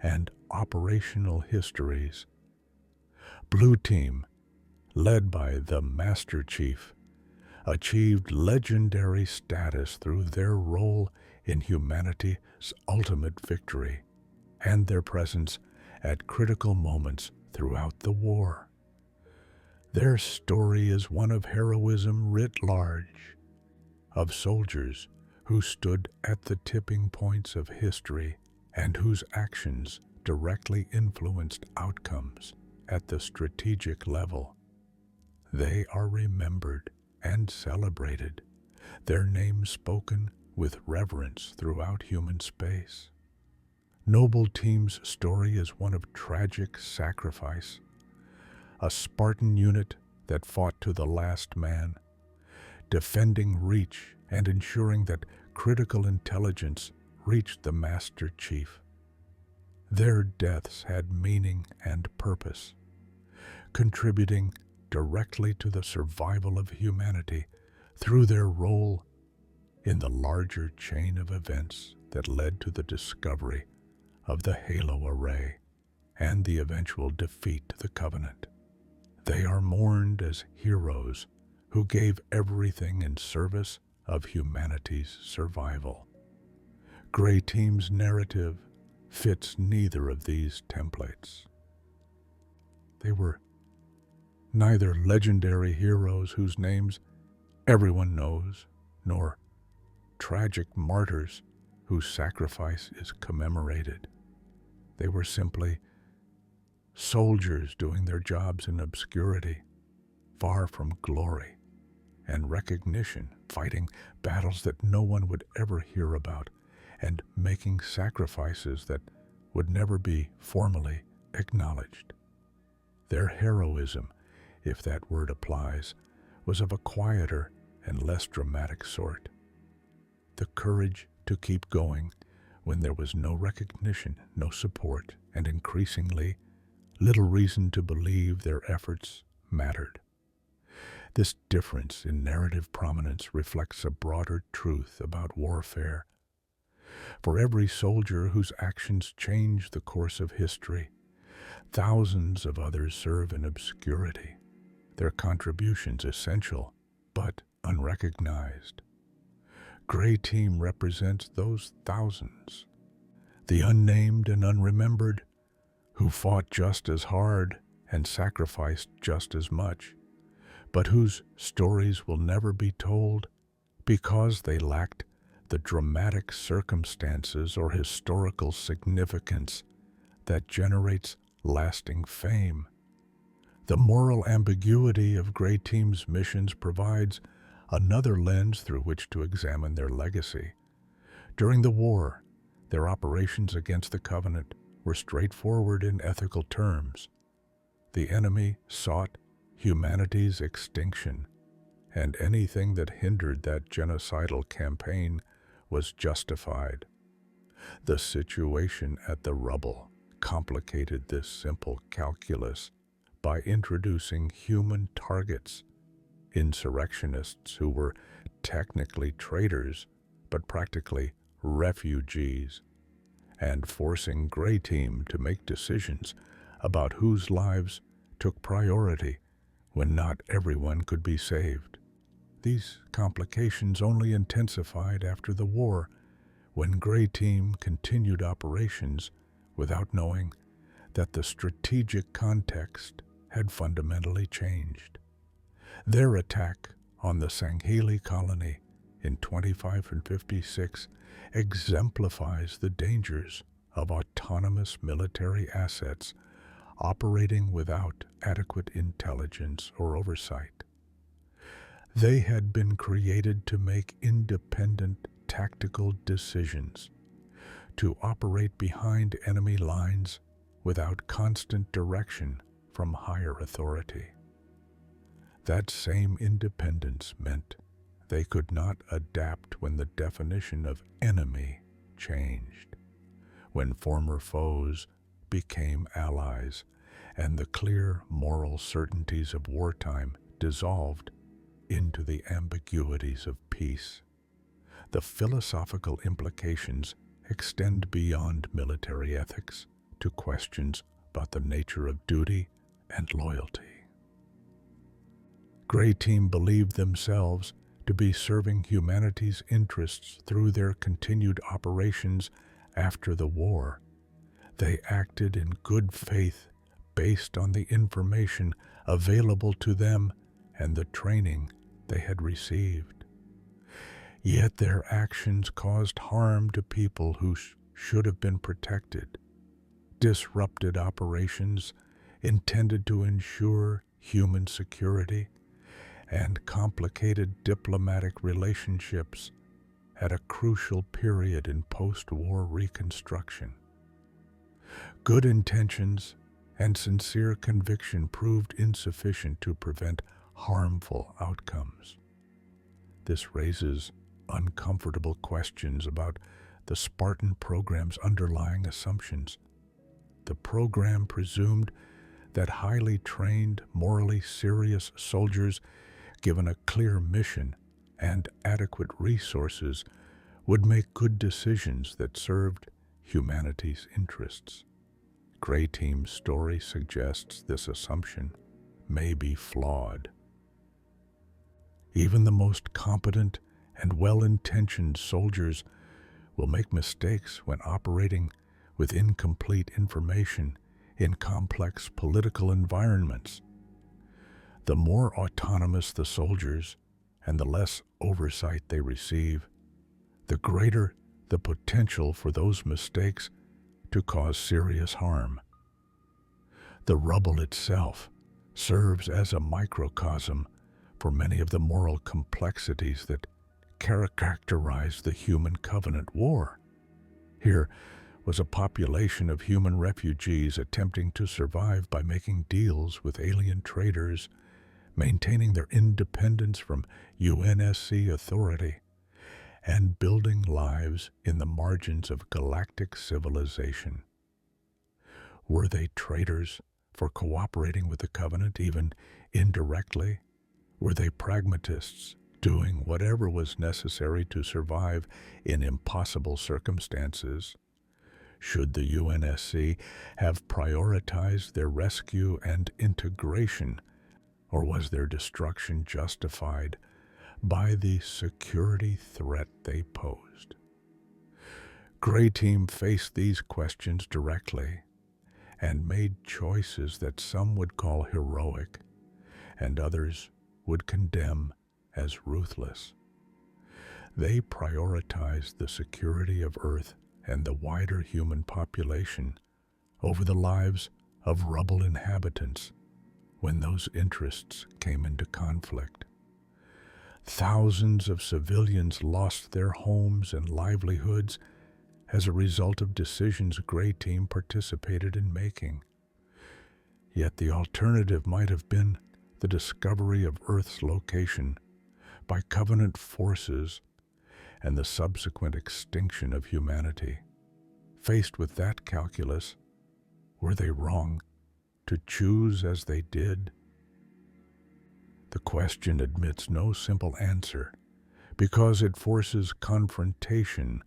and operational histories. Blue Team, led by the Master Chief, achieved legendary status through their role in humanity's ultimate victory and their presence at critical moments throughout the war. Their story is one of heroism writ large, of soldiers who stood at the tipping points of history and whose actions directly influenced outcomes at the strategic level. They are remembered and celebrated, their names spoken with reverence throughout human space. Noble Team's story is one of tragic sacrifice, a Spartan unit that fought to the last man, defending Reach and ensuring that critical intelligence reached the Master Chief. Their deaths had meaning and purpose, contributing directly to the survival of humanity through their role in the larger chain of events that led to the discovery of the Halo Array and the eventual defeat to the Covenant. They are mourned as heroes who gave everything in service of humanity's survival. Gray Team's narrative fits neither of these templates. They were neither legendary heroes whose names everyone knows, nor tragic martyrs whose sacrifice is commemorated. They were simply soldiers doing their jobs in obscurity, far from glory and recognition, fighting battles that no one would ever hear about, and making sacrifices that would never be formally acknowledged. Their heroism, if that word applies, was of a quieter and less dramatic sort. The courage to keep going when there was no recognition, no support, and increasingly little reason to believe their efforts mattered. This difference in narrative prominence reflects a broader truth about warfare. For every soldier whose actions change the course of history, thousands of others serve in obscurity, their contributions essential but unrecognized. Gray Team represents those thousands, the unnamed and unremembered, who fought just as hard and sacrificed just as much, but whose stories will never be told because they lacked the dramatic circumstances or historical significance that generates lasting fame. The moral ambiguity of Gray Team's missions provides another lens through which to examine their legacy. During the war, their operations against the Covenant were straightforward in ethical terms. The enemy sought humanity's extinction, and anything that hindered that genocidal campaign was justified. The situation at the Rubble complicated this simple calculus by introducing human targets, insurrectionists who were technically traitors but practically refugees, and forcing Gray Team to make decisions about whose lives took priority when not everyone could be saved. These complications only intensified after the war, when Gray Team continued operations without knowing that the strategic context had fundamentally changed. Their attack on the Sangheli colony in 2556 exemplifies the dangers of autonomous military assets operating without adequate intelligence or oversight. They had been created to make independent tactical decisions, to operate behind enemy lines without constant direction from higher authority. That same independence meant they could not adapt when the definition of enemy changed, when former foes became allies, and the clear moral certainties of wartime dissolved into the ambiguities of peace. The philosophical implications extend beyond military ethics to questions about the nature of duty and loyalty. Gray Team believed themselves to be serving humanity's interests through their continued operations after the war. They acted in good faith based on the information available to them and the training they had received. Yet their actions caused harm to people who should have been protected, disrupted operations intended to ensure human security, and complicated diplomatic relationships at a crucial period in post-war reconstruction. Good intentions and sincere conviction proved insufficient to prevent harmful outcomes. This raises uncomfortable questions about the Spartan program's underlying assumptions. The program presumed that highly trained, morally serious soldiers, given a clear mission and adequate resources, would make good decisions that served humanity's interests. Gray Team's story suggests this assumption may be flawed. Even the most competent and well-intentioned soldiers will make mistakes when operating with incomplete information in complex political environments. The more autonomous the soldiers and the less oversight they receive, the greater the potential for those mistakes to cause serious harm. The rubble itself serves as a microcosm for many of the moral complexities that characterize the human covenant war. Here was a population of human refugees attempting to survive by making deals with alien traders, maintaining their independence from UNSC authority, and building lives in the margins of galactic civilization. Were they traitors for cooperating with the Covenant, even indirectly? Were they pragmatists, doing whatever was necessary to survive in impossible circumstances? Should the UNSC have prioritized their rescue and integration, or was their destruction justified by the security threat they posed? Gray Team faced these questions directly and made choices that some would call heroic and others would condemn as ruthless. They prioritized the security of Earth and the wider human population over the lives of Rubble inhabitants when those interests came into conflict. Thousands of civilians lost their homes and livelihoods as a result of decisions Gray Team participated in making. Yet the alternative might have been the discovery of Earth's location by Covenant forces and the subsequent extinction of humanity. Faced with that calculus, were they wrong to choose as they did? The question admits no simple answer because it forces confrontation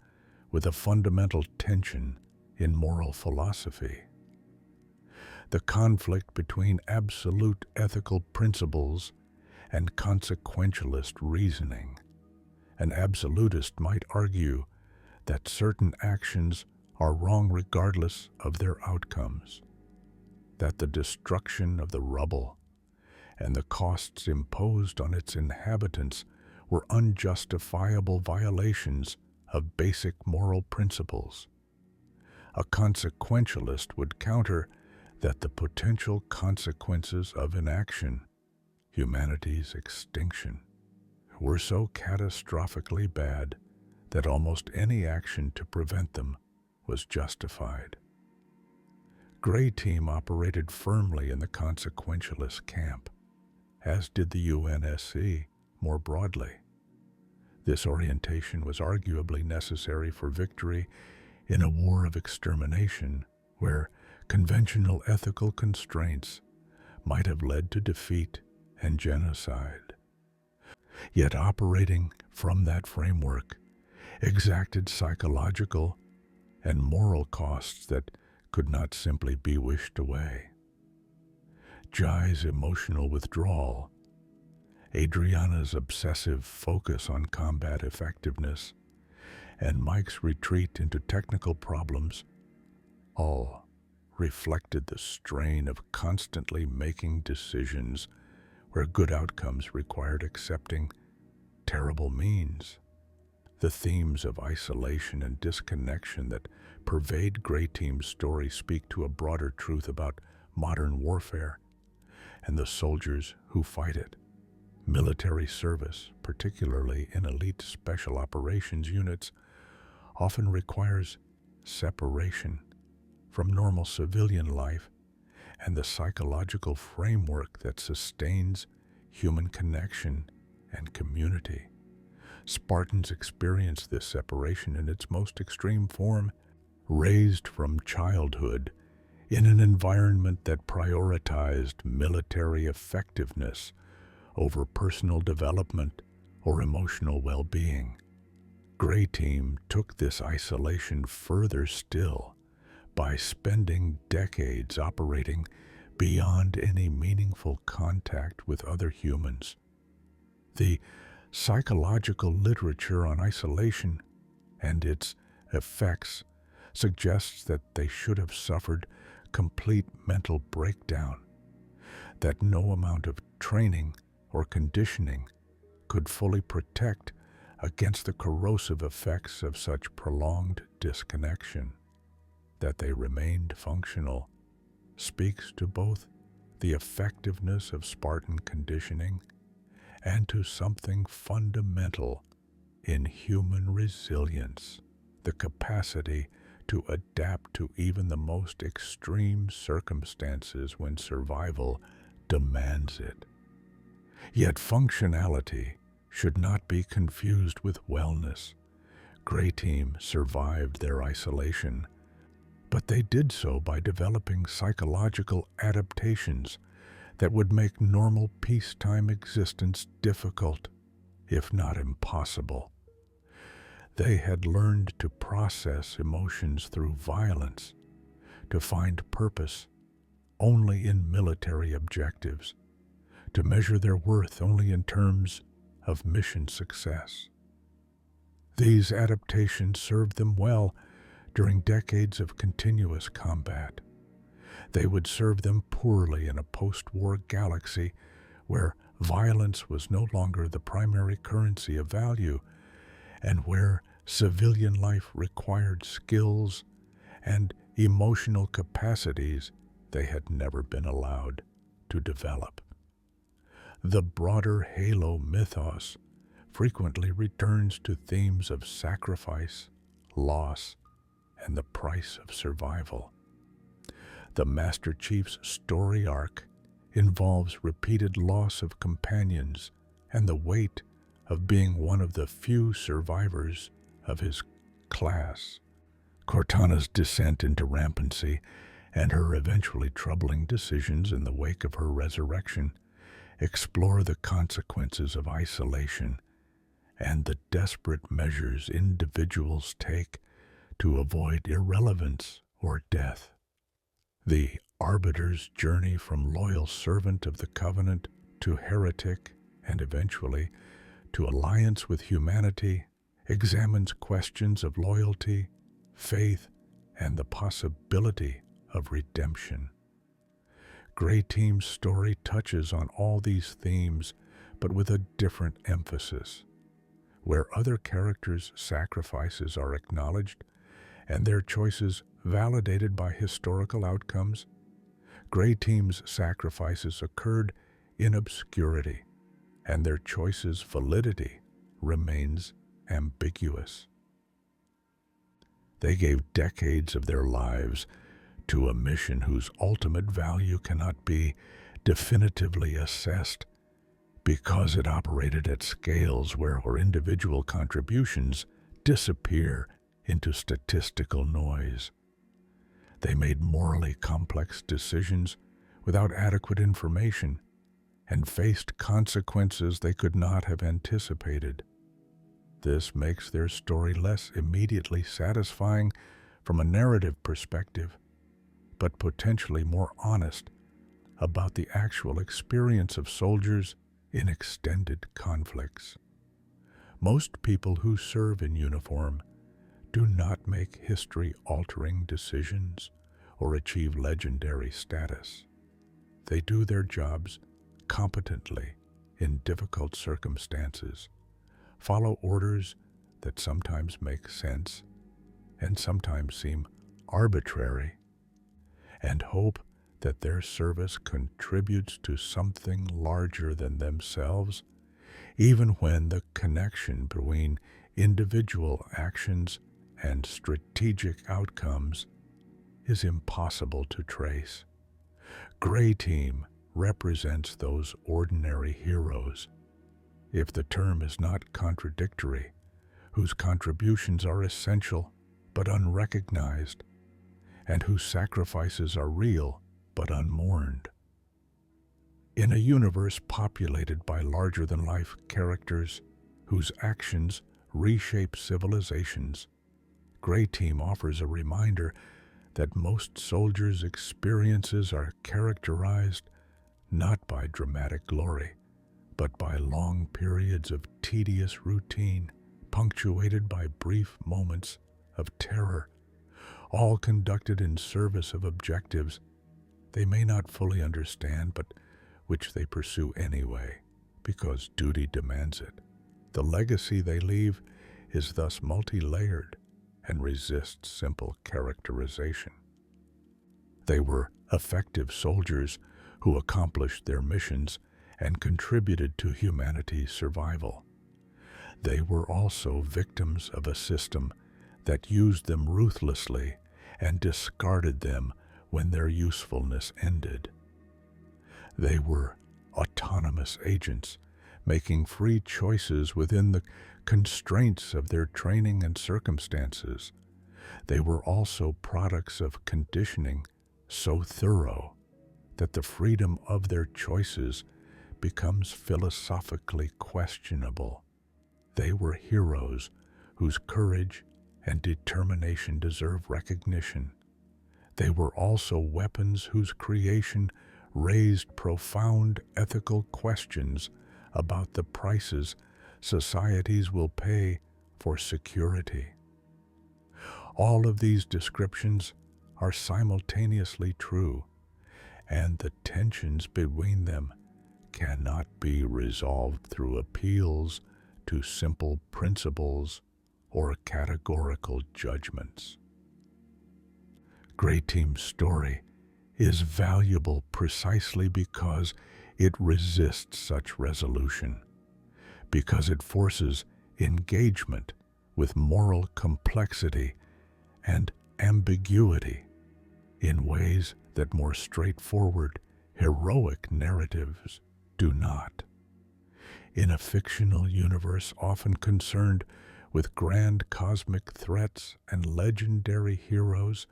with a fundamental tension in moral philosophy. The conflict between absolute ethical principles and consequentialist reasoning. An absolutist might argue that certain actions are wrong regardless of their outcomes, that the destruction of the rubble and the costs imposed on its inhabitants were unjustifiable violations of basic moral principles. A consequentialist would counter that the potential consequences of inaction, humanity's extinction, were so catastrophically bad that almost any action to prevent them was justified. Gray Team operated firmly in the consequentialist camp, as did the UNSC more broadly. This orientation was arguably necessary for victory in a war of extermination where conventional ethical constraints might have led to defeat and genocide. Yet operating from that framework exacted psychological and moral costs that could not simply be wished away. Jai's emotional withdrawal, Adriana's obsessive focus on combat effectiveness, and Mike's retreat into technical problems all reflected the strain of constantly making decisions where good outcomes required accepting terrible means. The themes of isolation and disconnection that pervade Grey Team's story speak to a broader truth about modern warfare and the soldiers who fight it. Military service, particularly in elite special operations units, often requires separation from normal civilian life and the psychological framework that sustains human connection and community. Spartans experience this separation in its most extreme form, raised from childhood in an environment that prioritized military effectiveness over personal development or emotional well-being. Grey Team took this isolation further still by spending decades operating beyond any meaningful contact with other humans. The psychological literature on isolation and its effects suggests that they should have suffered complete mental breakdown, that no amount of training or conditioning could fully protect against the corrosive effects of such prolonged disconnection. That they remained functional speaks to both the effectiveness of Spartan conditioning and to something fundamental in human resilience, the capacity to adapt to even the most extreme circumstances when survival demands it. Yet functionality should not be confused with wellness. Grey Team survived their isolation, but they did so by developing psychological adaptations that would make normal peacetime existence difficult, if not impossible. They had learned to process emotions through violence, to find purpose only in military objectives, to measure their worth only in terms of mission success. These adaptations served them well during decades of continuous combat. They would serve them poorly in a post-war galaxy where violence was no longer the primary currency of value and where civilian life required skills and emotional capacities they had never been allowed to develop. The broader Halo mythos frequently returns to themes of sacrifice, loss, and the price of survival. The Master Chief's story arc involves repeated loss of companions and the weight of being one of the few survivors of his class. Cortana's descent into rampancy and her eventually troubling decisions in the wake of her resurrection explore the consequences of isolation and the desperate measures individuals take to avoid irrelevance or death. The Arbiter's journey from loyal servant of the Covenant to heretic and eventually to alliance with humanity examines questions of loyalty, faith, and the possibility of redemption. Grey Team's story touches on all these themes, but with a different emphasis. Where other characters' sacrifices are acknowledged and their choices validated by historical outcomes, Grey Team's sacrifices occurred in obscurity, and their choices' validity remains ambiguous. They gave decades of their lives to a mission whose ultimate value cannot be definitively assessed because it operated at scales where individual contributions disappear into statistical noise. They made morally complex decisions without adequate information and faced consequences they could not have anticipated. This makes their story less immediately satisfying from a narrative perspective, but potentially more honest about the actual experience of soldiers in extended conflicts. Most people who serve in uniform do not make history-altering decisions or achieve legendary status. They do their jobs competently in difficult circumstances, follow orders that sometimes make sense and sometimes seem arbitrary, and hope that their service contributes to something larger than themselves, even when the connection between individual actions and strategic outcomes is impossible to trace. Gray Team represents those ordinary heroes, if the term is not contradictory, whose contributions are essential but unrecognized, and whose sacrifices are real but unmourned. In a universe populated by larger-than-life characters whose actions reshape civilizations, Gray Team offers a reminder that most soldiers' experiences are characterized not by dramatic glory, but by long periods of tedious routine, punctuated by brief moments of terror, all conducted in service of objectives they may not fully understand, but which they pursue anyway, because duty demands it. The legacy they leave is thus multi-layered and resists simple characterization. They were effective soldiers who accomplished their missions and contributed to humanity's survival. They were also victims of a system that used them ruthlessly and discarded them when their usefulness ended. They were autonomous agents, making free choices within the constraints of their training and circumstances. They were also products of conditioning so thorough that the freedom of their choices becomes philosophically questionable. They were heroes whose courage and determination deserve recognition. They were also weapons whose creation raised profound ethical questions about the prices societies will pay for security. All of these descriptions are simultaneously true, and the tensions between them cannot be resolved through appeals to simple principles or categorical judgments. Gray Team's story is valuable precisely because it resists such resolution, because it forces engagement with moral complexity and ambiguity in ways that more straightforward, heroic narratives do not. In a fictional universe often concerned with grand cosmic threats and legendary heroes,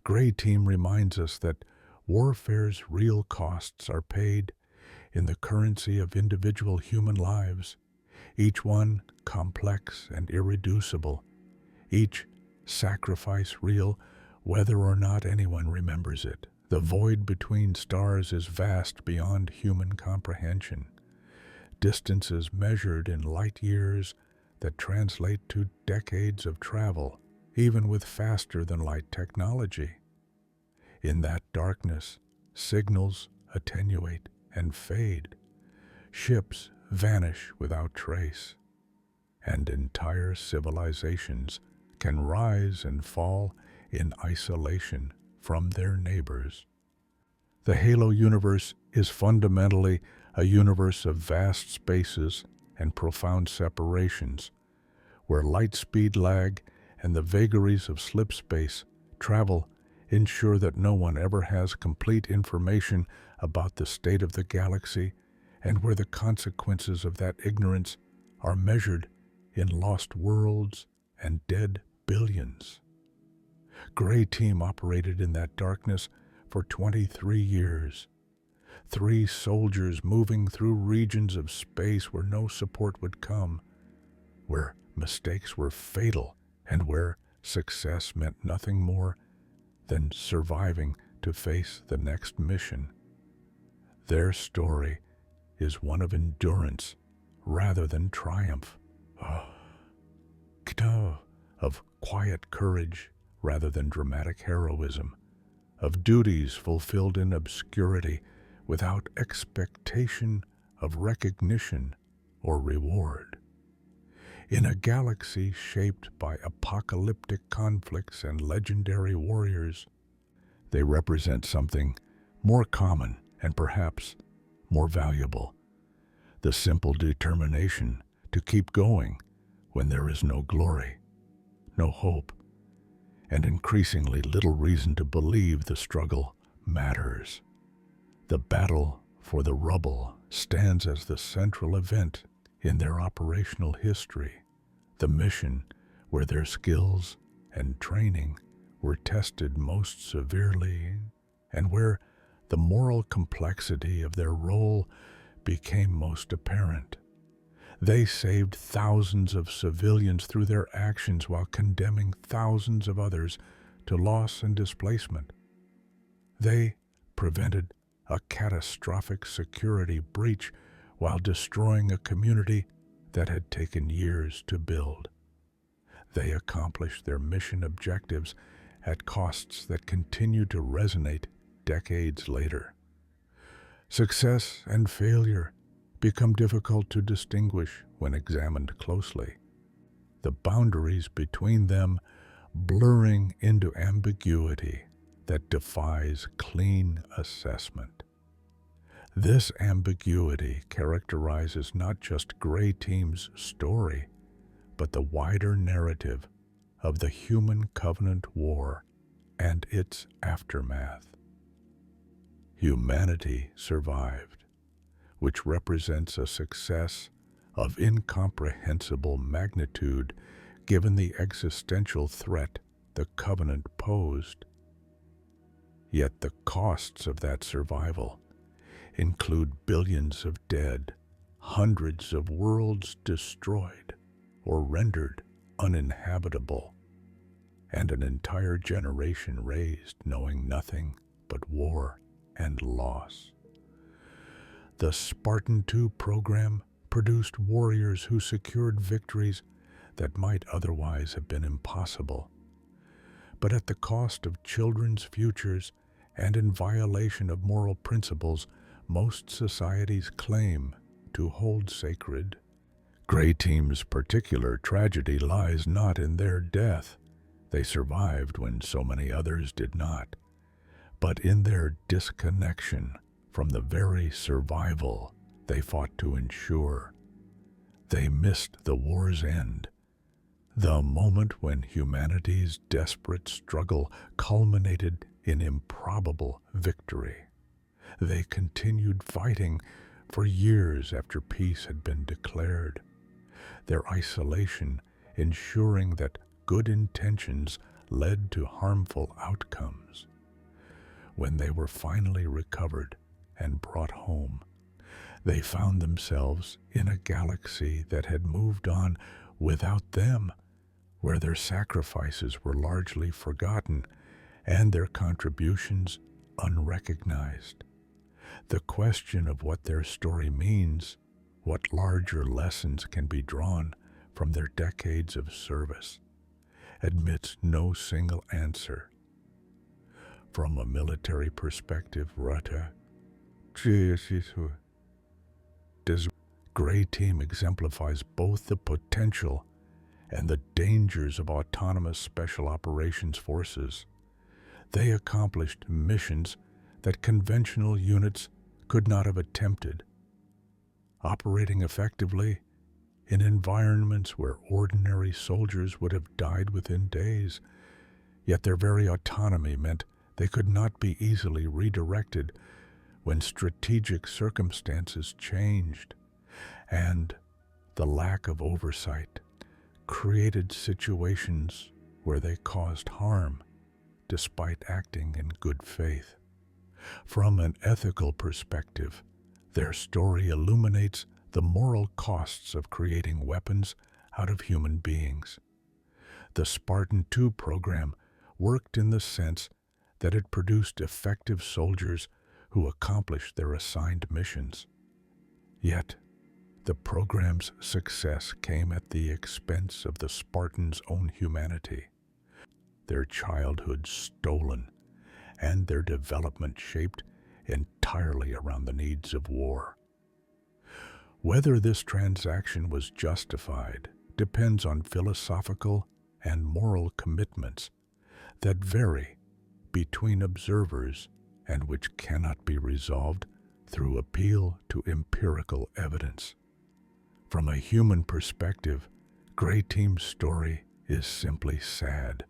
Gray Team reminds us that warfare's real costs are paid in the currency of individual human lives, each one complex and irreducible, each sacrifice real whether or not anyone remembers it. The void between stars is vast beyond human comprehension, distances measured in light years that translate to decades of travel, even with faster-than-light technology. In that darkness, signals attenuate and fade, ships vanish without trace, and entire civilizations can rise and fall in isolation from their neighbors. The Halo universe is fundamentally a universe of vast spaces and profound separations, where light speed lag and the vagaries of slip space travel ensure that no one ever has complete information about the state of the galaxy, and where the consequences of that ignorance are measured in lost worlds and dead billions. Gray Team operated in that darkness for 23 years. 3 soldiers moving through regions of space where no support would come, where mistakes were fatal, and where success meant nothing more than surviving to face the next mission. Their story is one of endurance rather than triumph, of quiet courage rather than dramatic heroism, of duties fulfilled in obscurity without expectation of recognition or reward. In a galaxy shaped by apocalyptic conflicts and legendary warriors, they represent something more common and perhaps more valuable: the simple determination to keep going when there is no glory, no hope, and increasingly little reason to believe the struggle matters. The battle for the Rubble stands as the central event in their operational history, the mission where their skills and training were tested most severely, and where the moral complexity of their role became most apparent. They saved thousands of civilians through their actions while condemning thousands of others to loss and displacement. They prevented a catastrophic security breach while destroying a community that had taken years to build. They accomplished their mission objectives at costs that continue to resonate decades later. Success and failure become difficult to distinguish when examined closely, the boundaries between them blurring into ambiguity that defies clean assessment. This ambiguity characterizes not just Gray Team's story, but the wider narrative of the Human Covenant War and its aftermath. Humanity survived, which represents a success of incomprehensible magnitude given the existential threat the Covenant posed. Yet the costs of that survival include billions of dead, hundreds of worlds destroyed or rendered uninhabitable, and an entire generation raised knowing nothing but war and loss. The Spartan II program produced warriors who secured victories that might otherwise have been impossible, but at the cost of children's futures and in violation of moral principles most societies claim to hold sacred. Gray Team's particular tragedy lies not in their death — they survived when so many others did not — but in their disconnection from the very survival they fought to ensure. They missed the war's end, the moment when humanity's desperate struggle culminated in improbable victory. They continued fighting for years after peace had been declared, their isolation ensuring that good intentions led to harmful outcomes. When they were finally recovered and brought home, they found themselves in a galaxy that had moved on without them, where their sacrifices were largely forgotten and their contributions unrecognized. The question of what their story means, what larger lessons can be drawn from their decades of service, admits no single answer. From a military perspective, this Gray Team exemplifies both the potential and the dangers of autonomous special operations forces. They accomplished missions that conventional units could not have attempted, operating effectively in environments where ordinary soldiers would have died within days. Yet their very autonomy meant they could not be easily redirected when strategic circumstances changed, and the lack of oversight created situations where they caused harm despite acting in good faith. From an ethical perspective, their story illuminates the moral costs of creating weapons out of human beings. The Spartan 2 program worked in the sense that it produced effective soldiers who accomplished their assigned missions. Yet, the program's success came at the expense of the Spartans' own humanity, their childhood stolen, and their development shaped entirely around the needs of war. Whether this transaction was justified depends on philosophical and moral commitments that vary between observers and which cannot be resolved through appeal to empirical evidence. From a human perspective, Gray Team's story is simply sad.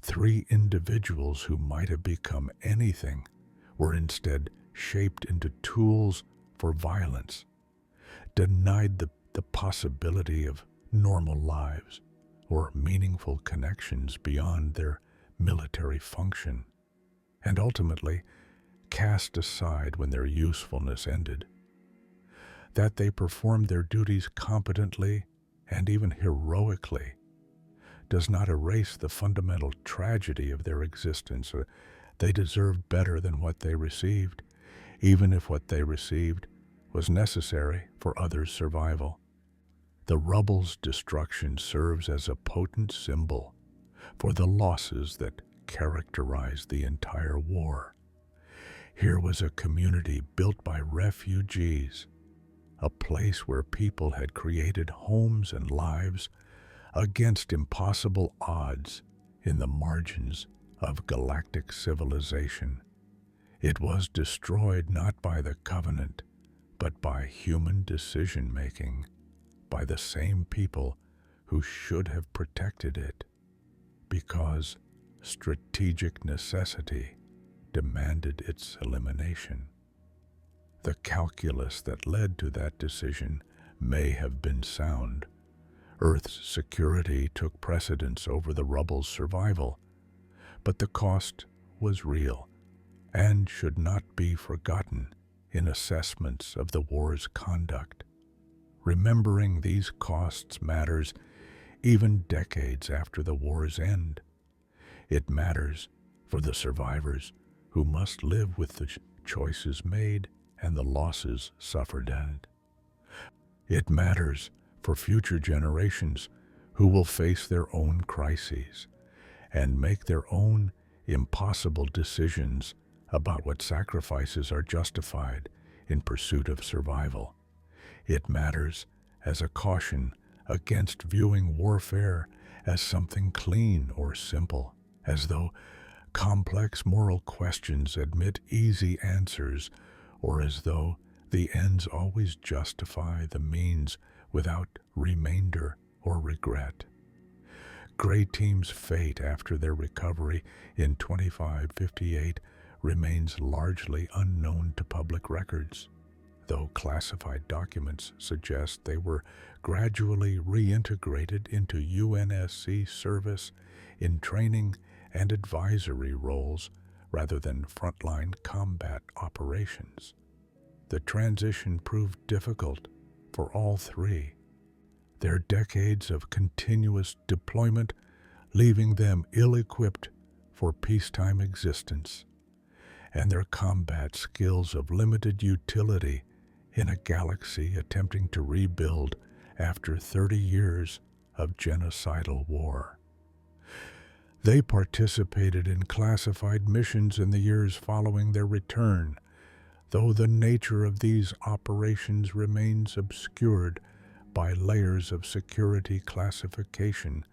3 individuals who might have become anything were instead shaped into tools for violence, denied the possibility of normal lives or meaningful connections beyond their military function, and ultimately cast aside when their usefulness ended. That they performed their duties competently and even heroically does not erase the fundamental tragedy of their existence. They deserved better than what they received, even if what they received was necessary for others' survival. The Rubble's destruction serves as a potent symbol for the losses that characterized the entire war. Here was a community built by refugees, a place where people had created homes and lives against impossible odds in the margins of galactic civilization. It was destroyed not by the Covenant, but by human decision-making, by the same people who should have protected it, because strategic necessity demanded its elimination. The calculus that led to that decision may have been sound. Earth's security took precedence over the Rubble's survival, but the cost was real and should not be forgotten in assessments of the war's conduct. Remembering these costs matters even decades after the war's end. It matters for the survivors who must live with the choices made and the losses suffered in it. It matters for future generations who will face their own crises and make their own impossible decisions about what sacrifices are justified in pursuit of survival. It matters as a caution against viewing warfare as something clean or simple, as though complex moral questions admit easy answers, or as though the ends always justify the means without remainder or regret. Gray Team's fate after their recovery in 2558 remains largely unknown to public records, though classified documents suggest they were gradually reintegrated into UNSC service in training and advisory roles rather than frontline combat operations. The transition proved difficult for all 3, their decades of continuous deployment leaving them ill-equipped for peacetime existence, and their combat skills of limited utility in a galaxy attempting to rebuild after 30 years of genocidal war. They participated in classified missions in the years following their return, though the nature of these operations remains obscured by layers of security classification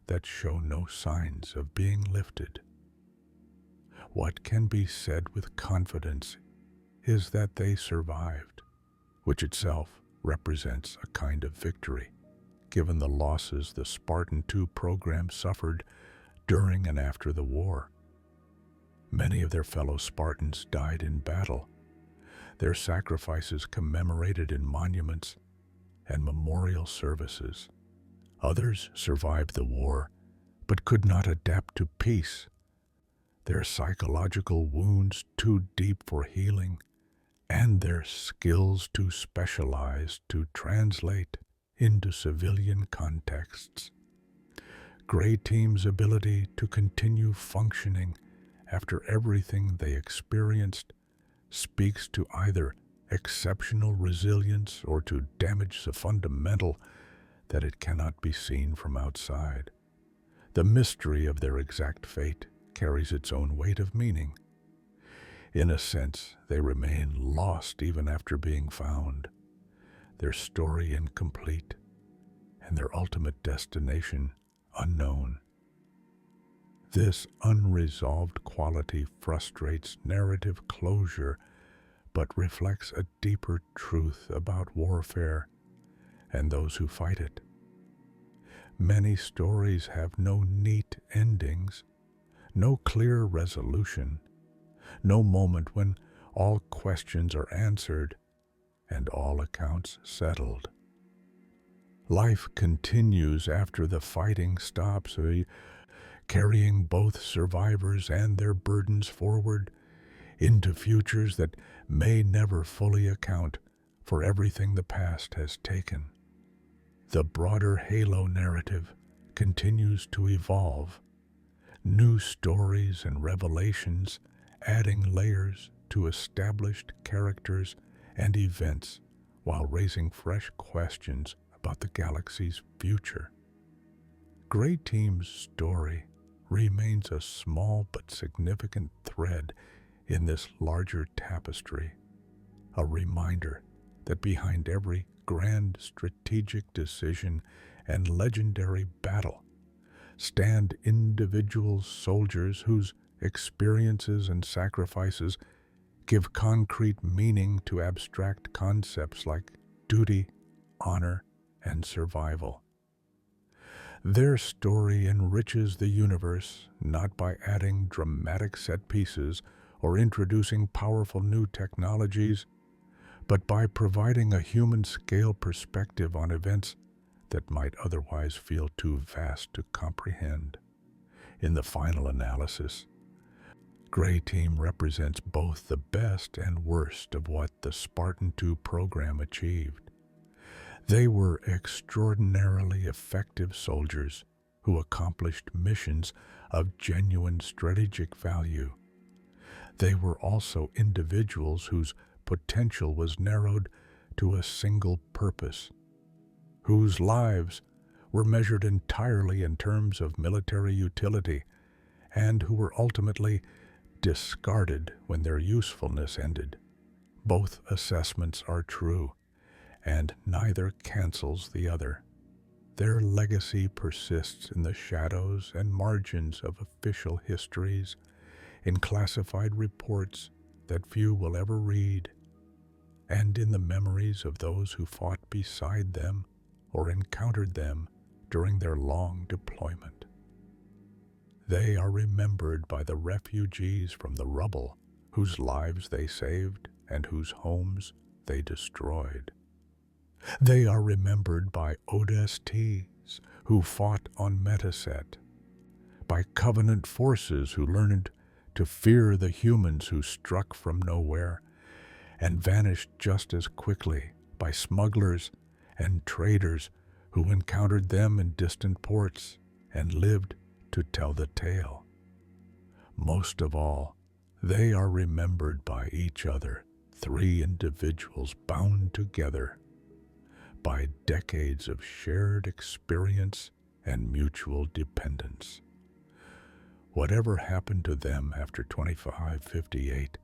that show no signs of being lifted. What can be said with confidence is that they survived, which itself represents a kind of victory, given the losses the Spartan 2 program suffered during and after the war. Many of their fellow Spartans died in battle, their sacrifices commemorated in monuments and memorial services. Others survived the war, but could not adapt to peace, their psychological wounds too deep for healing, and their skills too specialized to translate into civilian contexts. Gray Team's ability to continue functioning after everything they experienced speaks to either exceptional resilience or to damage so fundamental that it cannot be seen from outside. The mystery of their exact fate carries its own weight of meaning. In a sense, they remain lost even after being found, their story incomplete, and their ultimate destination unknown. This unresolved quality frustrates narrative closure, but reflects a deeper truth about warfare and those who fight it. Many stories have no neat endings, no clear resolution, no moment when all questions are answered and all accounts settled. Life continues after the fighting stops, carrying both survivors and their burdens forward into futures that may never fully account for everything the past has taken. The broader Halo narrative continues to evolve, new stories and revelations adding layers to established characters and events while raising fresh questions about the galaxy's future. Gray Team's story remains a small but significant thread in this larger tapestry, a reminder that behind every grand strategic decision and legendary battle stand individual soldiers whose experiences and sacrifices give concrete meaning to abstract concepts like duty, honor, and survival. Their story enriches the universe not by adding dramatic set pieces or introducing powerful new technologies, but by providing a human-scale perspective on events that might otherwise feel too vast to comprehend. In the final analysis, Gray Team represents both the best and worst of what the Spartan 2 program achieved. They were extraordinarily effective soldiers who accomplished missions of genuine strategic value. They were also individuals whose potential was narrowed to a single purpose, whose lives were measured entirely in terms of military utility, and who were ultimately discarded when their usefulness ended. Both assessments are true, and neither cancels the other. Their legacy persists in the shadows and margins of official histories, in classified reports that few will ever read, and in the memories of those who fought beside them or encountered them during their long deployment. They are remembered by the refugees from the Rubble, whose lives they saved and whose homes they destroyed. They are remembered by ODSTs who fought on Metaset, by Covenant forces who learned to fear the humans who struck from nowhere and vanished just as quickly, by smugglers and traders who encountered them in distant ports and lived to tell the tale. Most of all, they are remembered by each other, three individuals bound together by decades of shared experience and mutual dependence. Whatever happened to them after 2558,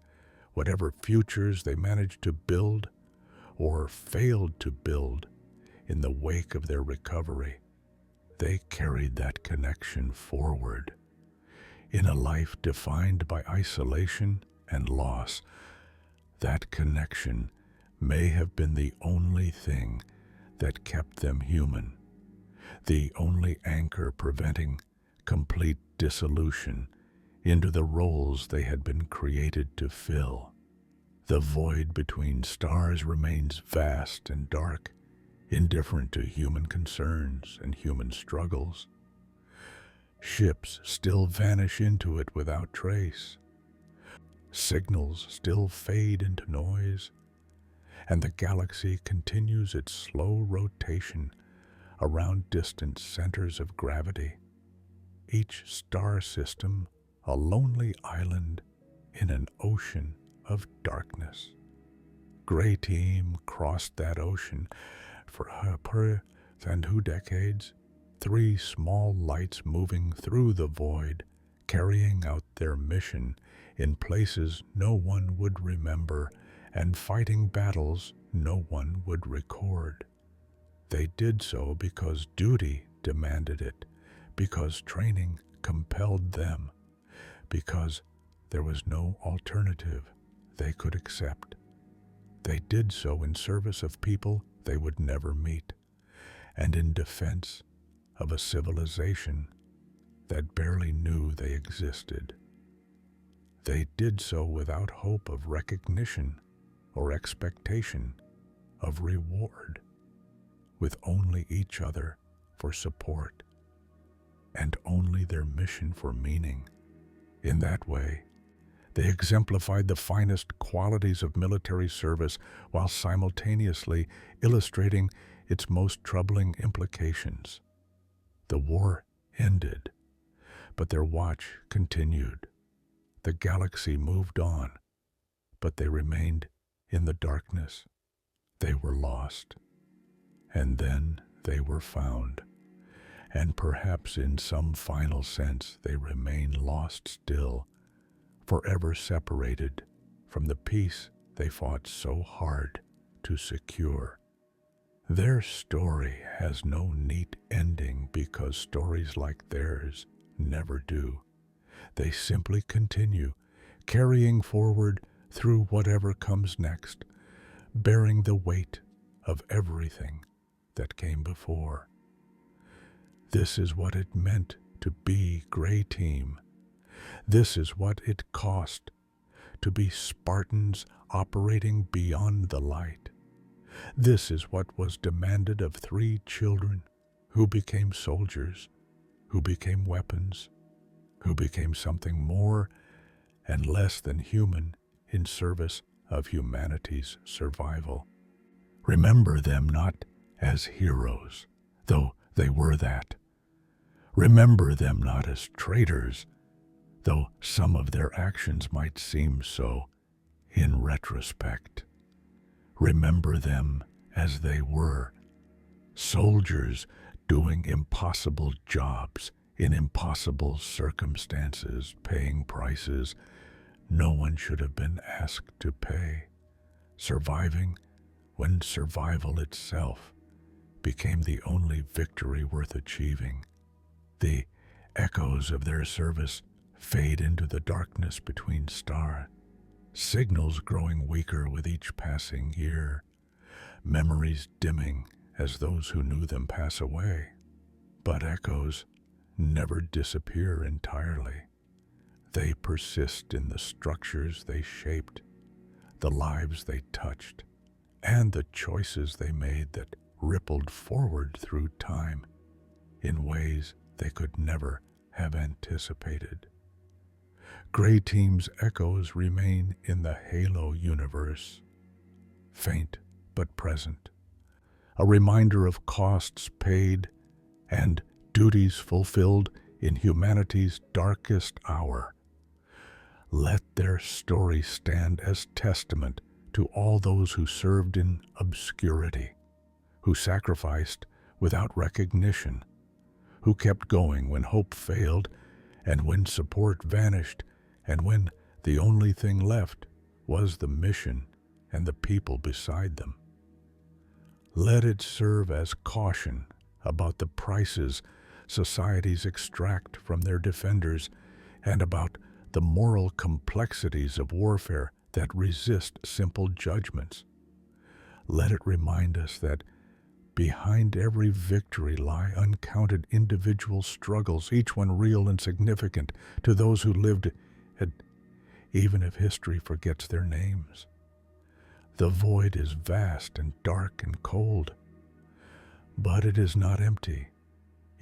whatever futures they managed to build or failed to build in the wake of their recovery, they carried that connection forward. In a life defined by isolation and loss, that connection may have been the only thing that kept them human, the only anchor preventing complete dissolution into the roles they had been created to fill. The void between stars remains vast and dark, indifferent to human concerns and human struggles. Ships still vanish into it without trace. Signals still fade into noise, and the galaxy continues its slow rotation around distant centers of gravity, each star system a lonely island in an ocean of darkness. Gray Team crossed that ocean for and 2 decades, 3 small lights moving through the void, carrying out their mission in places no one would remember and fighting battles no one would record. They did so because duty demanded it, because training compelled them, because there was no alternative they could accept. They did so in service of people they would never meet, and in defense of a civilization that barely knew they existed. They did so without hope of recognition or expectation of reward, with only each other for support, and only their mission for meaning. In that way, they exemplified the finest qualities of military service while simultaneously illustrating its most troubling implications. The war ended, but their watch continued. The galaxy moved on, but they remained in the darkness. They were lost, and then they were found, and perhaps in some final sense they remain lost still, forever separated from the peace they fought so hard to secure. Their story has no neat ending because stories like theirs never do. They simply continue, carrying forward through whatever comes next, bearing the weight of everything that came before. This is what it meant to be Gray Team. This is what it cost to be Spartans operating beyond the light. This is what was demanded of 3 children who became soldiers, who became weapons, who became something more and less than human in service of humanity's survival. Remember them not as heroes, though they were that. Remember them not as traitors, though some of their actions might seem so in retrospect. Remember them as they were, soldiers doing impossible jobs in impossible circumstances, paying prices no one should have been asked to pay, surviving when survival itself became the only victory worth achieving. The echoes of their service fade into the darkness between stars, signals growing weaker with each passing year, memories dimming as those who knew them pass away. But echoes never disappear entirely. They persist in the structures they shaped, the lives they touched, and the choices they made that rippled forward through time in ways they could never have anticipated. Gray Team's echoes remain in the Halo universe, faint but present, a reminder of costs paid and duties fulfilled in humanity's darkest hour. Let their story stand as testament to all those who served in obscurity, who sacrificed without recognition, who kept going when hope failed and when support vanished, and when the only thing left was the mission and the people beside them. Let it serve as caution about the prices societies extract from their defenders and about the moral complexities of warfare that resist simple judgments. Let it remind us that behind every victory lie uncounted individual struggles, each one real and significant to those who lived it, even if history forgets their names. The void is vast and dark and cold, but it is not empty.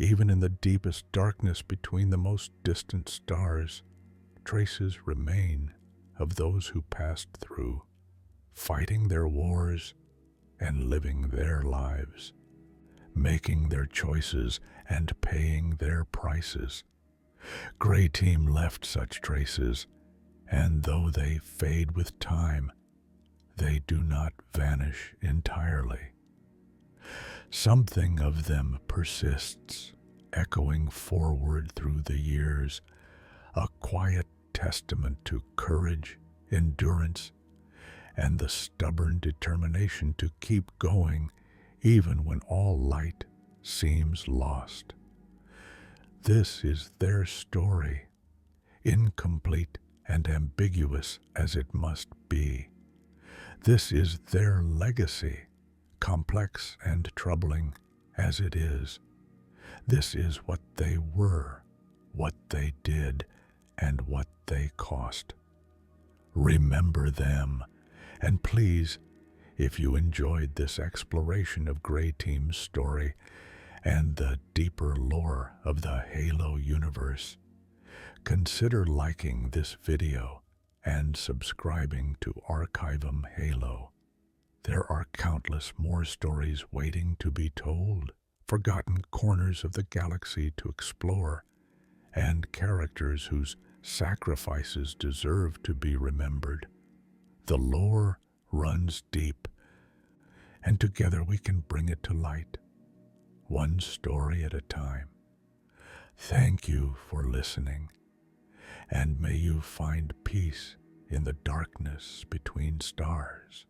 Even in the deepest darkness between the most distant stars, traces remain of those who passed through, fighting their wars and living their lives, making their choices and paying their prices. Gray Team left such traces, and though they fade with time, they do not vanish entirely. Something of them persists, echoing forward through the years, a quiet testament to courage, endurance, and the stubborn determination to keep going even when all light seems lost. This is their story, incomplete and ambiguous as it must be. This is their legacy, complex and troubling as it is. This is what they were, what they did, and what they cost. Remember them, and please, if you enjoyed this exploration of Gray Team's story and the deeper lore of the Halo universe, consider liking this video and subscribing to Archivum Halo. There are countless more stories waiting to be told, forgotten corners of the galaxy to explore, and characters whose sacrifices deserve to be remembered. The lore runs deep, and together we can bring it to light, one story at a time. Thank you for listening, and may you find peace in the darkness between stars.